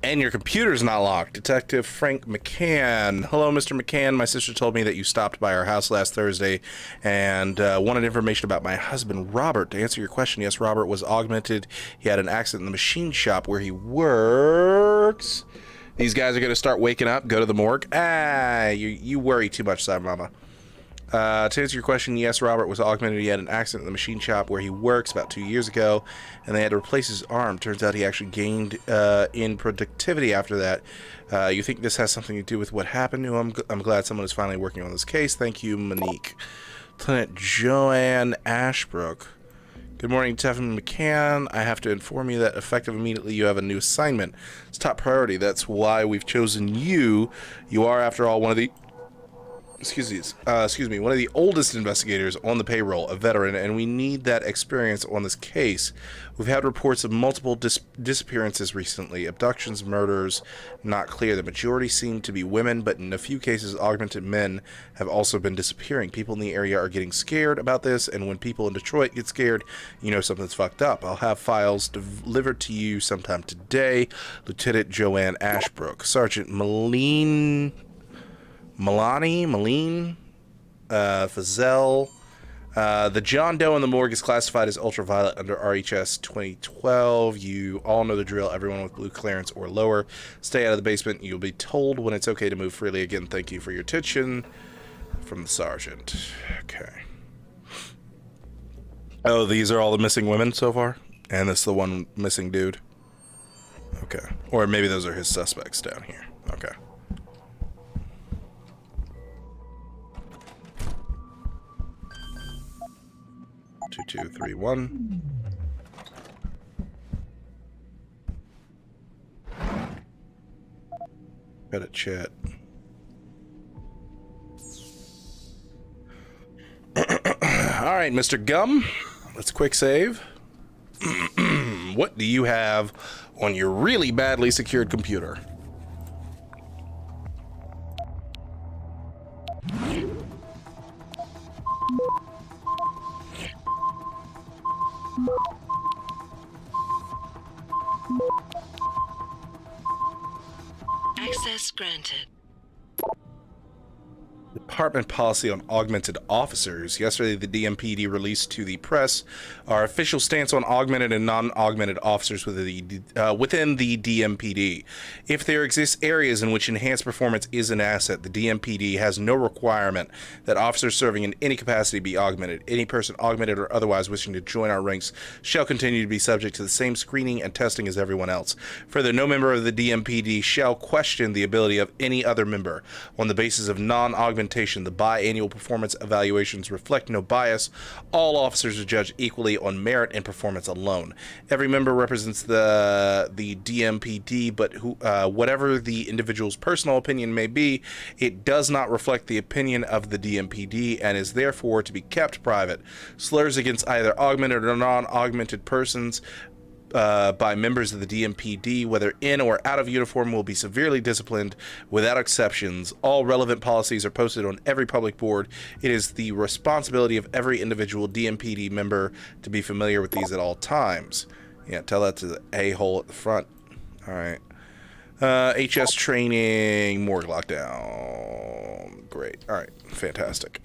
And your computer's not locked. Detective Frank McCann. Hello, Mr. McCann. My sister told me that you stopped by our house last Thursday and wanted information about my husband, Robert. To answer your question, yes, Robert was augmented. He had an accident in the machine shop where he works. These guys are going to start waking up, go to the morgue. You worry too much, Side Mama. To answer your question, yes, Robert was augmented. He had an accident in the machine shop where he works about 2 years ago, and they had to replace his arm. Turns out he actually gained in productivity after that. You think this has something to do with what happened to him? I'm glad someone is finally working on this case. Thank you, Monique. Lieutenant Joanne Ashbrook. Good morning, Tevin McCann. I have to inform you that effective immediately you have a new assignment. It's top priority. That's why we've chosen you. You are, after all, one of the one of the oldest investigators on the payroll, a veteran, and we need that experience on this case. We've had reports of multiple disappearances recently, abductions, murders, not clear. The majority seem to be women, but in a few cases, augmented men have also been disappearing. People in the area are getting scared about this, and when people in Detroit get scared, you know something's fucked up. I'll have files delivered to you sometime today. Lieutenant Joanne Ashbrook. Sergeant Malene Fazell. The John Doe in the morgue is classified as ultraviolet under RHS 2012. You all know the drill. Everyone with blue clearance or lower, stay out of the basement. You'll be told when it's okay to move freely. Again, thank you for your attention. From the sergeant. Okay. Oh, these are all the missing women so far? And this is the one missing dude? Okay. Or maybe those are his suspects down here. Okay. 2231. Credit chat. Alright, Mr. Gum. Let's quick save. What do you have on your really badly secured computer? Access granted. Department policy on augmented officers. Yesterday, the DMPD released to the press our official stance on augmented and non-augmented officers within the DMPD. If there exist areas in which enhanced performance is an asset, the DMPD has no requirement that officers serving in any capacity be augmented. Any person augmented or otherwise wishing to join our ranks shall continue to be subject to the same screening and testing as everyone else. Further, no member of the DMPD shall question the ability of any other member on the basis of non-augmentation. The biannual performance evaluations reflect no bias. All officers are judged equally on merit and performance alone. Every member represents the DMPD, but whatever the individual's personal opinion may be, it does not reflect the opinion of the DMPD and is therefore to be kept private. Slurs against either augmented or non-augmented persons by members of the DMPD, whether in or out of uniform, will be severely disciplined without exceptions. All relevant policies are posted on every public board. It is the responsibility of every individual DMPD member to be familiar with these at all times. Yeah, tell that to the a-hole at the front. All right. HS training, morgue lockdown. Great. All right. Fantastic.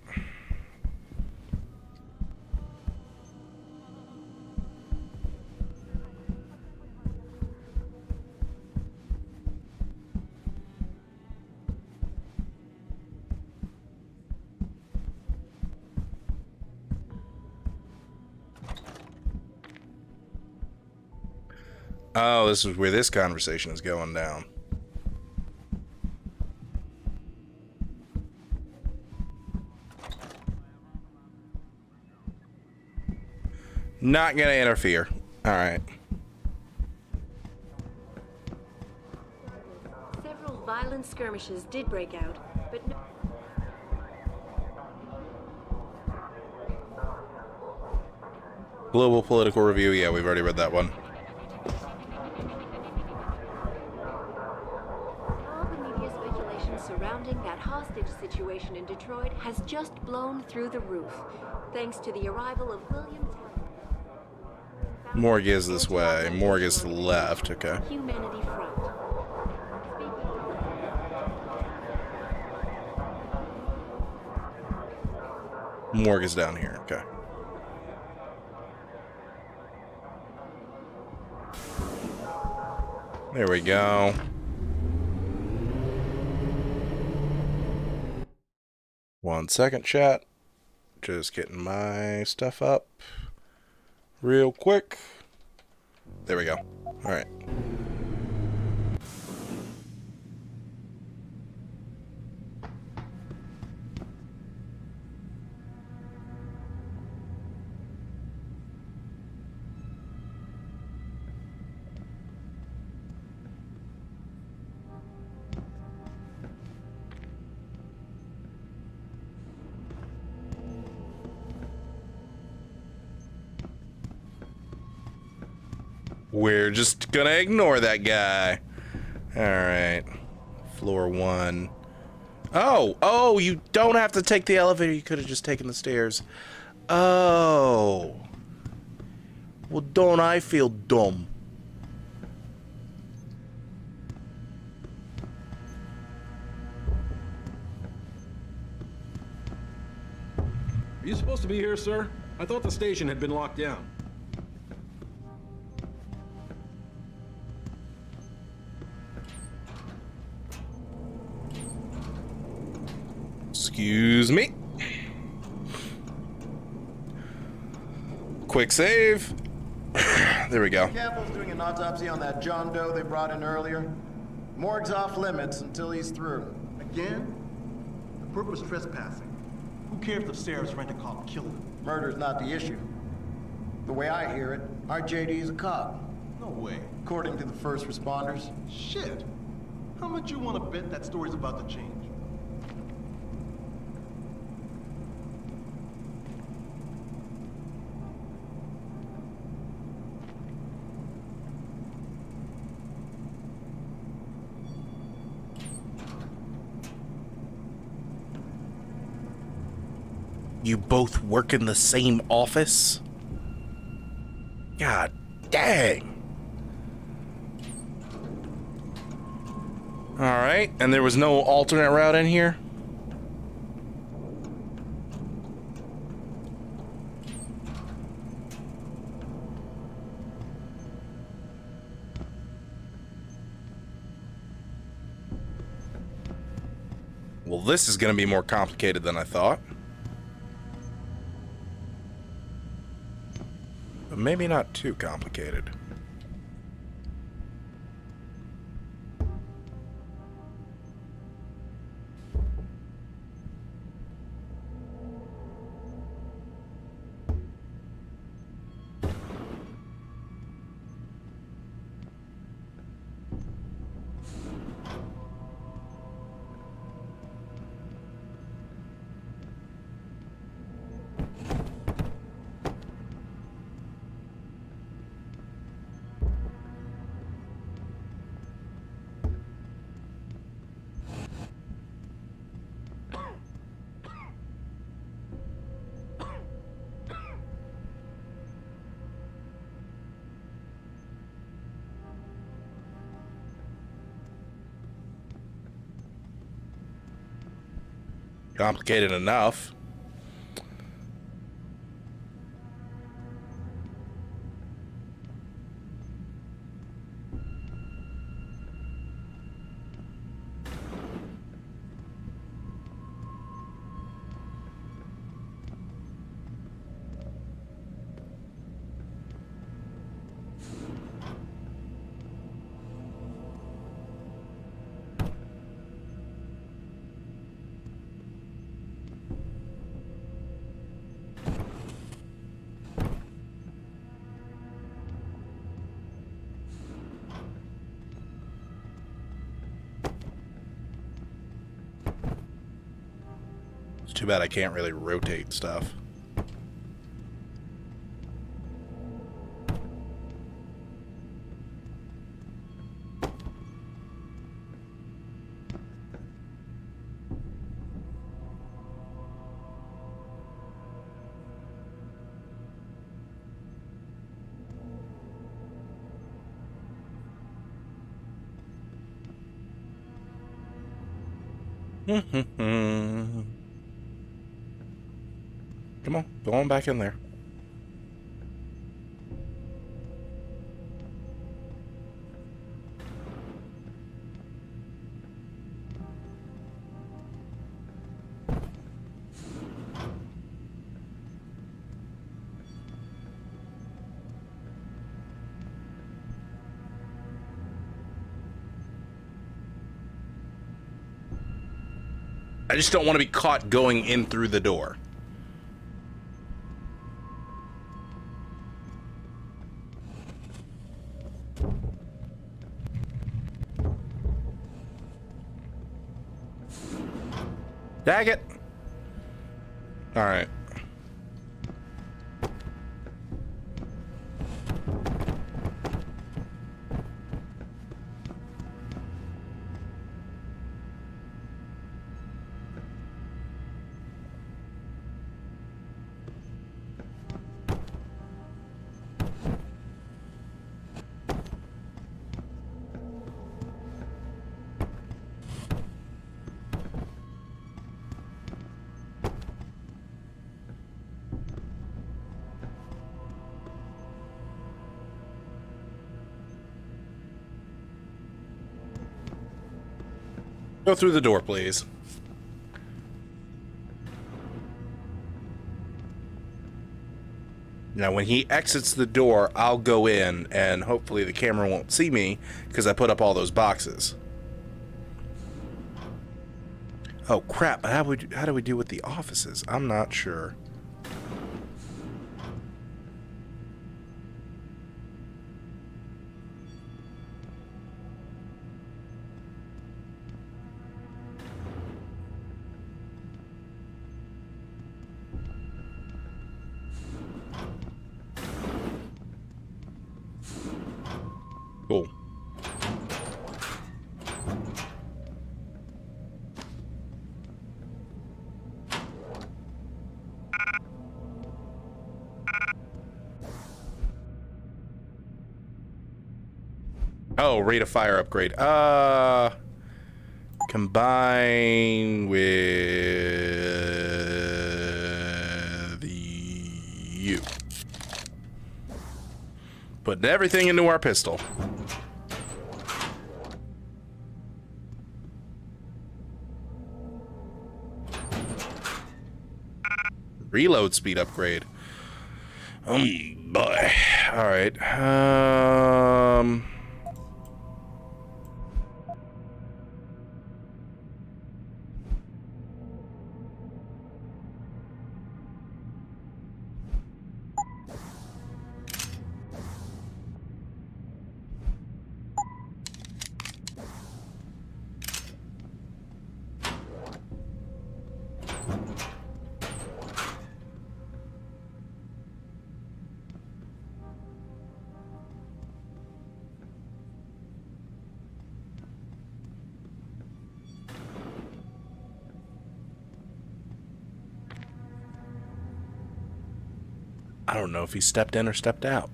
Oh, this is where this conversation is going down. Not gonna interfere. All right. Several violent skirmishes did break out, but no. Global Political Review. Yeah, we've already read that one. Surrounding that hostage situation in Detroit has just blown through the roof, thanks to the arrival of William Taylor. Morgue is this way. Morgue is to the left. Okay. Humanity Front. Morgue is down here. Okay. There we go. One second, chat. Just getting my stuff up real quick. There we go. All right. We're just gonna ignore that guy. Alright. Floor 1. Oh, you don't have to take the elevator. You could have just taken the stairs. Oh. Well, don't I feel dumb? Are you supposed to be here, sir? I thought the station had been locked down. Excuse me. Quick save. There we go. Campbell's doing an autopsy on that John Doe they brought in earlier. Morgue's off limits until he's through. Again? The purpose trespassing. Who cares if Sarah's rent-a-cop killed him? Murder's not the issue. The way I hear it, our JD is a cop. No way. According to the first responders. Shit. How much you want to bet that story's about to change? You both work in the same office? God dang. Alright, and there was no alternate route in here? Well, this is going to be more complicated than I thought. But maybe not too complicated. Complicated enough. It's too bad I can't really rotate stuff. Come on, go on back in there. I just don't want to be caught going in through the door. Dag it. All right. Go through the door, please. Now, when he exits the door, I'll go in, and hopefully the camera won't see me, because I put up all those boxes. Oh, crap. How do we do with the offices? I'm not sure. Cool. Oh, rate of fire upgrade. Combine with you. Putting everything into our pistol. Reload speed upgrade. Boy. All right. I don't know if he stepped in or stepped out.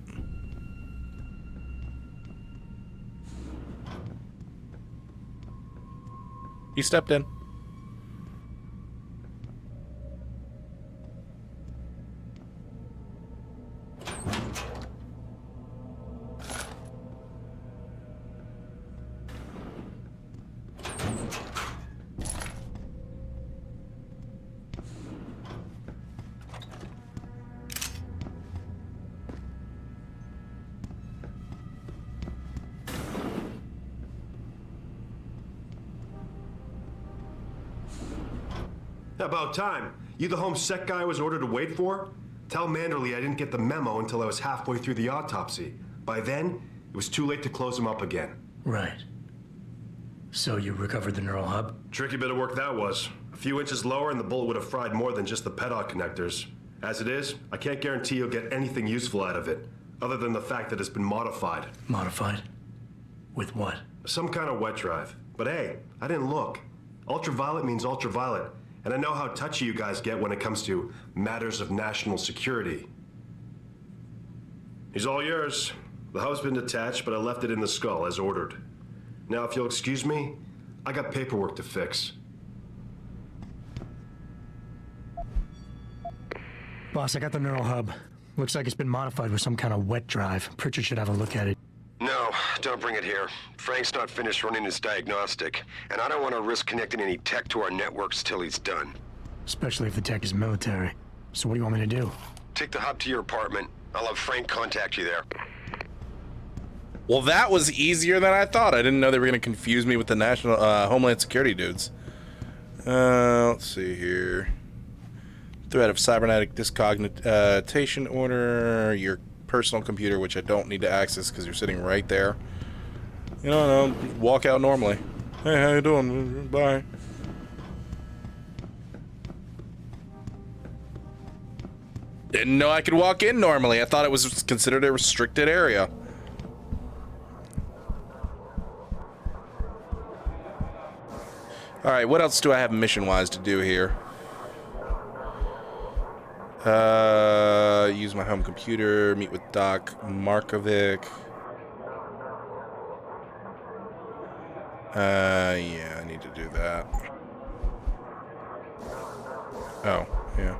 He stepped in. About time. You the home sec guy I was ordered to wait for? Tell Manderley I didn't get the memo until I was halfway through the autopsy. By then, it was too late to close him up again. Right. So you recovered the neural hub? Tricky bit of work that was. A few inches lower and the bullet would have fried more than just the pedal connectors. As it is, I can't guarantee you'll get anything useful out of it, other than the fact that it's been modified. Modified? With what? Some kind of wet drive. But hey, I didn't look. Ultraviolet means ultraviolet. And I know how touchy you guys get when it comes to matters of national security. He's all yours. The hub's been detached, but I left it in the skull as ordered. Now, if you'll excuse me, I got paperwork to fix. Boss, I got the neural hub. Looks like it's been modified with some kind of wet drive. Pritchard should have a look at it. No, don't bring it here. Frank's not finished running his diagnostic, and I don't want to risk connecting any tech to our networks till he's done. Especially if the tech is military. So what do you want me to do? Take the hub to your apartment. I'll have Frank contact you there. Well, that was easier than I thought. I didn't know they were going to confuse me with the National Homeland Security dudes. Let's see here. Threat of cybernetic discognitation order. Your personal computer, which I don't need to access because you're sitting right there. You know, no, walk out normally. Hey, how you doing? Bye. Didn't know I could walk in normally. I thought it was considered a restricted area. Alright, what else do I have mission-wise to do here? Use my home computer, meet with Doc Markovic. Yeah, I need to do that. Oh, yeah.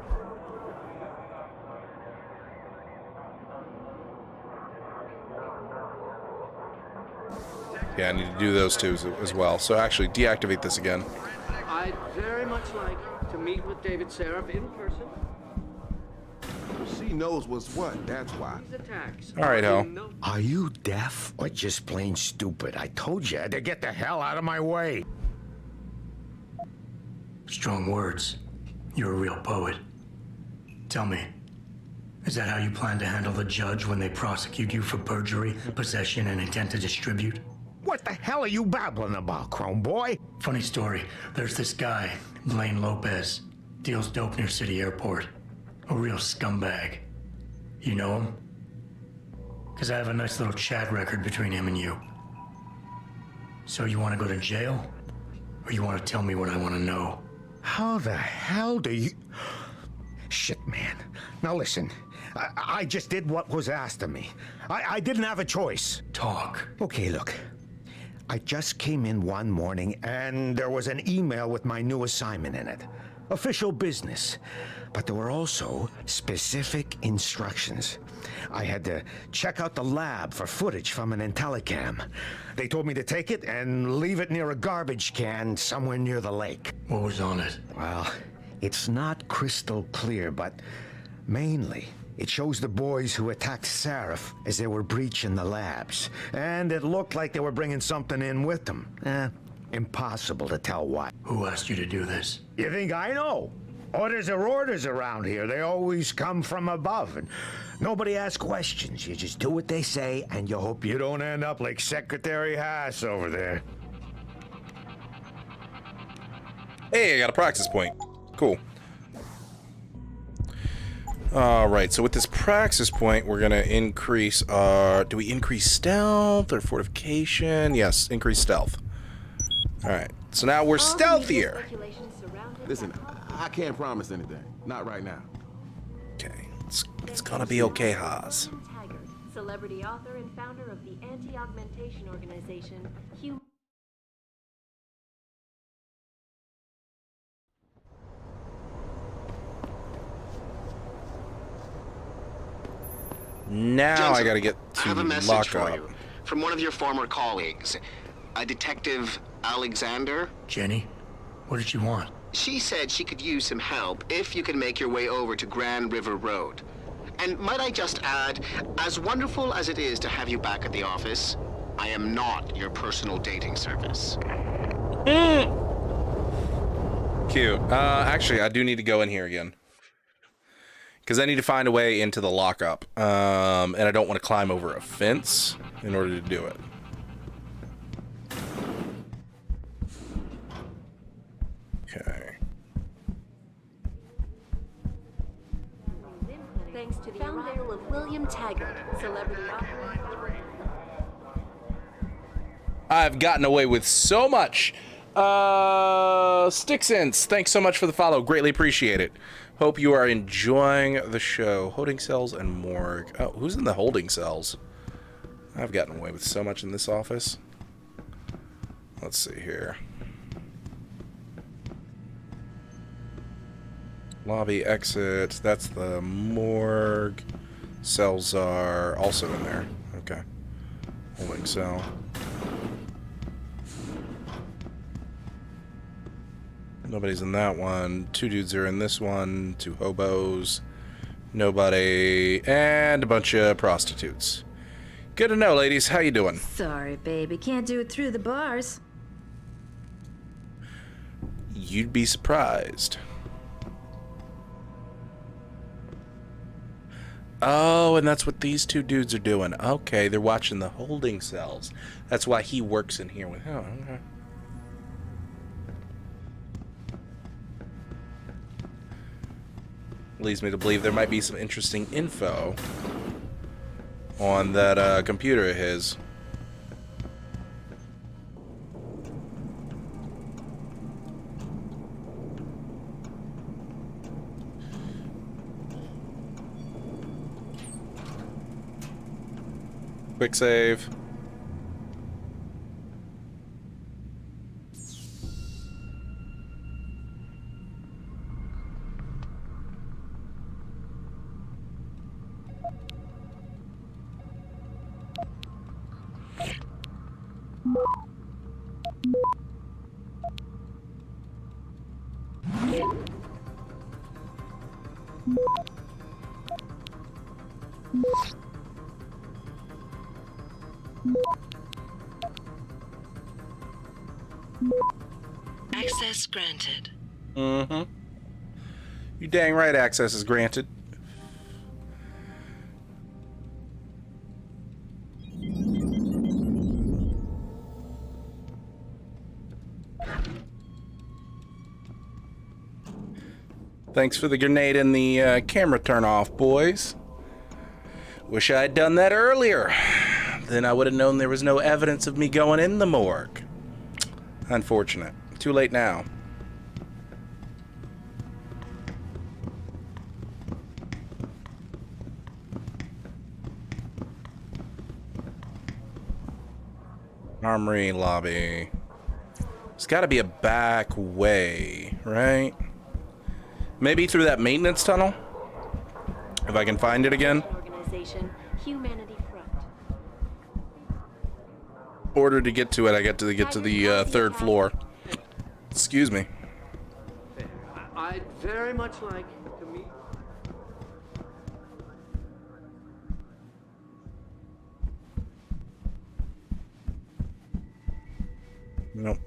Yeah, I need to do those two as well. So actually, deactivate this again. I'd very much like to meet with David Seraph in person. She knows what's what, that's why. These attacks. All right, Hal. Are you deaf or just plain stupid? I told you to get the hell out of my way. Strong words. You're a real poet. Tell me, is that how you plan to handle the judge when they prosecute you for perjury, possession, and intent to distribute? What the hell are you babbling about, Chrome Boy? Funny story. There's this guy, Blaine Lopez. Deals dope near City Airport. A real scumbag. You know him? Because I have a nice little chat record between him and you. So you want to go to jail? Or you want to tell me what I want to know? How the hell do you... Shit, man. Now listen, I just did what was asked of me. I didn't have a choice. Talk. Okay, look. I just came in one morning and there was an email with my new assignment in it. Official business. But there were also specific instructions. I had to check out the lab for footage from an IntelliCam. They told me to take it and leave it near a garbage can somewhere near the lake. What was on it? Well, it's not crystal clear, but mainly it shows the boys who attacked Seraph as they were breaching the labs. And it looked like they were bringing something in with them. Impossible to tell what. Who asked you to do this? You think I know? Orders are orders around here. They always come from above. And nobody asks questions. You just do what they say, and you hope you don't end up like Secretary Haas over there. Hey, I got a praxis point. Cool. Alright, so with this praxis point, we're going to increase our... Do we increase stealth or fortification? Yes, increase stealth. Alright, so now we're stealthier. Listen, I can't promise anything. Not right now. Okay, it's gonna be okay, Haas. Celebrity author and founder of the anti-augmentation organization, Now Johnson, I gotta get to I have a message lock for up. you from one of your former colleagues, a Detective Alexander. Jenny, what did you want? She said she could use some help if you can make your way over to Grand River Road. And might I just add, as wonderful as it is to have you back at the office, I am not your personal dating service. Cute. Actually, I do need to go in here again. Because I need to find a way into the lockup. And I don't want to climb over a fence in order to do it. Okay. thanks to the arrival of William Taggart, celebrity author. I've gotten away with so much. Sticksense, thanks so much for the follow. Greatly appreciate it. Hope you are enjoying the show. Holding cells and morgue. Oh, who's in the holding cells? I've gotten away with so much in this office. Let's see here. Lobby exit. That's the morgue. Cells are also in there. Okay. Holding cell. Nobody's in that one. Two dudes are in this one. Two hobos. Nobody. And a bunch of prostitutes. Good to know, ladies. How you doing? Sorry, baby. Can't do it through the bars. You'd be surprised. Oh, and that's what these two dudes are doing. Okay, they're watching the holding cells. That's why he works in here with... Oh, okay. Leads me to believe there might be some interesting info on that computer of his. Quick save. Access granted. Mm-hmm. You dang right access is granted. Thanks for the grenade and the camera turn off, boys. Wish I had done that earlier. Then I would have known there was no evidence of me going in the morgue. Unfortunate. Too late now. Armory lobby. There's got to be a back way, right? Maybe through that maintenance tunnel? If I can find it again. Organization, Humanity Front. Order to get to it, I get to the third floor. Excuse me. I'd very much like to meet... Nope.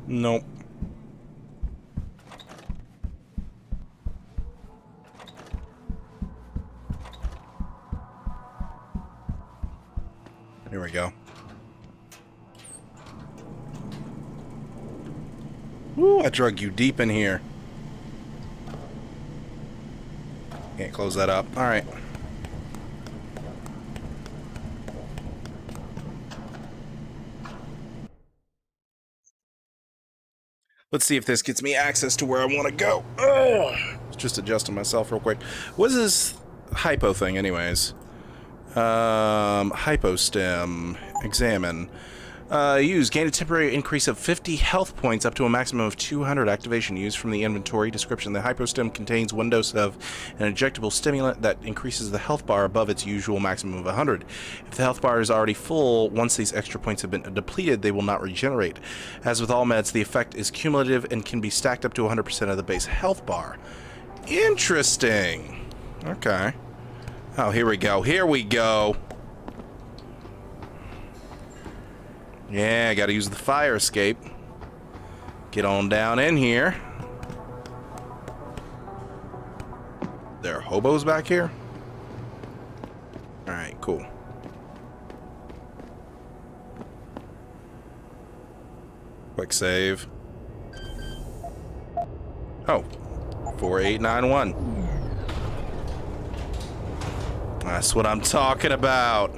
Nope. Here we go. Ooh, I drug you deep in here. Can't close that up. All right. Let's see if this gets me access to where I want to go. Ugh. Just adjusting myself real quick. What is this hypo thing anyways? Hypostem. Examine. Use. Gain a temporary increase of 50 health points up to a maximum of 200. Activation. Used from the inventory. Description. The hypostem contains one dose of an injectable stimulant that increases the health bar above its usual maximum of 100. If the health bar is already full, once these extra points have been depleted, they will not regenerate. As with all meds, the effect is cumulative and can be stacked up to 100% of the base health bar. Interesting. Okay. Oh, here we go. Here we go. Yeah, I gotta use the fire escape. Get on down in here. There are hobos back here? Alright, cool. Quick save. Oh, 4891. That's what I'm talking about.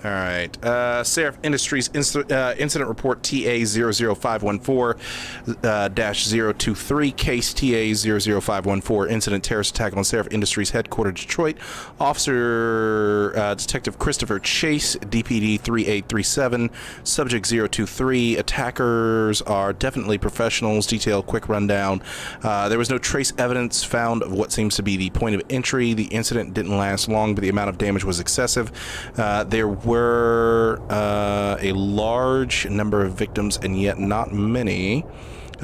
All right. Seraph Industries incident report TA00514-023, case TA00514, incident terrorist attack on Seraph Industries headquarters, Detroit. Officer Detective Christopher Chase, DPD 3837, subject 023. Attackers are definitely professionals. Detail quick rundown. There was no trace evidence found of what seems to be the point of entry. The incident didn't last long, but the amount of damage was excessive. There were a large number of victims and yet not many.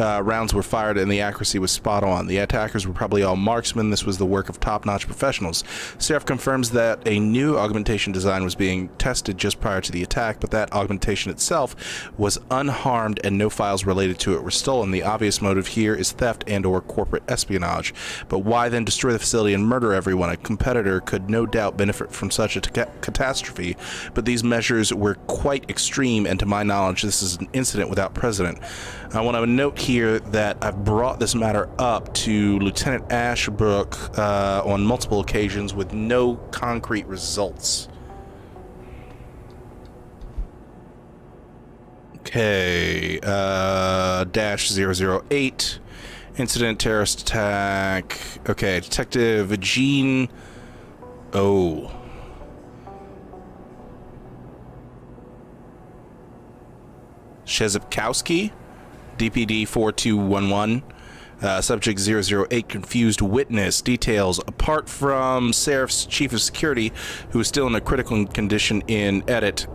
rounds were fired and the accuracy was spot on. The attackers were probably all marksmen. This was the work of top-notch professionals. Seraph confirms that a new augmentation design was being tested just prior to the attack, but that augmentation itself was unharmed and no files related to it were stolen. The obvious motive here is theft and or corporate espionage. But why then destroy the facility and murder everyone? A competitor could no doubt benefit from such a catastrophe, but these measures were quite extreme, and to my knowledge, this is an incident without precedent. I want to note here that I've brought this matter up to Lieutenant Ashbrook on multiple occasions with no concrete results. Okay, dash 008, incident, terrorist attack. Okay, Detective Gene O. Shezepkowski, DPD 4211. Subject 008, confused witness. Details: apart from Seraph's chief of security, who is still in a critical condition in edit,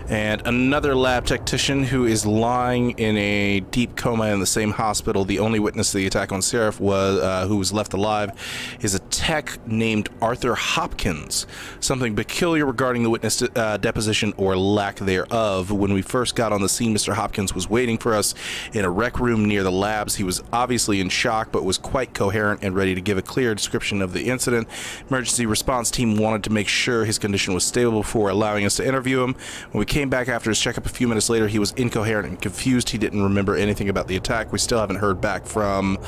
and another lab technician who is lying in a deep coma in the same hospital. The only witness to the attack on Seraph was who was left alive is a tech named Arthur Hopkins. Something peculiar regarding the witness deposition or lack thereof. When we first got on the scene, Mr. Hopkins was waiting for us in a rec room near the labs. He was obviously in shock, but was quite coherent and ready to give a clear description of the incident. Emergency response team wanted to make sure his condition was stable before allowing us to interview him. When we came back after his checkup a few minutes later, he was incoherent and confused. He didn't remember anything about the attack. We still haven't heard back from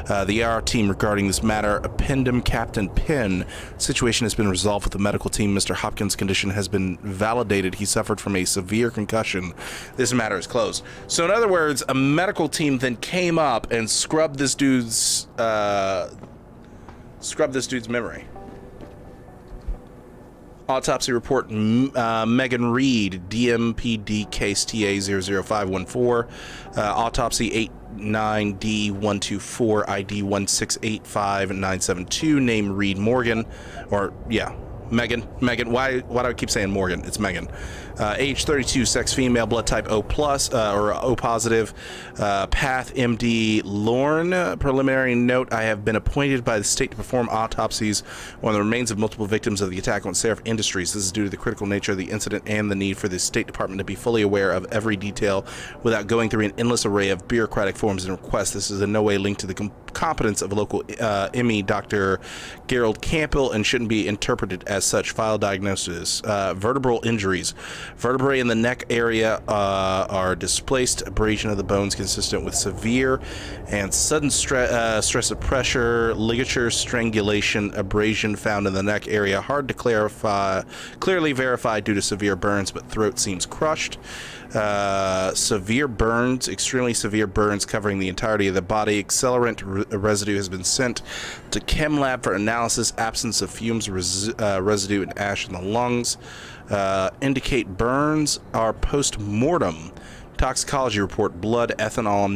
the AR team regarding this matter. Appendum Captain Penn. Situation has been resolved with the medical team. Mr. Hopkins' condition has been validated. He suffered from a severe concussion. This matter is closed. So in other words, a medical team then came up and scrubbed this dude's memory. Autopsy report, Megan Reed, DMPD case TA 00514, autopsy 89D124, ID 1685972, name Reed Morgan, or yeah, Megan, why do I keep saying Morgan? It's Megan. Age 32, sex female, blood type O+, or O positive, path MD Lorne. Preliminary note, I have been appointed by the state to perform autopsies on the remains of multiple victims of the attack on Seraph Industries. This is due to the critical nature of the incident and the need for the State Department to be fully aware of every detail without going through an endless array of bureaucratic forms and requests. This is in no way linked to the competence of local ME Dr. Gerald Campbell and shouldn't be interpreted as such. File diagnosis. Vertebral injuries. Vertebrae in the neck area are displaced. Abrasion of the bones consistent with severe and sudden stress of pressure. Ligature strangulation. Abrasion found in the neck area. Hard to clearly verify due to severe burns, but throat seems crushed. Severe burns, extremely severe burns covering the entirety of the body. Accelerant residue has been sent to chem lab for analysis. Absence of fumes, residue and ash in the lungs indicate burns are post-mortem. Toxicology report, blood ethanol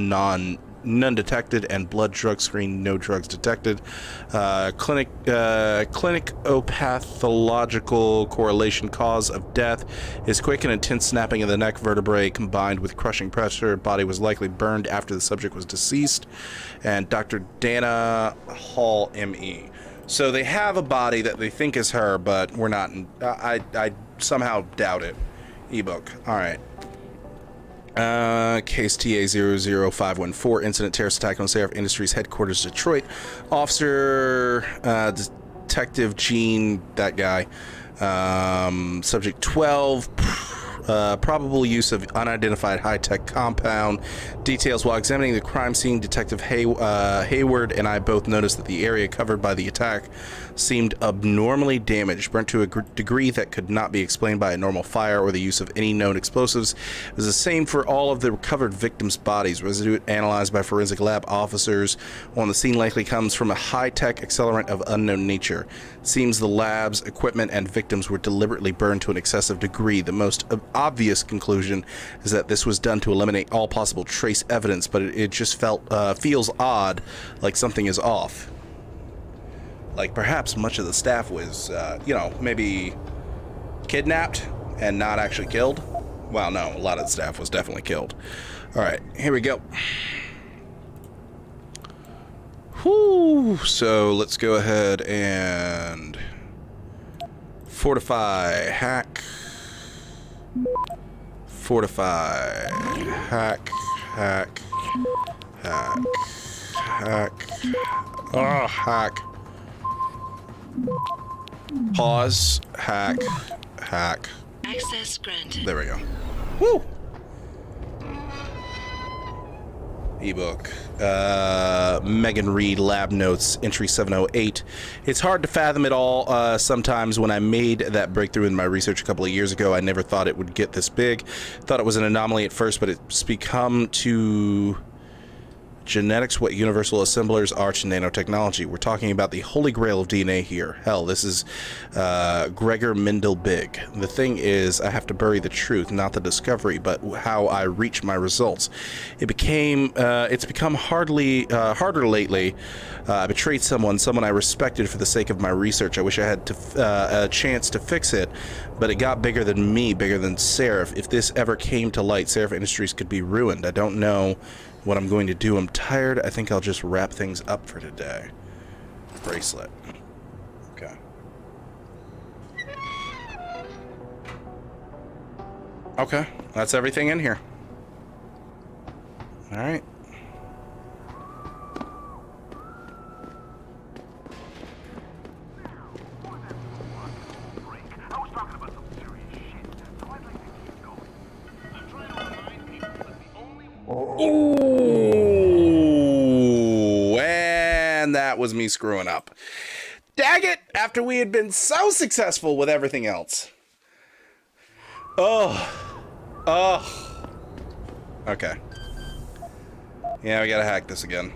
none detected, and blood drug screen, no drugs detected. Clinicopathological correlation, cause of death is quick and intense snapping of the neck vertebrae combined with crushing pressure. Body was likely burned after the subject was deceased. And Dr. Dana Hall, ME. So they have a body that they think is her, but we're not. I somehow doubt it. Ebook. All right. Case TA 00514, incident, terrorist attack on Seraph Industries headquarters, Detroit. Officer Detective Gene, that guy. Subject 12. Probable use of unidentified high-tech compound. Details: while examining the crime scene, Detective Hayward and I both noticed that the area covered by the attack seemed abnormally damaged, burnt to a degree that could not be explained by a normal fire or the use of any known explosives. It was the same for all of the recovered victims' bodies. Residue analyzed by forensic lab officers on the scene likely comes from a high-tech accelerant of unknown nature. It seems the lab's equipment and victims were deliberately burned to an excessive degree. The most obvious conclusion is that this was done to eliminate all possible trace evidence, but it just feels odd, like something is off. Like perhaps much of the staff was, maybe kidnapped and not actually killed. Well, no, a lot of the staff was definitely killed. Alright, here we go. Whew, so let's go ahead and fortify, hack, fortify, hack, hack, hack, hack, oh, hack, pause, hack, hack. Access granted. There we go. Woo! Ebook. Megan Reed, Lab Notes, entry 708. It's hard to fathom it all. Sometimes when I made that breakthrough in my research a couple of years ago, I never thought it would get this big. Thought it was an anomaly at first, but it's become to genetics what universal assemblers are to nanotechnology. We're talking about the holy grail of DNA here. Hell, this is Gregor Mendel Big. The thing is, I have to bury the truth, not the discovery, but how I reach my results. It's become harder lately. I betrayed someone I respected for the sake of my research. I wish I had a chance to fix it, but it got bigger than me, bigger than Seraph. If this ever came to light, Seraph Industries could be ruined. I don't know what I'm going to do. I'm tired. I think I'll just wrap things up for today. Bracelet. Okay. Okay, that's everything in here. All right. Ooh, and that was me screwing up. Dag it, after we had been so successful with everything else. Oh. Okay. Yeah, we gotta hack this again.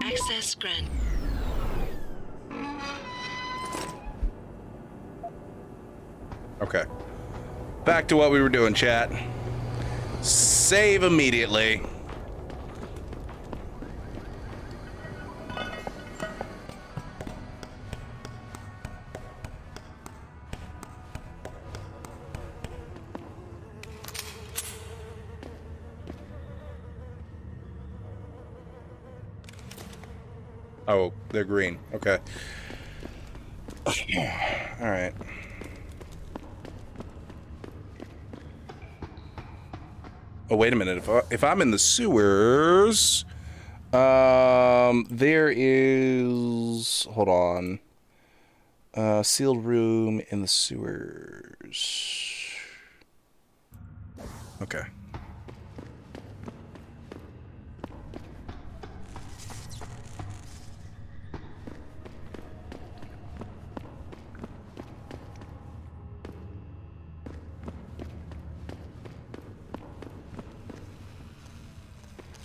Access granted. Okay. Back to what we were doing, chat. Save immediately. Oh, they're green. Okay. All right. Oh, wait a minute. If I'm in the sewers, there is, hold on. Sealed room in the sewers. Okay.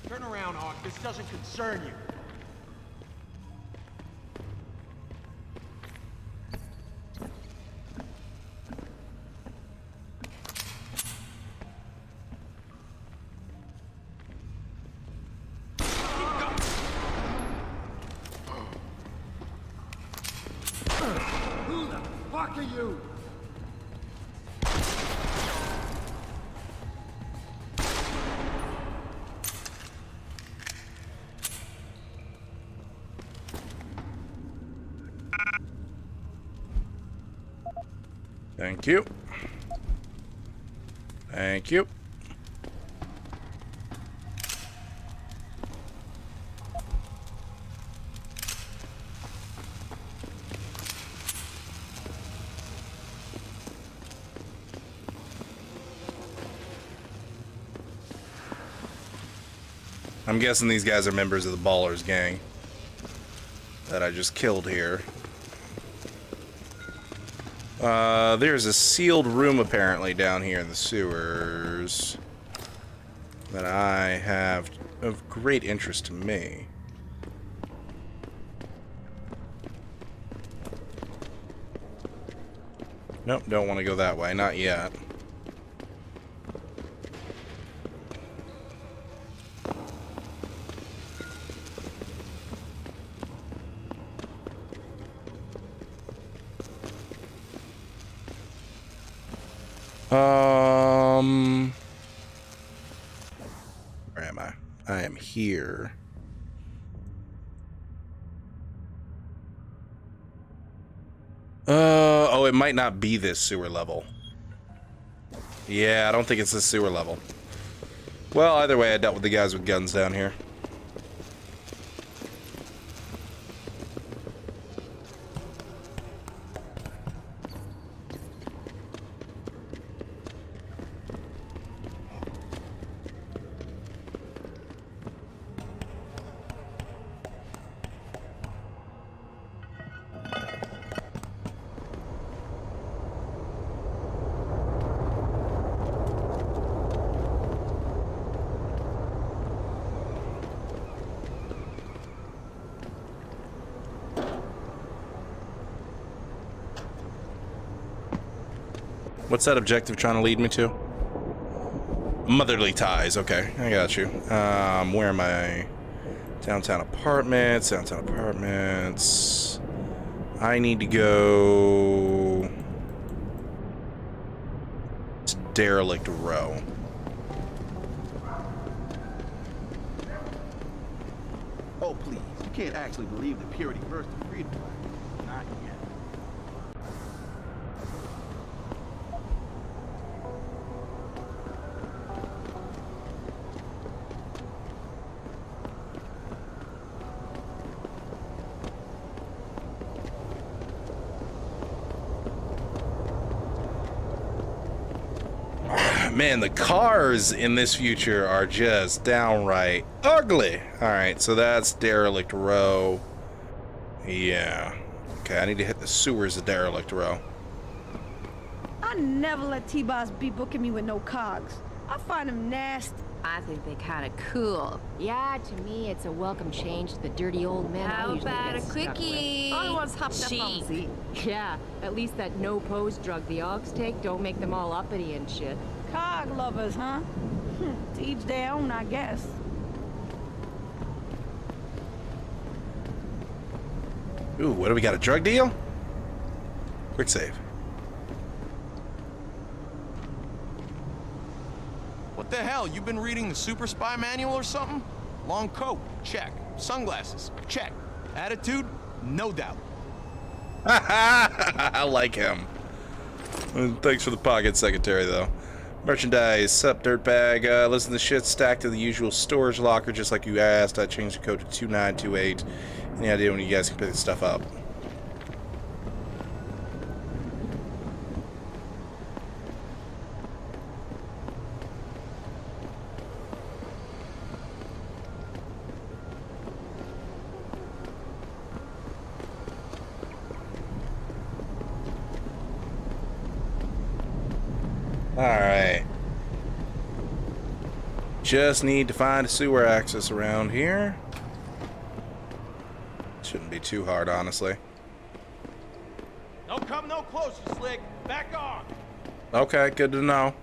Turn around, Hawk. This doesn't concern you. Who the fuck are you? Thank you. Thank you. I'm guessing these guys are members of the Ballers gang that I just killed here. There's a sealed room apparently down here in the sewers that I have of great interest to me. Nope, don't want to go that way, not yet. Where am I? I am here. Oh, it might not be this sewer level. Yeah, I don't think it's this sewer level. Well, either way, I dealt with the guys with guns down here. What's that objective trying to lead me to? Motherly ties. Okay, I got you. Where am I? Downtown apartments. Downtown apartments. I need to go to Derelict Row. Oh, please. You can't actually believe the purity verse of freedom. Not yet. Man, the cars in this future are just downright ugly. Alright, so that's Derelict Row. Yeah. Okay, I need to hit the sewers of Derelict Row. I never let T-Boss be booking me with no cogs. I find him nasty. I think they kind of cool. Yeah, to me, it's a welcome change to the dirty old men. How I usually about get a stuck quickie? with. Everyone's hopped up on Z. Yeah, at least that no-pose drug the Augs take don't make them all uppity and shit. Cog lovers, huh? To each their own, I guess. Ooh, what do we got? A drug deal? Quick save. What the hell? You been reading the Super Spy manual or something? Long coat, check. Sunglasses, check. Attitude, no doubt. I like him. Thanks for the pocket secretary, though. Merchandise, sup, dirtbag. Listen, the shit's stacked to the usual storage locker, just like you asked. I changed the code to 2928. Any idea when you guys can pick this stuff up? Alright. Just need to find a sewer access around here. Shouldn't be too hard, honestly. No come no closer, Slick. Back on. Okay, good to know.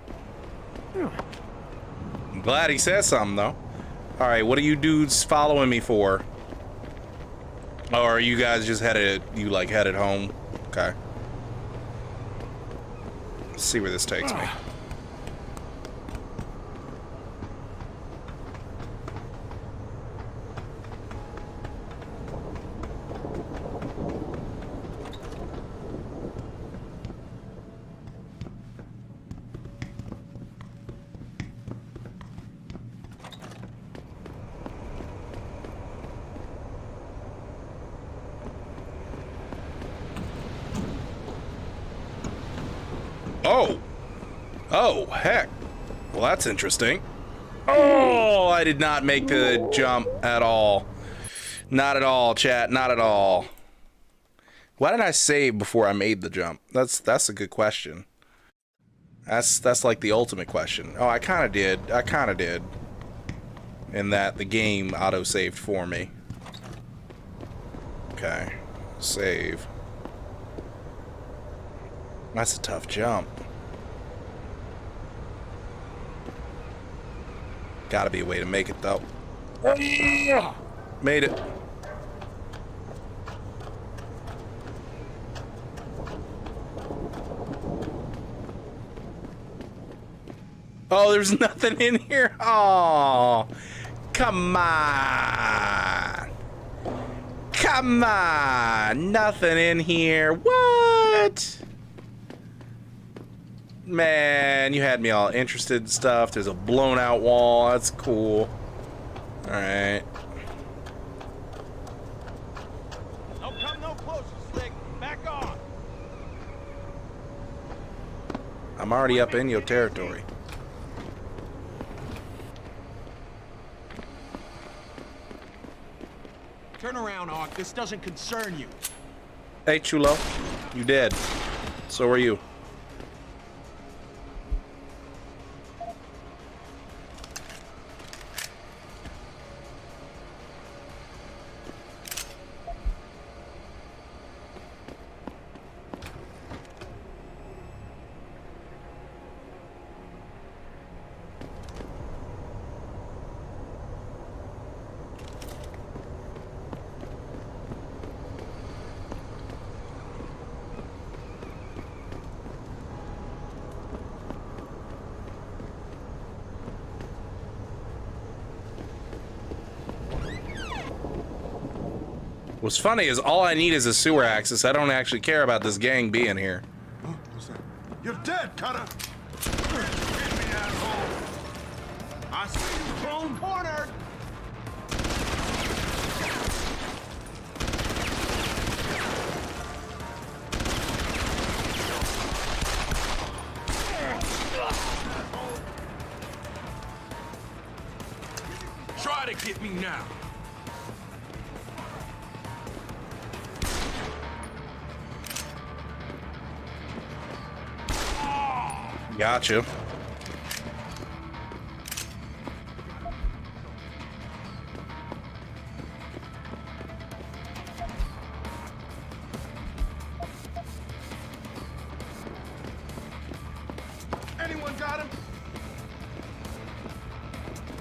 I'm glad he said something, though. Alright, what are you dudes following me for? Or are you guys just headed home? Okay. Let's see where this takes me. Oh, heck. Well, that's interesting. Oh, I did not make the jump at all. Not at all, chat. Not at all. Why didn't I save before I made the jump? That's a good question. That's like the ultimate question. Oh, I kind of did. I kind of did. In that the game auto-saved for me. Okay. Save. That's a tough jump. Gotta be a way to make it, though. Made it. Oh, there's nothing in here? Oh, come on. Come on. Nothing in here. What? Man, you had me all interested in stuff. There's a blown out wall. That's cool. All right. Don't come no closer, Slick. Back off. I'm already up in your territory. Turn around, Ark. This doesn't concern you. Hey, Chulo. You dead. So are you. What's funny is all I need is a sewer access. I don't actually care about this gang being here. Huh? What's that? You're dead, Cutter! Hit me, asshole! I see you, clone! Cornered! Try to get me now! Gotcha. Anyone got him?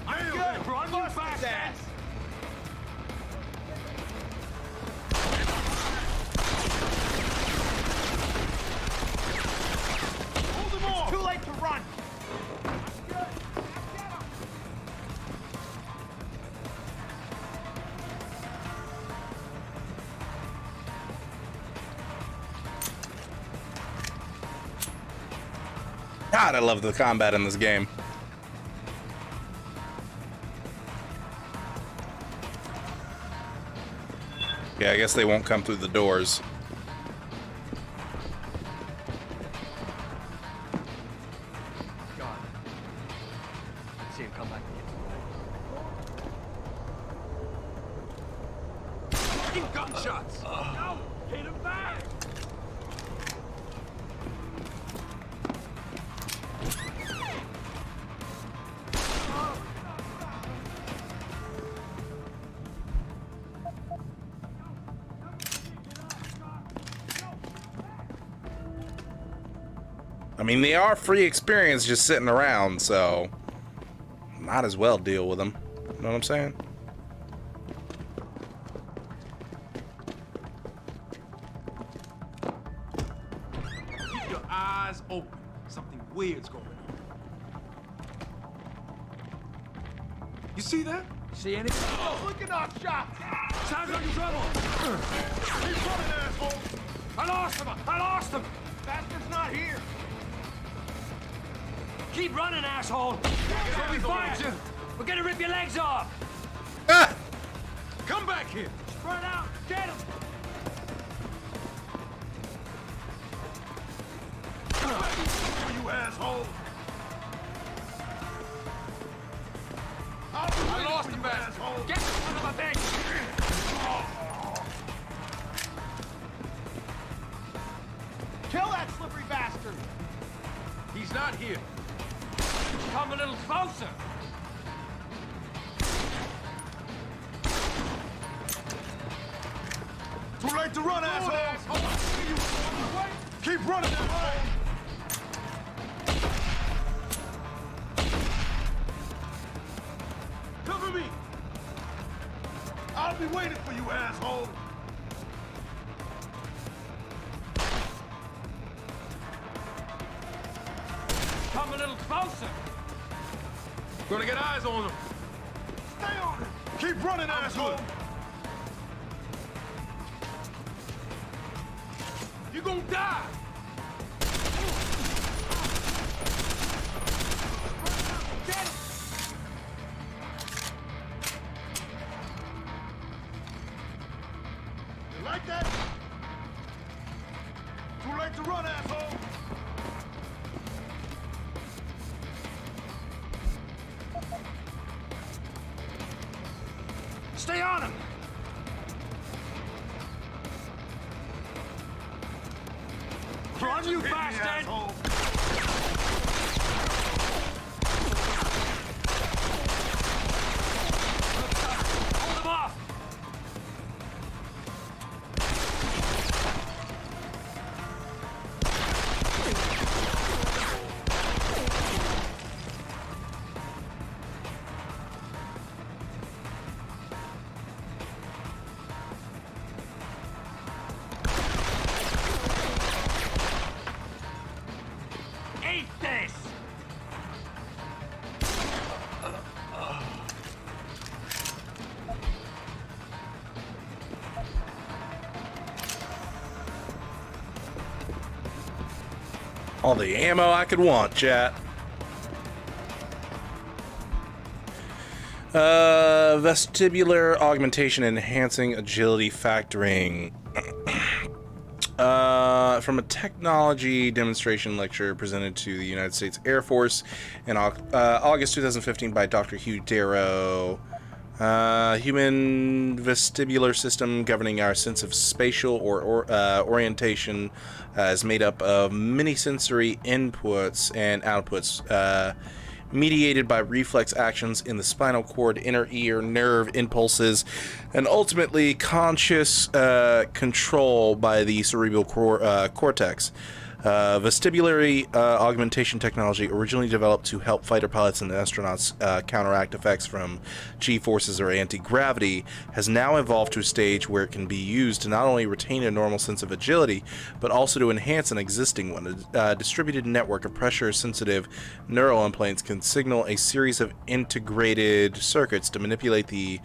I'm good. Run your fast ass. Too late to run! God, I love the combat in this game. Yeah, I guess they won't come through the doors. See him come back Fucking gunshots! No! Hit him back! I mean, they are free experience just sitting around, so might as well deal with them. You know what I'm saying? Keep your eyes open. Something weird's going on. You see that? See anything? Oh, look at our shot! Sounds like trouble! Keep running, asshole! I lost him! I lost him! Bastard's not here! Keep running, asshole! When we find you, we're gonna rip your legs off! Ah! Come back here! Spread out! Get him! You asshole! I lost him, asshole! Get the son of a bitch! Kill that slippery bastard! He's not here. Come a little closer! Too late to run, asshole! Keep running, asshole! Cover me! I'll be waiting for you, asshole! Come a little closer! Gonna get eyes on them. Stay on it. Keep running, asshole. You gonna die. Get him. You like that? Too late to run, asshole. Stay on him! Run, you bastard! Hold him off! Eat this! All the ammo I could want, chat. Vestibular augmentation enhancing agility factoring. From a technology demonstration lecture presented to the United States Air Force in August 2015 by Dr. Hugh Darrow. Human vestibular system governing our sense of spatial or orientation is made up of many sensory inputs and outputs mediated by reflex actions in the spinal cord, inner ear, nerve impulses, and ultimately conscious control by the cerebral cortex. Vestibular augmentation technology, originally developed to help fighter pilots and astronauts counteract effects from G-forces or anti-gravity, has now evolved to a stage where it can be used to not only retain a normal sense of agility, but also to enhance an existing one. A distributed network of pressure-sensitive neural implants can signal a series of integrated circuits to manipulate the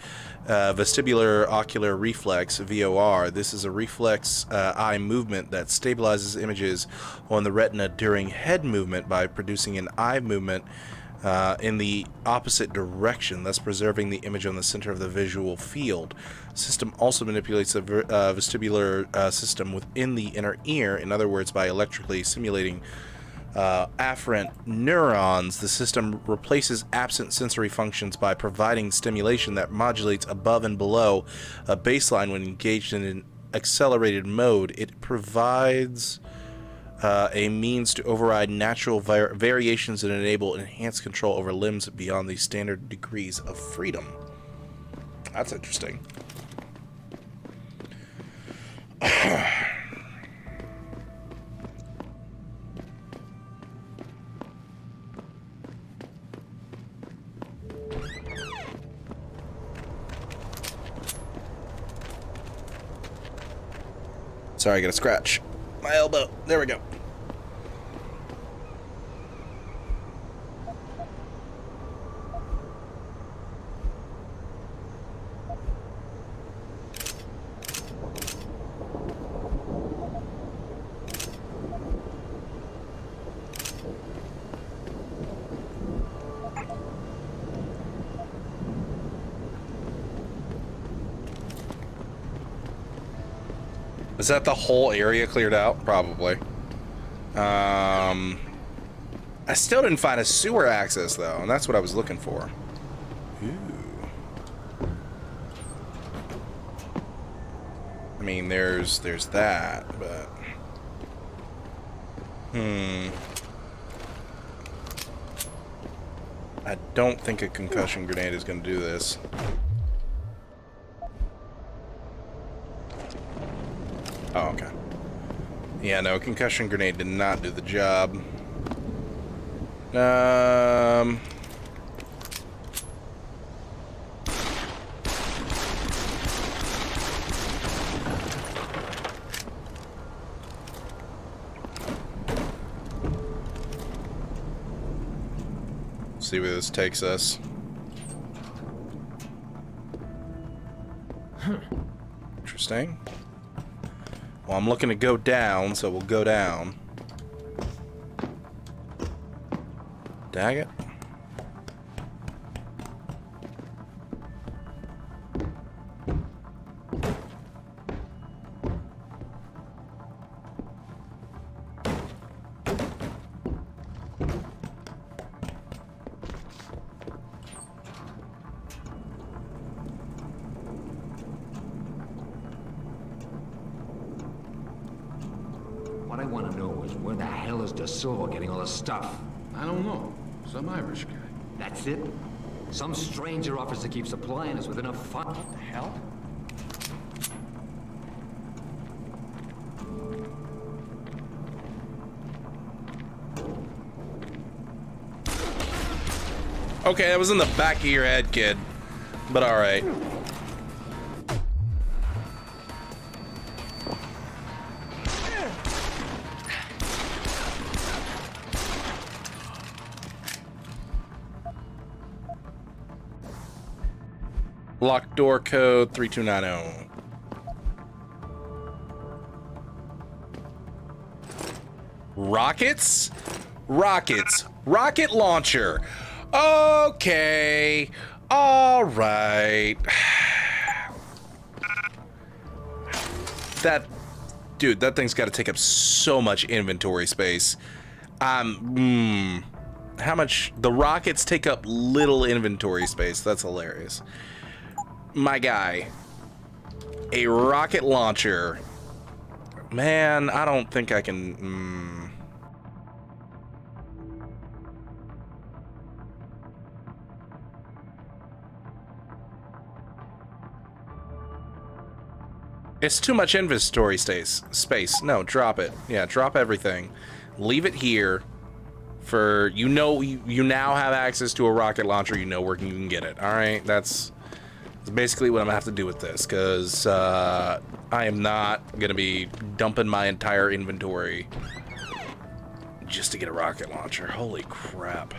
vestibular ocular reflex, VOR. This is a reflex eye movement that stabilizes images on the retina during head movement by producing an eye movement in the opposite direction, thus preserving the image on the center of the visual field. The system also manipulates the vestibular system within the inner ear, in other words, by electrically simulating afferent neurons. The system replaces absent sensory functions by providing stimulation that modulates above and below a baseline when engaged in an accelerated mode. It provides a means to override natural variations and enable enhanced control over limbs beyond the standard degrees of freedom. That's interesting. Sorry, I got a scratch. My elbow. There we go. Is that the whole area cleared out? Probably. I still didn't find a sewer access though, and that's what I was looking for. Ooh. I mean, there's that, but I don't think a concussion grenade is going to do this. Oh, okay. Yeah, no, concussion grenade did not do the job. See where this takes us. Interesting. Well, I'm looking to go down, so we'll go down. Dag it. What I want to know is where the hell is DeSaw getting all this stuff? I don't know. Some Irish guy. That's it? Some stranger offers to keep supplying us with enough fun. What the hell? Okay, that was in the back of your head, kid. But alright. Locked door code 3290. Rockets? Rockets. Rocket launcher. Okay. All right. Dude, that thing's got to take up so much inventory space. How much? The rockets take up little inventory space. That's hilarious. My guy. A rocket launcher. Man, I don't think I can... It's too much inventory space. No, drop it. Yeah, drop everything. Leave it here. For you now have access to a rocket launcher. You know where you can get it. All right, that's basically what I'm gonna have to do with this, because I am not gonna be dumping my entire inventory just to get a rocket launcher. Holy crap.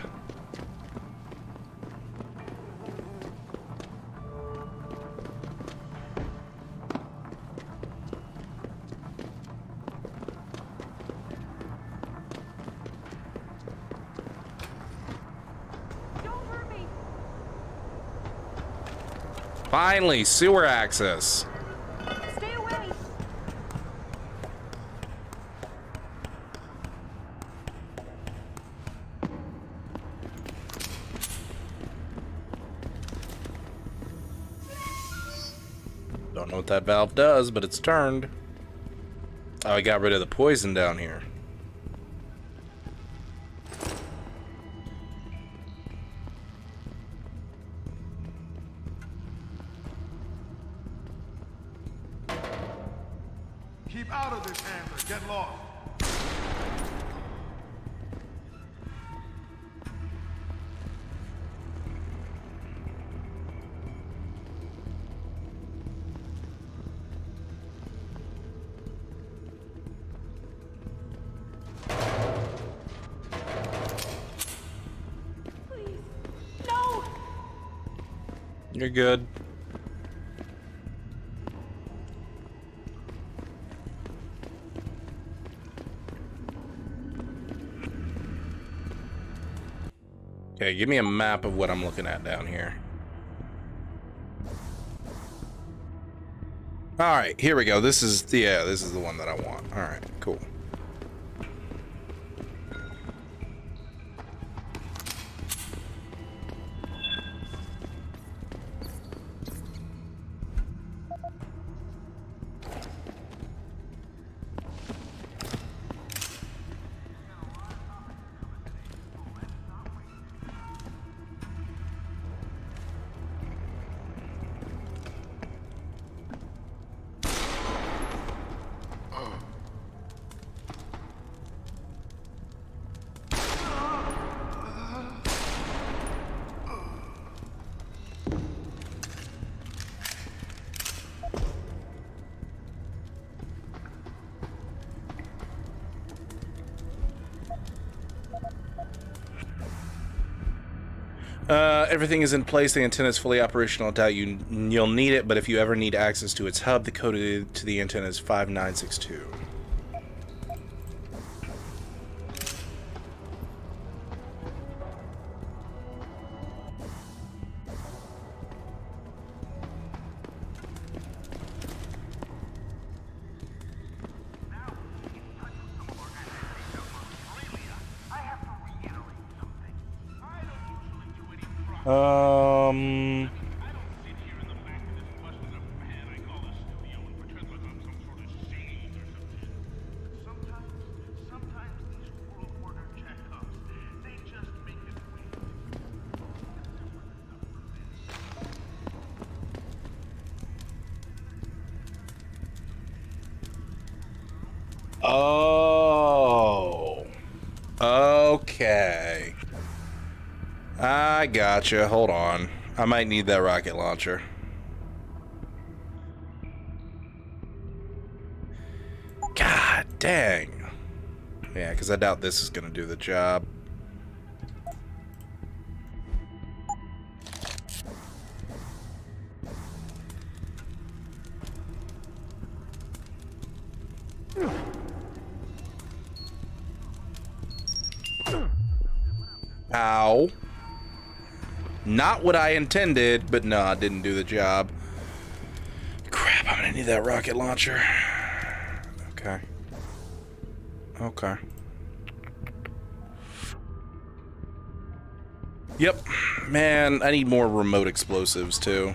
Finally, sewer access. Stay away. Don't know what that valve does, but it's turned. Oh, I got rid of the poison down here. Keep out of this, handler. Get lost. Please. No. You're good. Okay, give me a map of what I'm looking at down here. All right, here we go. This is the one that I want. All right, cool. Everything is in place. The antenna is fully operational. I doubt you'll need it, but if you ever need access to its hub, the code to the antenna is 5962. Oh. Okay. I gotcha. Hold on. I might need that rocket launcher. God dang. Yeah, because I doubt this is going to do the job. Ow. Not what I intended, but no, I didn't do the job. Crap, I'm gonna need that rocket launcher. Okay. Okay. Yep. Man, I need more remote explosives, too.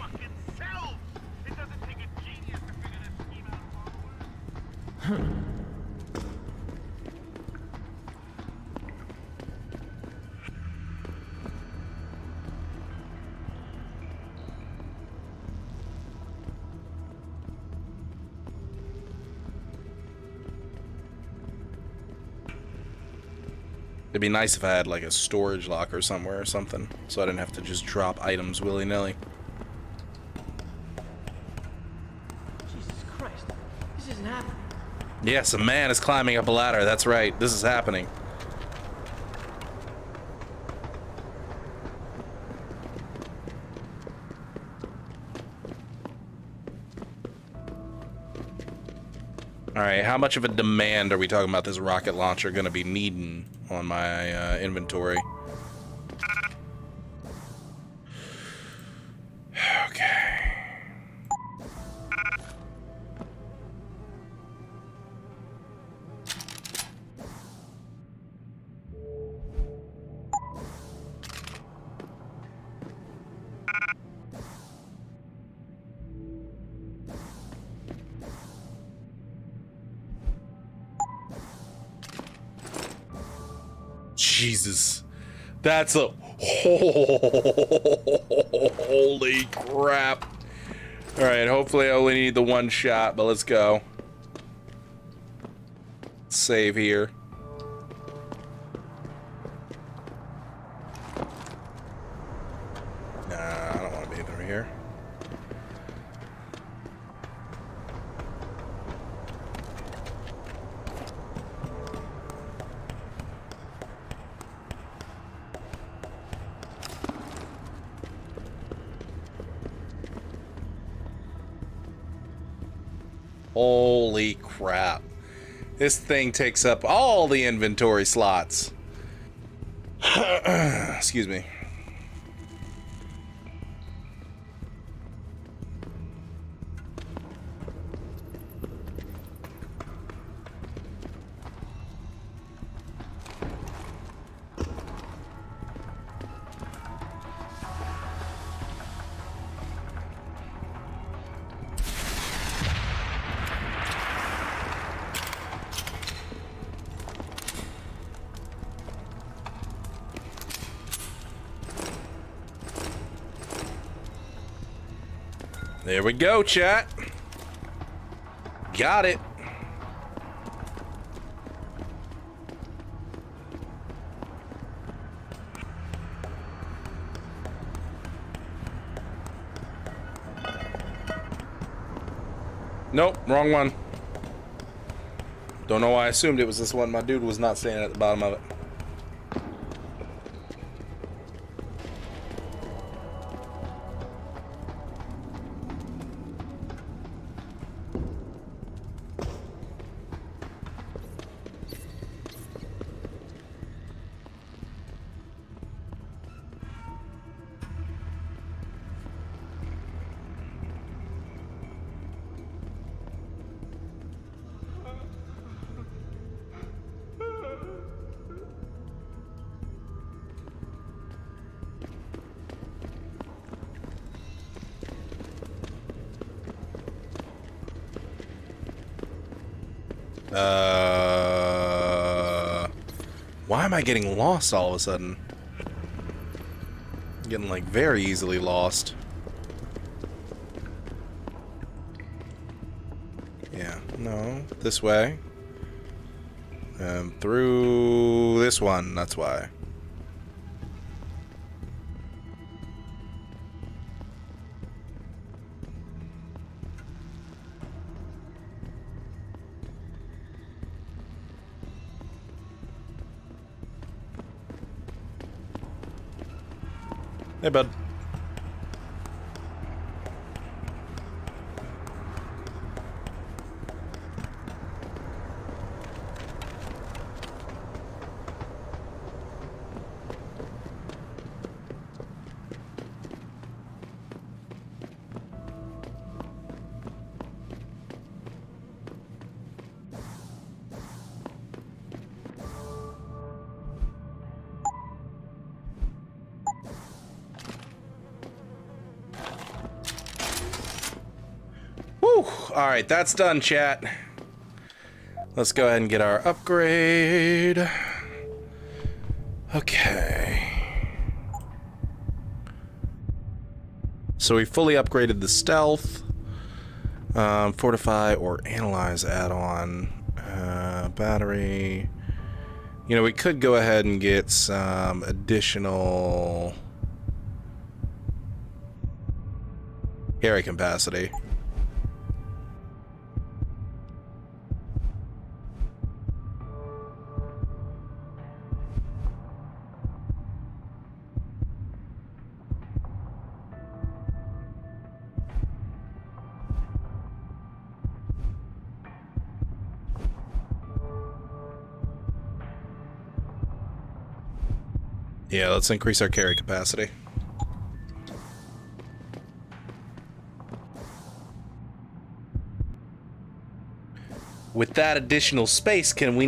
It'd be nice if I had like a storage locker somewhere or something, so I didn't have to just drop items willy-nilly. Jesus Christ, this isn't happening. Yes, a man is climbing up a ladder. That's right. This is happening. Alright, how much of a demand are we talking about this rocket launcher going to be needing on my inventory? Okay. Jesus, that's a holy crap. All right, hopefully I only need the one shot, but let's go. Save here. Nah, I don't want to be over here. Holy crap. This thing takes up all the inventory slots. Excuse me. There we go, chat. Got it. Nope, wrong one. Don't know why I assumed it was this one. My dude was not standing at the bottom of it. Why am I getting lost all of a sudden? Getting, like, very easily lost. Yeah, no, this way. And through this one, that's why. Hey, bud. Whew. Alright, that's done, chat. Let's go ahead and get our upgrade. Okay. So we fully upgraded the stealth. Fortify or analyze add-on. Battery. You know, we could go ahead and get some additional carry capacity. Yeah, let's increase our carry capacity. With that additional space, can we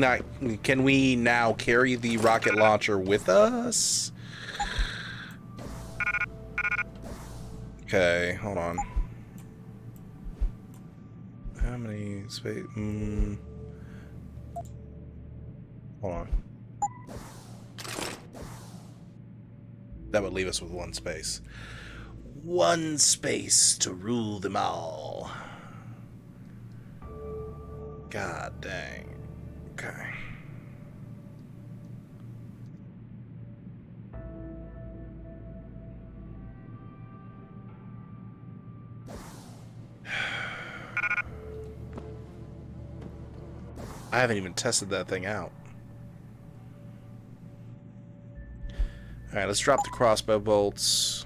now carry the rocket launcher with us? Okay, hold on. How many space? Hold on. That would leave us with one space. One space to rule them all. God dang. Okay. I haven't even tested that thing out. Alright, let's drop the crossbow bolts.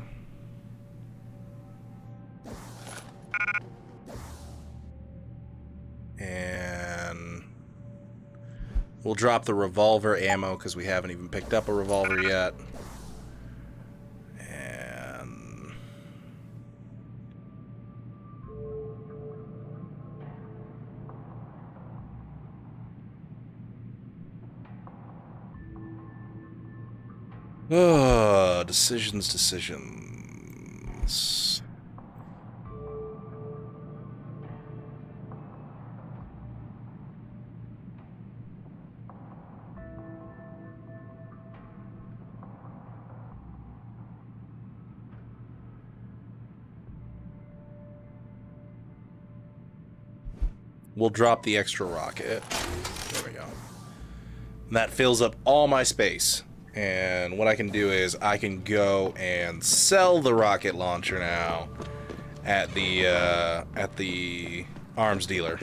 And we'll drop the revolver ammo because we haven't even picked up a revolver yet. And decisions. We'll drop the extra rocket. There we go. And that fills up all my space. And what I can do is I can go and sell the rocket launcher now at the arms dealer.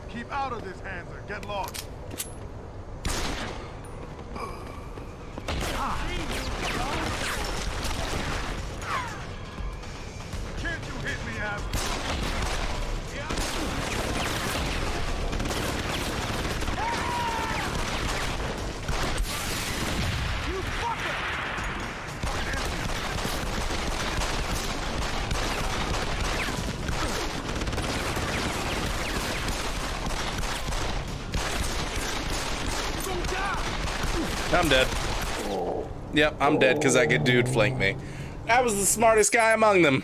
Keep out of this, Hanser. Get lost. Can't you hit me, asshole? I'm dead. Yep, I'm dead because that good dude flanked me. I was the smartest guy among them.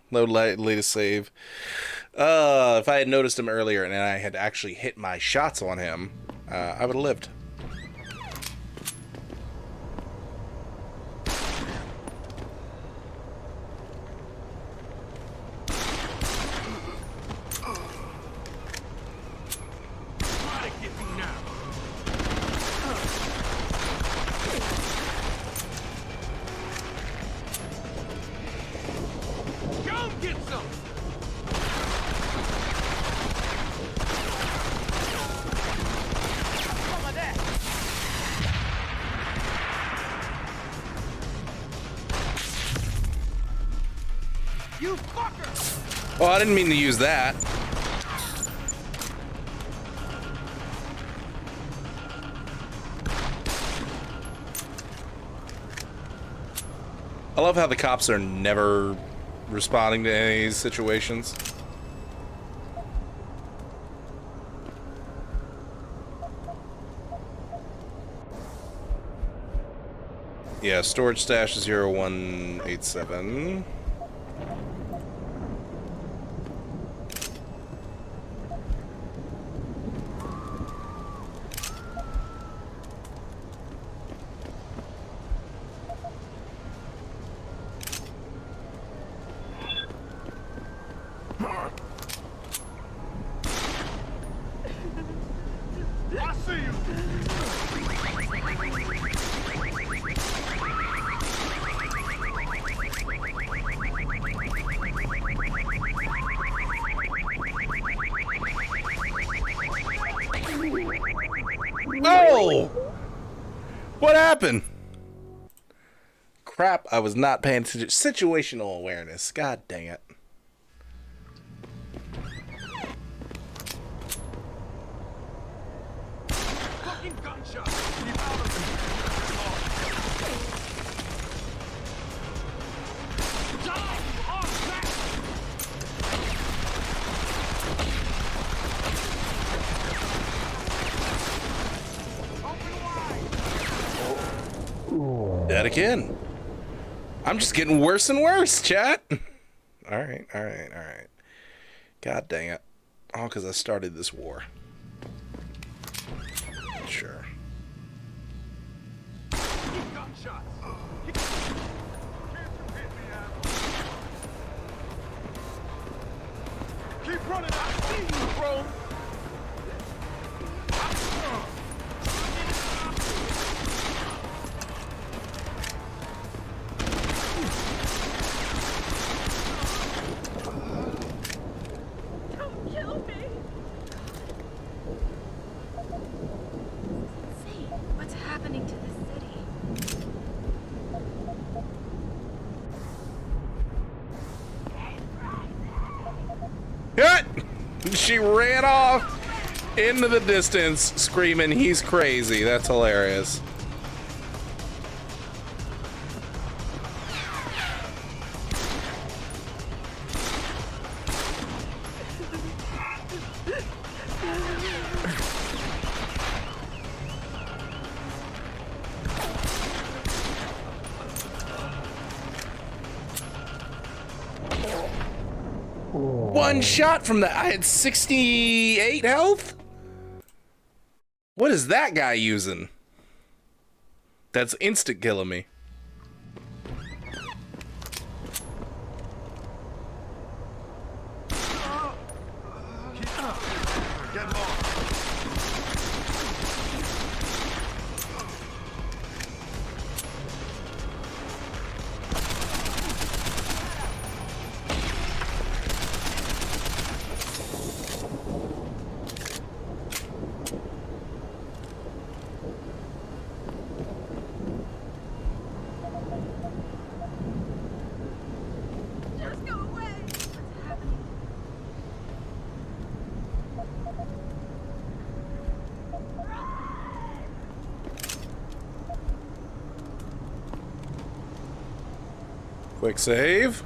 Load latest save. If I had noticed him earlier and I had actually hit my shots on him, I would have lived. You fucker! Oh, I didn't mean to use that. I love how the cops are never responding to any of these situations. Yeah, storage stash 0187. I see you! Oh! What happened? Crap, I was not paying attention. Situational awareness. God dang it. Fucking gunshot! Keep out of here! Die, you hard Dead again. I'm just getting worse and worse, chat. Alright, alright, alright. God dang it. All because I started this war. Sure. gunshots! Keep running! I see you, bro! Don't kill me! See, what's happening to the city? What? She ran off into the distance screaming, "He's crazy." That's hilarious. One shot from that. I had 68 health? What is that guy using? That's instant killing me. Just go away! What's happening? Quick save.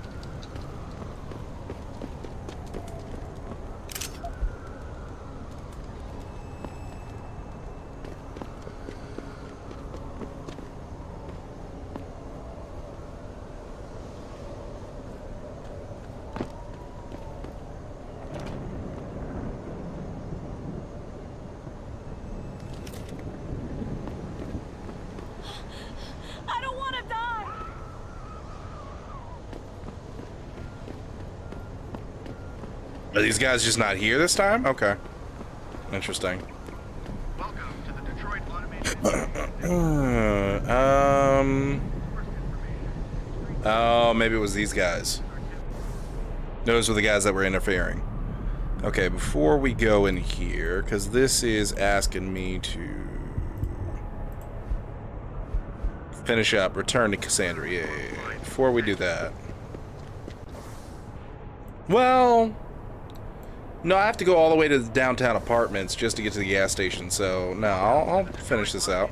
Are these guys just not here this time? Okay. Interesting. Oh, maybe it was these guys. Those were the guys that were interfering. Okay, before we go in here, because this is asking me to finish up, return to Cassandra. Yeah. Before we do that. Well, no, I have to go all the way to the downtown apartments just to get to the gas station, so no, I'll finish this out.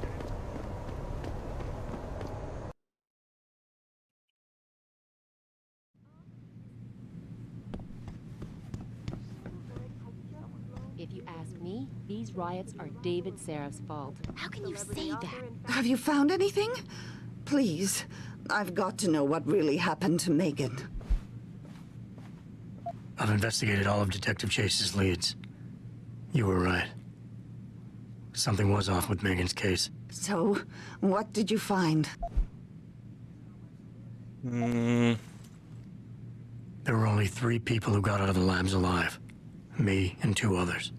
If you ask me, these riots are David Seraf's fault. How can you say that? Have you found anything? Please, I've got to know what really happened to Megan. I've investigated all of Detective Chase's leads. You were right. Something was off with Megan's case. So, what did you find? There were only 3 people who got out of the labs alive. Me and 2 others.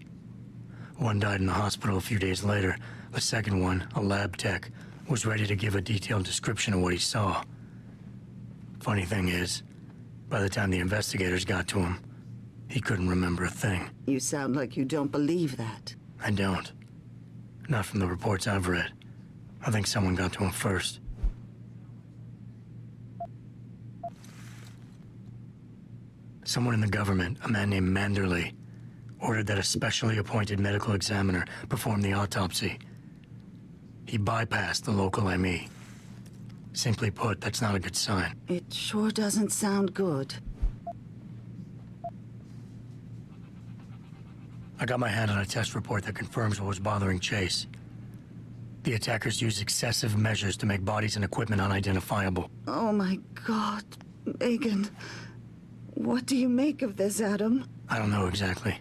One died in the hospital a few days later. The second one, a lab tech, was ready to give a detailed description of what he saw. Funny thing is, by the time the investigators got to him, he couldn't remember a thing. You sound like you don't believe that. I don't. Not from the reports I've read. I think someone got to him first. Someone in the government, a man named Manderley, ordered that a specially appointed medical examiner perform the autopsy. He bypassed the local ME. Simply put, that's not a good sign. It sure doesn't sound good. I got my hand on a test report that confirms what was bothering Chase. The attackers used excessive measures to make bodies and equipment unidentifiable. Oh my God, Megan. What do you make of this, Adam? I don't know exactly.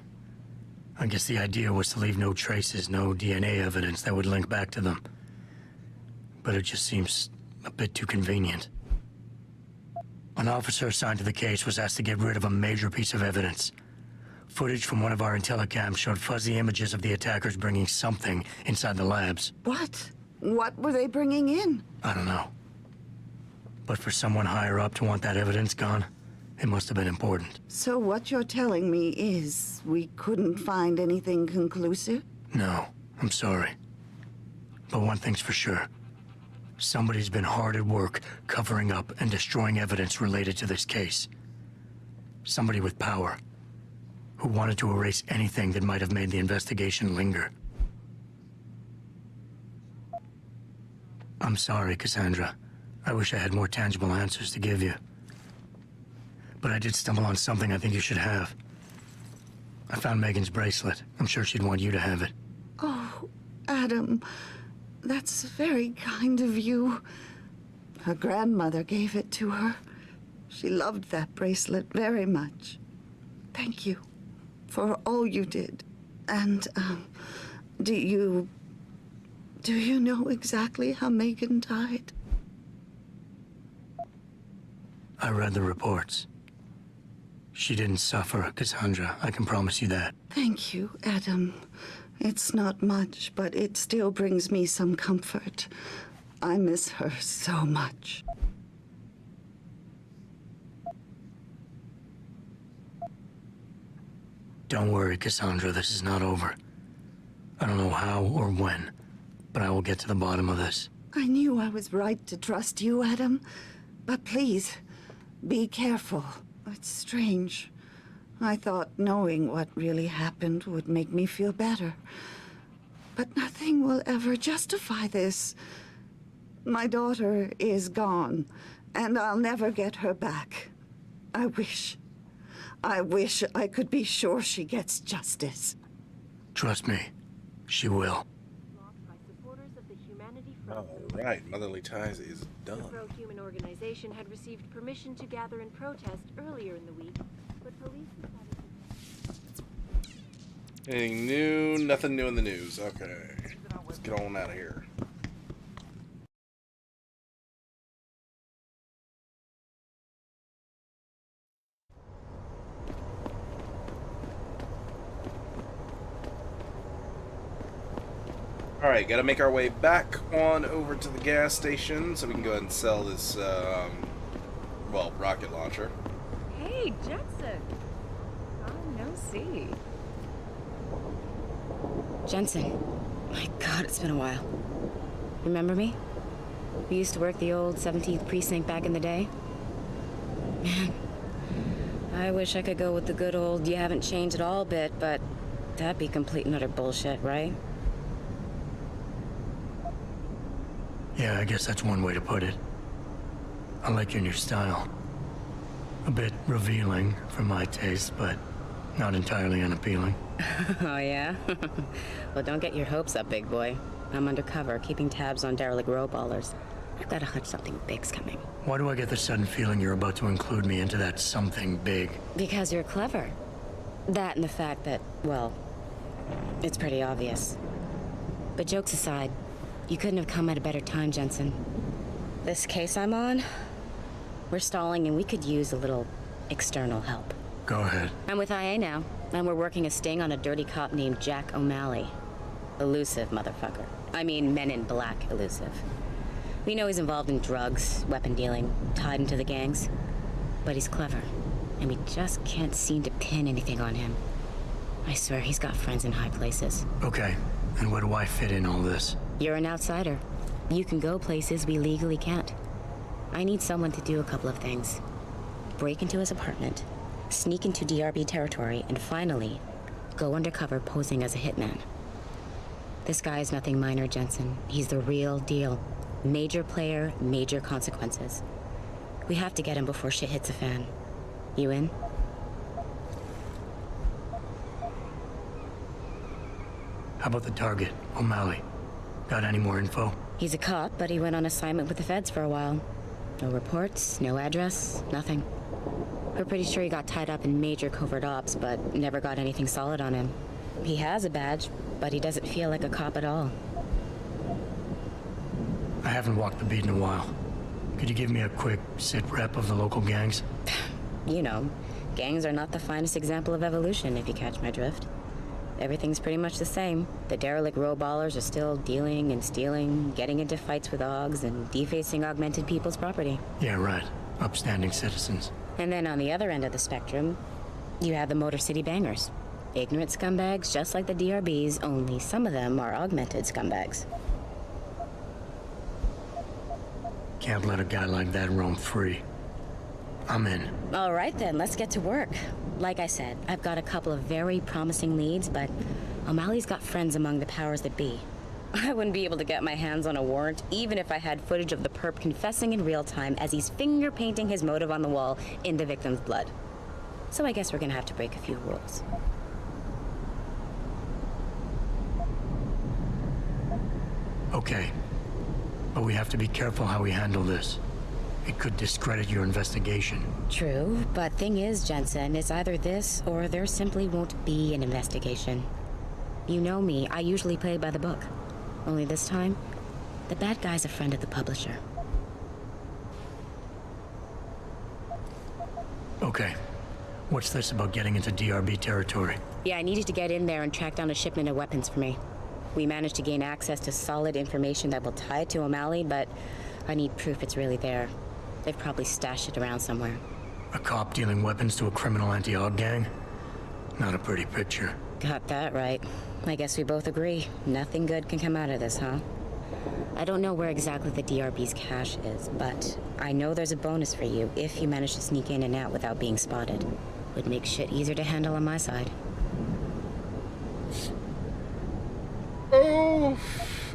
I guess the idea was to leave no traces, no DNA evidence that would link back to them. But it just seems a bit too convenient. An officer assigned to the case was asked to get rid of a major piece of evidence. Footage from one of our intellicams showed fuzzy images of the attackers bringing something inside the labs. What? What were they bringing in? I don't know. But for someone higher up to want that evidence gone, it must have been important. So what you're telling me is we couldn't find anything conclusive? No, I'm sorry. But one thing's for sure. Somebody's been hard at work covering up and destroying evidence related to this case. Somebody with power, who wanted to erase anything that might have made the investigation linger. I'm sorry, Cassandra. I wish I had more tangible answers to give you. But I did stumble on something I think you should have. I found Megan's bracelet. I'm sure she'd want you to have it. Oh, Adam, that's very kind of you. Her grandmother gave it to her. She loved that bracelet very much. Thank you for all you did. And, do you know exactly how Megan died? I read the reports. She didn't suffer, Cassandra. I can promise you that. Thank you, Adam. It's not much, but it still brings me some comfort. I miss her so much. Don't worry, Cassandra. This is not over. I don't know how or when, but I will get to the bottom of this. I knew I was right to trust you, Adam. But please, be careful. It's strange. I thought knowing what really happened would make me feel better. But nothing will ever justify this. My daughter is gone, and I'll never get her back. I wish I could be sure she gets justice. Trust me, she will. All right, Motherly Ties is done. The pro-human organization had received permission to gather and protest earlier in the week, but police decided to... Anything new? Nothing new in the news. Okay, let's get on out of here. Alright, gotta make our way back on over to the gas station so we can go ahead and sell this, well, rocket launcher. Hey, Jensen. Oh, no see. Jensen. My God, it's been a while. Remember me? We used to work the old 17th precinct back in the day. Man, I wish I could go with the good old you haven't changed at all bit, but that'd be complete and utter bullshit, right? Yeah, I guess that's one way to put it. I like your new style. A bit revealing for my taste, but not entirely unappealing. Oh, yeah? Well, don't get your hopes up, big boy. I'm undercover, keeping tabs on derelict row-ballers. I've got a hunch something big's coming. Why do I get the sudden feeling you're about to include me into that something big? Because you're clever. That and the fact that, well, it's pretty obvious. But jokes aside, you couldn't have come at a better time, Jensen. This case I'm on, we're stalling and we could use a little external help. Go ahead. I'm with IA now, and we're working a sting on a dirty cop named Jack O'Malley. Elusive motherfucker. I mean, Men in Black elusive. We know he's involved in drugs, weapon dealing, tied into the gangs. But he's clever, and we just can't seem to pin anything on him. I swear he's got friends in high places. Okay, and where do I fit in all this? You're an outsider. You can go places we legally can't. I need someone to do a couple of things. Break into his apartment, sneak into DRB territory, and finally, go undercover posing as a hitman. This guy is nothing minor, Jensen. He's the real deal. Major player, major consequences. We have to get him before shit hits the fan. You in? How about the target, O'Malley? Got any more info? He's a cop, but he went on assignment with the feds for a while. No reports, no address, nothing. We're pretty sure he got tied up in major covert ops, but never got anything solid on him. He has a badge, but he doesn't feel like a cop at all. I haven't walked the beat in a while. Could you give me a quick sit-rep of the local gangs? You know, gangs are not the finest example of evolution, if you catch my drift. Everything's pretty much the same. The derelict row-ballers are still dealing and stealing, getting into fights with OGs, and defacing augmented people's property. Yeah, right. Upstanding citizens. And then on the other end of the spectrum, you have the Motor City Bangers. Ignorant scumbags just like the DRBs, only some of them are augmented scumbags. Can't let a guy like that roam free. I'm in. All right then, let's get to work. Like I said, I've got a couple of very promising leads, but O'Malley's got friends among the powers that be. I wouldn't be able to get my hands on a warrant, even if I had footage of the perp confessing in real time as he's finger painting his motive on the wall in the victim's blood. So I guess we're gonna have to break a few rules. Okay. But we have to be careful how we handle this. It could discredit your investigation. True, but thing is, Jensen, it's either this or there simply won't be an investigation. You know me, I usually play by the book. Only this time, the bad guy's a friend of the publisher. Okay. What's this about getting into DRB territory? Yeah, I needed to get in there and track down a shipment of weapons for me. We managed to gain access to solid information that will tie it to O'Malley, but I need proof it's really there. They've probably stashed it around somewhere. A cop dealing weapons to a criminal anti-AUG gang? Not a pretty picture. Got that right. I guess we both agree. Nothing good can come out of this, huh? I don't know where exactly the DRB's cache is, but I know there's a bonus for you if you manage to sneak in and out without being spotted. Would make shit easier to handle on my side. Oh,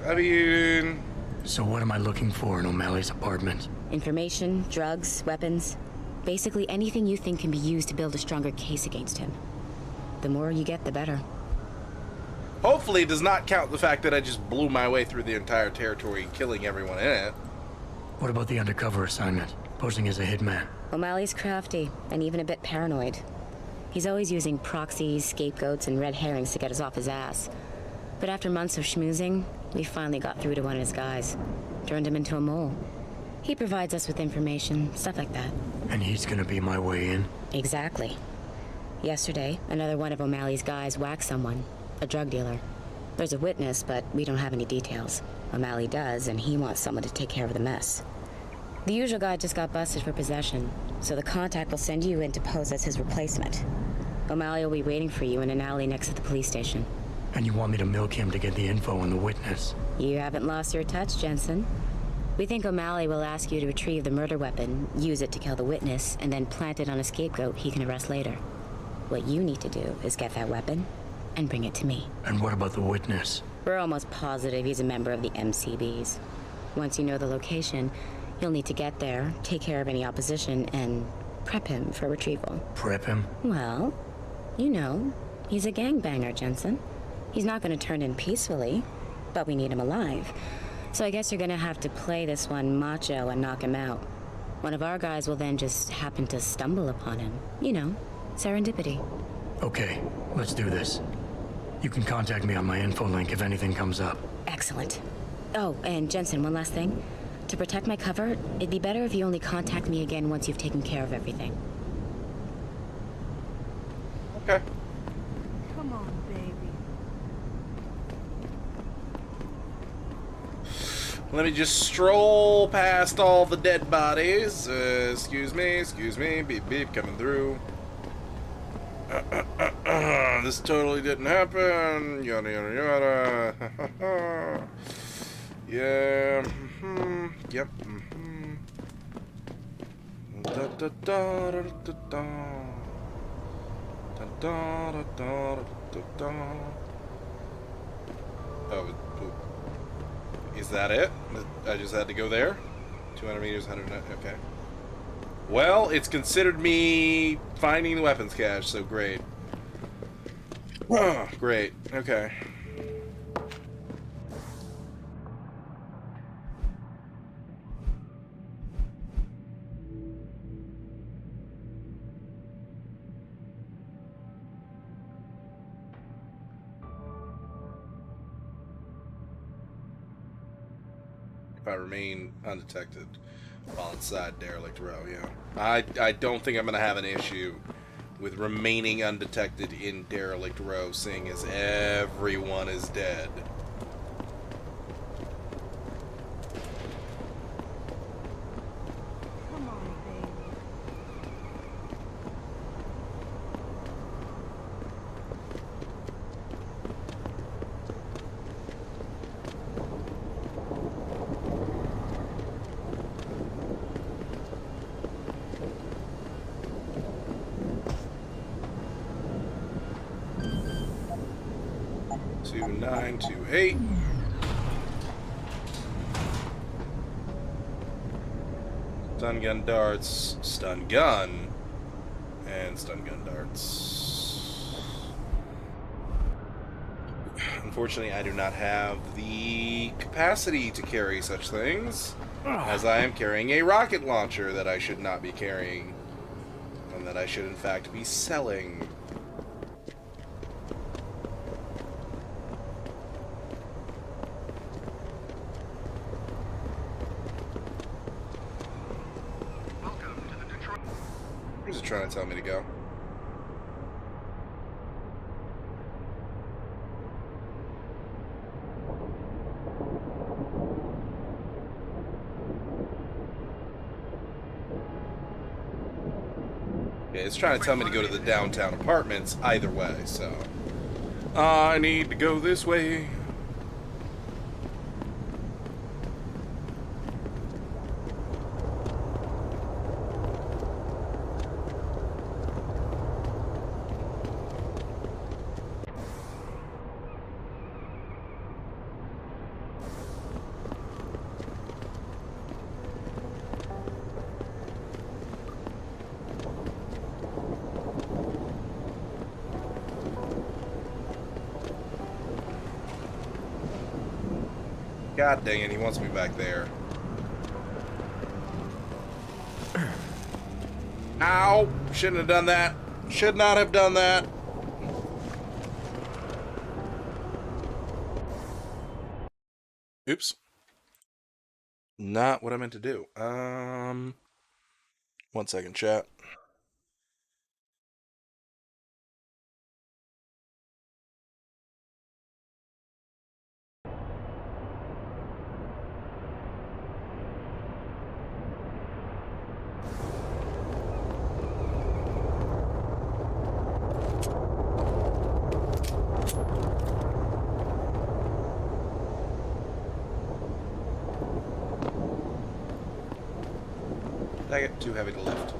I mean... So what am I looking for in O'Malley's apartment? Information, drugs, weapons. Basically anything you think can be used to build a stronger case against him. The more you get, the better. Hopefully it does not count the fact that I just blew my way through the entire territory, killing everyone in it. What about the undercover assignment? Posing as a hitman? O'Malley's crafty, and even a bit paranoid. He's always using proxies, scapegoats, and red herrings to get us off his ass. But after months of schmoozing, we finally got through to one of his guys. Turned him into a mole. He provides us with information, stuff like that. And he's gonna be my way in? Exactly. Yesterday, another one of O'Malley's guys whacked someone, a drug dealer. There's a witness, but we don't have any details. O'Malley does, and he wants someone to take care of the mess. The usual guy just got busted for possession, so the contact will send you in to pose as his replacement. O'Malley will be waiting for you in an alley next to the police station. And you want me to milk him to get the info on the witness? You haven't lost your touch, Jensen. We think O'Malley will ask you to retrieve the murder weapon, use it to kill the witness, and then plant it on a scapegoat he can arrest later. What you need to do is get that weapon and bring it to me. And what about the witness? We're almost positive he's a member of the MCBs. Once you know the location, you'll need to get there, take care of any opposition, and prep him for retrieval. Prep him? Well, you know, he's a gangbanger, Jensen. He's not going to turn in peacefully, but we need him alive. So I guess you're going to have to play this one macho and knock him out. One of our guys will then just happen to stumble upon him. You know, serendipity. Okay, let's do this. You can contact me on my info link if anything comes up. Excellent. Oh, and Jensen, one last thing. To protect my cover, it'd be better if you only contact me again once you've taken care of everything. Okay. Come on, baby. Let me just stroll past all the dead bodies. Excuse me, beep beep, coming through. This totally didn't happen. Yada yada yada. Yeah. Yep. Da da da da da da. Da da da da da da. Oh, is that it? I just had to go there? 200 meters, 100. Okay. Well, it's considered me finding the weapons cache, so great. Oh, great. Okay. If I remain undetected while inside derelict row, yeah. I don't think I'm going to have an issue with remaining undetected in derelict row, seeing as everyone is dead. Come on, baby. Two 928. Stun gun darts, stun gun, and stun gun darts. Unfortunately, I do not have the capacity to carry such things, as I am carrying a rocket launcher that I should not be carrying, and that I should in fact be selling. Where's it trying to tell me to go? Okay, it's trying to tell me to go to the downtown apartments either way, so I need to go this way. God dang it, he wants me back there. Ow! Shouldn't have done that. Should not have done that. Oops. Not what I meant to do. 1 second, chat. Dang it, too heavy to lift.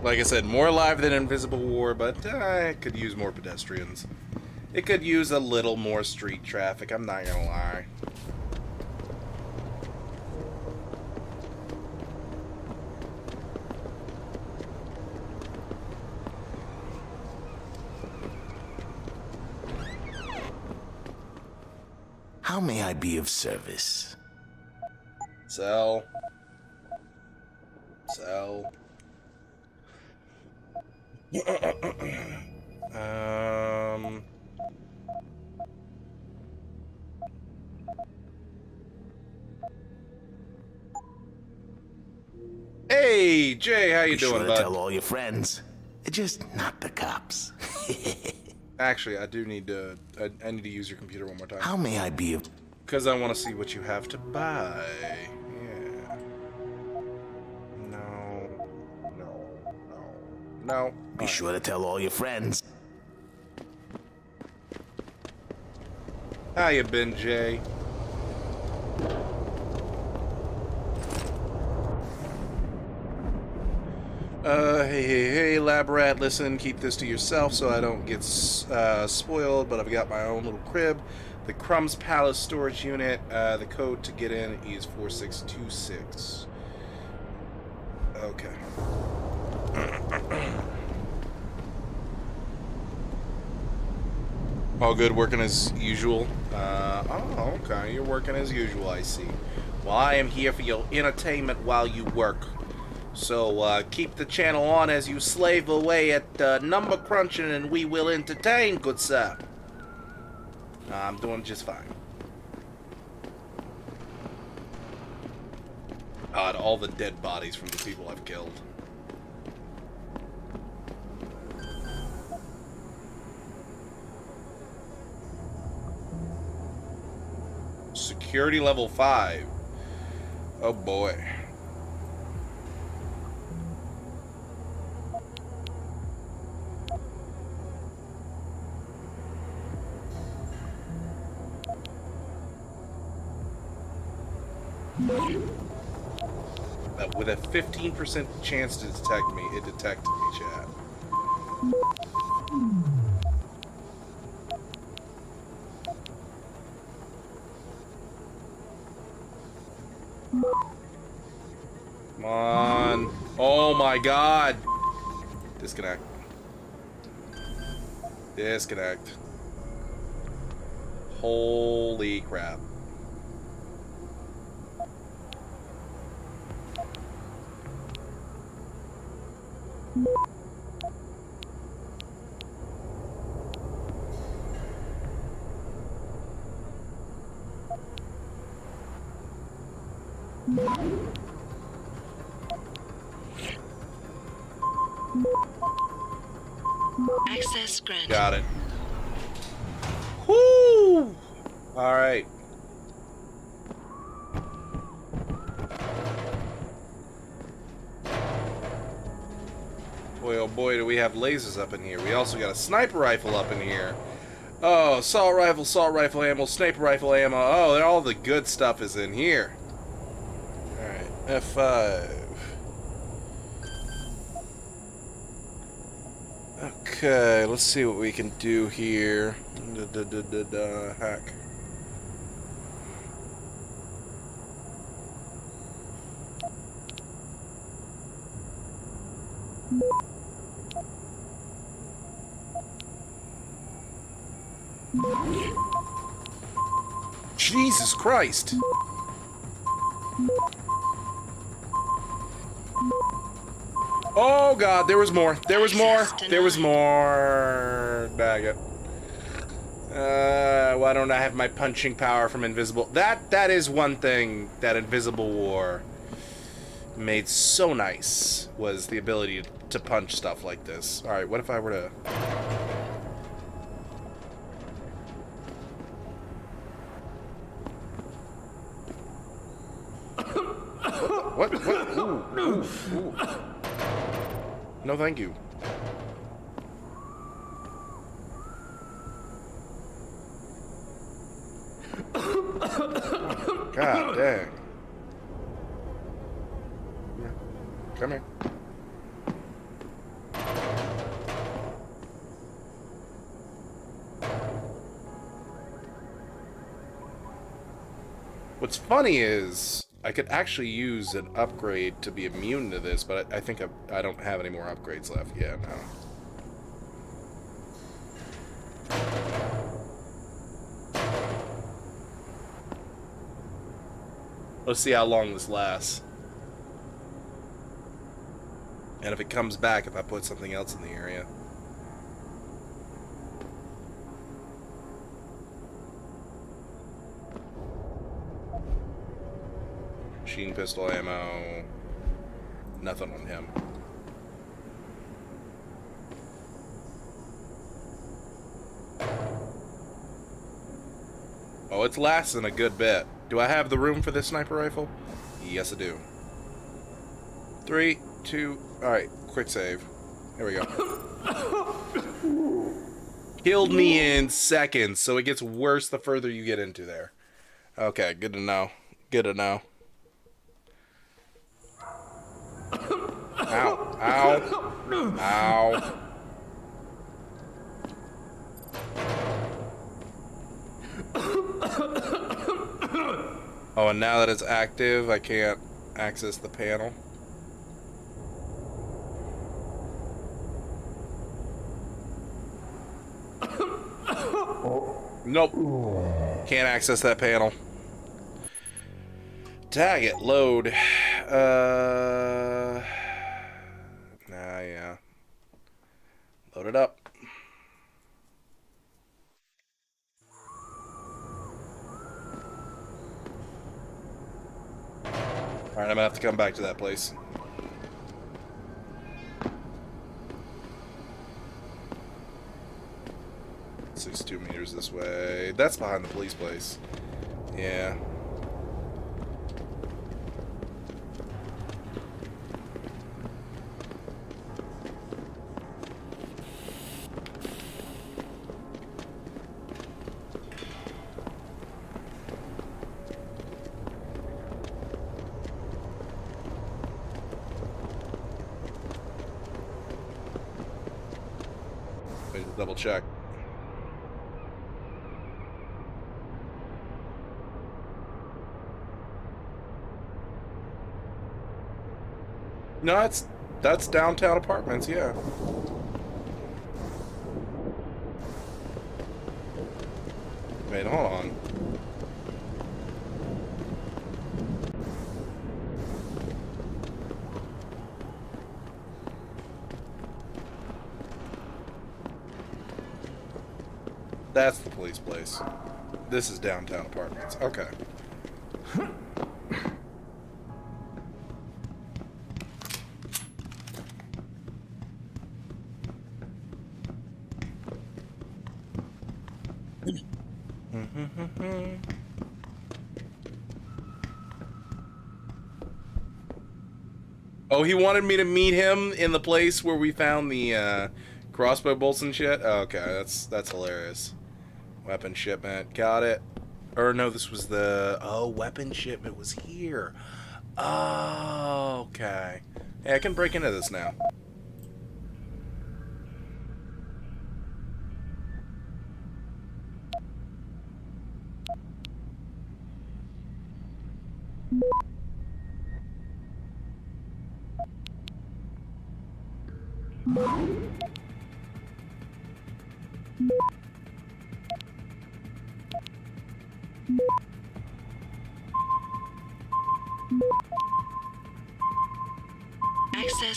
Like I said, more alive than Invisible War, but it could use more pedestrians. It could use a little more street traffic, I'm not gonna lie. How may I be of service? Sell. Sell. Hey, Jay, how you doing, Be sure bud? to tell all your friends. Just not the cops. Actually, I do need to. I need to use your computer one more time. How may I be of? Because I want to see what you have to buy. Yeah. No. No. No. No. Be sure to tell all your friends. How you been, Jay? Hey, lab rat, listen, keep this to yourself so I don't get spoiled, but I've got my own little crib. The Crumbs Palace storage unit, the code to get in is 4626. Okay. All good, working as usual. Oh, okay, you're working as usual, I see. Well, I am here for your entertainment while you work. So, keep the channel on as you slave away at number crunching, and we will entertain, good sir. I'm doing just fine. God, all the dead bodies from the people I've killed. Security level 5. Oh boy. With a 15% chance to detect me, it detected me, chat. Come on. Oh my god. Disconnect. Disconnect. Holy crap. Access granted. Got it. Whoo! All right. Boy, oh boy, do we have lasers up in here. We also got a sniper rifle up in here. Oh, assault rifle ammo, sniper rifle ammo. Oh, all the good stuff is in here. All right, F5. Okay, let's see what we can do here. Hack. Jesus Christ. Oh god, there was more. There was more. There was more. Bag it. Why don't I have my punching power from Invisible? That is one thing that Invisible War made so nice, was the ability to punch stuff like this. Alright, what if I were to... What? Ooh, ooh, ooh. No, thank you. God dang. Yeah. Come here. What's funny is I could actually use an upgrade to be immune to this, but I think I don't have any more upgrades left. Yeah, no. Let's see how long this lasts. And if it comes back, if I put something else in the area. Machine pistol ammo. Nothing on him. Oh, it's lasting a good bit. Do I have the room for this sniper rifle? Yes, I do. 3, 2, alright, quick save. Here we go. Killed me in seconds, so it gets worse the further you get into there. Okay, good to know. Good to know. Ow, ow, ow. Oh, and now that it's active, I can't access the panel. Nope. Can't access that panel. Tag it. Load. Yeah. Load it up. Alright, I'm gonna have to come back to that place. It's 2 meters this way. That's behind the police place. Yeah. Double check. No, that's downtown apartments, yeah. Wait, hold on. That's the police place. This is downtown apartments. Okay. Oh, he wanted me to meet him in the place where we found the crossbow bolts and shit? Oh, okay, that's hilarious. Weapon shipment, got it. Or no, this was the... Oh, weapon shipment was here. Oh, okay. Yeah, I can break into this now.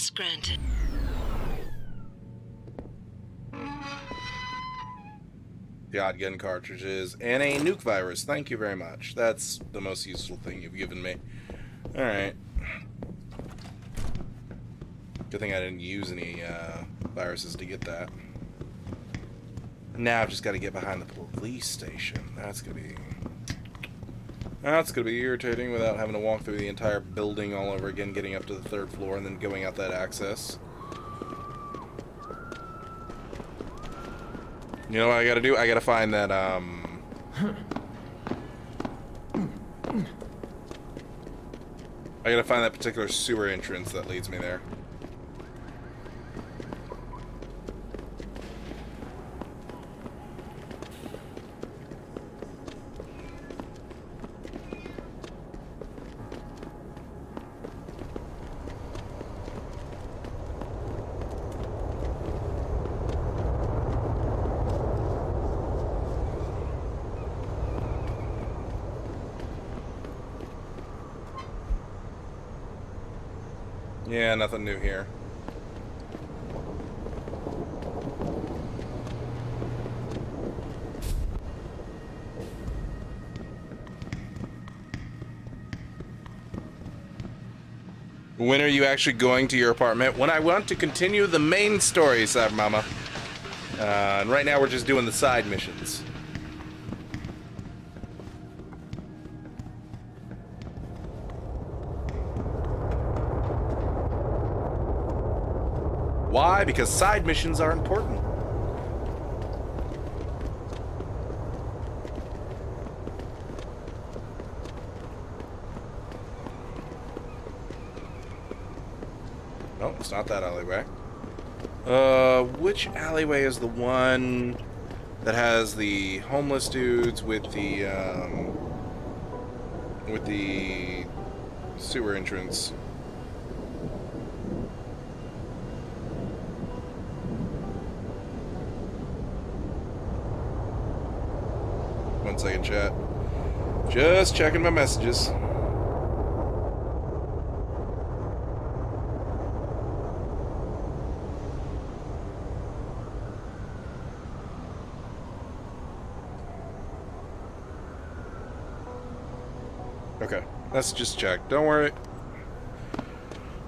Request granted. Shotgun cartridges and a nuke virus. Thank you very much. That's the most useful thing you've given me. Alright. Good thing I didn't use any viruses to get that. Now I've just got to get behind the police station. That's gonna be irritating without having to walk through the entire building all over again, getting up to the 3rd floor and then going out that access. You know what I gotta do? I gotta find that, I gotta find that particular sewer entrance that leads me there. Yeah, nothing new here. When are you actually going to your apartment? When I want to continue the main story, Cyber Mama. And right now we're just doing the side missions. Why? Because side missions are important. No, it's not that alleyway. Which alleyway is the one that has the homeless dudes with the sewer entrance? One second, chat. Just checking my messages. Okay, let's just check. Don't worry.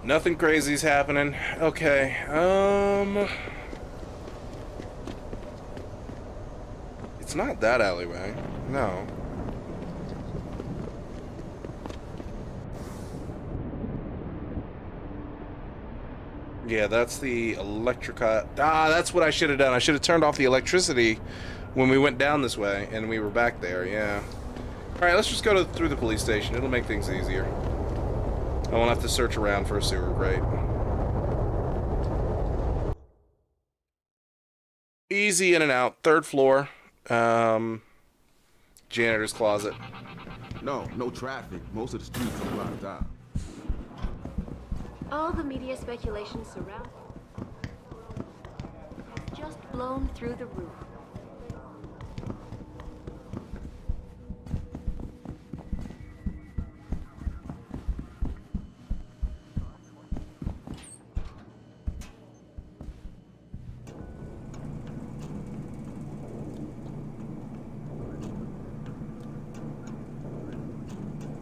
Nothing crazy's happening. Okay, it's not that alleyway. No. Yeah, that's the electrica. Ah, that's what I should have done. I should have turned off the electricity when we went down this way and we were back there. Yeah. Alright, let's just go through the police station. It'll make things easier. I won't have to search around for a sewer grate. Easy in and out. 3rd floor. Janitor's closet. No traffic. Most of the streets are blocked out. All the media speculation surrounding has just blown through the roof.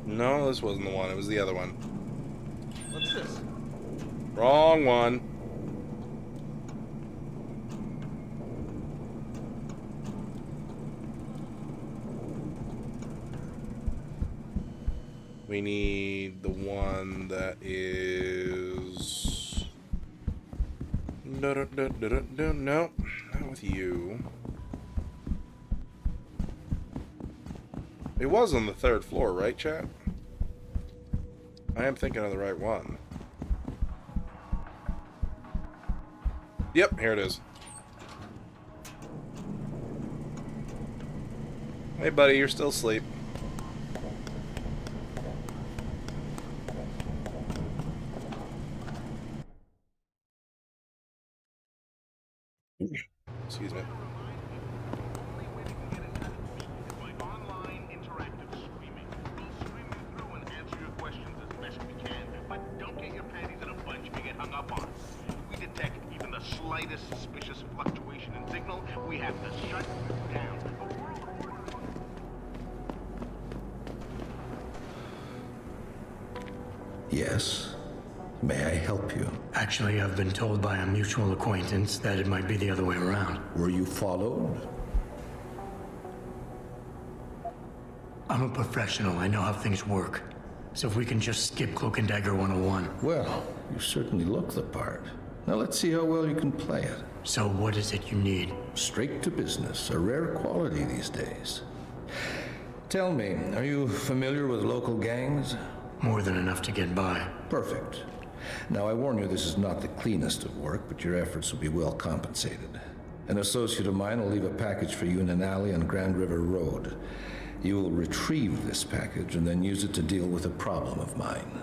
No, this wasn't the one. It was the other one. What's this? Wrong one. We need the one that is... No, not with you. It was on the 3rd floor, right, chat? I am thinking of the right one. Yep, here it is. Hey, buddy, you're still asleep. Excuse me. But don't get your panties in a bunch if you get hung up on. slightest suspicious fluctuation in signal, we have to shut you down. Yes. May I help you? Actually, I've been told by a mutual acquaintance that it might be the other way around. Were you followed? I'm a professional. I know how things work. So if we can just skip Cloak and Dagger 101. Well, you certainly look the part. Now let's see how well you can play it. So what is it you need? Straight to business. A rare quality these days. Tell me, are you familiar with local gangs? More than enough to get by. Perfect. Now, I warn you, this is not the cleanest of work, but your efforts will be well compensated. An associate of mine will leave a package for you in an alley on Grand River Road. You will retrieve this package and then use it to deal with a problem of mine.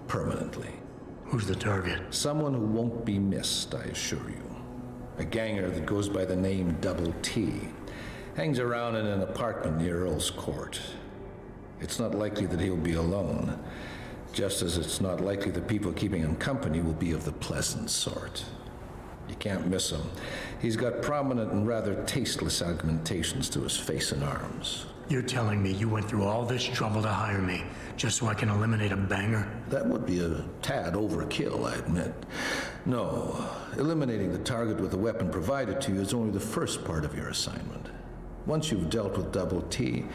Permanently. Who's the target? Someone who won't be missed, I assure you. A ganger that goes by the name Double T. Hangs around in an apartment near Earl's Court. It's not likely that he'll be alone, just as it's not likely the people keeping him company will be of the pleasant sort. You can't miss him. He's got prominent and rather tasteless augmentations to his face and arms. You're telling me you went through all this trouble to hire me, just so I can eliminate a banger? That would be a tad overkill, I admit. No, eliminating the target with the weapon provided to you is only the first part of your assignment. Once you've dealt with Double T,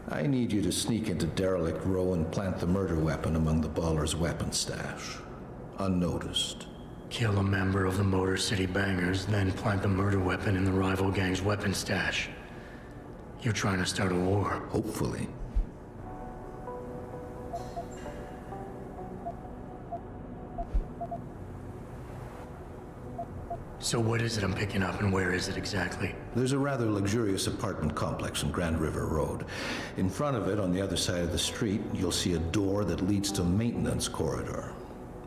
I need you to sneak into Derelict Row and plant the murder weapon among the Baller's weapon stash. Unnoticed. Kill a member of the Motor City Bangers, then plant the murder weapon in the rival gang's weapon stash. You're trying to start a war. Hopefully. So what is it I'm picking up, and where is it exactly? There's a rather luxurious apartment complex on Grand River Road. In front of it, on the other side of the street, you'll see a door that leads to a maintenance corridor.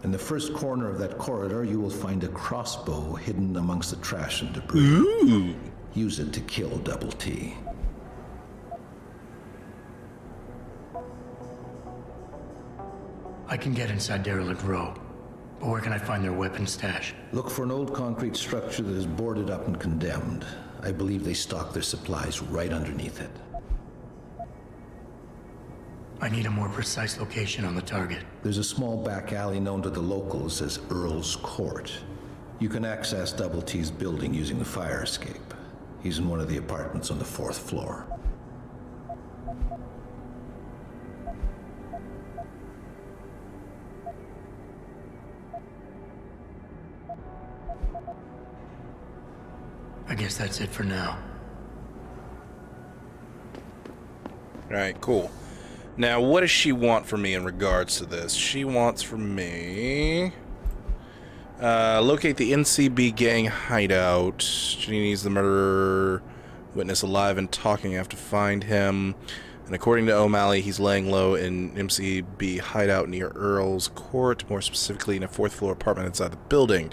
In the first corner of that corridor, you will find a crossbow hidden amongst the trash and debris. Ooh. Use it to kill Double T. I can get inside Derelict Row. But where can I find their weapon stash? Look for an old concrete structure that is boarded up and condemned. I believe they stock their supplies right underneath it. I need a more precise location on the target. There's a small back alley known to the locals as Earl's Court. You can access Double T's building using the fire escape. He's in one of the apartments on the 4th floor. I guess that's it for now. Alright, cool. Now, what does she want from me in regards to this? She wants from me... locate the NCB gang hideout. She needs the murderer witness alive and talking. I have to find him. And according to O'Malley, he's laying low in MCB hideout near Earl's Court, more specifically in a 4th floor apartment inside the building.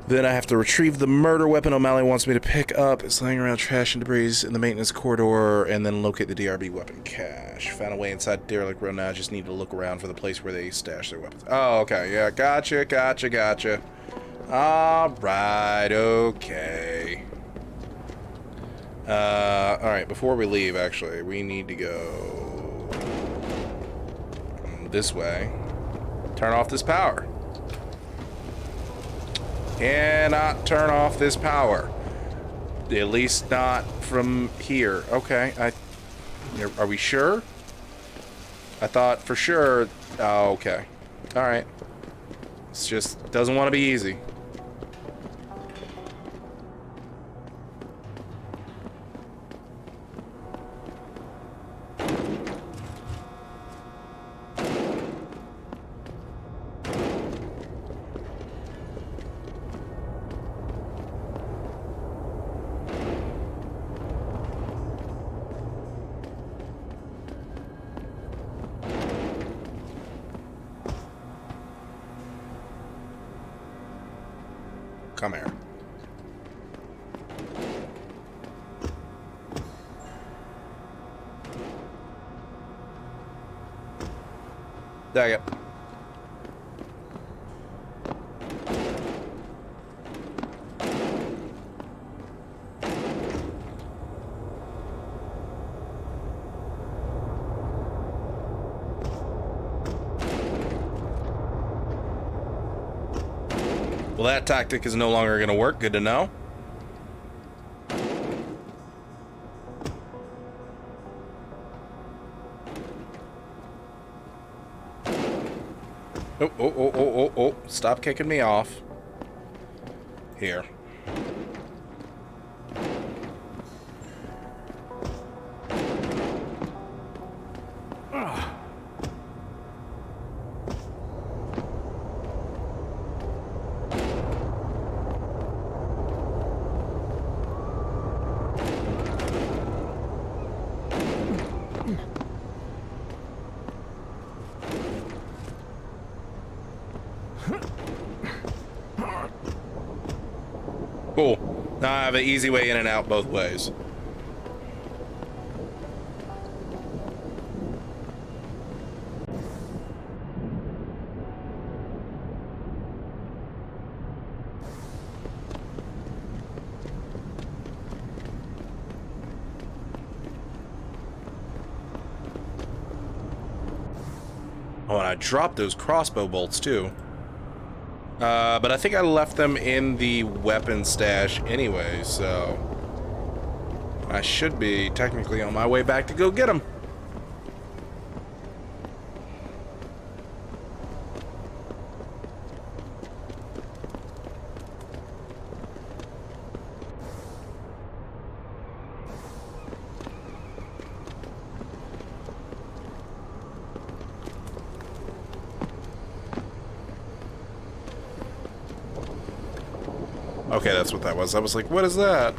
Then I have to retrieve the murder weapon O'Malley wants me to pick up. It's laying around trash and debris in the maintenance corridor, and then locate the DRB weapon cache. Found a way inside Derelict Row now. I just need to look around for the place where they stash their weapons. Oh, okay. Yeah, gotcha. Alright, okay. Alright, before we leave, actually, we need to go this way. Turn off this power. Cannot turn off this power. At least not from here. Okay, are we sure? I thought for sure. Oh, okay. Alright. It's just doesn't want to be easy. Come here. Dag it. Well, that tactic is no longer going to work. Good to know. Oh. Stop kicking me off. Here. Cool. Now I have an easy way in and out both ways. Oh, and I dropped those crossbow bolts too. But I think I left them in the weapon stash anyway, so I should be technically on my way back to go get them. Okay, that's what that was. I was like, what is that?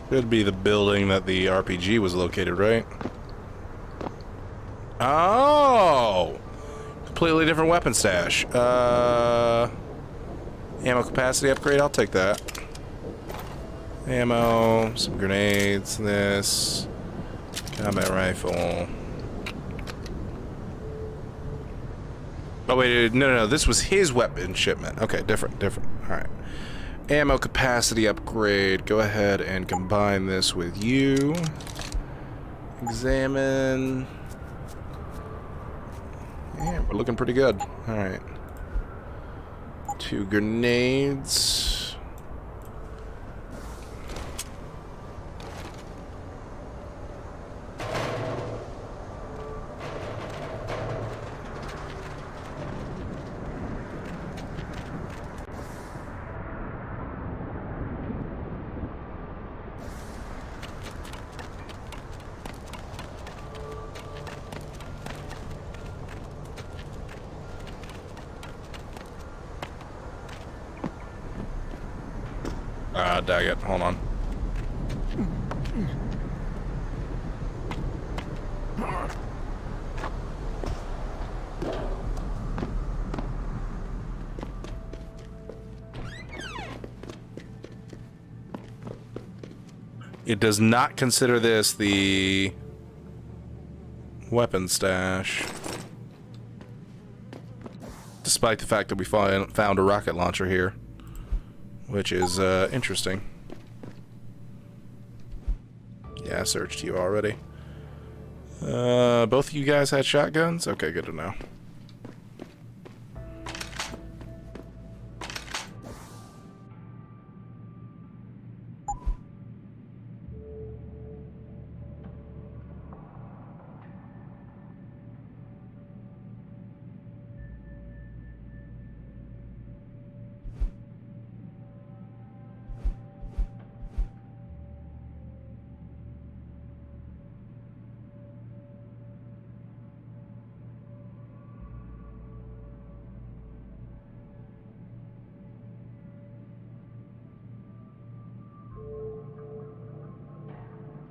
Could be the building that the RPG was located, right? Oh! Completely different weapon stash. Ammo capacity upgrade, I'll take that. Ammo, some grenades, this. Combat rifle. Oh wait, no, this was his weapon shipment. Okay, different. Alright. Ammo capacity upgrade. Go ahead and combine this with you. Examine. Yeah, we're looking pretty good. Alright. 2 grenades. Dag it. Hold on. It does not consider this the weapon stash, despite the fact that we found a rocket launcher here, which is interesting. Yeah, I searched you already. Both of you guys had shotguns? Okay, good to know.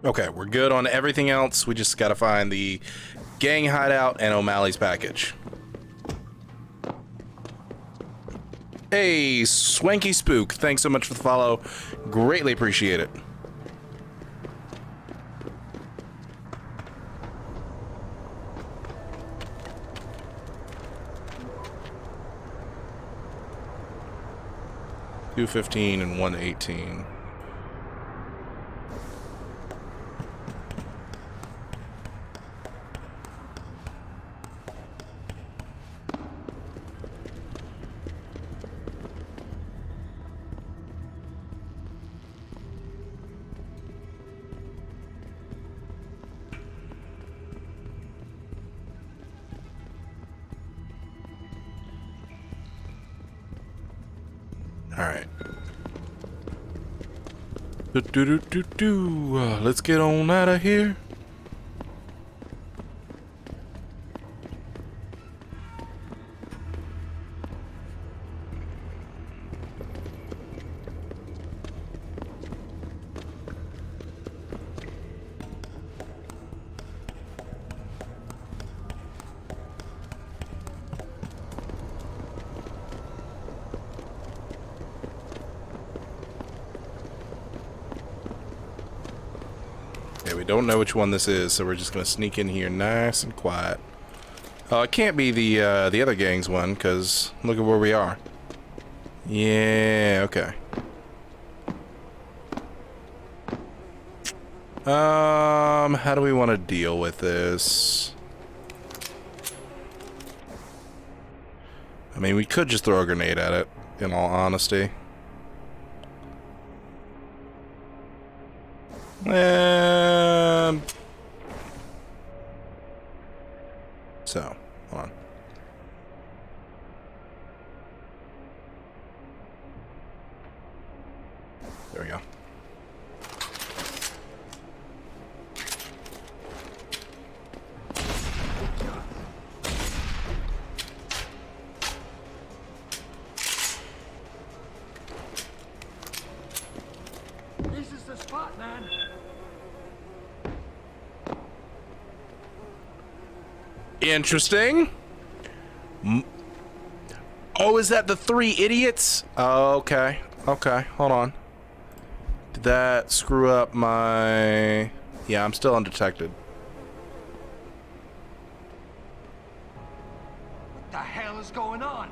Okay, we're good on everything else. We just gotta find the gang hideout and O'Malley's package. Hey, Swanky Spook, thanks so much for the follow. Greatly appreciate it. $215 and $118. Alright. Let's get on out of here. We don't know which one this is, so we're just gonna sneak in here nice and quiet. Oh, it can't be the other gang's one, because look at where we are. Yeah, okay. How do we want to deal with this? I mean, we could just throw a grenade at it, in all honesty. So, hold on. There we go. This is the spot, man. Interesting. Oh, is that the three idiots? Oh, okay. Okay, hold on. Did that screw up my... Yeah, I'm still undetected. What the hell is going on?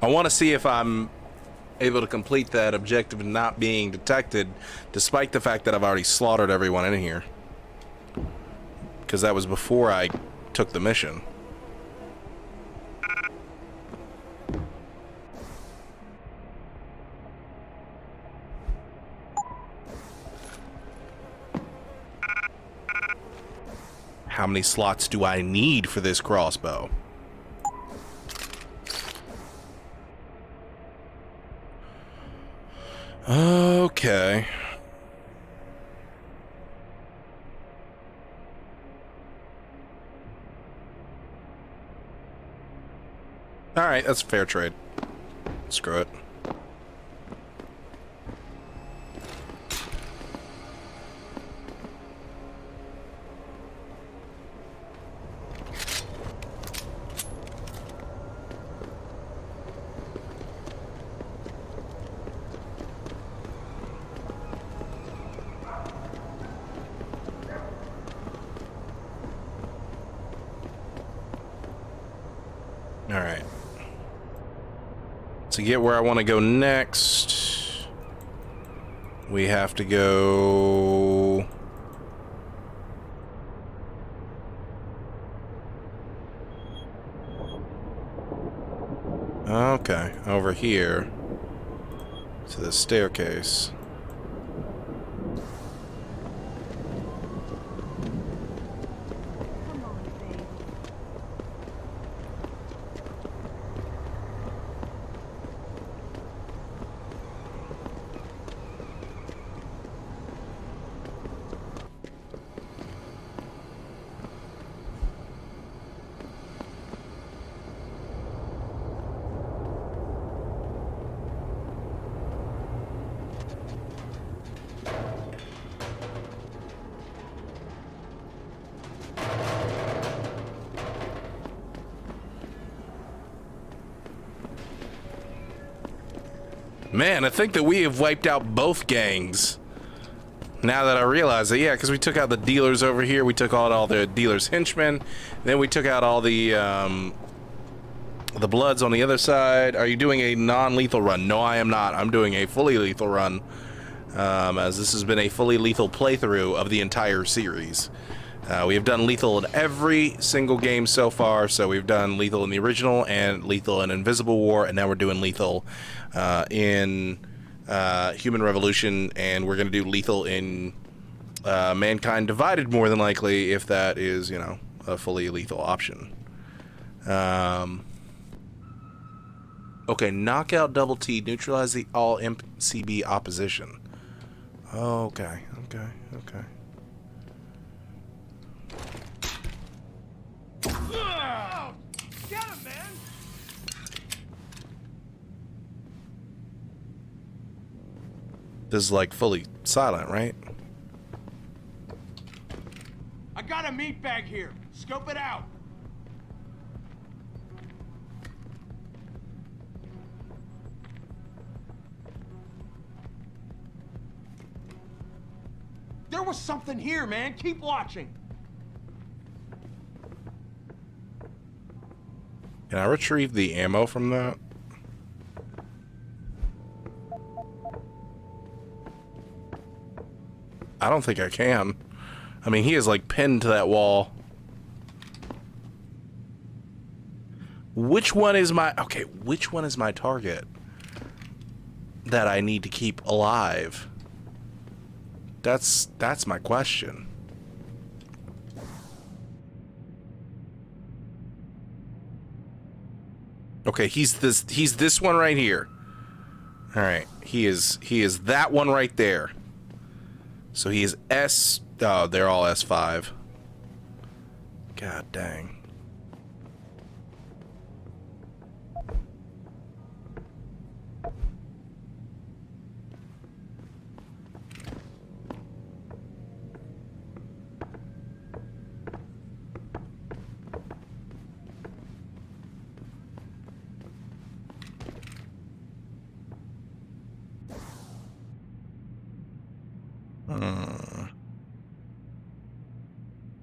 I want to see if I'm able to complete that objective of not being detected, despite the fact that I've already slaughtered everyone in here. Because that was before I took the mission. How many slots do I need for this crossbow? Okay. Alright, that's a fair trade. Screw it. Alright. To get where I want to go next, we have to go... Okay, over here to the staircase. Man, I think that we have wiped out both gangs. Now that I realize it, yeah, because we took out the dealers over here. We took out all the dealers' henchmen. Then we took out all the Bloods on the other side. Are you doing a non-lethal run? No, I am not. I'm doing a fully lethal run, as this has been a fully lethal playthrough of the entire series. We have done lethal in every single game so far. So we've done lethal in the original and lethal in Invisible War, and now we're doing lethal in Human Revolution, and we're going to do lethal in Mankind Divided, more than likely, if that is, you know, a fully lethal option. Okay, knock out Double T, neutralize the all MCB opposition. Okay. Get him, man! This is like fully silent, right? I got a meat bag here. Scope it out. There was something here, man. Keep watching. Can I retrieve the ammo from that? I don't think I can. I mean, he is like pinned to that wall. Which one is my... Okay, which one is my target that I need to keep alive? That's my question. Okay, he's this one right here. All right, he is that one right there. So he is S. Oh, they're all S5. God dang.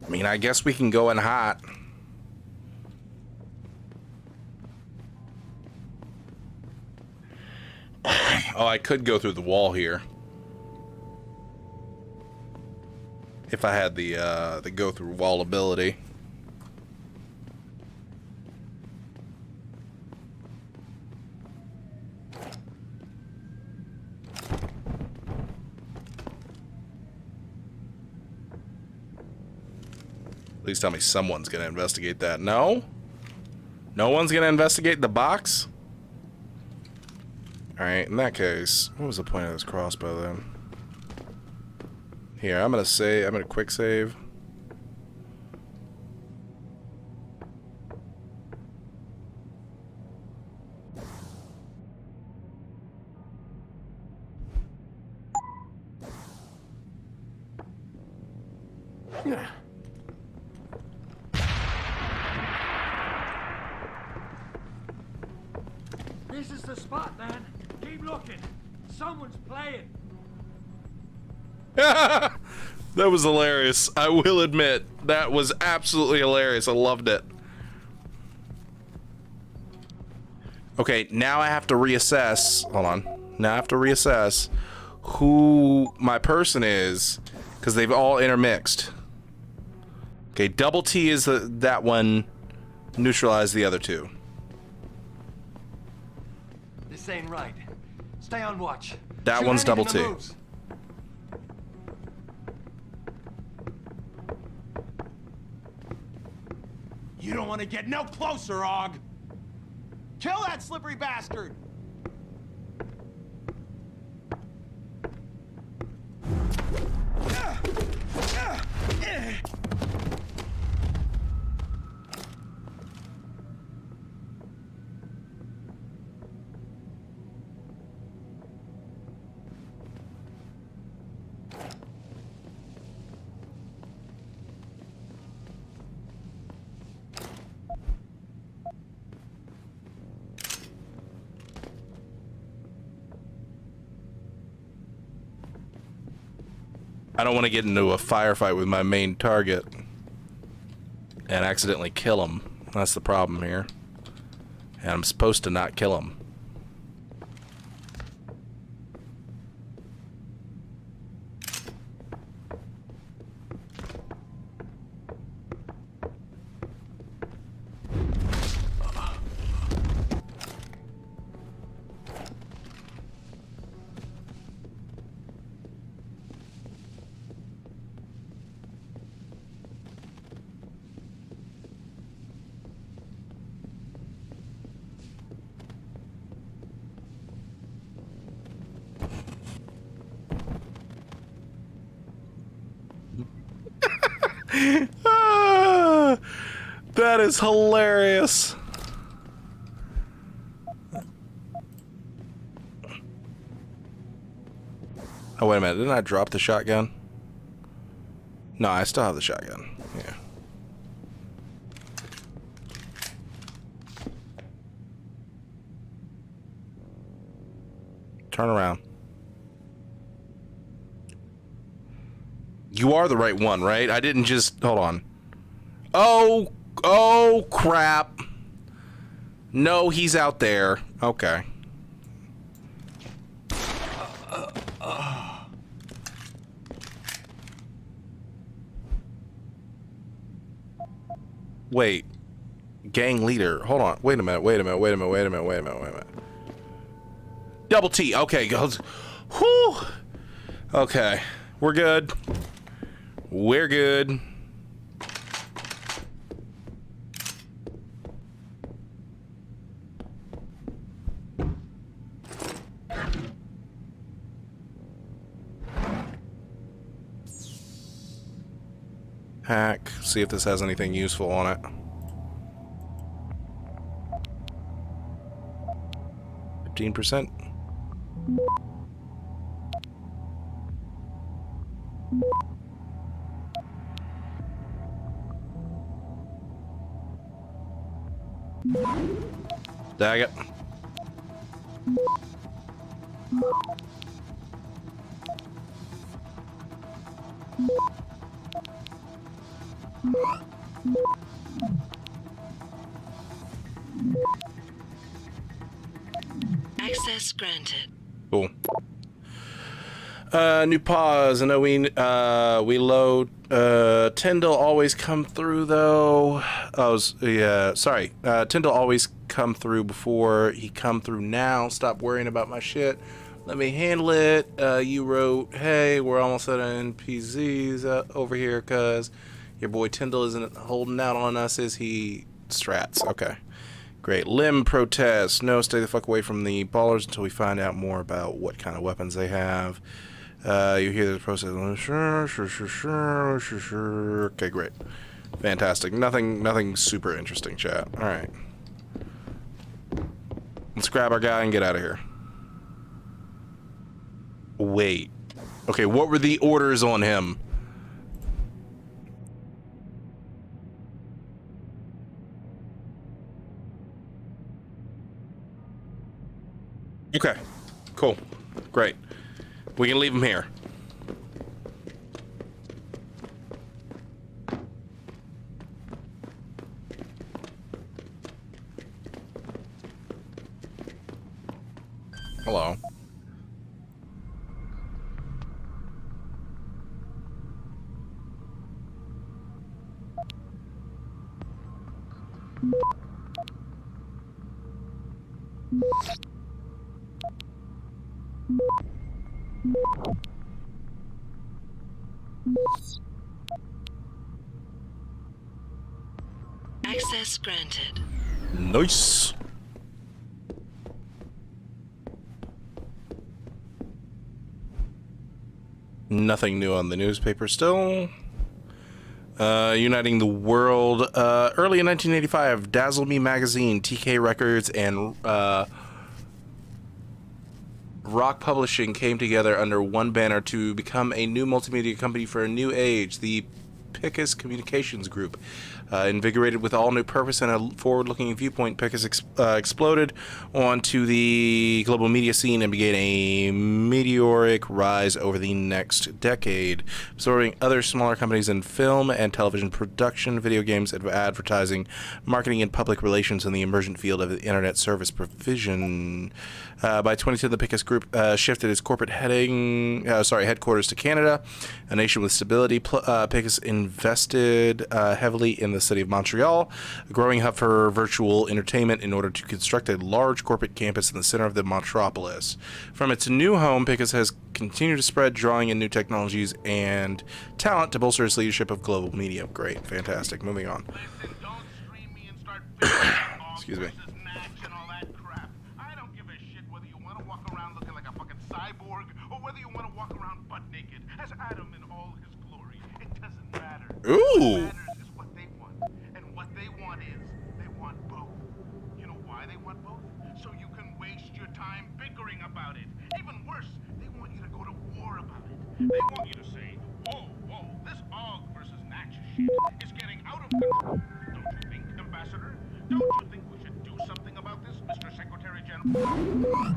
I mean, I guess we can go in hot. Oh, I could go through the wall here. If I had the go through wall ability. Please tell me someone's gonna investigate that. No? No one's gonna investigate the box? Alright, in that case, what was the point of this crossbow then? Here, I'm gonna quick save. This is the spot, man. Keep looking. Someone's playing. That was hilarious. I will admit, that was absolutely hilarious. I loved it. Okay, now I have to reassess. Hold on. Now I have to reassess who my person is, because they've all intermixed. Okay, Double T is that one. Neutralize the other two. This ain't right. Stay on watch. That Shoot one's Double anything T. that moves. You don't want to get no closer, Og. Kill that slippery bastard. I don't want to get into a firefight with my main target and accidentally kill him. That's the problem here. And I'm supposed to not kill him. That is hilarious. Oh, wait a minute. Didn't I drop the shotgun? No, I still have the shotgun. Yeah. Turn around. You are the right one, right? I didn't just... Hold on. Oh, crap. No, he's out there. Okay. Wait. Gang leader. Hold on. Wait a minute. Double T. Okay, goes. Whew. Okay. We're good. We're good. Hack. See if this has anything useful on it. %. Dag it. Access granted. Cool. New pause. I know we load. Tyndall always come through though. Yeah. Sorry. Tyndall always come through before he come through now. Stop worrying about my shit. Let me handle it. You wrote, hey, we're almost at NPZs over here because your boy Tyndall isn't holding out on us, is he? Strats. Okay. Great. Limb protest. No, stay the fuck away from the ballers until we find out more about what kind of weapons they have. You hear the process. Sure. Okay, great. Fantastic. Nothing super interesting, chat. Alright. Let's grab our guy and get out of here. Wait. Okay, what were the orders on him? Okay. Cool. Great. We can leave him here. Hello. Access granted. Nice. Nothing new on the newspaper still. Uniting the World. Early in 1985, Dazzle Me Magazine, TK Records, and Rock Publishing came together under one banner to become a new multimedia company for a new age. The Pickus Communications Group. Invigorated with all new purpose and a forward-looking viewpoint, Pickus exploded onto the global media scene and began a meteoric rise over the next decade, absorbing other smaller companies in film and television production, video games, advertising, marketing, and public relations in the emergent field of the internet service provision. By 2010, the Pickus Group shifted its corporate headquarters to Canada, a nation with stability. Pickus invested heavily in the city of Montreal, a growing hub for virtual entertainment, in order to construct a large corporate campus in the center of the metropolis. From its new home, Pickus has continued to spread, drawing in new technologies and talent to bolster its leadership of global media. Great, fantastic. Moving on. Excuse me. Ooh. And what they want is, they want both. You know why they want both? So you can waste your time bickering about it. Even worse, they want you to go to war about it. They want you to say, whoa, whoa, this Og versus Natchez shit is getting out of control. Don't you think, Ambassador? Don't you think we should do something about this, Mr. Secretary General?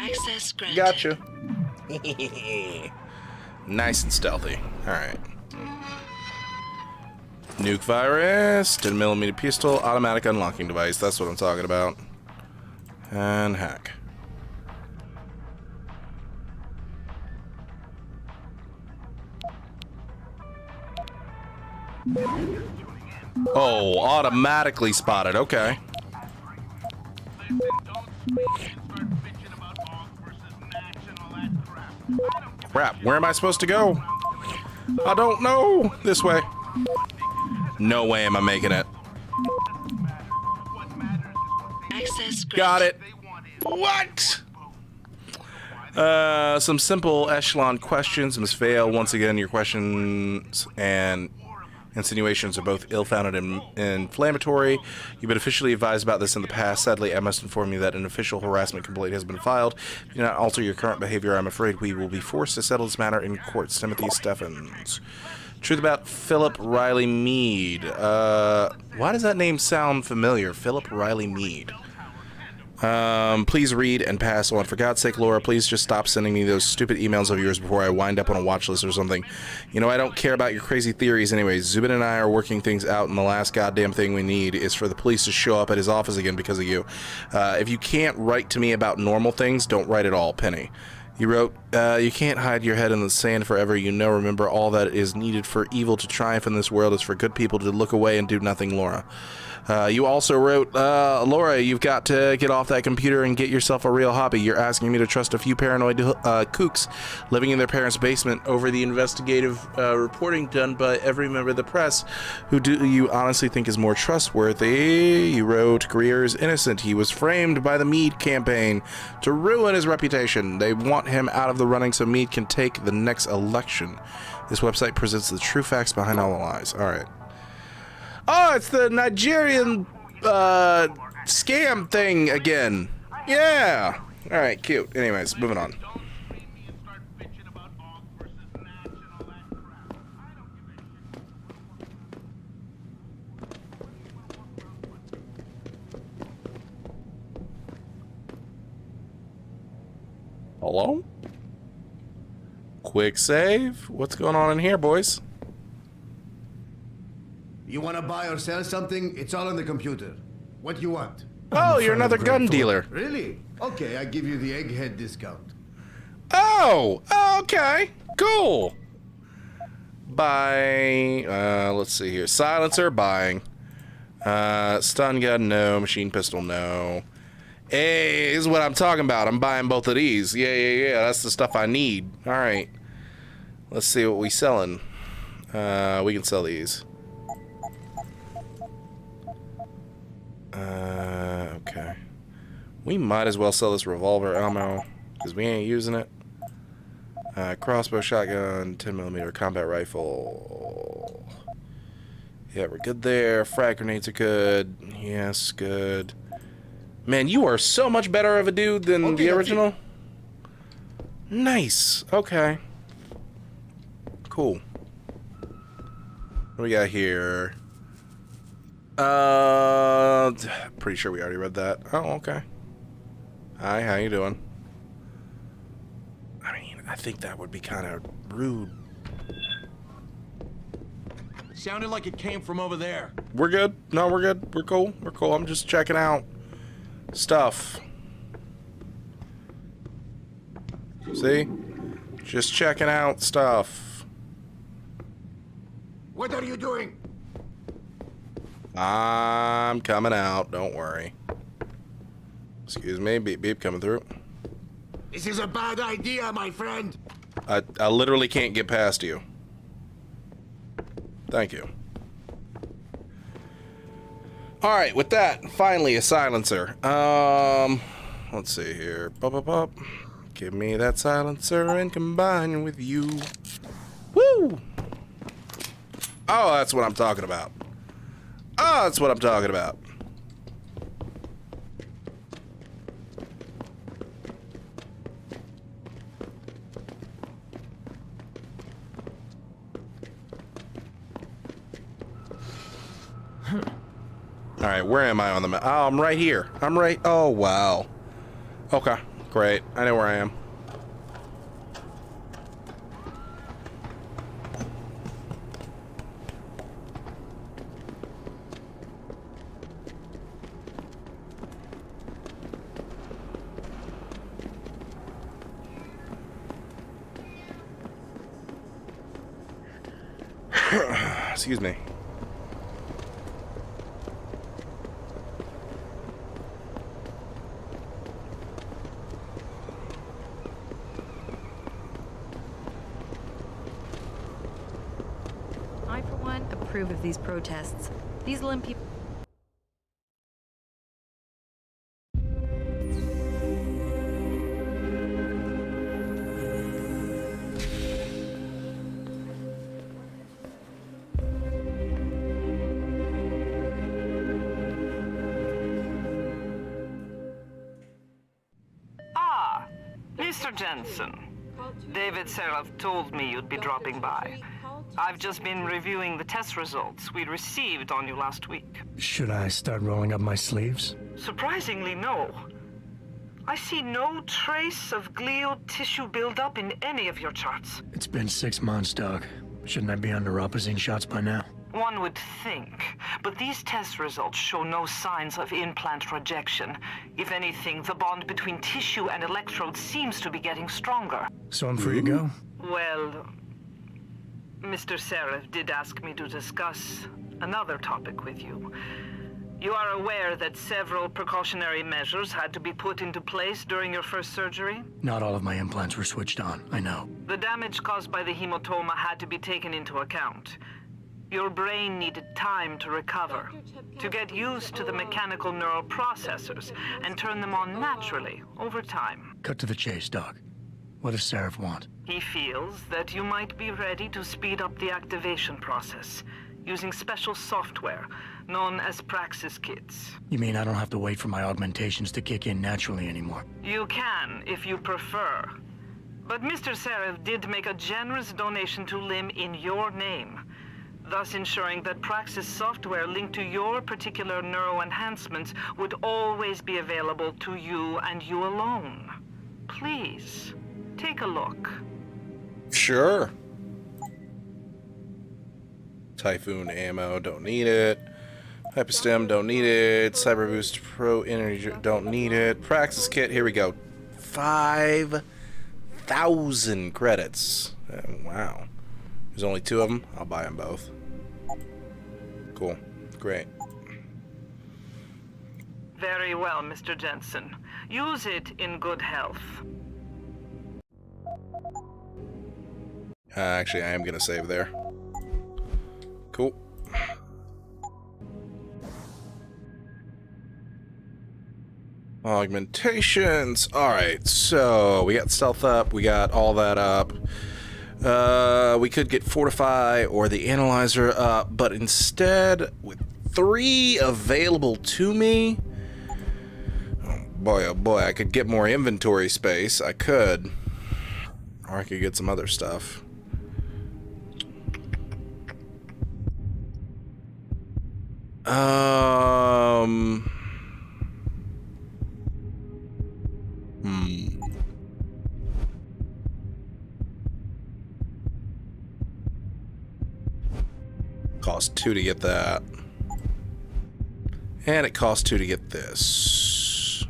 Access granted. Gotcha. Nice and stealthy. Alright. Nuke virus, 10mm pistol, automatic unlocking device. That's what I'm talking about. And hack. Oh, automatically spotted. Okay. Crap, where am I supposed to go? I don't know. This way. No way am I making it. Got it. What? Some simple echelon questions. Ms. Vale, once again, your questions and insinuations are both ill-founded and inflammatory. You've been officially advised about this in the past. Sadly, I must inform you that an official harassment complaint has been filed. If you do not alter your current behavior, I'm afraid we will be forced to settle this matter in court. Timothy Steffens. Truth about Philip Riley Meade. Why does that name sound familiar? Philip Riley Meade. Please read and pass on. For God's sake, Laura, please just stop sending me those stupid emails of yours before I wind up on a watch list or something. You know, I don't care about your crazy theories anyways. Zubin and I are working things out, and the last goddamn thing we need is for the police to show up at his office again because of you. If you can't write to me about normal things, don't write at all, Penny. You wrote, you can't hide your head in the sand forever. You know, remember, all that is needed for evil to triumph in this world is for good people to look away and do nothing, Laura. You also wrote, Laura, you've got to get off that computer and get yourself a real hobby. You're asking me to trust a few paranoid kooks living in their parents' basement over the investigative reporting done by every member of the press. Who do you honestly think is more trustworthy? You wrote, Greer is innocent. He was framed by the Meade campaign to ruin his reputation. They want him out of the running so Meade can take the next election. This website presents the true facts behind all the lies. All right. Oh, it's the Nigerian scam thing again. Yeah. All right, cute. Anyways, moving on. Hello? Quick save? What's going on in here, boys? You want to buy or sell something? It's all on the computer. What do you want? Oh, you're another gun dealer. Really? Okay, I give you the egghead discount. Oh, okay. Cool. Buy, let's see here. Silencer, buying. Stun gun, no. Machine pistol, no. Hey, this is what I'm talking about. I'm buying both of these. Yeah. That's the stuff I need. All right. Let's see what we selling. We can sell these. Okay. We might as well sell this revolver ammo because we ain't using it. Crossbow, shotgun, 10mm combat rifle. Yeah, we're good there. Frag grenades are good. Yes, good. Man, you are so much better of a dude than the original. Nice. Okay. Cool. What do we got here? Pretty sure we already read that. Oh, okay. Hi, how you doing? I mean, I think that would be kind of rude. Sounded like it came from over there. We're good. No, we're good. We're cool. We're cool. I'm just checking out stuff. See? Just checking out stuff. What are you doing? I'm coming out. Don't worry. Excuse me. Beep, beep, coming through. This is a bad idea, my friend. I literally can't get past you. Thank you. All right, with that, finally a silencer. Let's see here. Pop, pop, pop. Give me that silencer and combine with you. Woo! Oh, that's what I'm talking about. Oh, that's what I'm talking about. All right, where am I on the map? Oh, I'm right here. I'm right. Oh, wow. Okay, great. I know where I am. Excuse me. I, for one, approve of these protests. These limp people. Ah, Mr. Jensen. David Seraph told me you'd be dropping by. I've just been reviewing the test results we received on you last week. Should I start rolling up my sleeves? Surprisingly, no. I see no trace of glial tissue buildup in any of your charts. It's been 6 months, Doc. Shouldn't I be under Opposine shots by now? One would think, but these test results show no signs of implant rejection. If anything, the bond between tissue and electrodes seems to be getting stronger. So I'm free to go? Well, Mr. Seraph did ask me to discuss another topic with you. You are aware that several precautionary measures had to be put into place during your first surgery? Not all of my implants were switched on, I know. The damage caused by the hematoma had to be taken into account. Your brain needed time to recover, to get used to the mechanical neural processors and turn them on naturally over time. Cut to the chase, Doc. What does Seraph want? He feels that you might be ready to speed up the activation process using special software known as Praxis kits. You mean I don't have to wait for my augmentations to kick in naturally anymore? You can, if you prefer. But Mr. Seraph did make a generous donation to LIM in your name, thus ensuring that Praxis software linked to your particular neuro enhancements would always be available to you and you alone. Please, take a look. Sure. Typhoon ammo, don't need it. Hyperstem, don't need it. Cyber Boost Pro Energy, don't need it. Praxis kit, here we go. 5,000 credits. Wow. There's only 2 of them. I'll buy them both. Cool. Great. Very well, Mr. Jensen. Use it in good health. Actually, I am going to save there. Cool. Augmentations. Alright, so we got stealth up. We got all that up. We could get Fortify or the Analyzer up, but instead, with 3 available to me, oh boy, I could get more inventory space. I could. Or I could get some other stuff. Cost 2 to get that. And it costs 2 to get this.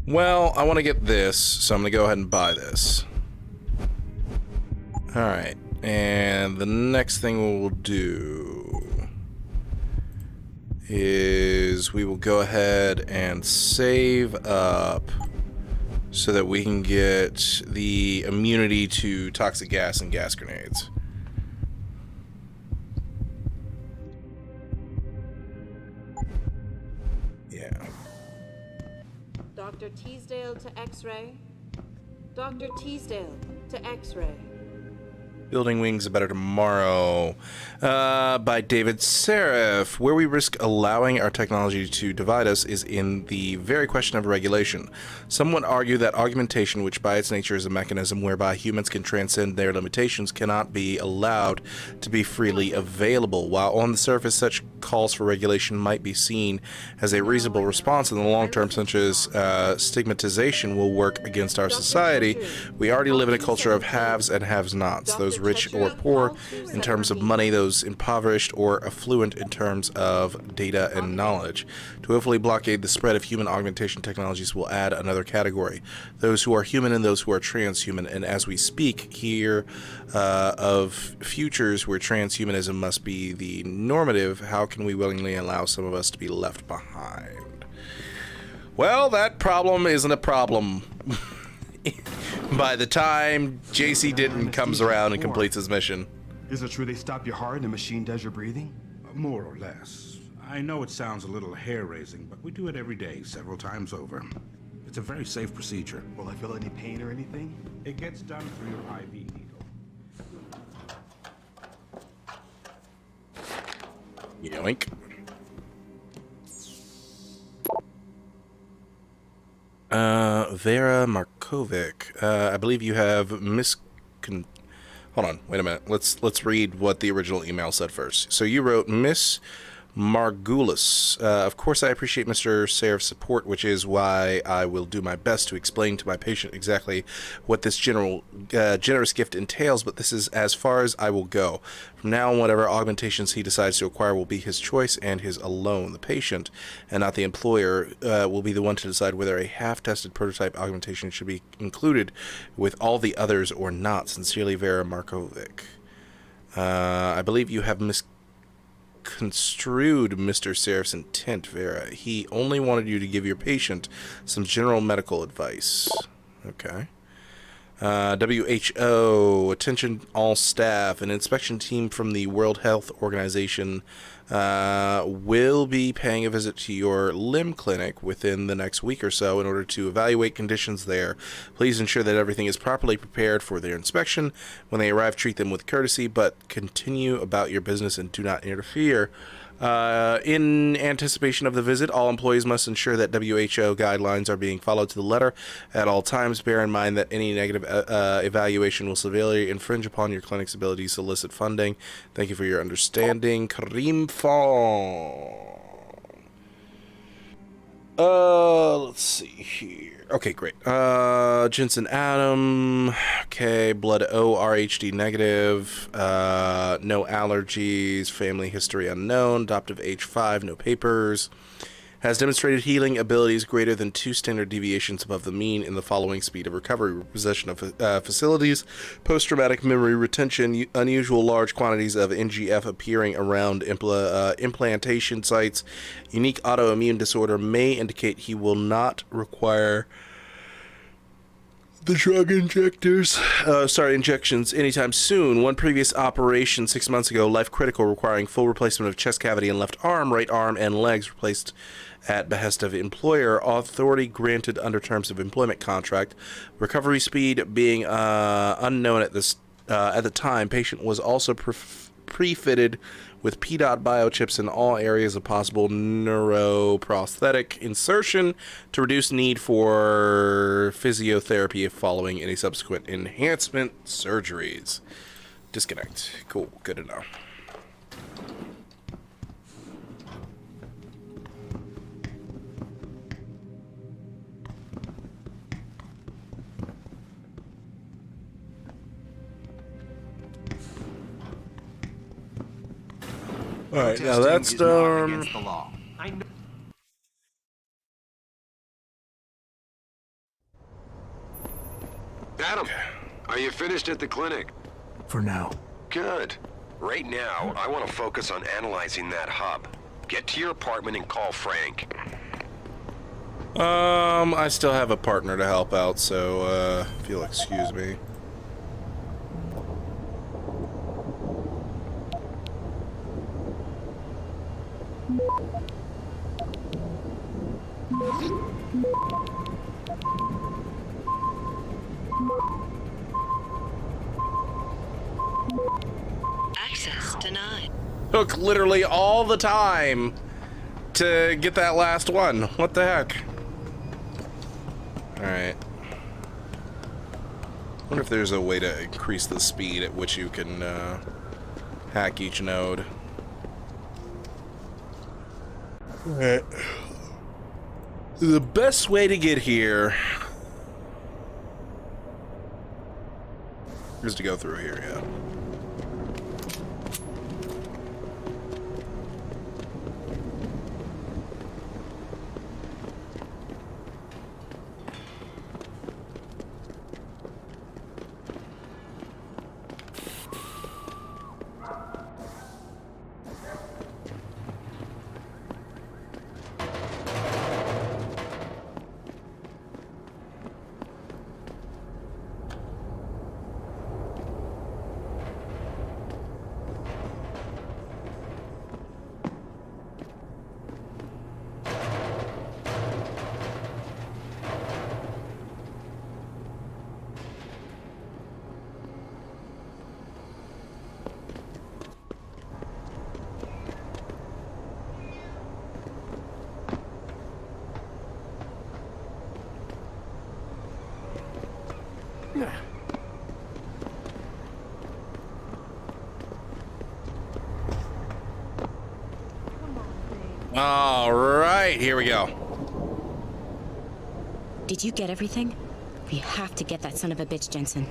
Well, I want to get this, so I'm going to go ahead and buy this. Alright, and the next thing we'll do is we will go ahead and save up so that we can get the immunity to toxic gas and gas grenades. Yeah. Dr. Teasdale to X-ray. Dr. Teasdale to X-ray. Building Wings Better Tomorrow by David Serif. Where we risk allowing our technology to divide us is in the very question of regulation. Some would argue that augmentation, which by its nature is a mechanism whereby humans can transcend their limitations, cannot be allowed to be freely available. While on the surface such calls for regulation might be seen as a reasonable response in the long term, such as stigmatization will work against our society, we already live in a culture of haves and have-nots. Those rich or poor in terms of money, those impoverished or affluent in terms of data and knowledge. To willfully blockade the spread of human augmentation technologies will add another category: those who are human and those who are transhuman. And as we speak here of futures where transhumanism must be the normative, how can we willingly allow some of us to be left behind? Well, that problem isn't a problem by the time JC Denton comes around and completes his mission. Is it true they stop your heart and the machine does your breathing? More or less. I know it sounds a little hair-raising, but we do it every day, several times over. It's a very safe procedure. Will I feel any pain or anything? It gets done through your IV needle. Yoink. Vera Markovic. I believe you have hold on, wait a minute. Let's read what the original email said first. So you wrote, Miss Margulis. Of course, I appreciate Mr. Serif's support, which is why I will do my best to explain to my patient exactly what this generous gift entails, but this is as far as I will go. From now on, whatever augmentations he decides to acquire will be his choice and his alone. The patient, and not the employer, will be the one to decide whether a half-tested prototype augmentation should be included with all the others or not. Sincerely, Vera Markovic. I believe you have misconstrued Mr. Serif's intent, Vera. He only wanted you to give your patient some general medical advice. Okay. WHO, attention all staff. An inspection team from the World Health Organization will be paying a visit to your limb clinic within the next week or so in order to evaluate conditions there. Please ensure that everything is properly prepared for their inspection. When they arrive, treat them with courtesy, but continue about your business and do not interfere. In anticipation of the visit, all employees must ensure that WHO guidelines are being followed to the letter at all times. Bear in mind that any negative evaluation will severely infringe upon your clinic's ability to solicit funding. Thank you for your understanding. Kareem Fong. Let's see here. Okay, great. Jensen Adam. Okay, blood O, RHD negative. No allergies. Family history unknown. Adoptive age 5. No papers. Has demonstrated healing abilities greater than 2 standard deviations above the mean in the following: speed of recovery, possession of facilities, post-traumatic memory retention, unusual large quantities of NGF appearing around implantation sites. Unique autoimmune disorder may indicate he will not require the drug injections anytime soon. One previous operation 6 months ago, life critical, requiring full replacement of chest cavity and left arm, right arm, and legs replaced at behest of employer. Authority granted under terms of employment contract. Recovery speed being unknown at the time. Patient was also pre-fitted with PDOT biochips in all areas of possible neuroprosthetic insertion to reduce need for physiotherapy following any subsequent enhancement surgeries. Disconnect. Cool. Good to know. All right, now that's done. Adam, are you finished at the clinic? For now. Good. Right now, I want to focus on analyzing that hub. Get to your apartment and call Frank. I still have a partner to help out, so, if you'll excuse me. Access denied. Took literally all the time to get that last one. What the heck? Alright. Wonder if there's a way to increase the speed at which you can hack each node. Alright. The best way to get here is to go through here, yeah. All right, here we go. Did you get everything? We have to get that son of a bitch, Jensen.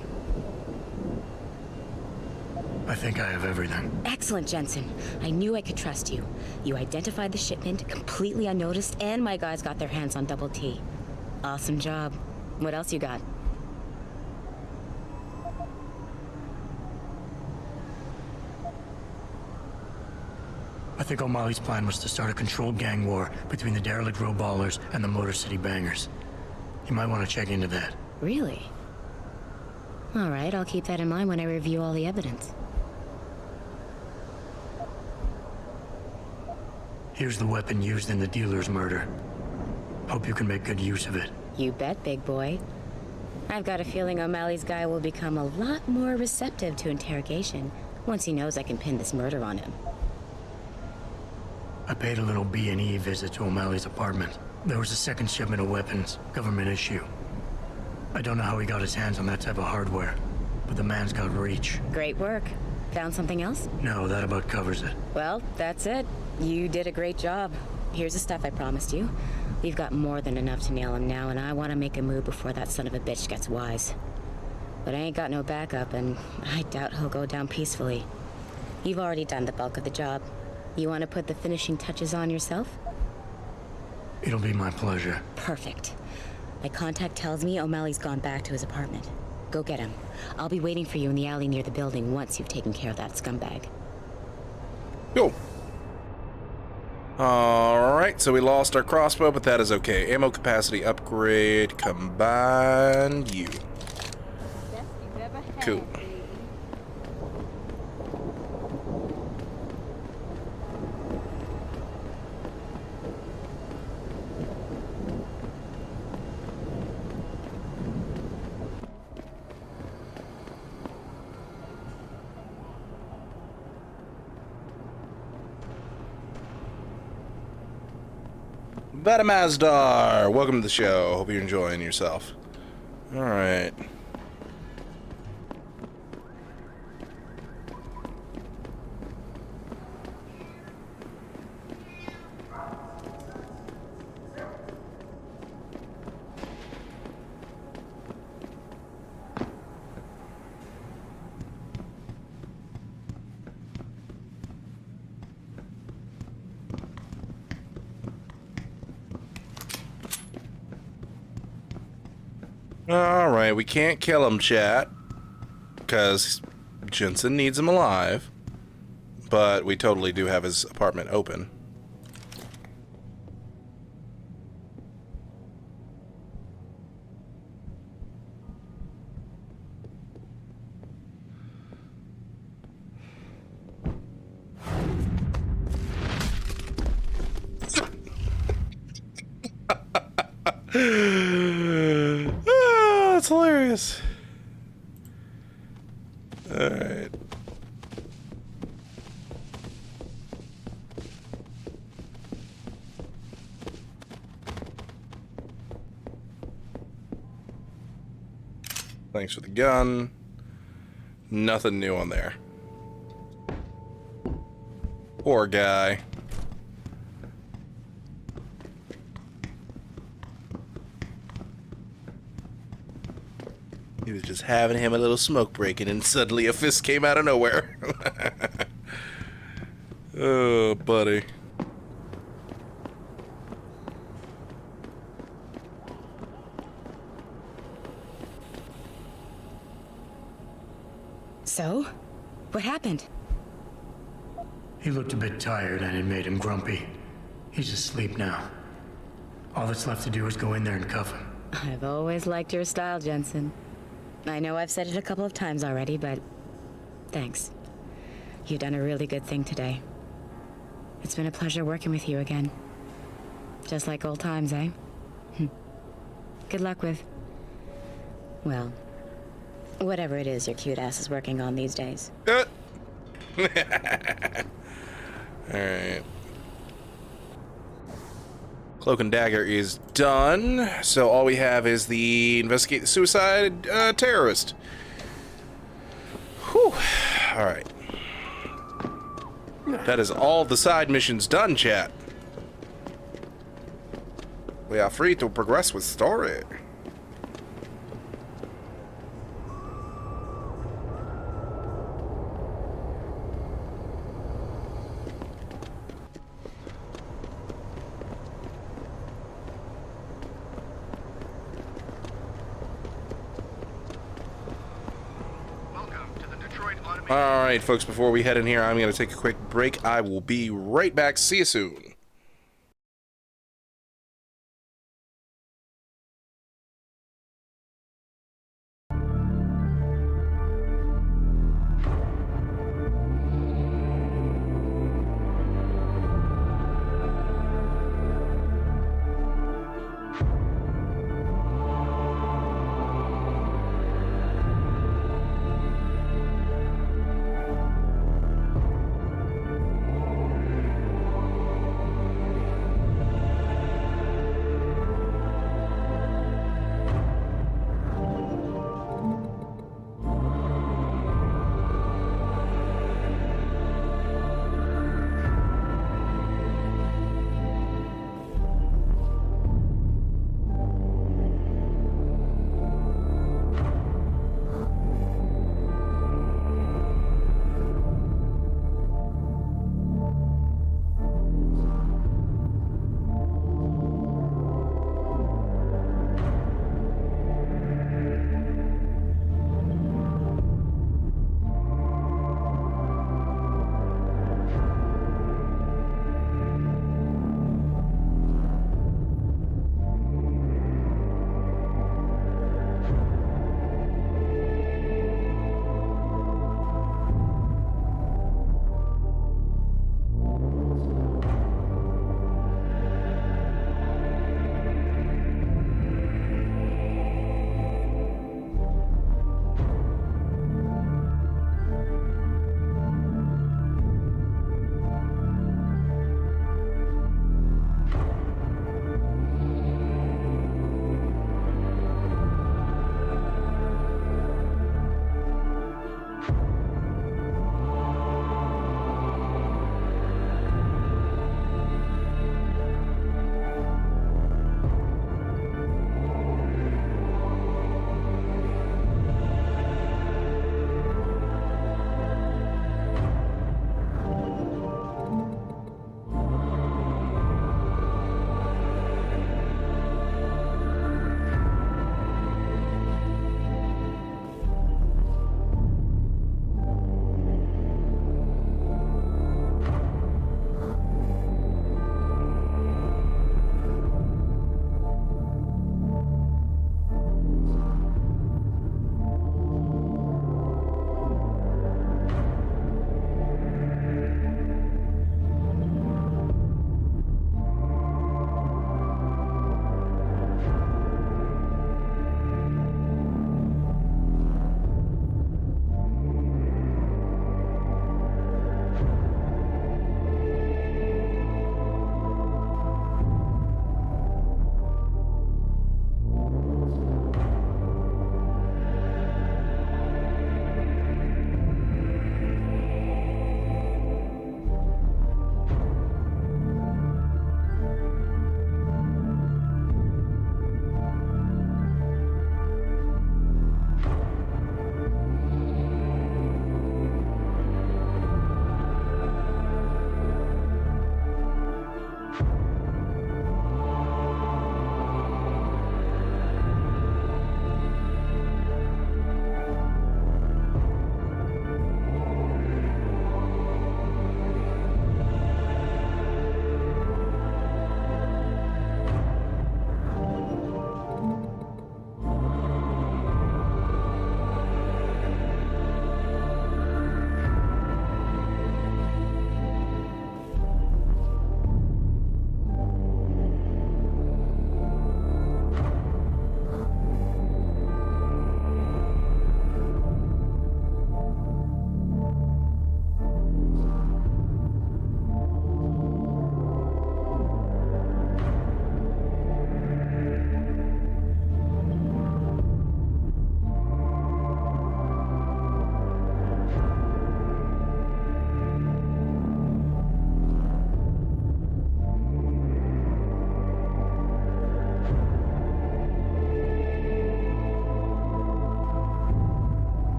I think I have everything. Excellent, Jensen. I knew I could trust you. You identified the shipment completely unnoticed, and my guys got their hands on Double T. Awesome job. What else you got? I think O'Malley's plan was to start a controlled gang war between the derelict row ballers and the Motor City bangers. You might want to check into that. Really? All right, I'll keep that in mind when I review all the evidence. Here's the weapon used in the dealer's murder. Hope you can make good use of it. You bet, big boy. I've got a feeling O'Malley's guy will become a lot more receptive to interrogation once he knows I can pin this murder on him. I paid a little B&E visit to O'Malley's apartment. There was a second shipment of weapons, government issue. I don't know how he got his hands on that type of hardware, but the man's got reach. Great work. Found something else? No, that about covers it. Well, that's it. You did a great job. Here's the stuff I promised you. We've got more than enough to nail him now, and I want to make a move before that son of a bitch gets wise. But I ain't got no backup, and I doubt he'll go down peacefully. You've already done the bulk of the job. You want to put the finishing touches on yourself? It'll be my pleasure. Perfect. My contact tells me O'Malley's gone back to his apartment. Go get him. I'll be waiting for you in the alley near the building once you've taken care of that scumbag. Go. Alright, so we lost our crossbow, but that is okay. Ammo capacity upgrade, combine you. Cool. Badamazdar, welcome to the show. Hope you're enjoying yourself. All right. Alright, we can't kill him, chat, because Jensen needs him alive, but we totally do have his apartment open. That's hilarious. Alright. Thanks for the gun. Nothing new on there. Poor guy. He was just having him a little smoke break, and then suddenly a fist came out of nowhere. Oh, buddy. So? What happened? He looked a bit tired and it made him grumpy. He's asleep now. All that's left to do is go in there and cuff him. I've always liked your style, Jensen. I know I've said it a couple of times already, but thanks. You've done a really good thing today. It's been a pleasure working with you again. Just like old times, eh? Good luck with, well, whatever it is your cute ass is working on these days. Alright. Cloak and Dagger is done, so all we have is the investigate the suicide terrorist. Whew. Alright. That is all the side missions done, chat. We are free to progress with story. Alright, folks, before we head in here, I'm going to take a quick break. I will be right back. See you soon.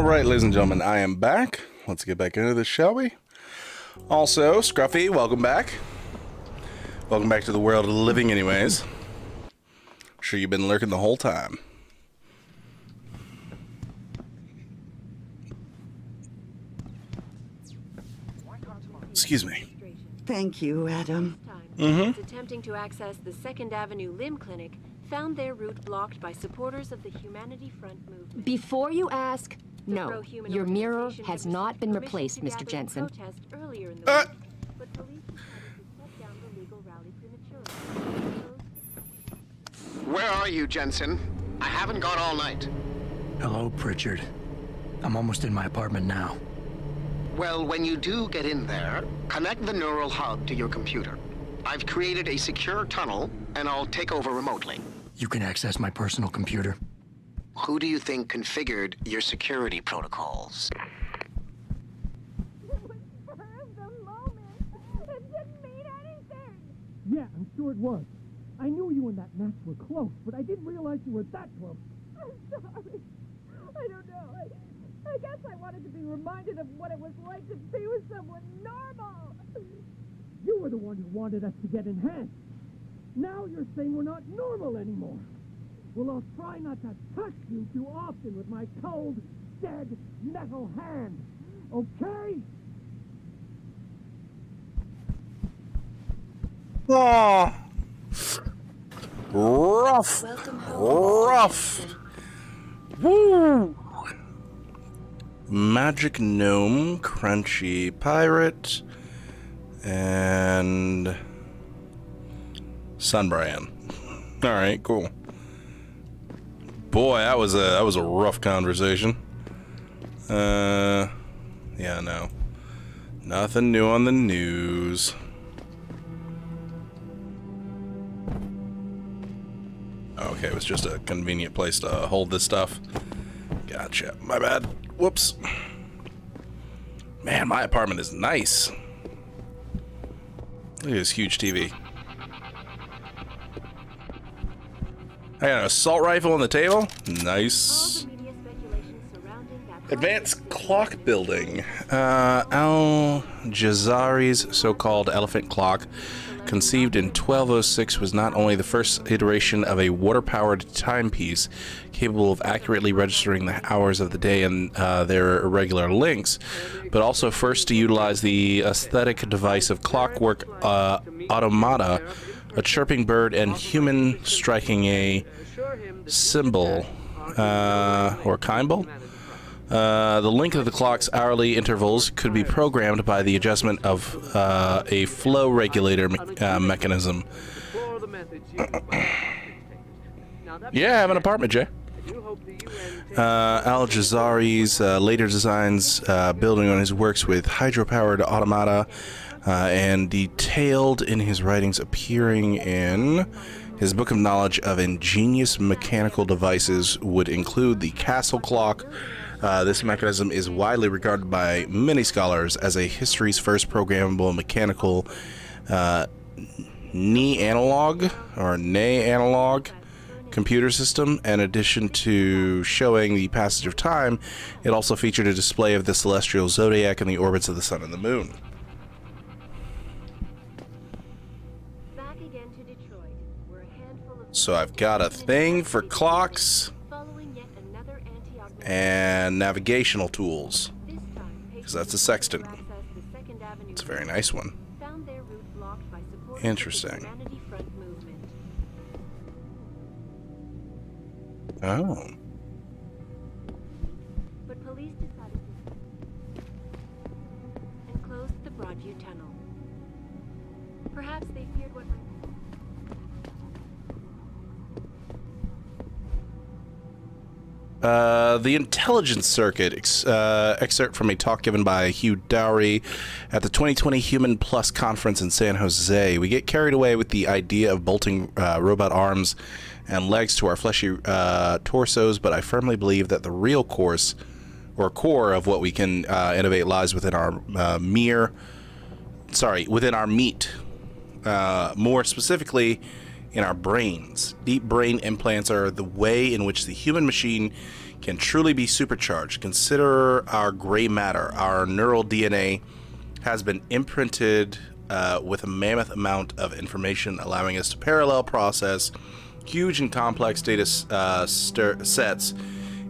right, ladies and gentlemen, I am back. Let's get back into this, shall we? Also, Scruffy, welcome back. Welcome back to the world of the living anyways. I'm sure you've been lurking the whole time. Excuse me. Thank you, Adam. Attempting to access the 2nd Avenue Limb Clinic found their route blocked by supporters of the Humanity Front movement. Before you ask, no, your mirror has not been replaced, Mr. Jensen. Where are you, Jensen? I haven't gone all night. Hello, Pritchard. I'm almost in my apartment now. Well, when you do get in there, connect the neural hub to your computer. I've created a secure tunnel, and I'll take over remotely. You can access my personal computer. Who do you think configured your security protocols? Yeah, I'm sure it was. I knew you and that Max were close, but I didn't realize you were that close. I'm sorry. I don't know. I guess I wanted to be reminded of what it was like to be with someone normal. You were the one who wanted us to get enhanced. Now you're saying we're not normal anymore. Well, I'll try not to touch you too often with my cold, dead metal hand. Okay? Oh, rough, rough. Woo! Magic Gnome, Crunchy Pirate, and Sunbrand. All right, cool. Boy, that was a rough conversation. Yeah, no, nothing new on the news. Okay, it was just a convenient place to hold this stuff. Gotcha. My bad. Whoops. Man, my apartment is nice. Look at this huge TV. I got an assault rifle on the table. Nice. Advanced clock building. Al-Jazari's so-called elephant clock, conceived in 1206, was not only the first iteration of a water-powered timepiece capable of accurately registering the hours of the day and their irregular links, but also first to utilize the aesthetic device of clockwork automata, a chirping bird, and human striking a cymbal or cymbal. The link of the clock's hourly intervals could be programmed by the adjustment of a flow regulator mechanism. Yeah, I have an apartment, Jay. Al-Jazari's later designs building on his works with hydro-powered automata and detailed in his writings appearing in his book of knowledge of ingenious mechanical devices would include the castle clock. This mechanism is widely regarded by many scholars as a history's first programmable mechanical knee-analog computer system. In addition to showing the passage of time, it also featured a display of the celestial zodiac and the orbits of the sun and the moon. So I've got a thing for clocks and navigational tools, because that's a sextant. It's a very nice one. Interesting. Oh. But police decided to and closed the Broadview Tunnel. Perhaps they feared what might. The intelligence circuit, excerpt from a talk given by Hugh Dowry at the 2020 Human Plus conference in San Jose. We get carried away with the idea of bolting robot arms and legs to our fleshy torsos, but I firmly believe that the real core of what we can innovate lies within our within our meat. More specifically, in our brains. Deep brain implants are the way in which the human machine can truly be supercharged. Consider our gray matter. Our neural DNA has been imprinted with a mammoth amount of information, allowing us to parallel process huge and complex data sets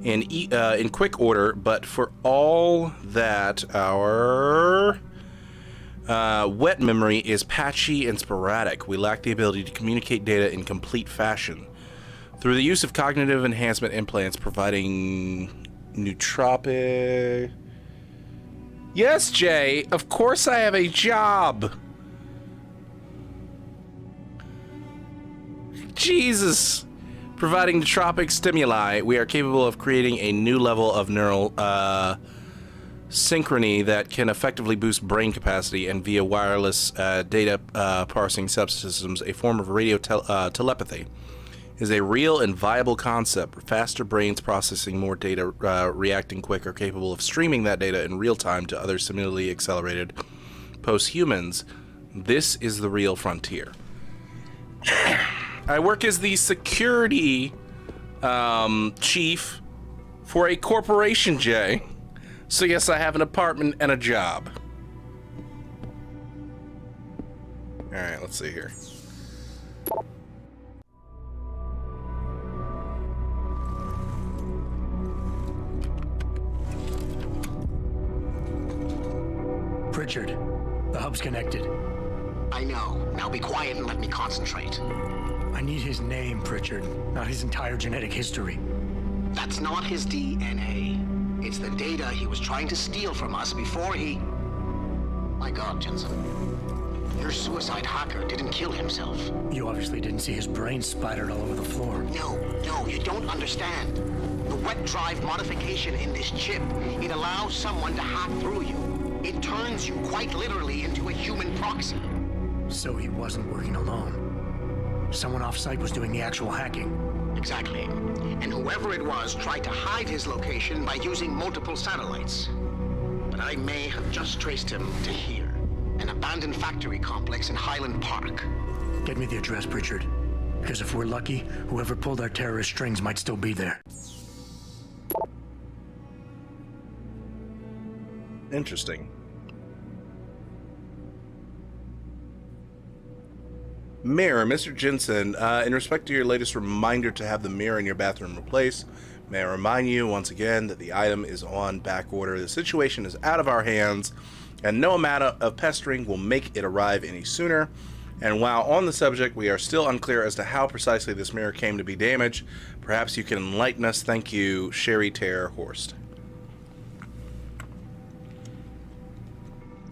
in quick order. But for all that, our wet memory is patchy and sporadic. We lack the ability to communicate data in complete fashion. Through the use of cognitive enhancement implants providing nootropic... Yes, Jay, of course I have a job. Jesus. Providing nootropic stimuli, we are capable of creating a new level of neural synchrony that can effectively boost brain capacity, and via wireless data parsing subsystems, a form of radio telepathy is a real and viable concept. Faster brains processing more data, reacting quicker, capable of streaming that data in real time to other similarly accelerated post-humans. This is the real frontier. I work as the security chief for a corporation, Jay. So yes, I have an apartment and a job. All right, let's see here. Pritchard, the hub's connected. I know. Now be quiet and let me concentrate. I need his name, Pritchard, not his entire genetic history. That's not his DNA. It's the data he was trying to steal from us before he... My God, Jensen. Your suicide hacker didn't kill himself. You obviously didn't see his brain splattered all over the floor. No, you don't understand. The wet drive modification in this chip, it allows someone to hack through you. It turns you quite literally into a human proxy. So he wasn't working alone. Someone off-site was doing the actual hacking. Exactly. And whoever it was tried to hide his location by using multiple satellites. But I may have just traced him to here. An abandoned factory complex in Highland Park. Get me the address, Pritchard. Because if we're lucky, whoever pulled our terrorist strings might still be there. Interesting. Mirror, Mr. Jensen, in respect to your latest reminder to have the mirror in your bathroom replaced, may I remind you once again that the item is on back order. The situation is out of our hands, and no amount of pestering will make it arrive any sooner. And while on the subject, we are still unclear as to how precisely this mirror came to be damaged. Perhaps you can enlighten us. Thank you, Sherry Terror Horst.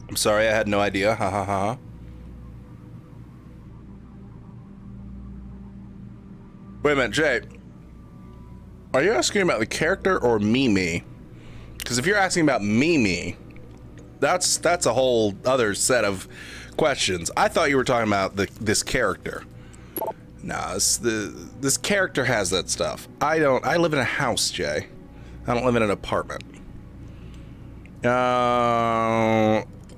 I'm sorry, I had no idea. Ha ha ha. Wait a minute, Jay. Are you asking about the character or Mimi? Because if you're asking about Mimi, that's a whole other set of questions. I thought you were talking about this character. Nah, this character has that stuff. I don't. I live in a house, Jay. I don't live in an apartment.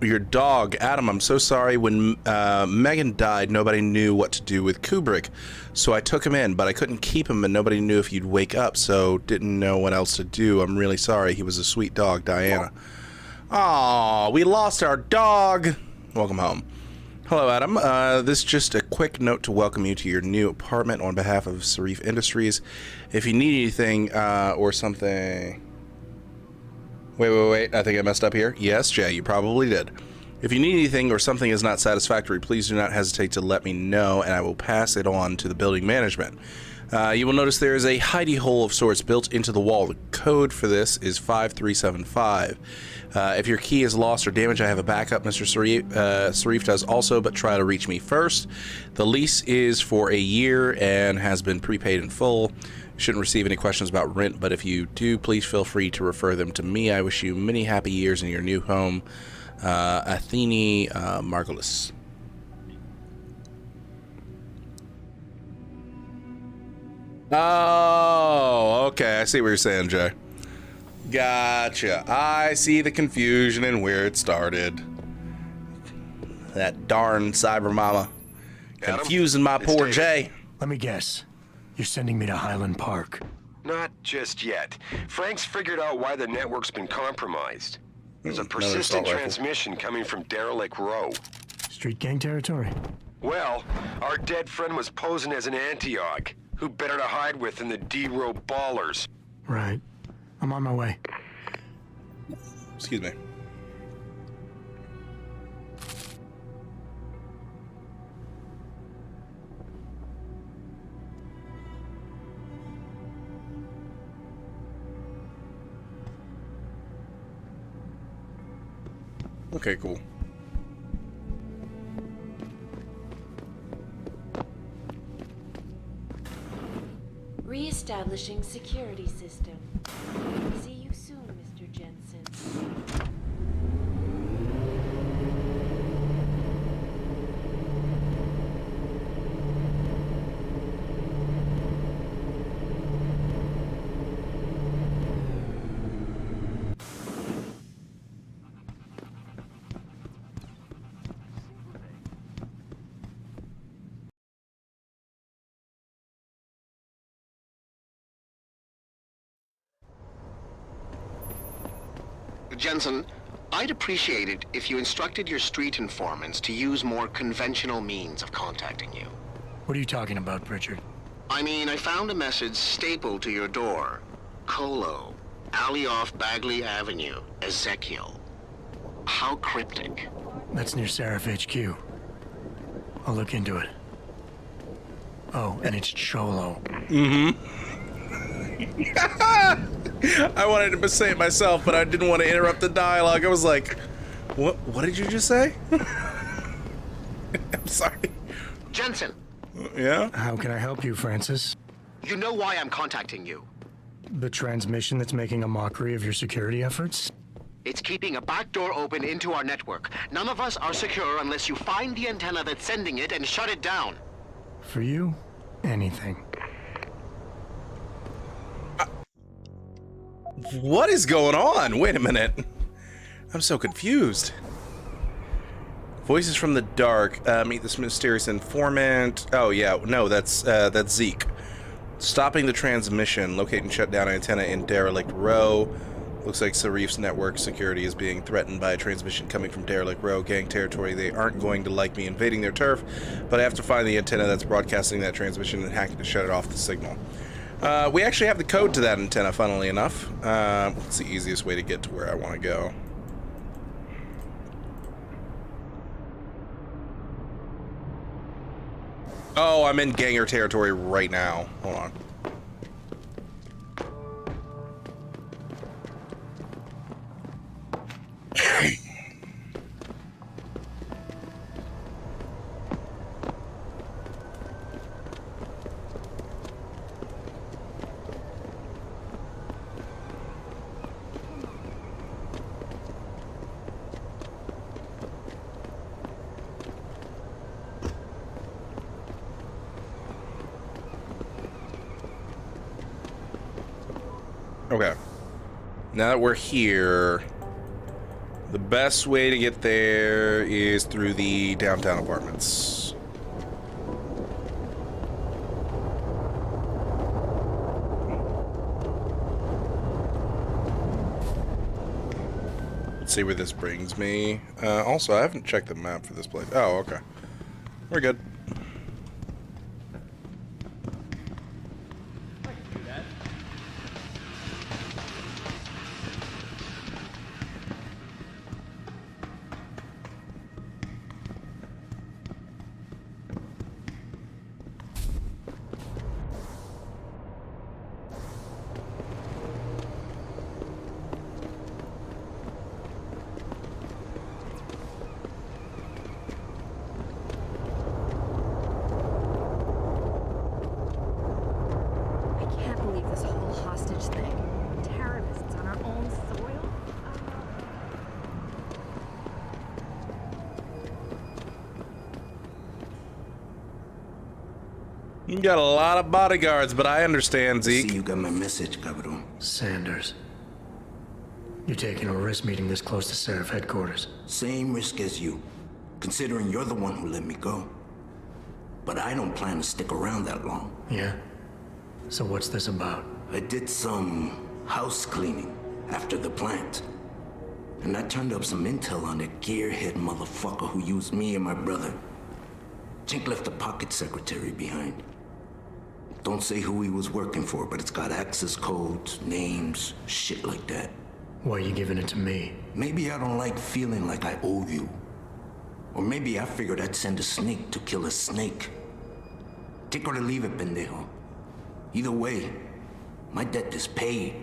Your dog, Adam, I'm so sorry. When Megan died, nobody knew what to do with Kubrick. So I took him in, but I couldn't keep him, and nobody knew if you'd wake up, so didn't know what else to do. I'm really sorry. He was a sweet dog, Diana. Aw, we lost our dog. Welcome home. Hello, Adam. This is just a quick note to welcome you to your new apartment on behalf of Sarif Industries. If you need anything or something... Wait. I think I messed up here. Yes, Jay, you probably did. If you need anything or something is not satisfactory, please do not hesitate to let me know, and I will pass it on to the building management. You will notice there is a hidey hole of sorts built into the wall. The code for this is 5375. If your key is lost or damaged, I have a backup. Mr. Sarif does also, but try to reach me first. The lease is for a year and has been prepaid in full. Shouldn't receive any questions about rent, but if you do, please feel free to refer them to me. I wish you many happy years in your new home. Athene Margulis. Oh, okay. I see what you're saying, Jay. Gotcha. I see the confusion and where it started. That darn cyber mama. Confusing my poor Jay. Let me guess. You're sending me to Highland Park. Not just yet. Frank's figured out why the network's been compromised. There's a persistent transmission coming from Derelict Row. Street gang territory? Well, our dead friend was posing as an Antioch. Who better to hide with than the D-Row ballers? Right. I'm on my way. Excuse me. Okay, cool. Re-establishing security system. See you soon, Mr. Jensen. Jensen, I'd appreciate it if you instructed your street informants to use more conventional means of contacting you. What are you talking about, Pritchard? I mean, I found a message stapled to your door. Colo, alley off Bagley Avenue, Ezekiel. How cryptic. That's near Seraph HQ. I'll look into it. Oh, and it's Cholo. I wanted to say it myself, but I didn't want to interrupt the dialogue. I was like, what did you just say? I'm sorry. Jensen! Yeah? How can I help you, Francis? You know why I'm contacting you. The transmission that's making a mockery of your security efforts? It's keeping a back door open into our network. None of us are secure unless you find the antenna that's sending it and shut it down. For you, anything. What is going on? Wait a minute. I'm so confused. Voices from the dark. Meet this mysterious informant. Oh yeah, no, that's Zeke. Stopping the transmission. Locate and shut down antenna in Derelict Row. Looks like Sarif's network security is being threatened by a transmission coming from Derelict Row. Gang territory. They aren't going to like me invading their turf, but I have to find the antenna that's broadcasting that transmission and hack it to shut it off the signal. We actually have the code to that antenna, funnily enough. What's the easiest way to get to where I want to go? Oh, I'm in ganger territory right now. Hold on. Okay. Now that we're here, the best way to get there is through the downtown apartments. Let's see where this brings me. Also, I haven't checked the map for this place. Oh, okay. We're good. You got a lot of bodyguards, but I understand, Zeke. See, you got my message, cabrón. Sanders. You're taking a risk meeting this close to Seraph headquarters. Same risk as you, considering you're the one who let me go. But I don't plan to stick around that long. Yeah? So what's this about? I did some house cleaning after the plant. And I turned up some intel on that gearhead motherfucker who used me and my brother. Chink left a pocket secretary behind. Don't say who he was working for, but it's got access codes, names, shit like that. Why are you giving it to me? Maybe I don't like feeling like I owe you. Or maybe I figured I'd send a snake to kill a snake. Take or to leave it, pendejo. Either way, my debt is paid.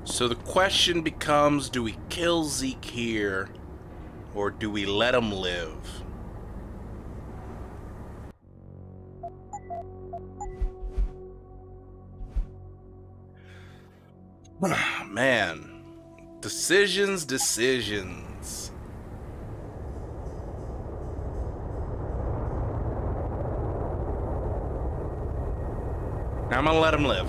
So the question becomes, do we kill Zeke here, or do we let him live? Man, decisions. I'm gonna let him live.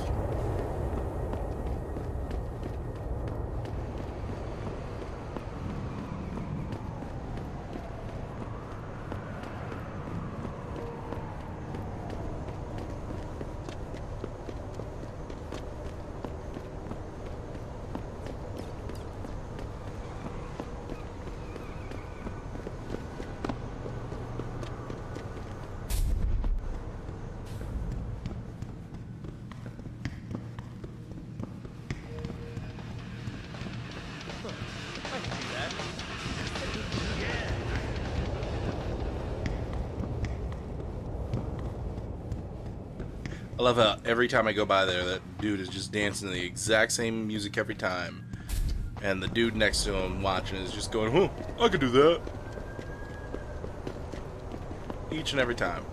I love how every time I go by there, that dude is just dancing to the exact same music every time. And the dude next to him watching is just going, huh, I could do that. Each and every time.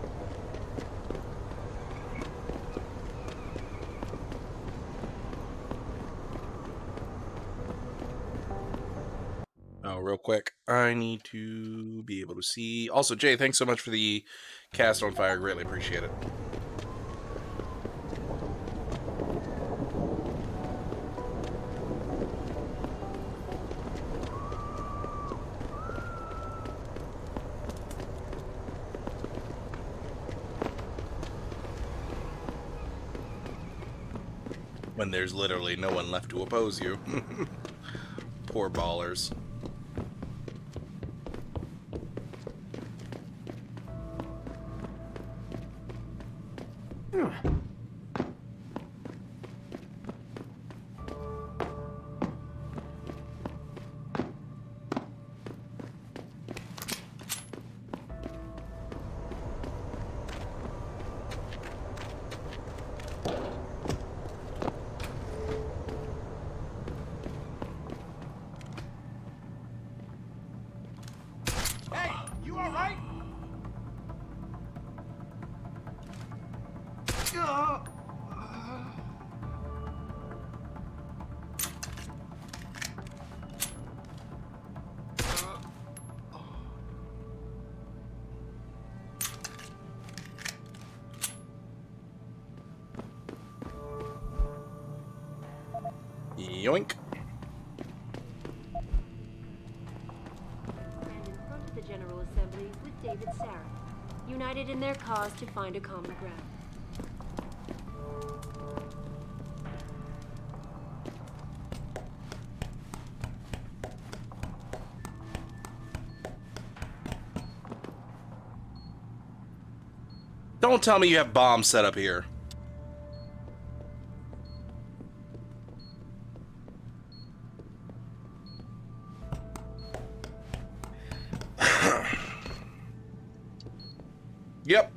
Oh, real quick, I need to be able to see. Also, Jay, thanks so much for the cast on fire. Greatly appreciate it. When there's literally no one left to oppose you. Poor ballers. Yoink. And in front of the General Assembly with David Sarah, united in their cause to find a common ground. Don't tell me you have bombs set up here. Yep.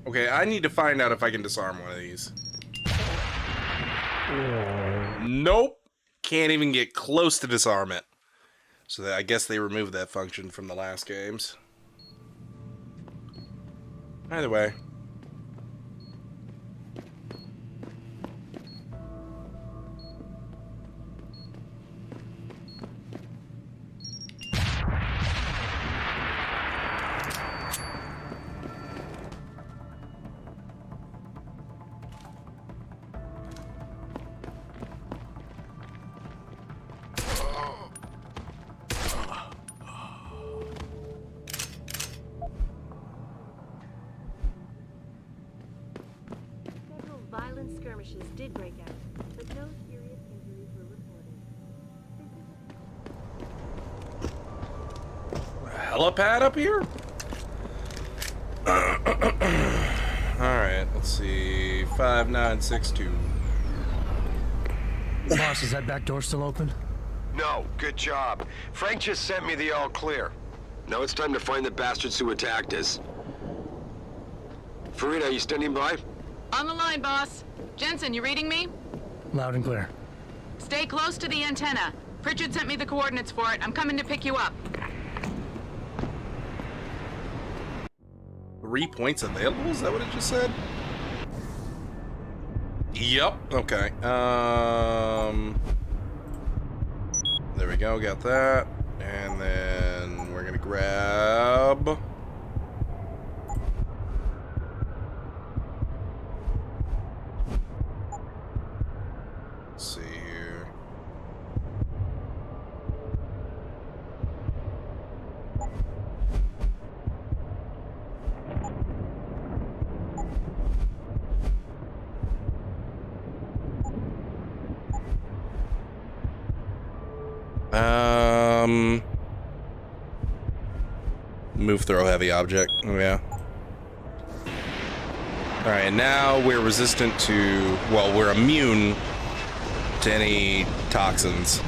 Okay, I need to find out if I can disarm one of these. Nope. Can't even get close to disarm it. So I guess they removed that function from the last games. Either way. skirmishes did break out, but no serious injuries were reported. Helipad up here? Alright, let's see. 5962. Boss, is that back door still open? No, good job. Frank just sent me the all clear. Now it's time to find the bastards who attacked us. Farida, you standing by? On the line, boss. Jensen, you reading me? Loud and clear. Stay close to the antenna. Pritchard sent me the coordinates for it. I'm coming to pick you up. 3 points available? Is that what it just said? Yep. Okay. There we go. Got that. And then we're gonna grab... Let's see here. Move, throw, heavy object. Oh, yeah. Alright, now we're resistant to... Well, we're immune to any toxins.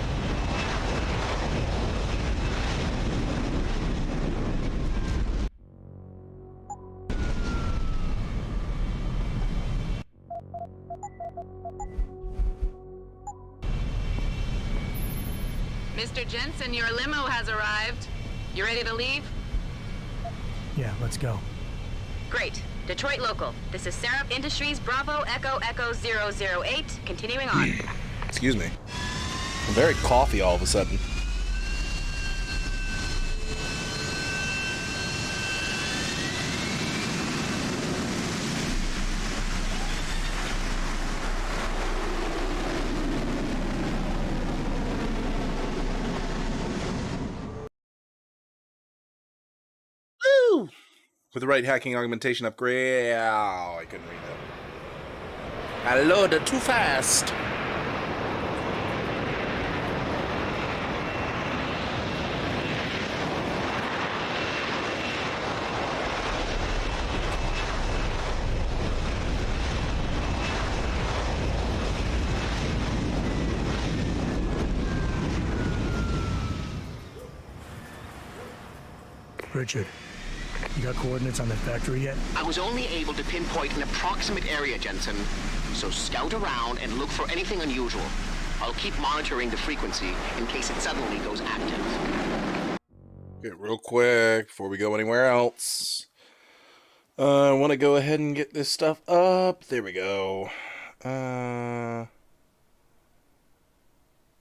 Mr. Jensen, your limo has arrived. You ready to leave? Yeah, let's go. Great. Detroit local. This is Syrup Industries Bravo Echo Echo 008. Continuing on. Excuse me. I'm very coffee all of a sudden. Woo! With the right hacking augmentation upgrade. Oh, I couldn't read that. I loaded too fast. Richard, you got coordinates on that factory yet? I was only able to pinpoint an approximate area, Jensen. So scout around and look for anything unusual. I'll keep monitoring the frequency in case it suddenly goes active. Okay, real quick, before we go anywhere else. I want to go ahead and get this stuff up. There we go.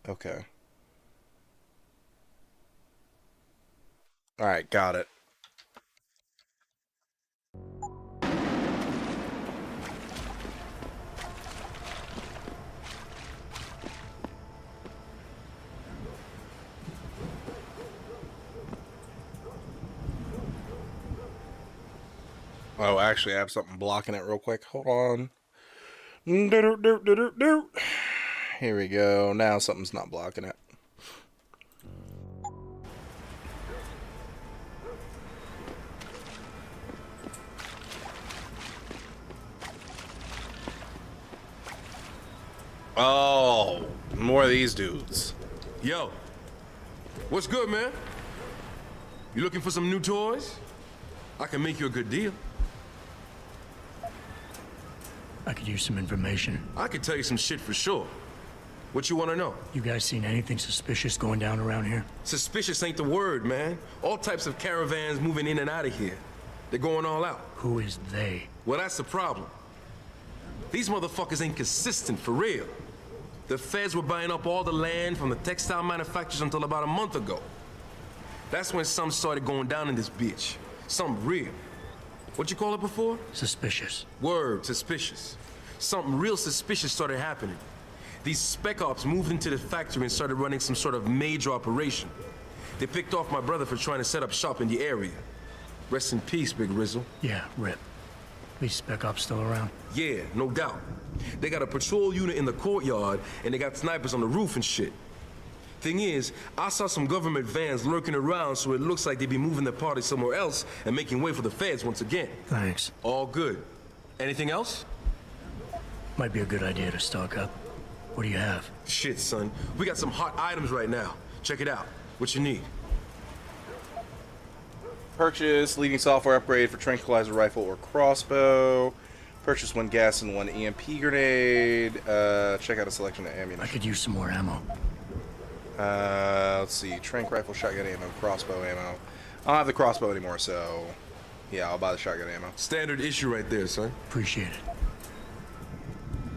Okay. Alright, got it. Oh, actually, I have something blocking it real quick. Hold on. Here we go. Now something's not blocking it. Oh, more of these dudes. Yo, what's good, man? You looking for some new toys? I can make you a good deal. I could use some information. I could tell you some shit for sure. What you want to know? You guys seen anything suspicious going down around here? Suspicious ain't the word, man. All types of caravans moving in and out of here. They're going all out. Who is they? Well, that's the problem. These motherfuckers ain't consistent for real. The feds were buying up all the land from the textile manufacturers until about a month ago. That's when some started going down in this bitch. Something real. What you call it before? Suspicious. Word, suspicious. Something real suspicious started happening. These spec ops moved into the factory and started running some sort of major operation. They picked off my brother for trying to set up shop in the area. Rest in peace, Big Rizzle. Yeah, rip. These spec ops still around? Yeah, no doubt. They got a patrol unit in the courtyard, and they got snipers on the roof and shit. Thing is, I saw some government vans lurking around, so it looks like they be moving their party somewhere else and making way for the feds once again. Thanks. All good. Anything else? Might be a good idea to stock up. What do you have? Shit, son. We got some hot items right now. Check it out. What you need? Purchase leading software upgrade for tranquilizer rifle or crossbow. Purchase 1 gas and 1 EMP grenade. Check out a selection of ammunition. I could use some more ammo. Let's see. Tranq rifle, shotgun ammo, crossbow ammo. I don't have the crossbow anymore, so yeah, I'll buy the shotgun ammo. Standard issue right there, son. Appreciate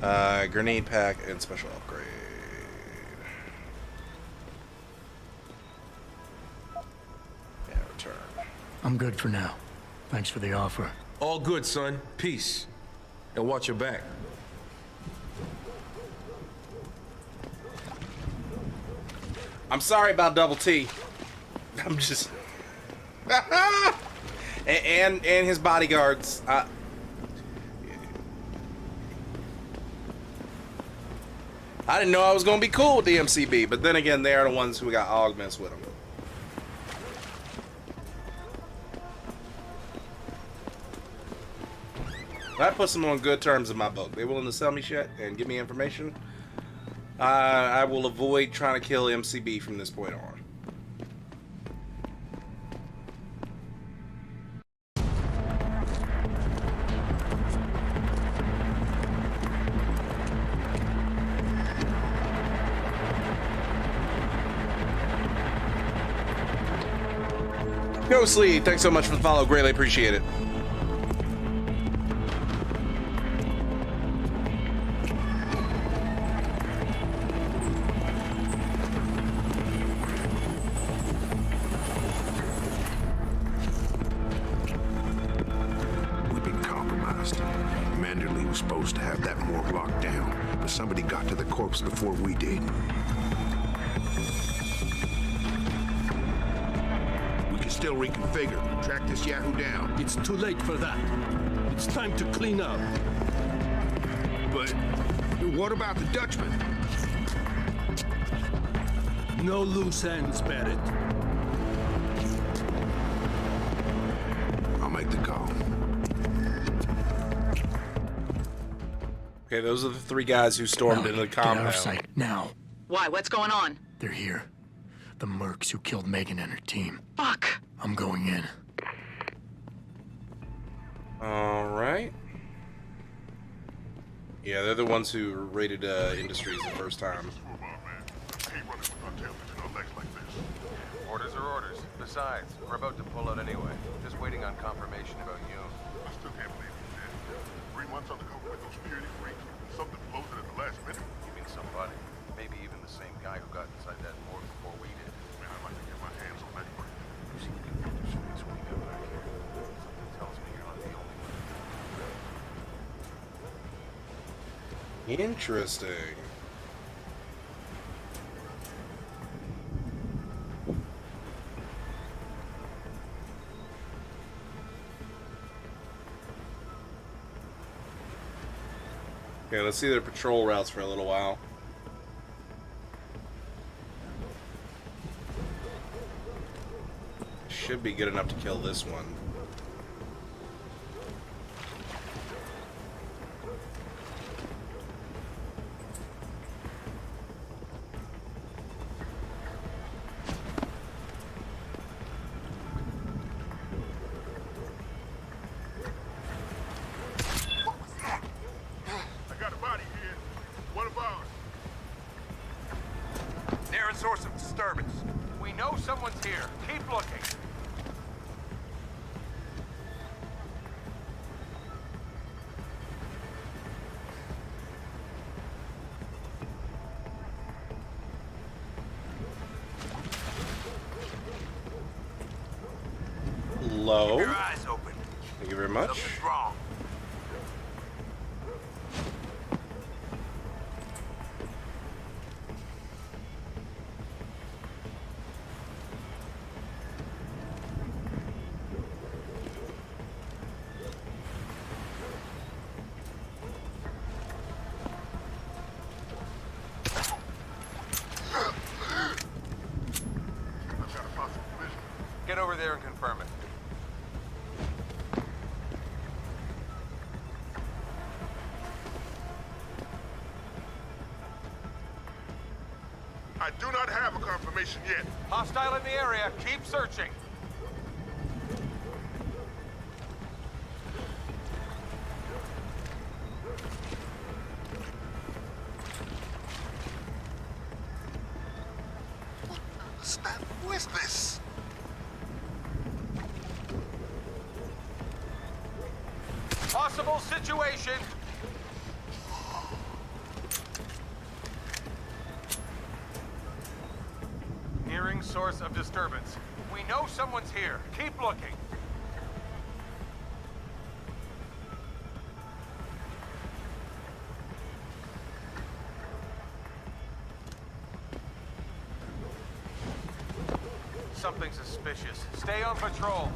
it. Grenade pack and special upgrade. Yeah, return. I'm good for now. Thanks for the offer. All good, son. Peace. And watch your back. I'm sorry about Double T. I'm just... and his bodyguards. I didn't know I was going to be cool with the MCB, but then again, they are the ones who got augments with them. That puts them on good terms in my book. They're willing to sell me shit and give me information. I will avoid trying to kill MCB from this point on. Ghostly, thanks so much for the follow. Greatly appreciate it. We've been compromised. Commander Lee was supposed to have that morgue locked down, but somebody got to the corpse before we did. Still reconfigure. Track this Yahoo down. It's too late for that. It's time to clean up. But what about the Dutchman? No loose ends, Barrett. I'll make the call. Okay, those are the 3 guys who stormed into the compound. Get out of sight, now. Why? What's going on? They're here. The mercs who killed Megan and her team. Fuck! I'm going in. Alright. Yeah, they're the ones who raided Industries the first time. Orders are orders. Besides, we're about to pull out anyway. Just waiting on confirmation about you. I still can't believe you did. 3 months undercover with those security freaks, and something blows it at the last minute. You mean somebody? Maybe even the same guy who got inside that morgue before we did. Man, I'd like to get my hands on that break. You seem to get pictures from this when you got back here. Something tells me you're not the only one. Interesting. Okay, let's see their patrol routes for a little while. Should be good enough to kill this one. Nearest source of disturbance. We know someone's here. Keep looking. Low. Keep your eyes open. Thank you very much. Something's wrong. I do not have a confirmation yet. Hostile in the area. Keep searching. Who is this? Possible situation. Hearing source of disturbance. We know someone's here. Keep looking. Something suspicious. Stay on patrol.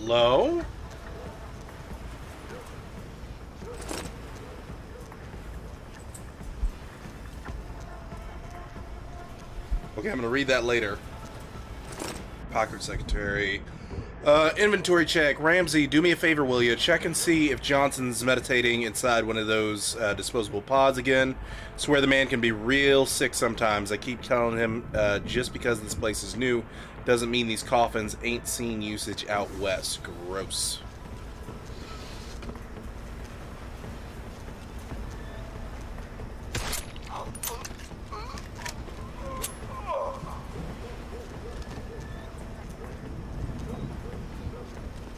Hello? Okay, I'm gonna read that later. Pocket secretary. Inventory check. Ramsey, do me a favor, will you? Check and see if Johnson's meditating inside one of those disposable pods again. Swear the man can be real sick sometimes. I keep telling him just because this place is new doesn't mean these coffins ain't seen usage out west. Gross.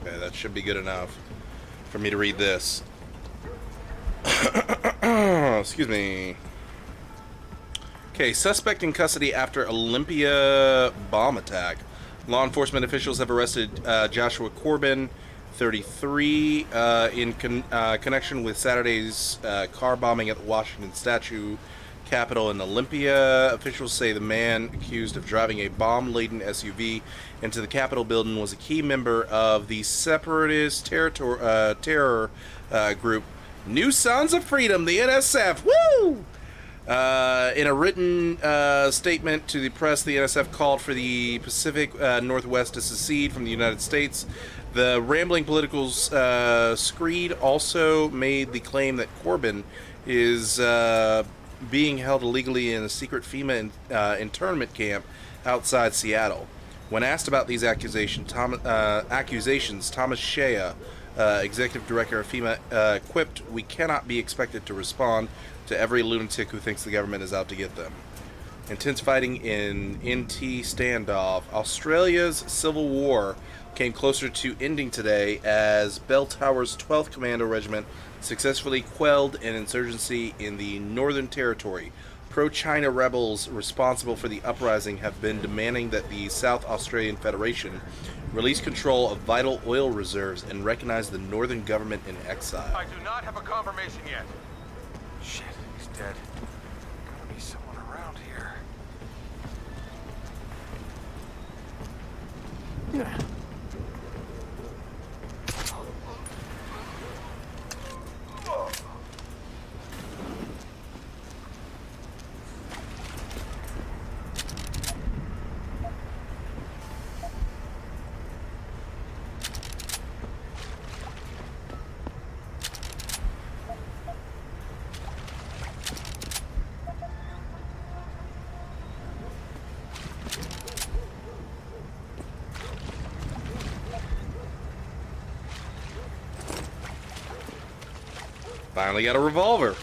Okay, that should be good enough for me to read this. Excuse me. Okay, suspect in custody after Olympia bomb attack. Law enforcement officials have arrested Joshua Corbin, 33, in connection with Saturday's car bombing at the Washington Statue Capitol in Olympia. Officials say the man accused of driving a bomb-laden SUV into the Capitol building was a key member of the separatist terror group New Sons of Freedom, the NSF. Woo! In a written statement to the press, the NSF called for the Pacific Northwest to secede from the United States. The rambling political screed also made the claim that Corbin is being held illegally in a secret FEMA internment camp outside Seattle. When asked about these accusations, Thomas Shea, executive director of FEMA, quipped, "We cannot be expected to respond to every lunatic who thinks the government is out to get them." Intense fighting in NT standoff. Australia's civil war came closer to ending today as Bell Tower's 12th Commando Regiment successfully quelled an insurgency in the Northern Territory. Pro-China rebels responsible for the uprising have been demanding that the South Australian Federation release control of vital oil reserves and recognize the Northern government in exile. I do not have a confirmation yet. Shit, he's dead. Gotta be someone around here. Finally got a revolver.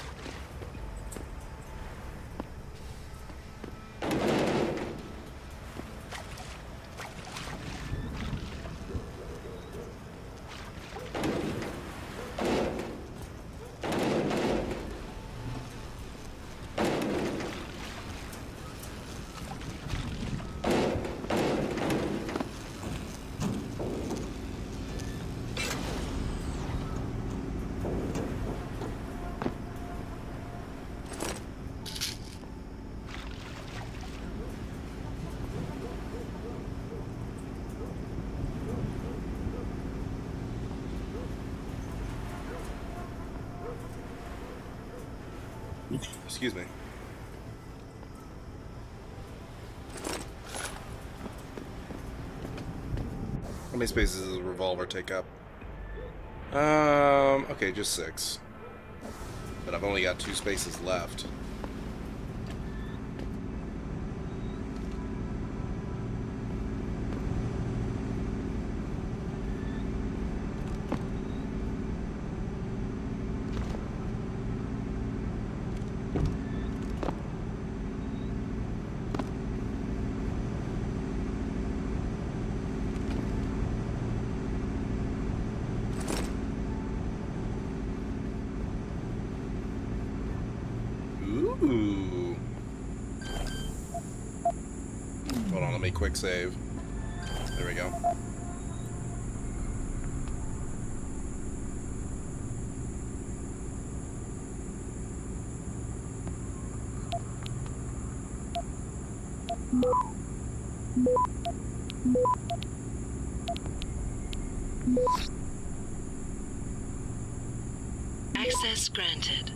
Excuse me. How many spaces does a revolver take up? Okay, just 6. But I've only got 2 spaces left. Ooh. Hold on, let me quick save. There we go. Access granted.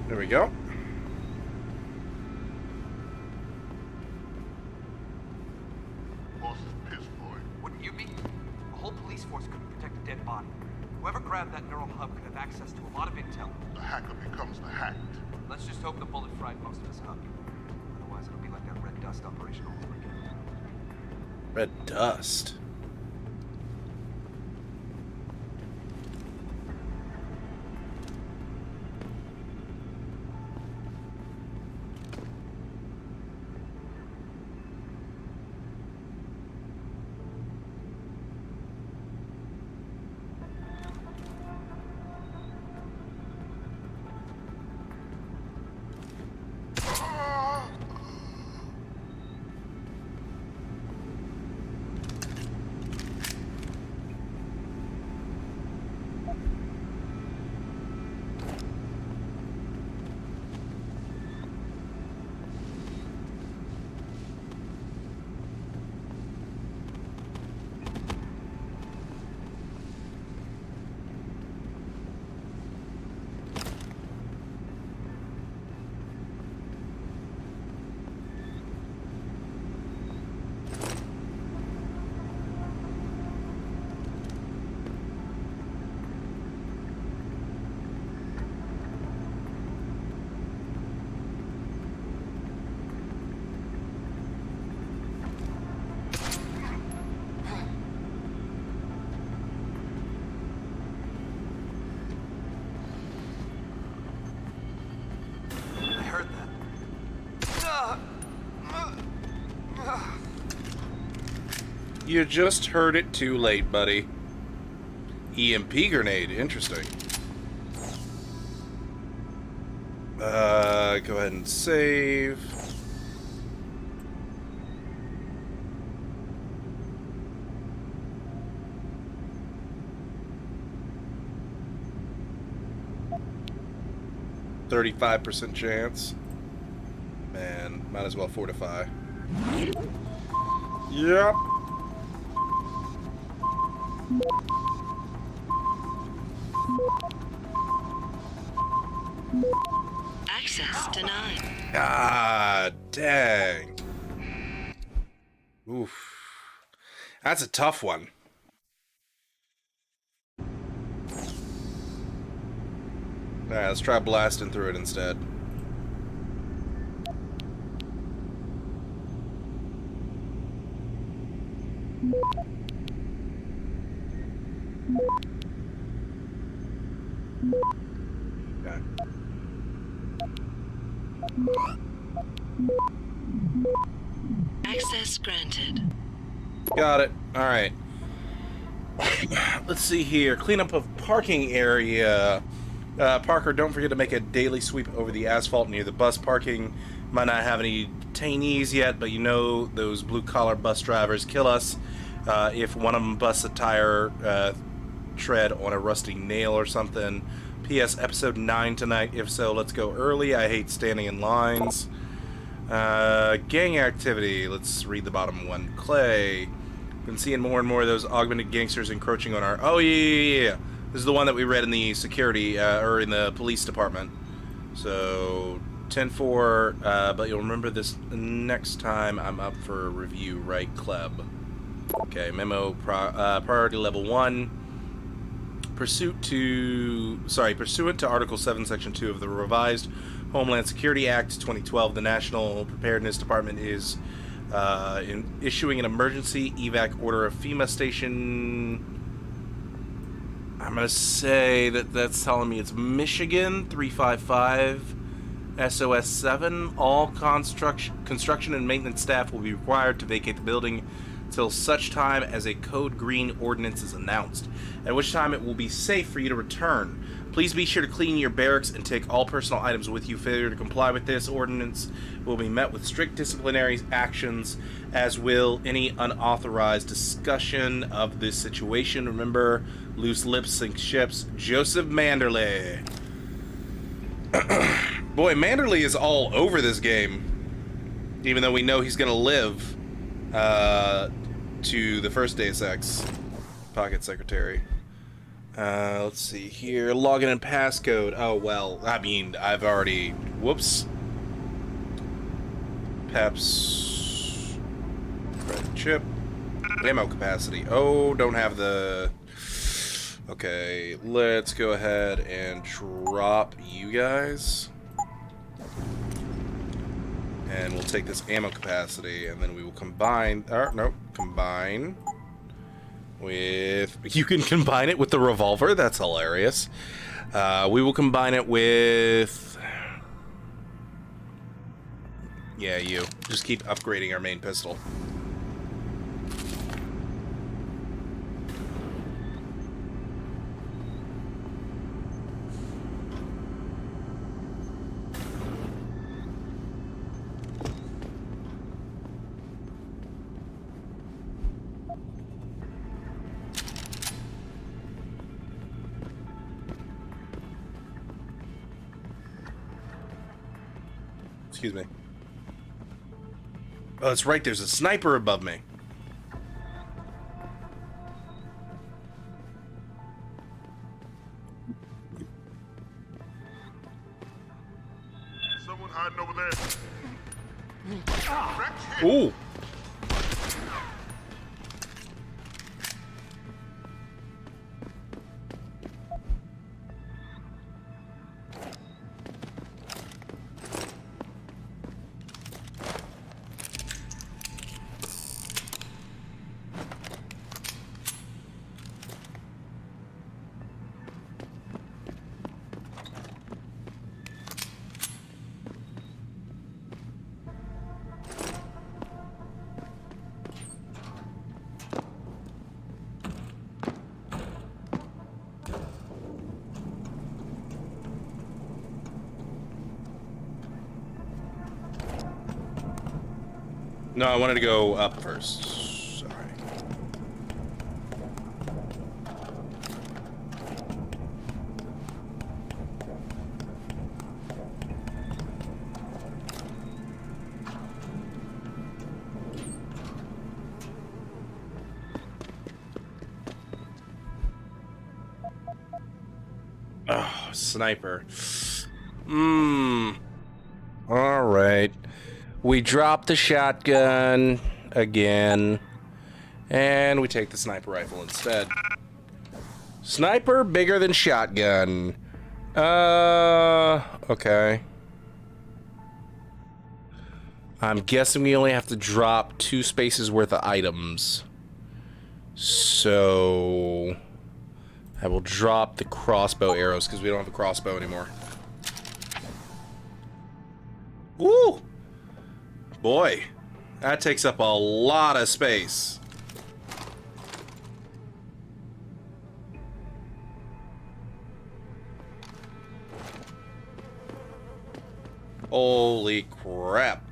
There we go. Boss is pissed, Floyd. Wouldn't you be? A whole police force couldn't protect a dead body. Whoever grabbed that neural hub could have access to a lot of intel. The hacker becomes the hacked. Let's just hope the bullet fried most of his hub. Otherwise, it'll be like that Red Dust operation all over again. Red Dust? You just heard it too late, buddy. EMP grenade, interesting. Go ahead and save. %35 chance. Man, might as well fortify. Yep. Access denied. Ah, dang. Oof. That's a tough one. Alright, let's try blasting through it instead. Okay. Access granted. Got it. All right. Let's see here. Cleanup of parking area. Parker, don't forget to make a daily sweep over the asphalt near the bus parking. Might not have any detainees yet, but you know those blue-collar bus drivers kill us if one of them busts a tire tread on a rusty nail or something. P.S. Episode 9 tonight. If so, let's go early. I hate standing in lines. Gang activity. Let's read the bottom one. Clay. Been seeing more and more of those augmented gangsters encroaching on our... Oh, yeah. This is the one that we read in the security, or in the police department. So, 10-4, but you'll remember this next time I'm up for a review, right, Club? Okay, memo, priority level 1. Pursuant to Article 7, Section 2 of the revised Homeland Security Act 2012, the National Preparedness Department is issuing an emergency evac order of FEMA station. I'm going to say that that's telling me it's Michigan 355 SOS 7. All construction and maintenance staff will be required to vacate the building until such time as a code green ordinance is announced, at which time it will be safe for you to return. Please be sure to clean your barracks and take all personal items with you. Failure to comply with this ordinance will be met with strict disciplinary actions, as will any unauthorized discussion of this situation. Remember, loose lips sink ships. Joseph Manderley. Boy, Manderley is all over this game, even though we know he's going to live to the first Deus Ex. Pocket Secretary. Let's see here. Login and passcode. Oh, well, I mean, I've already... Whoops. Peps. Credit chip. Ammo capacity. Oh, don't have the... Okay, let's go ahead and drop you guys. And we'll take this ammo capacity, and then we will combine... nope. Combine... with... You can combine it with the revolver? That's hilarious. We will combine it with... Yeah, you. Just keep upgrading our main pistol. Excuse me. Oh, that's right. There's a sniper above me. Someone hiding over there. Ooh. No, I wanted to go up first. Sorry. Oh, sniper. All right. We drop the shotgun again, and we take the sniper rifle instead. Sniper bigger than shotgun. Okay. I'm guessing we only have to drop 2 spaces worth of items. So I will drop the crossbow arrows because we don't have a crossbow anymore. Woo! Boy, that takes up a lot of space. Holy crap.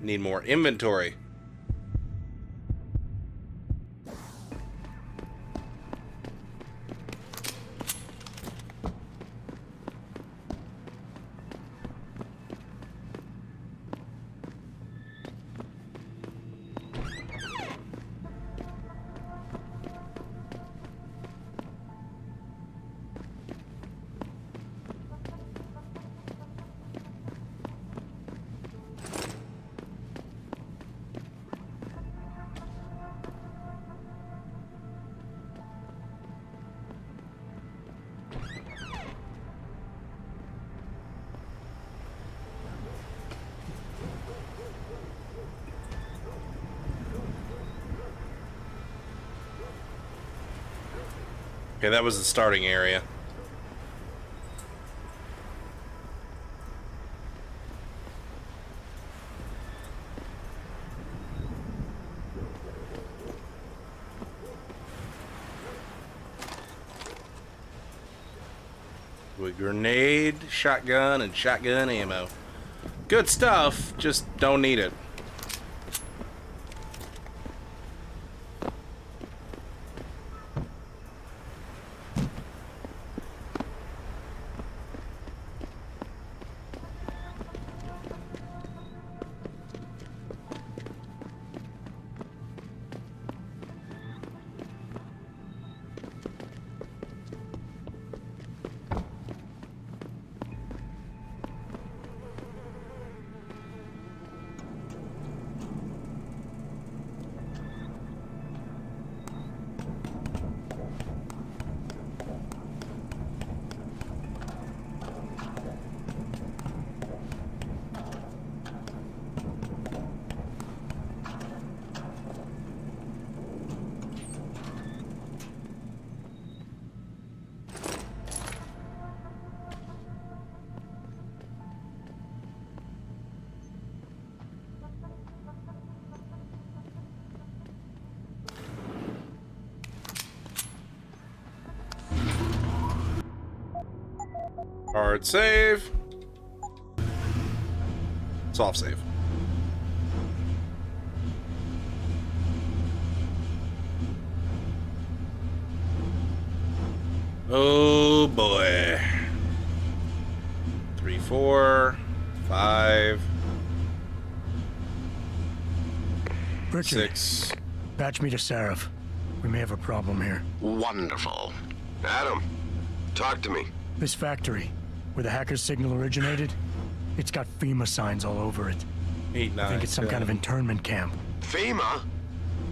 Need more inventory. Okay, that was the starting area. With grenade, shotgun, and shotgun ammo. Good stuff, just don't need it. Hard save. Soft save. Oh boy. 3, 4, 5, Richard, 6. Patch me to Seraph. We may have a problem here. Wonderful. Adam, talk to me. This factory, where the hacker's signal originated, it's got FEMA signs all over it. 8, 9, I think it's some kind of internment camp. FEMA?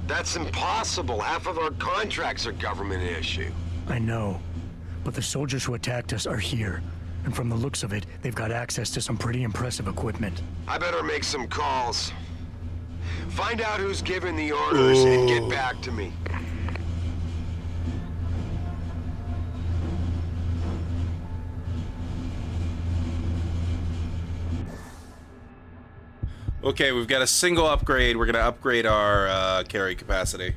That's impossible. Half of our contracts are government issue. I know, but the soldiers who attacked us are here. And from the looks of it, they've got access to some pretty impressive equipment. I better make some calls. Find out who's giving the orders and get back to me. Okay, we've got a single upgrade. We're gonna upgrade our carry capacity.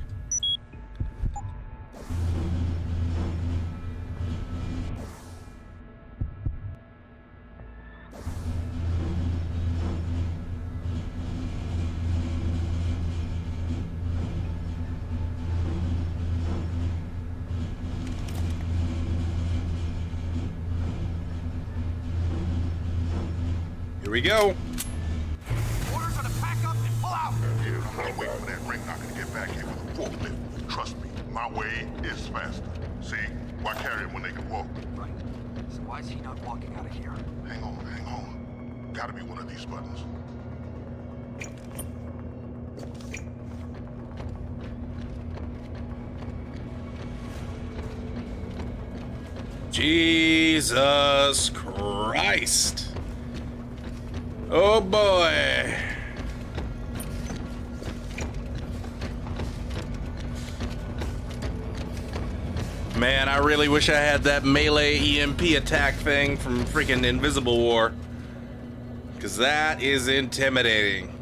Here we go. I'm waiting for that ring knocker to get back here with a forklift. Trust me, my way is faster. See? Why carry him when they can walk? Right. So why is he not walking out of here? Hang on. Gotta be one of these buttons. Jesus Christ. Oh boy. Man, I really wish I had that melee EMP attack thing from freaking Invisible War. Because that is intimidating.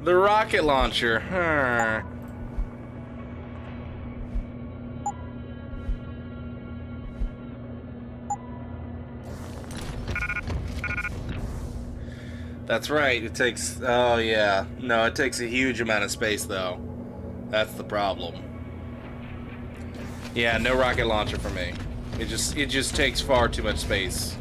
The rocket launcher. That's right, it takes... Oh, yeah. No, it takes a huge amount of space, though. That's the problem. Yeah, no rocket launcher for me. It just takes far too much space.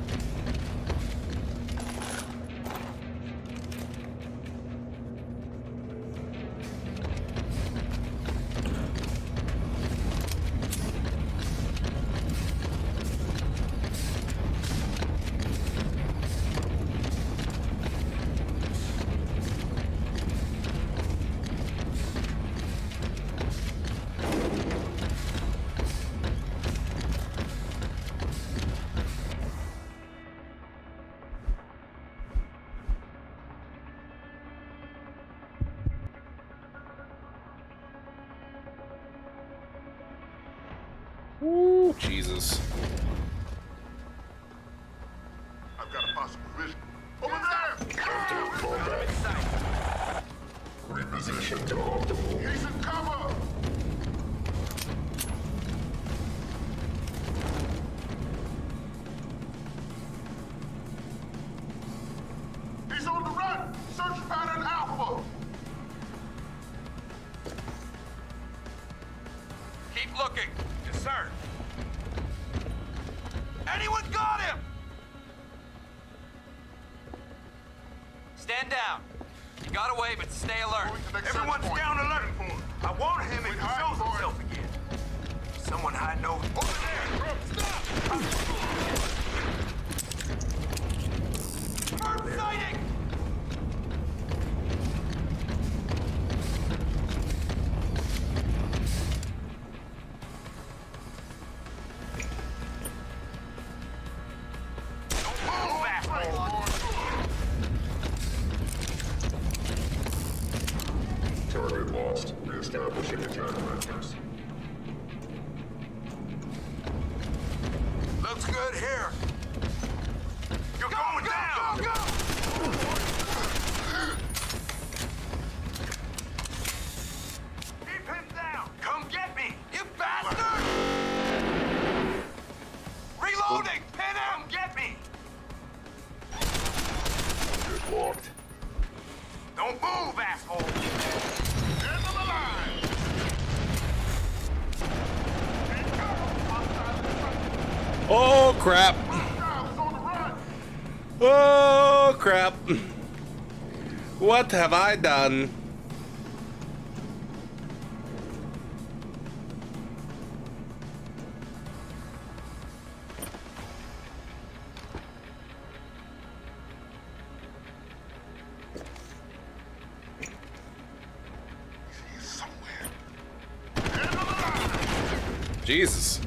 Ooh, Jesus. I've got a possible vision. Over there! Reposition to optimal. He's in cover! He's on the run! Search pattern Alpha! Keep looking. Yes, sir. Anyone got him? Stand down. You got away, but stay alert. Everyone's down alert. I want him if he shows himself again. Someone hiding over there. Stop! Bird sighting! Target lost. Reestablishing countermeasures. Looks good here. You're going down! Go! Keep him down! Come get me, you bastard! Reloading! Pin him! Come get me! Get locked. Don't move, asshole! End of the line! Oh, crap. Oh, crap. What have I done? Jesus.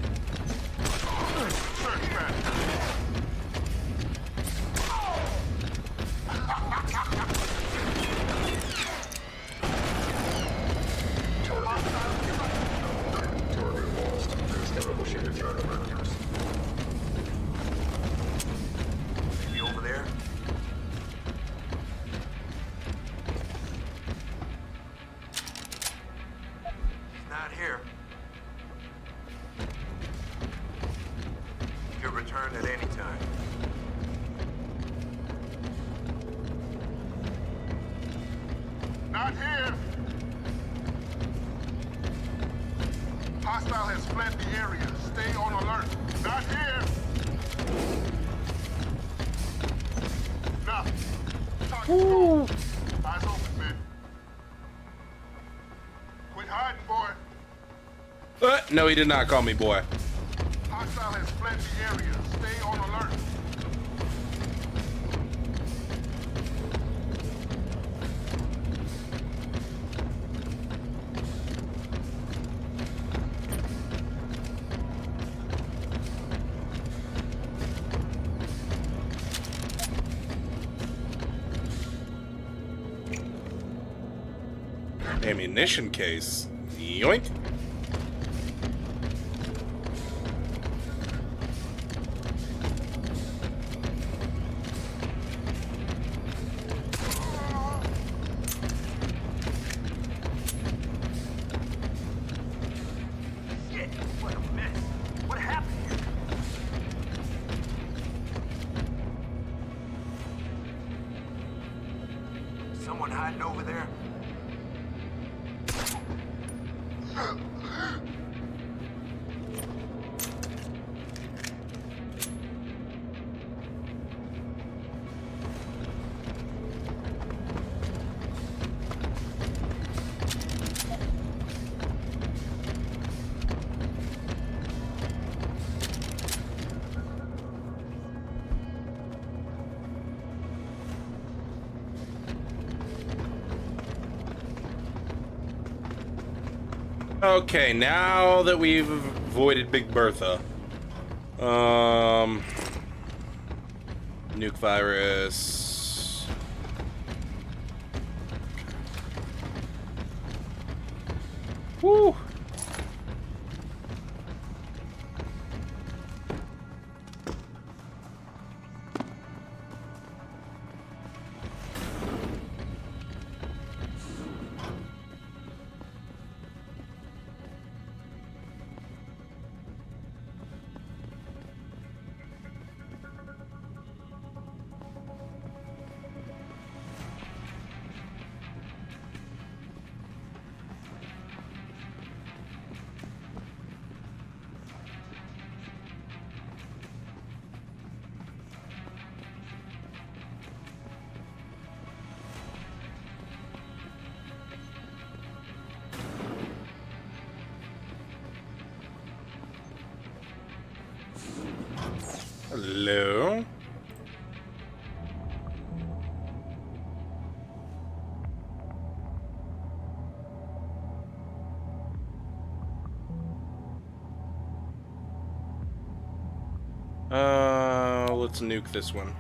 return at any time. Not here! Hostile has fled the area. Stay on alert. Not here! Now, Ooh. eyes open, man. Quit hiding, boy. No, he did not call me boy. Hostile has fled the area. Stay on alert. Ammunition case. Yoink. Shit, what a mess. What happened here? Someone hiding over there? Okay, now that we've avoided Big Bertha, nuke virus. Woo! Hello? Let's nuke this one.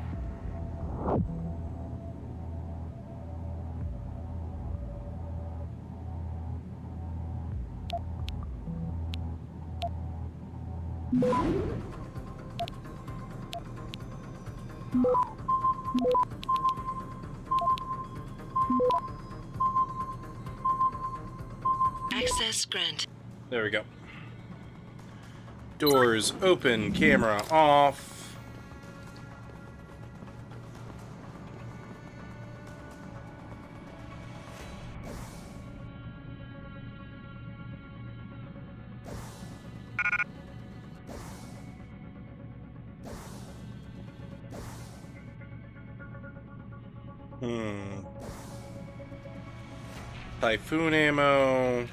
Access grant. There we go. Doors open, camera off. Typhoon ammo.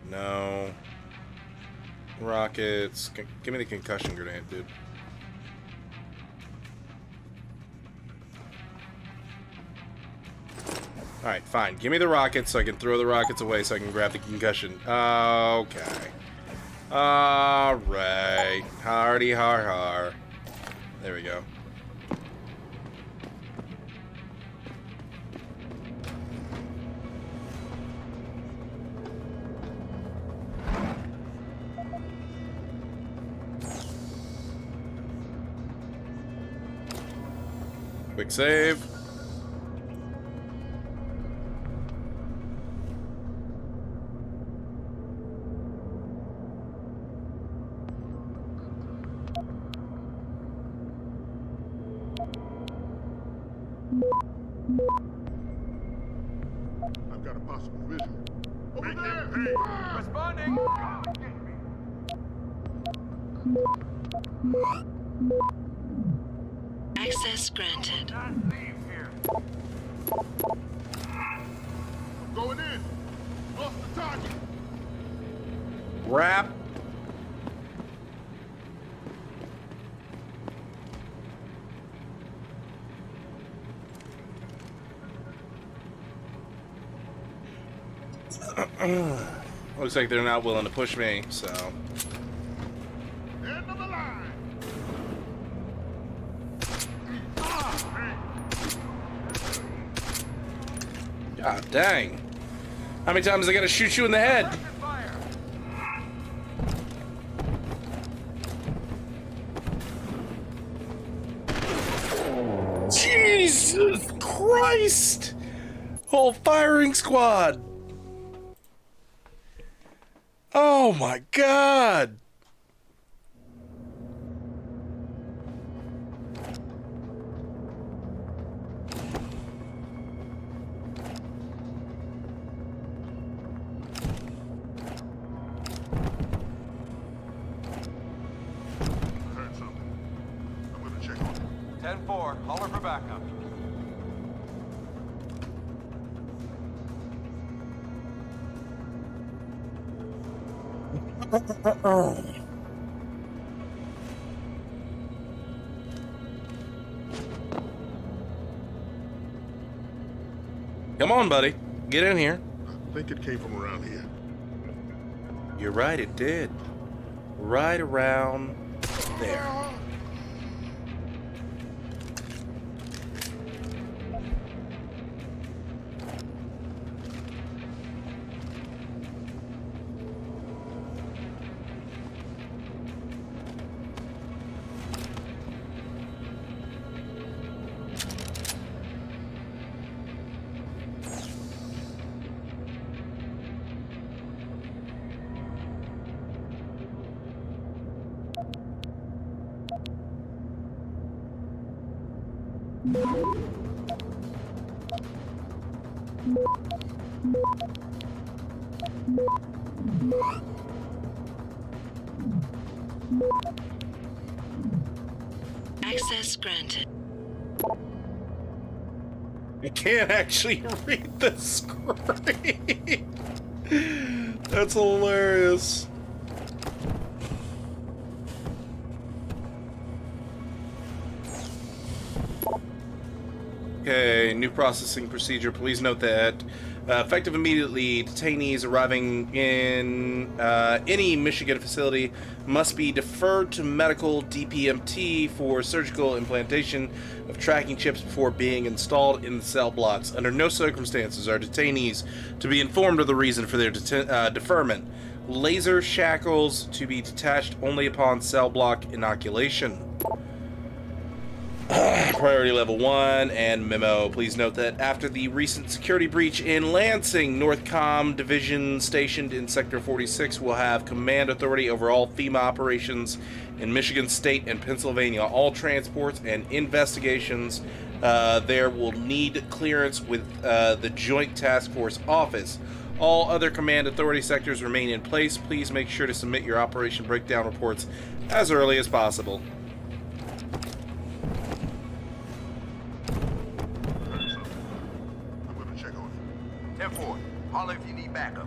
No. Rockets. Give me the concussion grenade, dude. Alright, fine. Give me the rockets so I can throw the rockets away so I can grab the concussion. Okay. Alright. Hardy har har. There we go. Quick save. I've got a possible visual. Over there! Hey! Responding! Access granted. Going in! Off the target! Wrap. Looks like they're not willing to push me, so. End of the line! God dang. How many times I gotta shoot you in the head? Jesus Christ! Whole firing squad! Oh my God! Heard something. I'm gonna check on it. 10-4, holler for backup. Come on, buddy. Get in here. I think it came from around here. You're right, it did. Right around there. Access granted. I can't actually read the screen. That's hilarious. Okay, new processing procedure. Please note that effective immediately, detainees arriving in any Michigan facility must be deferred to medical DPMT for surgical implantation of tracking chips before being installed in the cell blocks. Under no circumstances are detainees to be informed of the reason for their deferment. Laser shackles to be detached only upon cell block inoculation. Priority level 1 and memo. Please note that after the recent security breach in Lansing, Northcom Division stationed in Sector 46 will have command authority over all FEMA operations in Michigan State and Pennsylvania. All transports and investigations there will need clearance with the Joint Task Force Office. All other command authority sectors remain in place. Please make sure to submit your operation breakdown reports as early as possible. I'm gonna check on it. 10-4, holler if you need backup.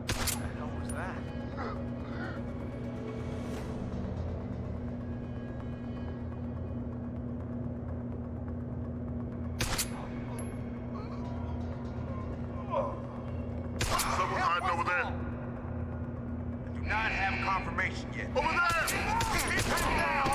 What the hell was that? Someone hiding over there. I do not have confirmation yet. Over there! Keep him down!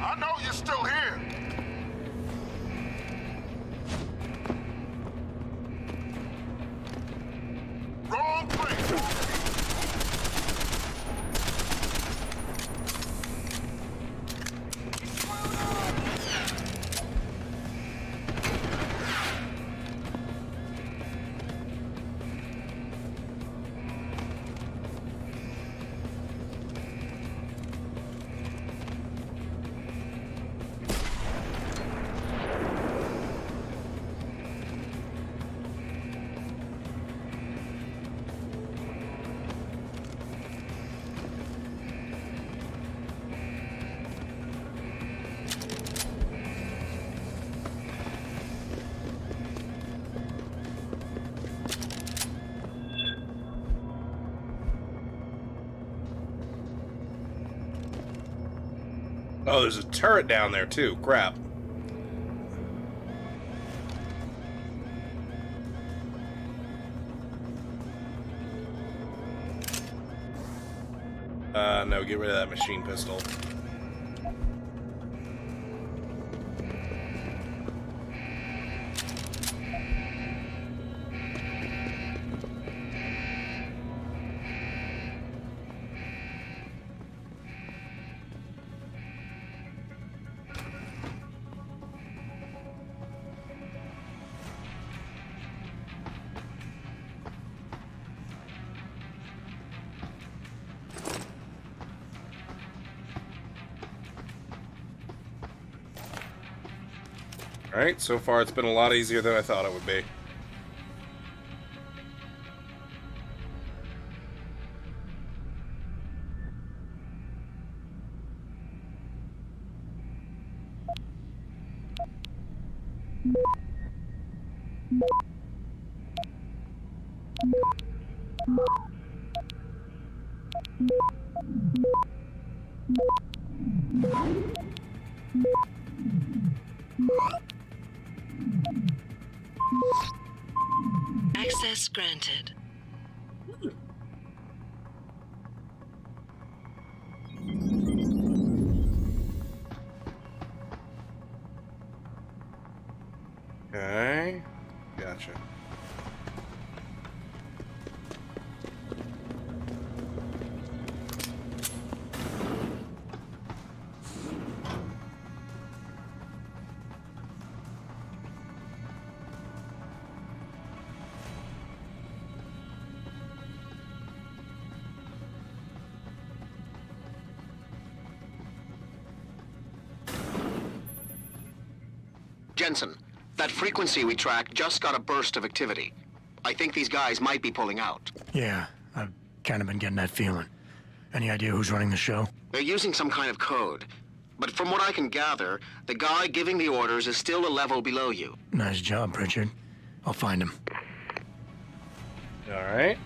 I know you're still here. Oh, there's a turret down there too. Crap. No, get rid of that machine pistol. Alright, so far it's been a lot easier than I thought it would be. Access granted. Okay, gotcha. Jensen, that frequency we tracked just got a burst of activity. I think these guys might be pulling out. Yeah, I've kind of been getting that feeling. Any idea who's running the show? They're using some kind of code. But from what I can gather, the guy giving the orders is still a level below you. Nice job, Pritchard. I'll find him. Alright.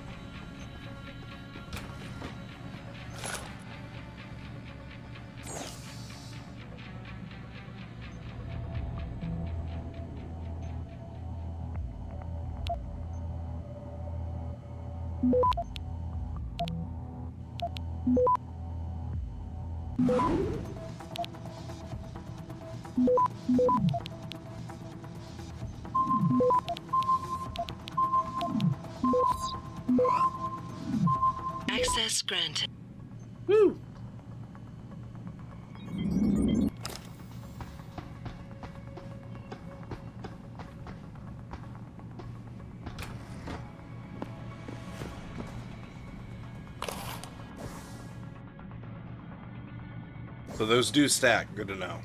Access granted. Woo! So those do stack. Good to know.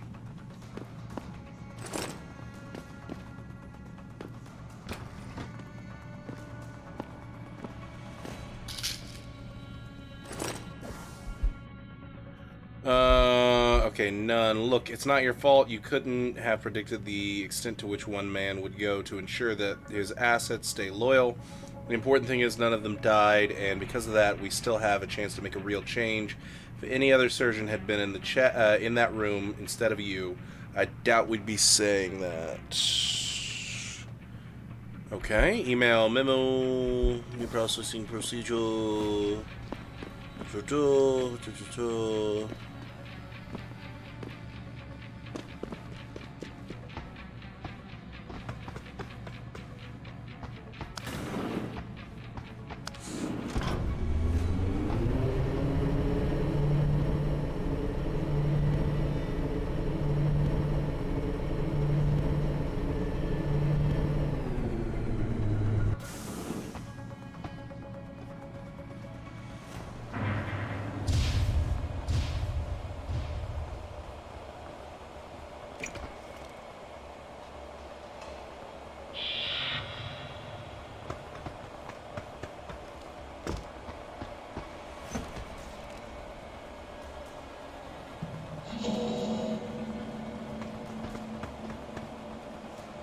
Okay, none. Look, it's not your fault. You couldn't have predicted the extent to which one man would go to ensure that his assets stay loyal. The important thing is none of them died, and because of that, we still have a chance to make a real change. If any other surgeon had been in the in that room instead of you, I doubt we'd be saying that. Okay, email memo, new processing procedure.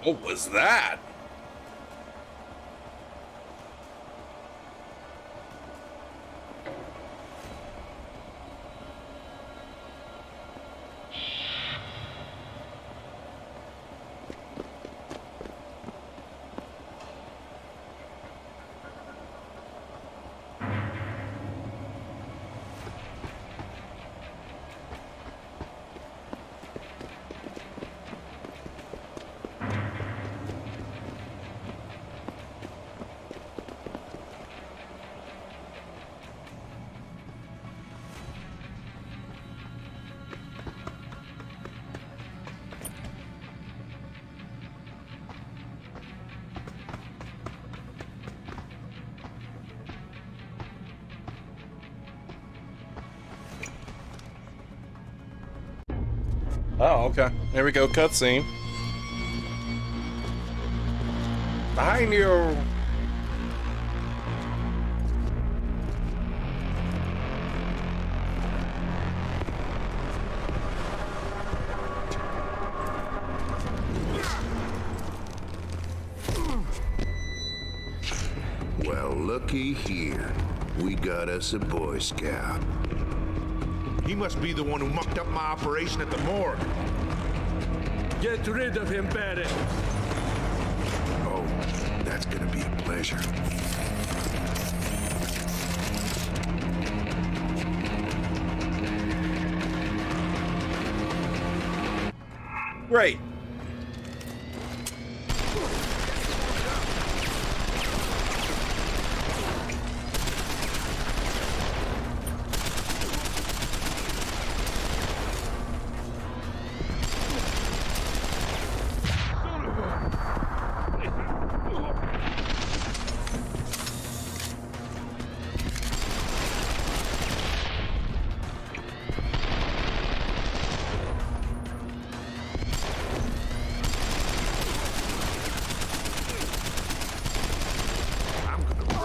What was that? Oh, okay. There we go, cutscene. Behind you! Well, looky here. We got us a Boy Scout. He must be the one who mucked up my operation at the morgue. Get rid of him, Barrett. Oh, that's gonna be a pleasure. Great.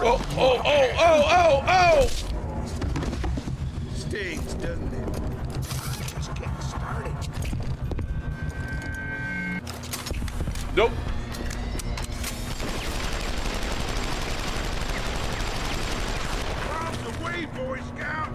Oh! Stings, doesn't it? Just getting started. Nope. Bombs away, Boy Scout!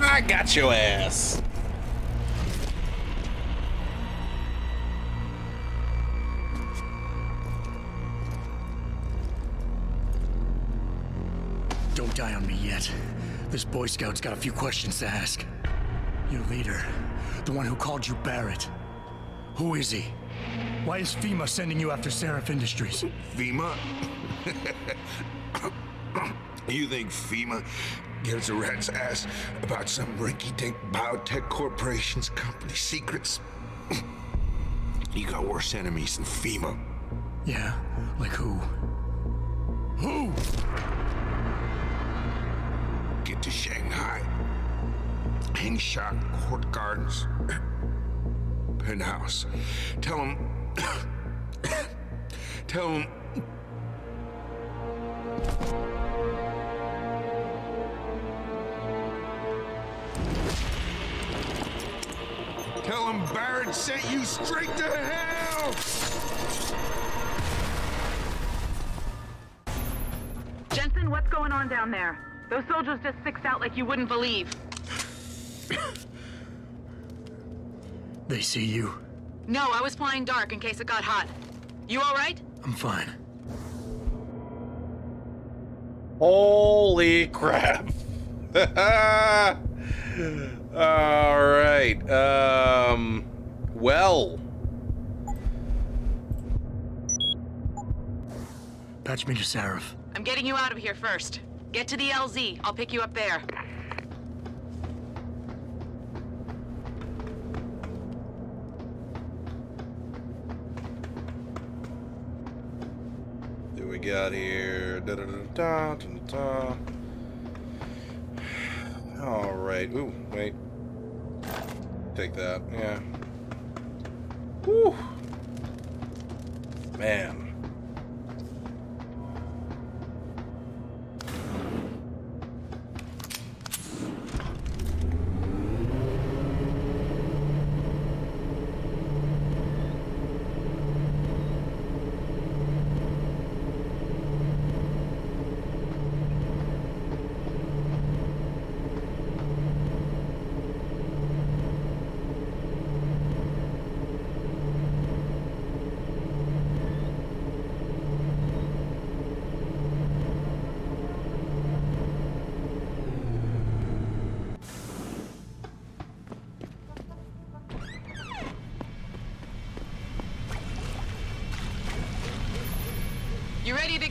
I got your ass. Don't die on me yet. This Boy Scout's got a few questions to ask. Your leader, the one who called you Barrett. Who is he? Why is FEMA sending you after Seraph Industries? FEMA? You think FEMA gives a rat's ass about some rinky-dink biotech corporation's company secrets? You got worse enemies than FEMA. Yeah? Like who? Who? Get to Shanghai. Hang shot Court Gardens. Penthouse. Tell him... Tell him... Tell him Barrett sent you straight to hell! Jensen, what's going on down there? Those soldiers just sixed out like you wouldn't believe. They see you? No, I was flying dark in case it got hot. You all right? I'm fine. Holy crap. All right. Well. Patch me to Seraph. I'm getting you out of here first. Get to the LZ. I'll pick you up there. Do we got here? Da, da, da, da, da, da. All right. Ooh, wait. Take that. Yeah. Whew. Man.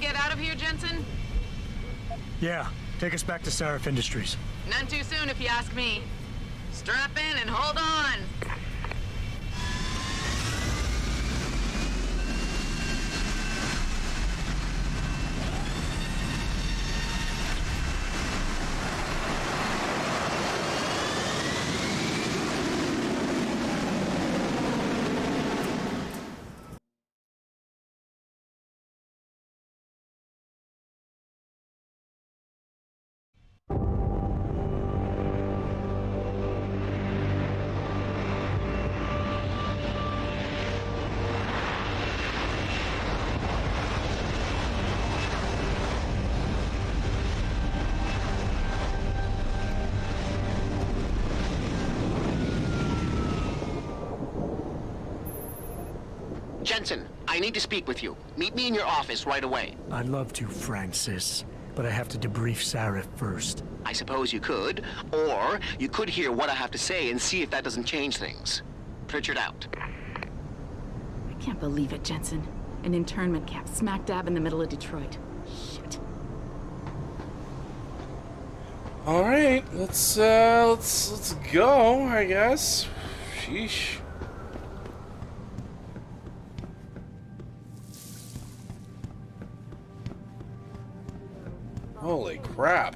get out of here, Jensen? Yeah, take us back to Sarif Industries. None too soon, if you ask me. Strap in and hold on. Jensen, I need to speak with you. Meet me in your office right away. I'd love to, Francis, but I have to debrief Sarif first. I suppose you could, or you could hear what I have to say and see if that doesn't change things. Pritchard out. I can't believe it, Jensen. An internment camp smack dab in the middle of Detroit. Shit. All right, let's go, I guess. Sheesh. Holy crap.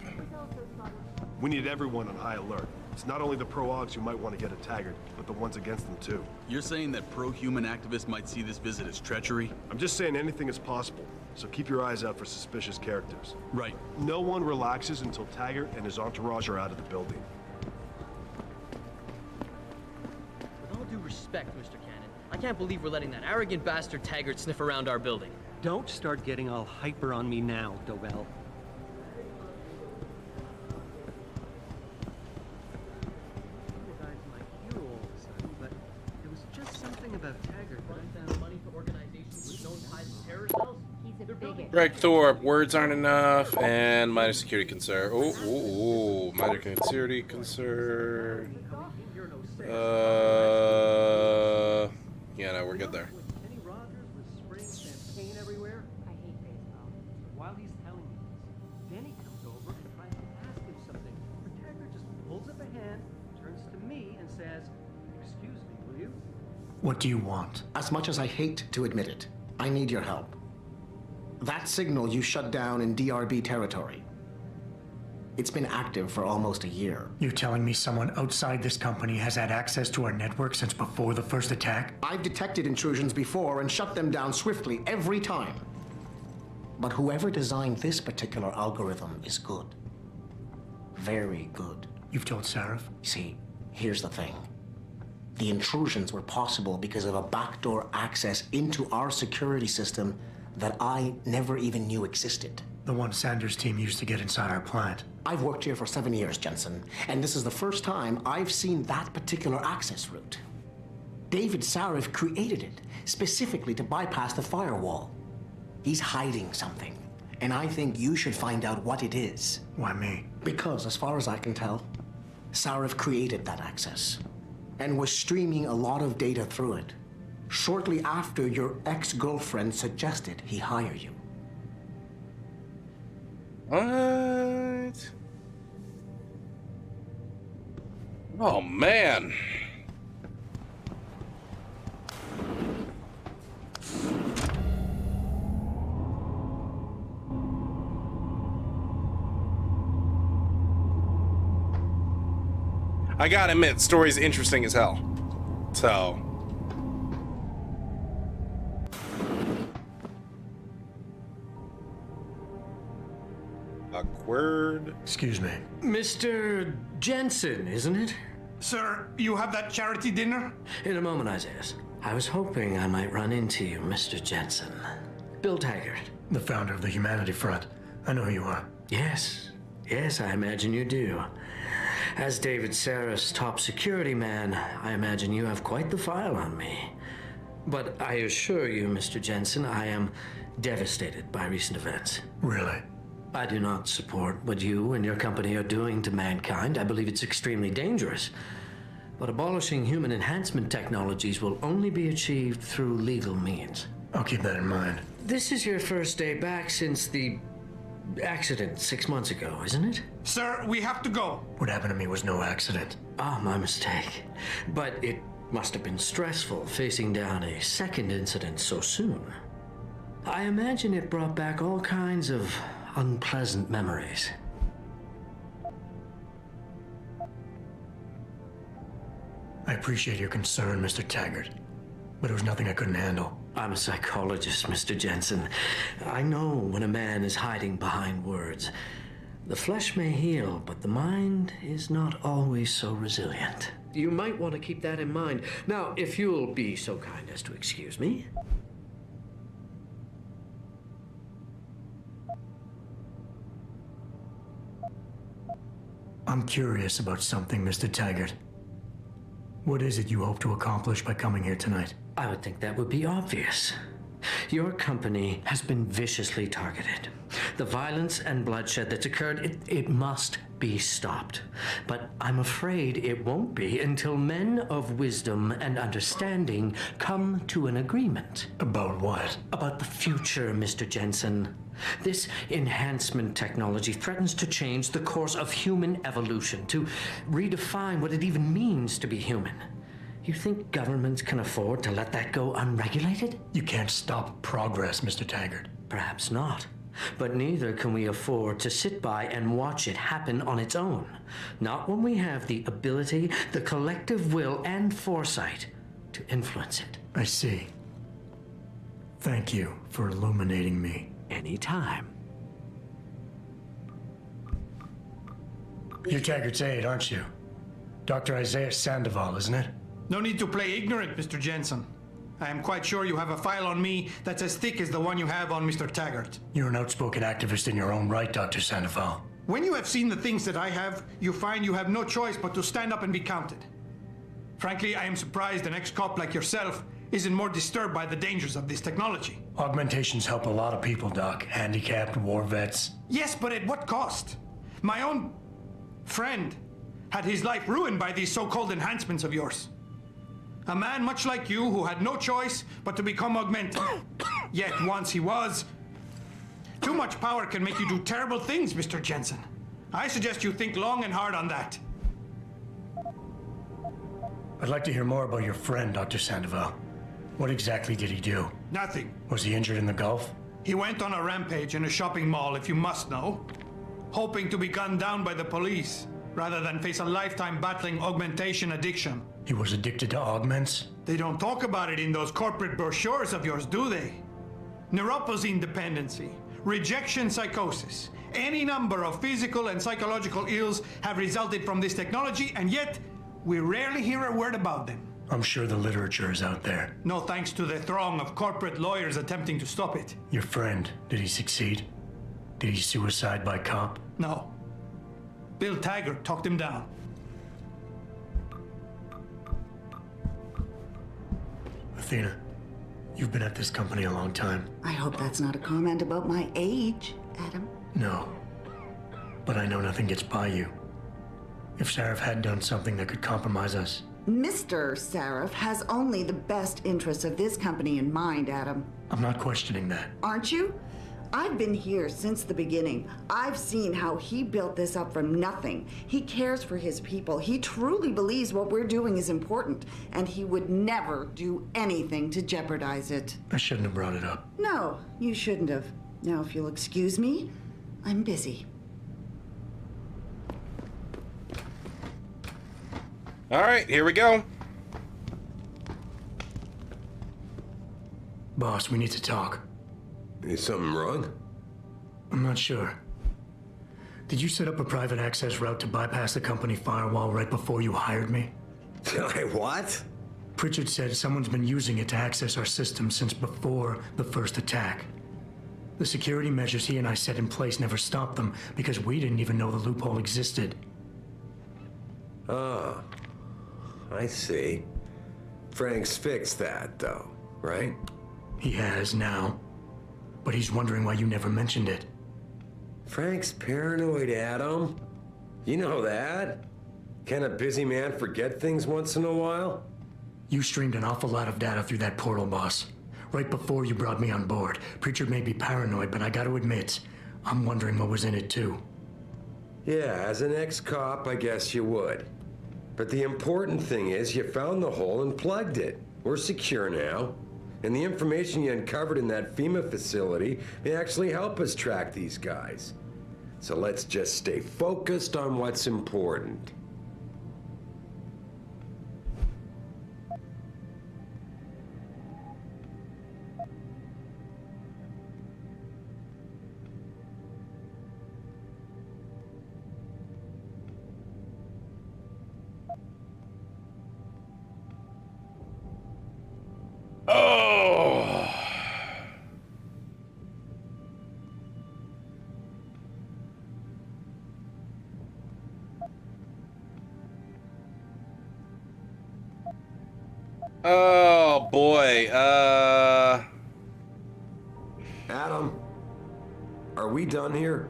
We need everyone on high alert. It's not only the pro-Augs who might want to get a Taggart, but the ones against them too. You're saying that pro-human activists might see this visit as treachery? I'm just saying anything is possible, so keep your eyes out for suspicious characters. Right. No one relaxes until Taggart and his entourage are out of the building. With all due respect, Mr. Cannon, I can't believe we're letting that arrogant bastard Taggart sniff around our building. Don't start getting all hyper on me now, Dobell. Greg Thorpe, words aren't enough, and minor security concern. Oh, minor security concern. Yeah, no, we're good there. Kenny Rogers was spraying champagne everywhere. I hate baseball. While he's telling me this, Denny comes over and tries to ask him something. But Taggart just pulls up a hand, turns to me, and says, "Excuse me, will you?" What do you want? As much as I hate to admit it, I need your help. That signal you shut down in DRB territory. It's been active for almost a year. You telling me someone outside this company has had access to our network since before the first attack? I've detected intrusions before and shut them down swiftly every time. But whoever designed this particular algorithm is good. Very good. You've told Sarif? See, here's the thing. The intrusions were possible because of a backdoor access into our security system that I never even knew existed. The one Sanders' team used to get inside our plant. I've worked here for 7 years, Jensen, and this is the first time I've seen that particular access route. David Sarif created it specifically to bypass the firewall. He's hiding something, and I think you should find out what it is. Why me? Because, as far as I can tell, Sarif created that access and was streaming a lot of data through it shortly after your ex-girlfriend suggested he hire you. What? Oh, man. I gotta admit, story's interesting as hell. So... awkward. Excuse me. Mr. Jensen, isn't it? Sir, you have that charity dinner? In a moment, Isaiah. I was hoping I might run into you, Mr. Jensen. Bill Taggart. The founder of the Humanity Front. I know who you are. Yes. Yes, I imagine you do. As David Sarif's top security man, I imagine you have quite the file on me. But I assure you, Mr. Jensen, I am devastated by recent events. Really? I do not support what you and your company are doing to mankind. I believe it's extremely dangerous. But abolishing human enhancement technologies will only be achieved through legal means. I'll keep that in mind. This is your first day back since the accident 6 months ago, isn't it? Sir, we have to go. What happened to me was no accident. Ah, my mistake. But it must have been stressful facing down a second incident so soon. I imagine it brought back all kinds of unpleasant memories. I appreciate your concern, Mr. Taggart, but it was nothing I couldn't handle. I'm a psychologist, Mr. Jensen. I know when a man is hiding behind words. The flesh may heal, but the mind is not always so resilient. You might want to keep that in mind. Now, if you'll be so kind as to excuse me. I'm curious about something, Mr. Taggart. What is it you hope to accomplish by coming here tonight? I would think that would be obvious. Your company has been viciously targeted. The violence and bloodshed that's occurred, it must be stopped. But I'm afraid it won't be until men of wisdom and understanding come to an agreement. About what? About the future, Mr. Jensen. This enhancement technology threatens to change the course of human evolution, to redefine what it even means to be human. You think governments can afford to let that go unregulated? You can't stop progress, Mr. Taggart. Perhaps not. But neither can we afford to sit by and watch it happen on its own. Not when we have the ability, the collective will, and foresight to influence it. I see. Thank you for illuminating me. Anytime. You're Taggart's aide, aren't you? Dr. Isaiah Sandoval, isn't it? No need to play ignorant, Mr. Jensen. I am quite sure you have a file on me that's as thick as the one you have on Mr. Taggart. You're an outspoken activist in your own right, Dr. Sandoval. When you have seen the things that I have, you find you have no choice but to stand up and be counted. Frankly, I am surprised an ex-cop like yourself isn't more disturbed by the dangers of this technology. Augmentations help a lot of people, Doc. Handicapped, war vets. Yes, but at what cost? My own friend had his life ruined by these so-called enhancements of yours. A man much like you who had no choice but to become augmented. Yet once he was. Too much power can make you do terrible things, Mr. Jensen. I suggest you think long and hard on that. I'd like to hear more about your friend, Dr. Sandoval. What exactly did he do? Nothing. Was he injured in the Gulf? He went on a rampage in a shopping mall, if you must know, hoping to be gunned down by the police, rather than face a lifetime battling augmentation addiction. He was addicted to augments? They don't talk about it in those corporate brochures of yours, do they? Neuroposine dependency, rejection psychosis, any number of physical and psychological ills have resulted from this technology, and yet we rarely hear a word about them. I'm sure the literature is out there. No thanks to the throng of corporate lawyers attempting to stop it. Your friend, did he succeed? Did he suicide by cop? No. Bill Taggart talked him down. Athena, you've been at this company a long time. I hope that's not a comment about my age, Adam. No. But I know nothing gets by you. If Sarif had done something that could compromise us. Mr. Sarif has only the best interests of this company in mind, Adam. I'm not questioning that. Aren't you? I've been here since the beginning. I've seen how he built this up from nothing. He cares for his people. He truly believes what we're doing is important, and he would never do anything to jeopardize it. I shouldn't have brought it up. No, you shouldn't have. Now, if you'll excuse me, I'm busy. All right, here we go. Boss, we need to talk. Is something wrong? I'm not sure. Did you set up a private access route to bypass the company firewall right before you hired me? What? Pritchard said someone's been using it to access our system since before the first attack. The security measures he and I set in place never stopped them because we didn't even know the loophole existed. Oh, I see. Frank's fixed that, though, right? He has now. But he's wondering why you never mentioned it. Frank's paranoid, Adam. You know that. Can a busy man forget things once in a while? You streamed an awful lot of data through that portal, boss. Right before you brought me on board, Preacher may be paranoid, but I gotta admit, I'm wondering what was in it too. Yeah, as an ex-cop, I guess you would. But the important thing is you found the hole and plugged it. We're secure now. And the information you uncovered in that FEMA facility may actually help us track these guys. So let's just stay focused on what's important. Oh. Oh boy. Adam, are we done here?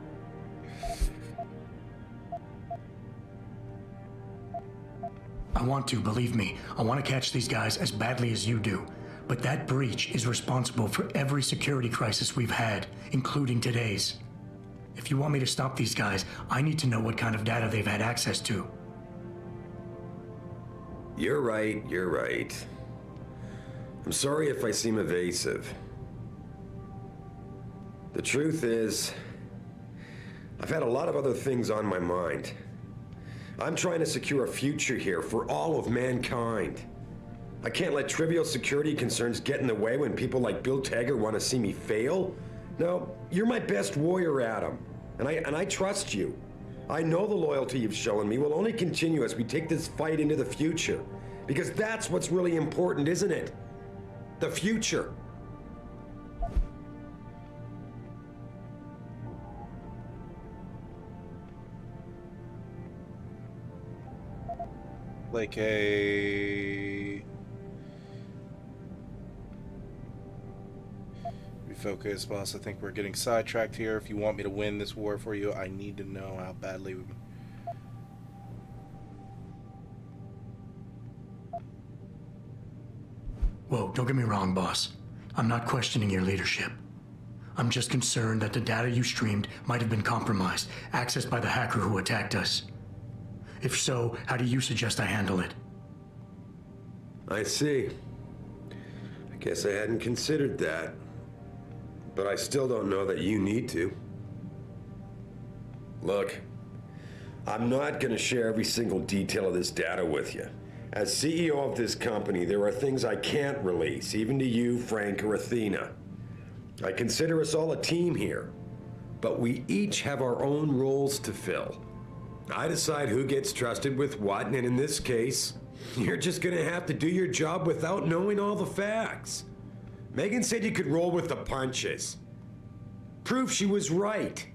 I want to, believe me. I want to catch these guys as badly as you do. But that breach is responsible for every security crisis we've had, including today's. If you want me to stop these guys, I need to know what kind of data they've had access to. You're right, you're right. I'm sorry if I seem evasive. The truth is, I've had a lot of other things on my mind. I'm trying to secure a future here for all of mankind. I can't let trivial security concerns get in the way when people like Bill Taggart want to see me fail. No, you're my best warrior, Adam, and I trust you. I know the loyalty you've shown me will only continue as we take this fight into the future, because that's what's really important, isn't it? The future. Like a... Refocus, boss. I think we're getting sidetracked here. If you want me to win this war for you, I need to know how badly we... Whoa, don't get me wrong, boss. I'm not questioning your leadership. I'm just concerned that the data you streamed might have been compromised, accessed by the hacker who attacked us. If so, how do you suggest I handle it? I see. I guess I hadn't considered that. But I still don't know that you need to. Look, I'm not going to share every single detail of this data with you. As CEO of this company, there are things I can't release, even to you, Frank, or Athena. I consider us all a team here, but we each have our own roles to fill. I decide who gets trusted with what, and in this case, you're just gonna have to do your job without knowing all the facts. Megan said you could roll with the punches. Proof she was right.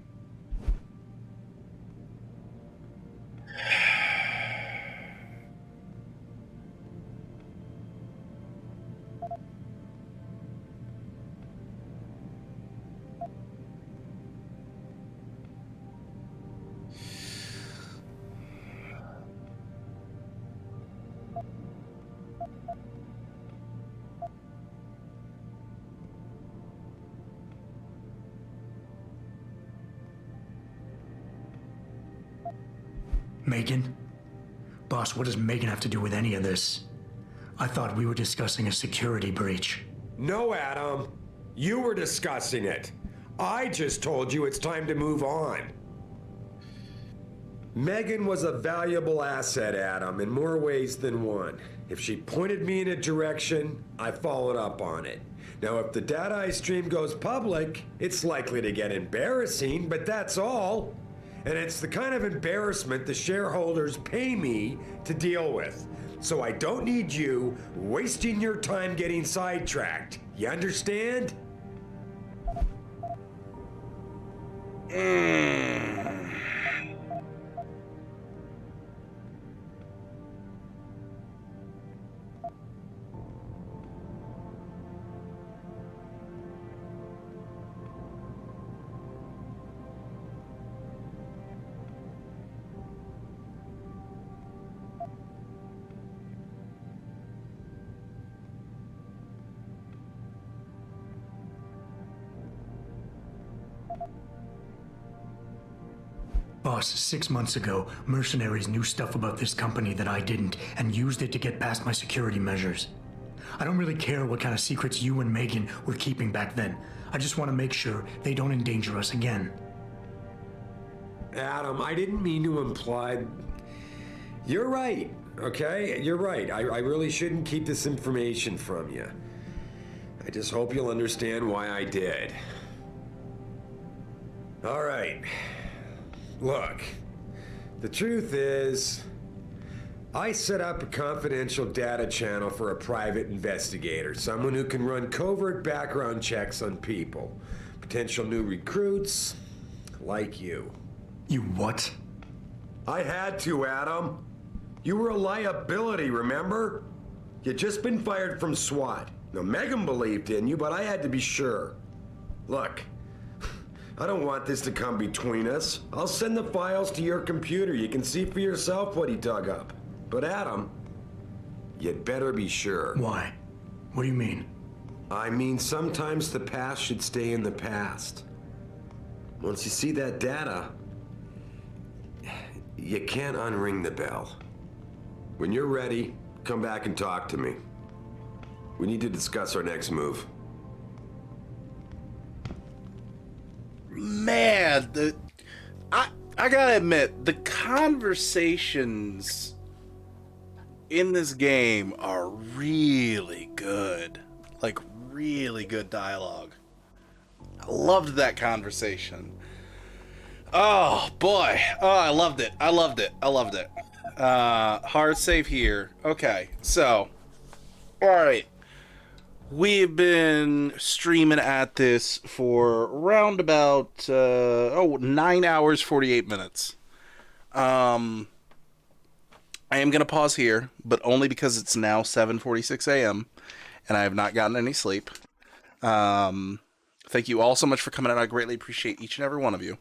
Megan? Boss, what does Megan have to do with any of this? I thought we were discussing a security breach. No, Adam. You were discussing it. I just told you it's time to move on. Megan was a valuable asset, Adam, in more ways than one. If she pointed me in a direction, I followed up on it. Now, if the data I stream goes public, it's likely to get embarrassing, but that's all. And it's the kind of embarrassment the shareholders pay me to deal with. So I don't need you wasting your time getting sidetracked. You understand? Boss, 6 months ago, mercenaries knew stuff about this company that I didn't and used it to get past my security measures. I don't really care what kind of secrets you and Megan were keeping back then. I just want to make sure they don't endanger us again. Adam, I didn't mean to imply... You're right, okay? You're right. I really shouldn't keep this information from you. I just hope you'll understand why I did. All right. Look, the truth is, I set up a confidential data channel for a private investigator, someone who can run covert background checks on people, potential new recruits, like you. You what? I had to, Adam. You were a liability, remember? You'd just been fired from SWAT. Now, Megan believed in you, but I had to be sure. Look, I don't want this to come between us. I'll send the files to your computer. You can see for yourself what he dug up. But Adam, you'd better be sure. Why? What do you mean? I mean, sometimes the past should stay in the past. Once you see that data, you can't unring the bell. When you're ready, come back and talk to me. We need to discuss our next move. Man, I gotta admit, the conversations in this game are really good. Like, really good dialogue. I loved that conversation. Oh, boy. Oh, I loved it. I loved it. I loved it. Hard save here. Okay, so. Alright. We've been streaming at this for around about 9 hours 48 minutes. I am going to pause here, but only because it's now 7:46 a.m. and I have not gotten any sleep. Thank you all so much for coming out. I greatly appreciate each and every one of you.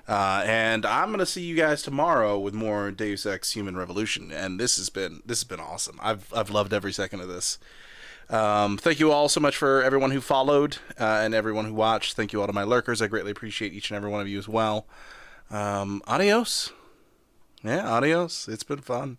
And I'm going to see you guys tomorrow with more Deus Ex Human Revolution, and this has been awesome. I've loved every second of this. Thank you all so much for everyone who followed and everyone who watched. Thank you all to my lurkers. I greatly appreciate each and every one of you as well. Adios. Yeah, adios. It's been fun.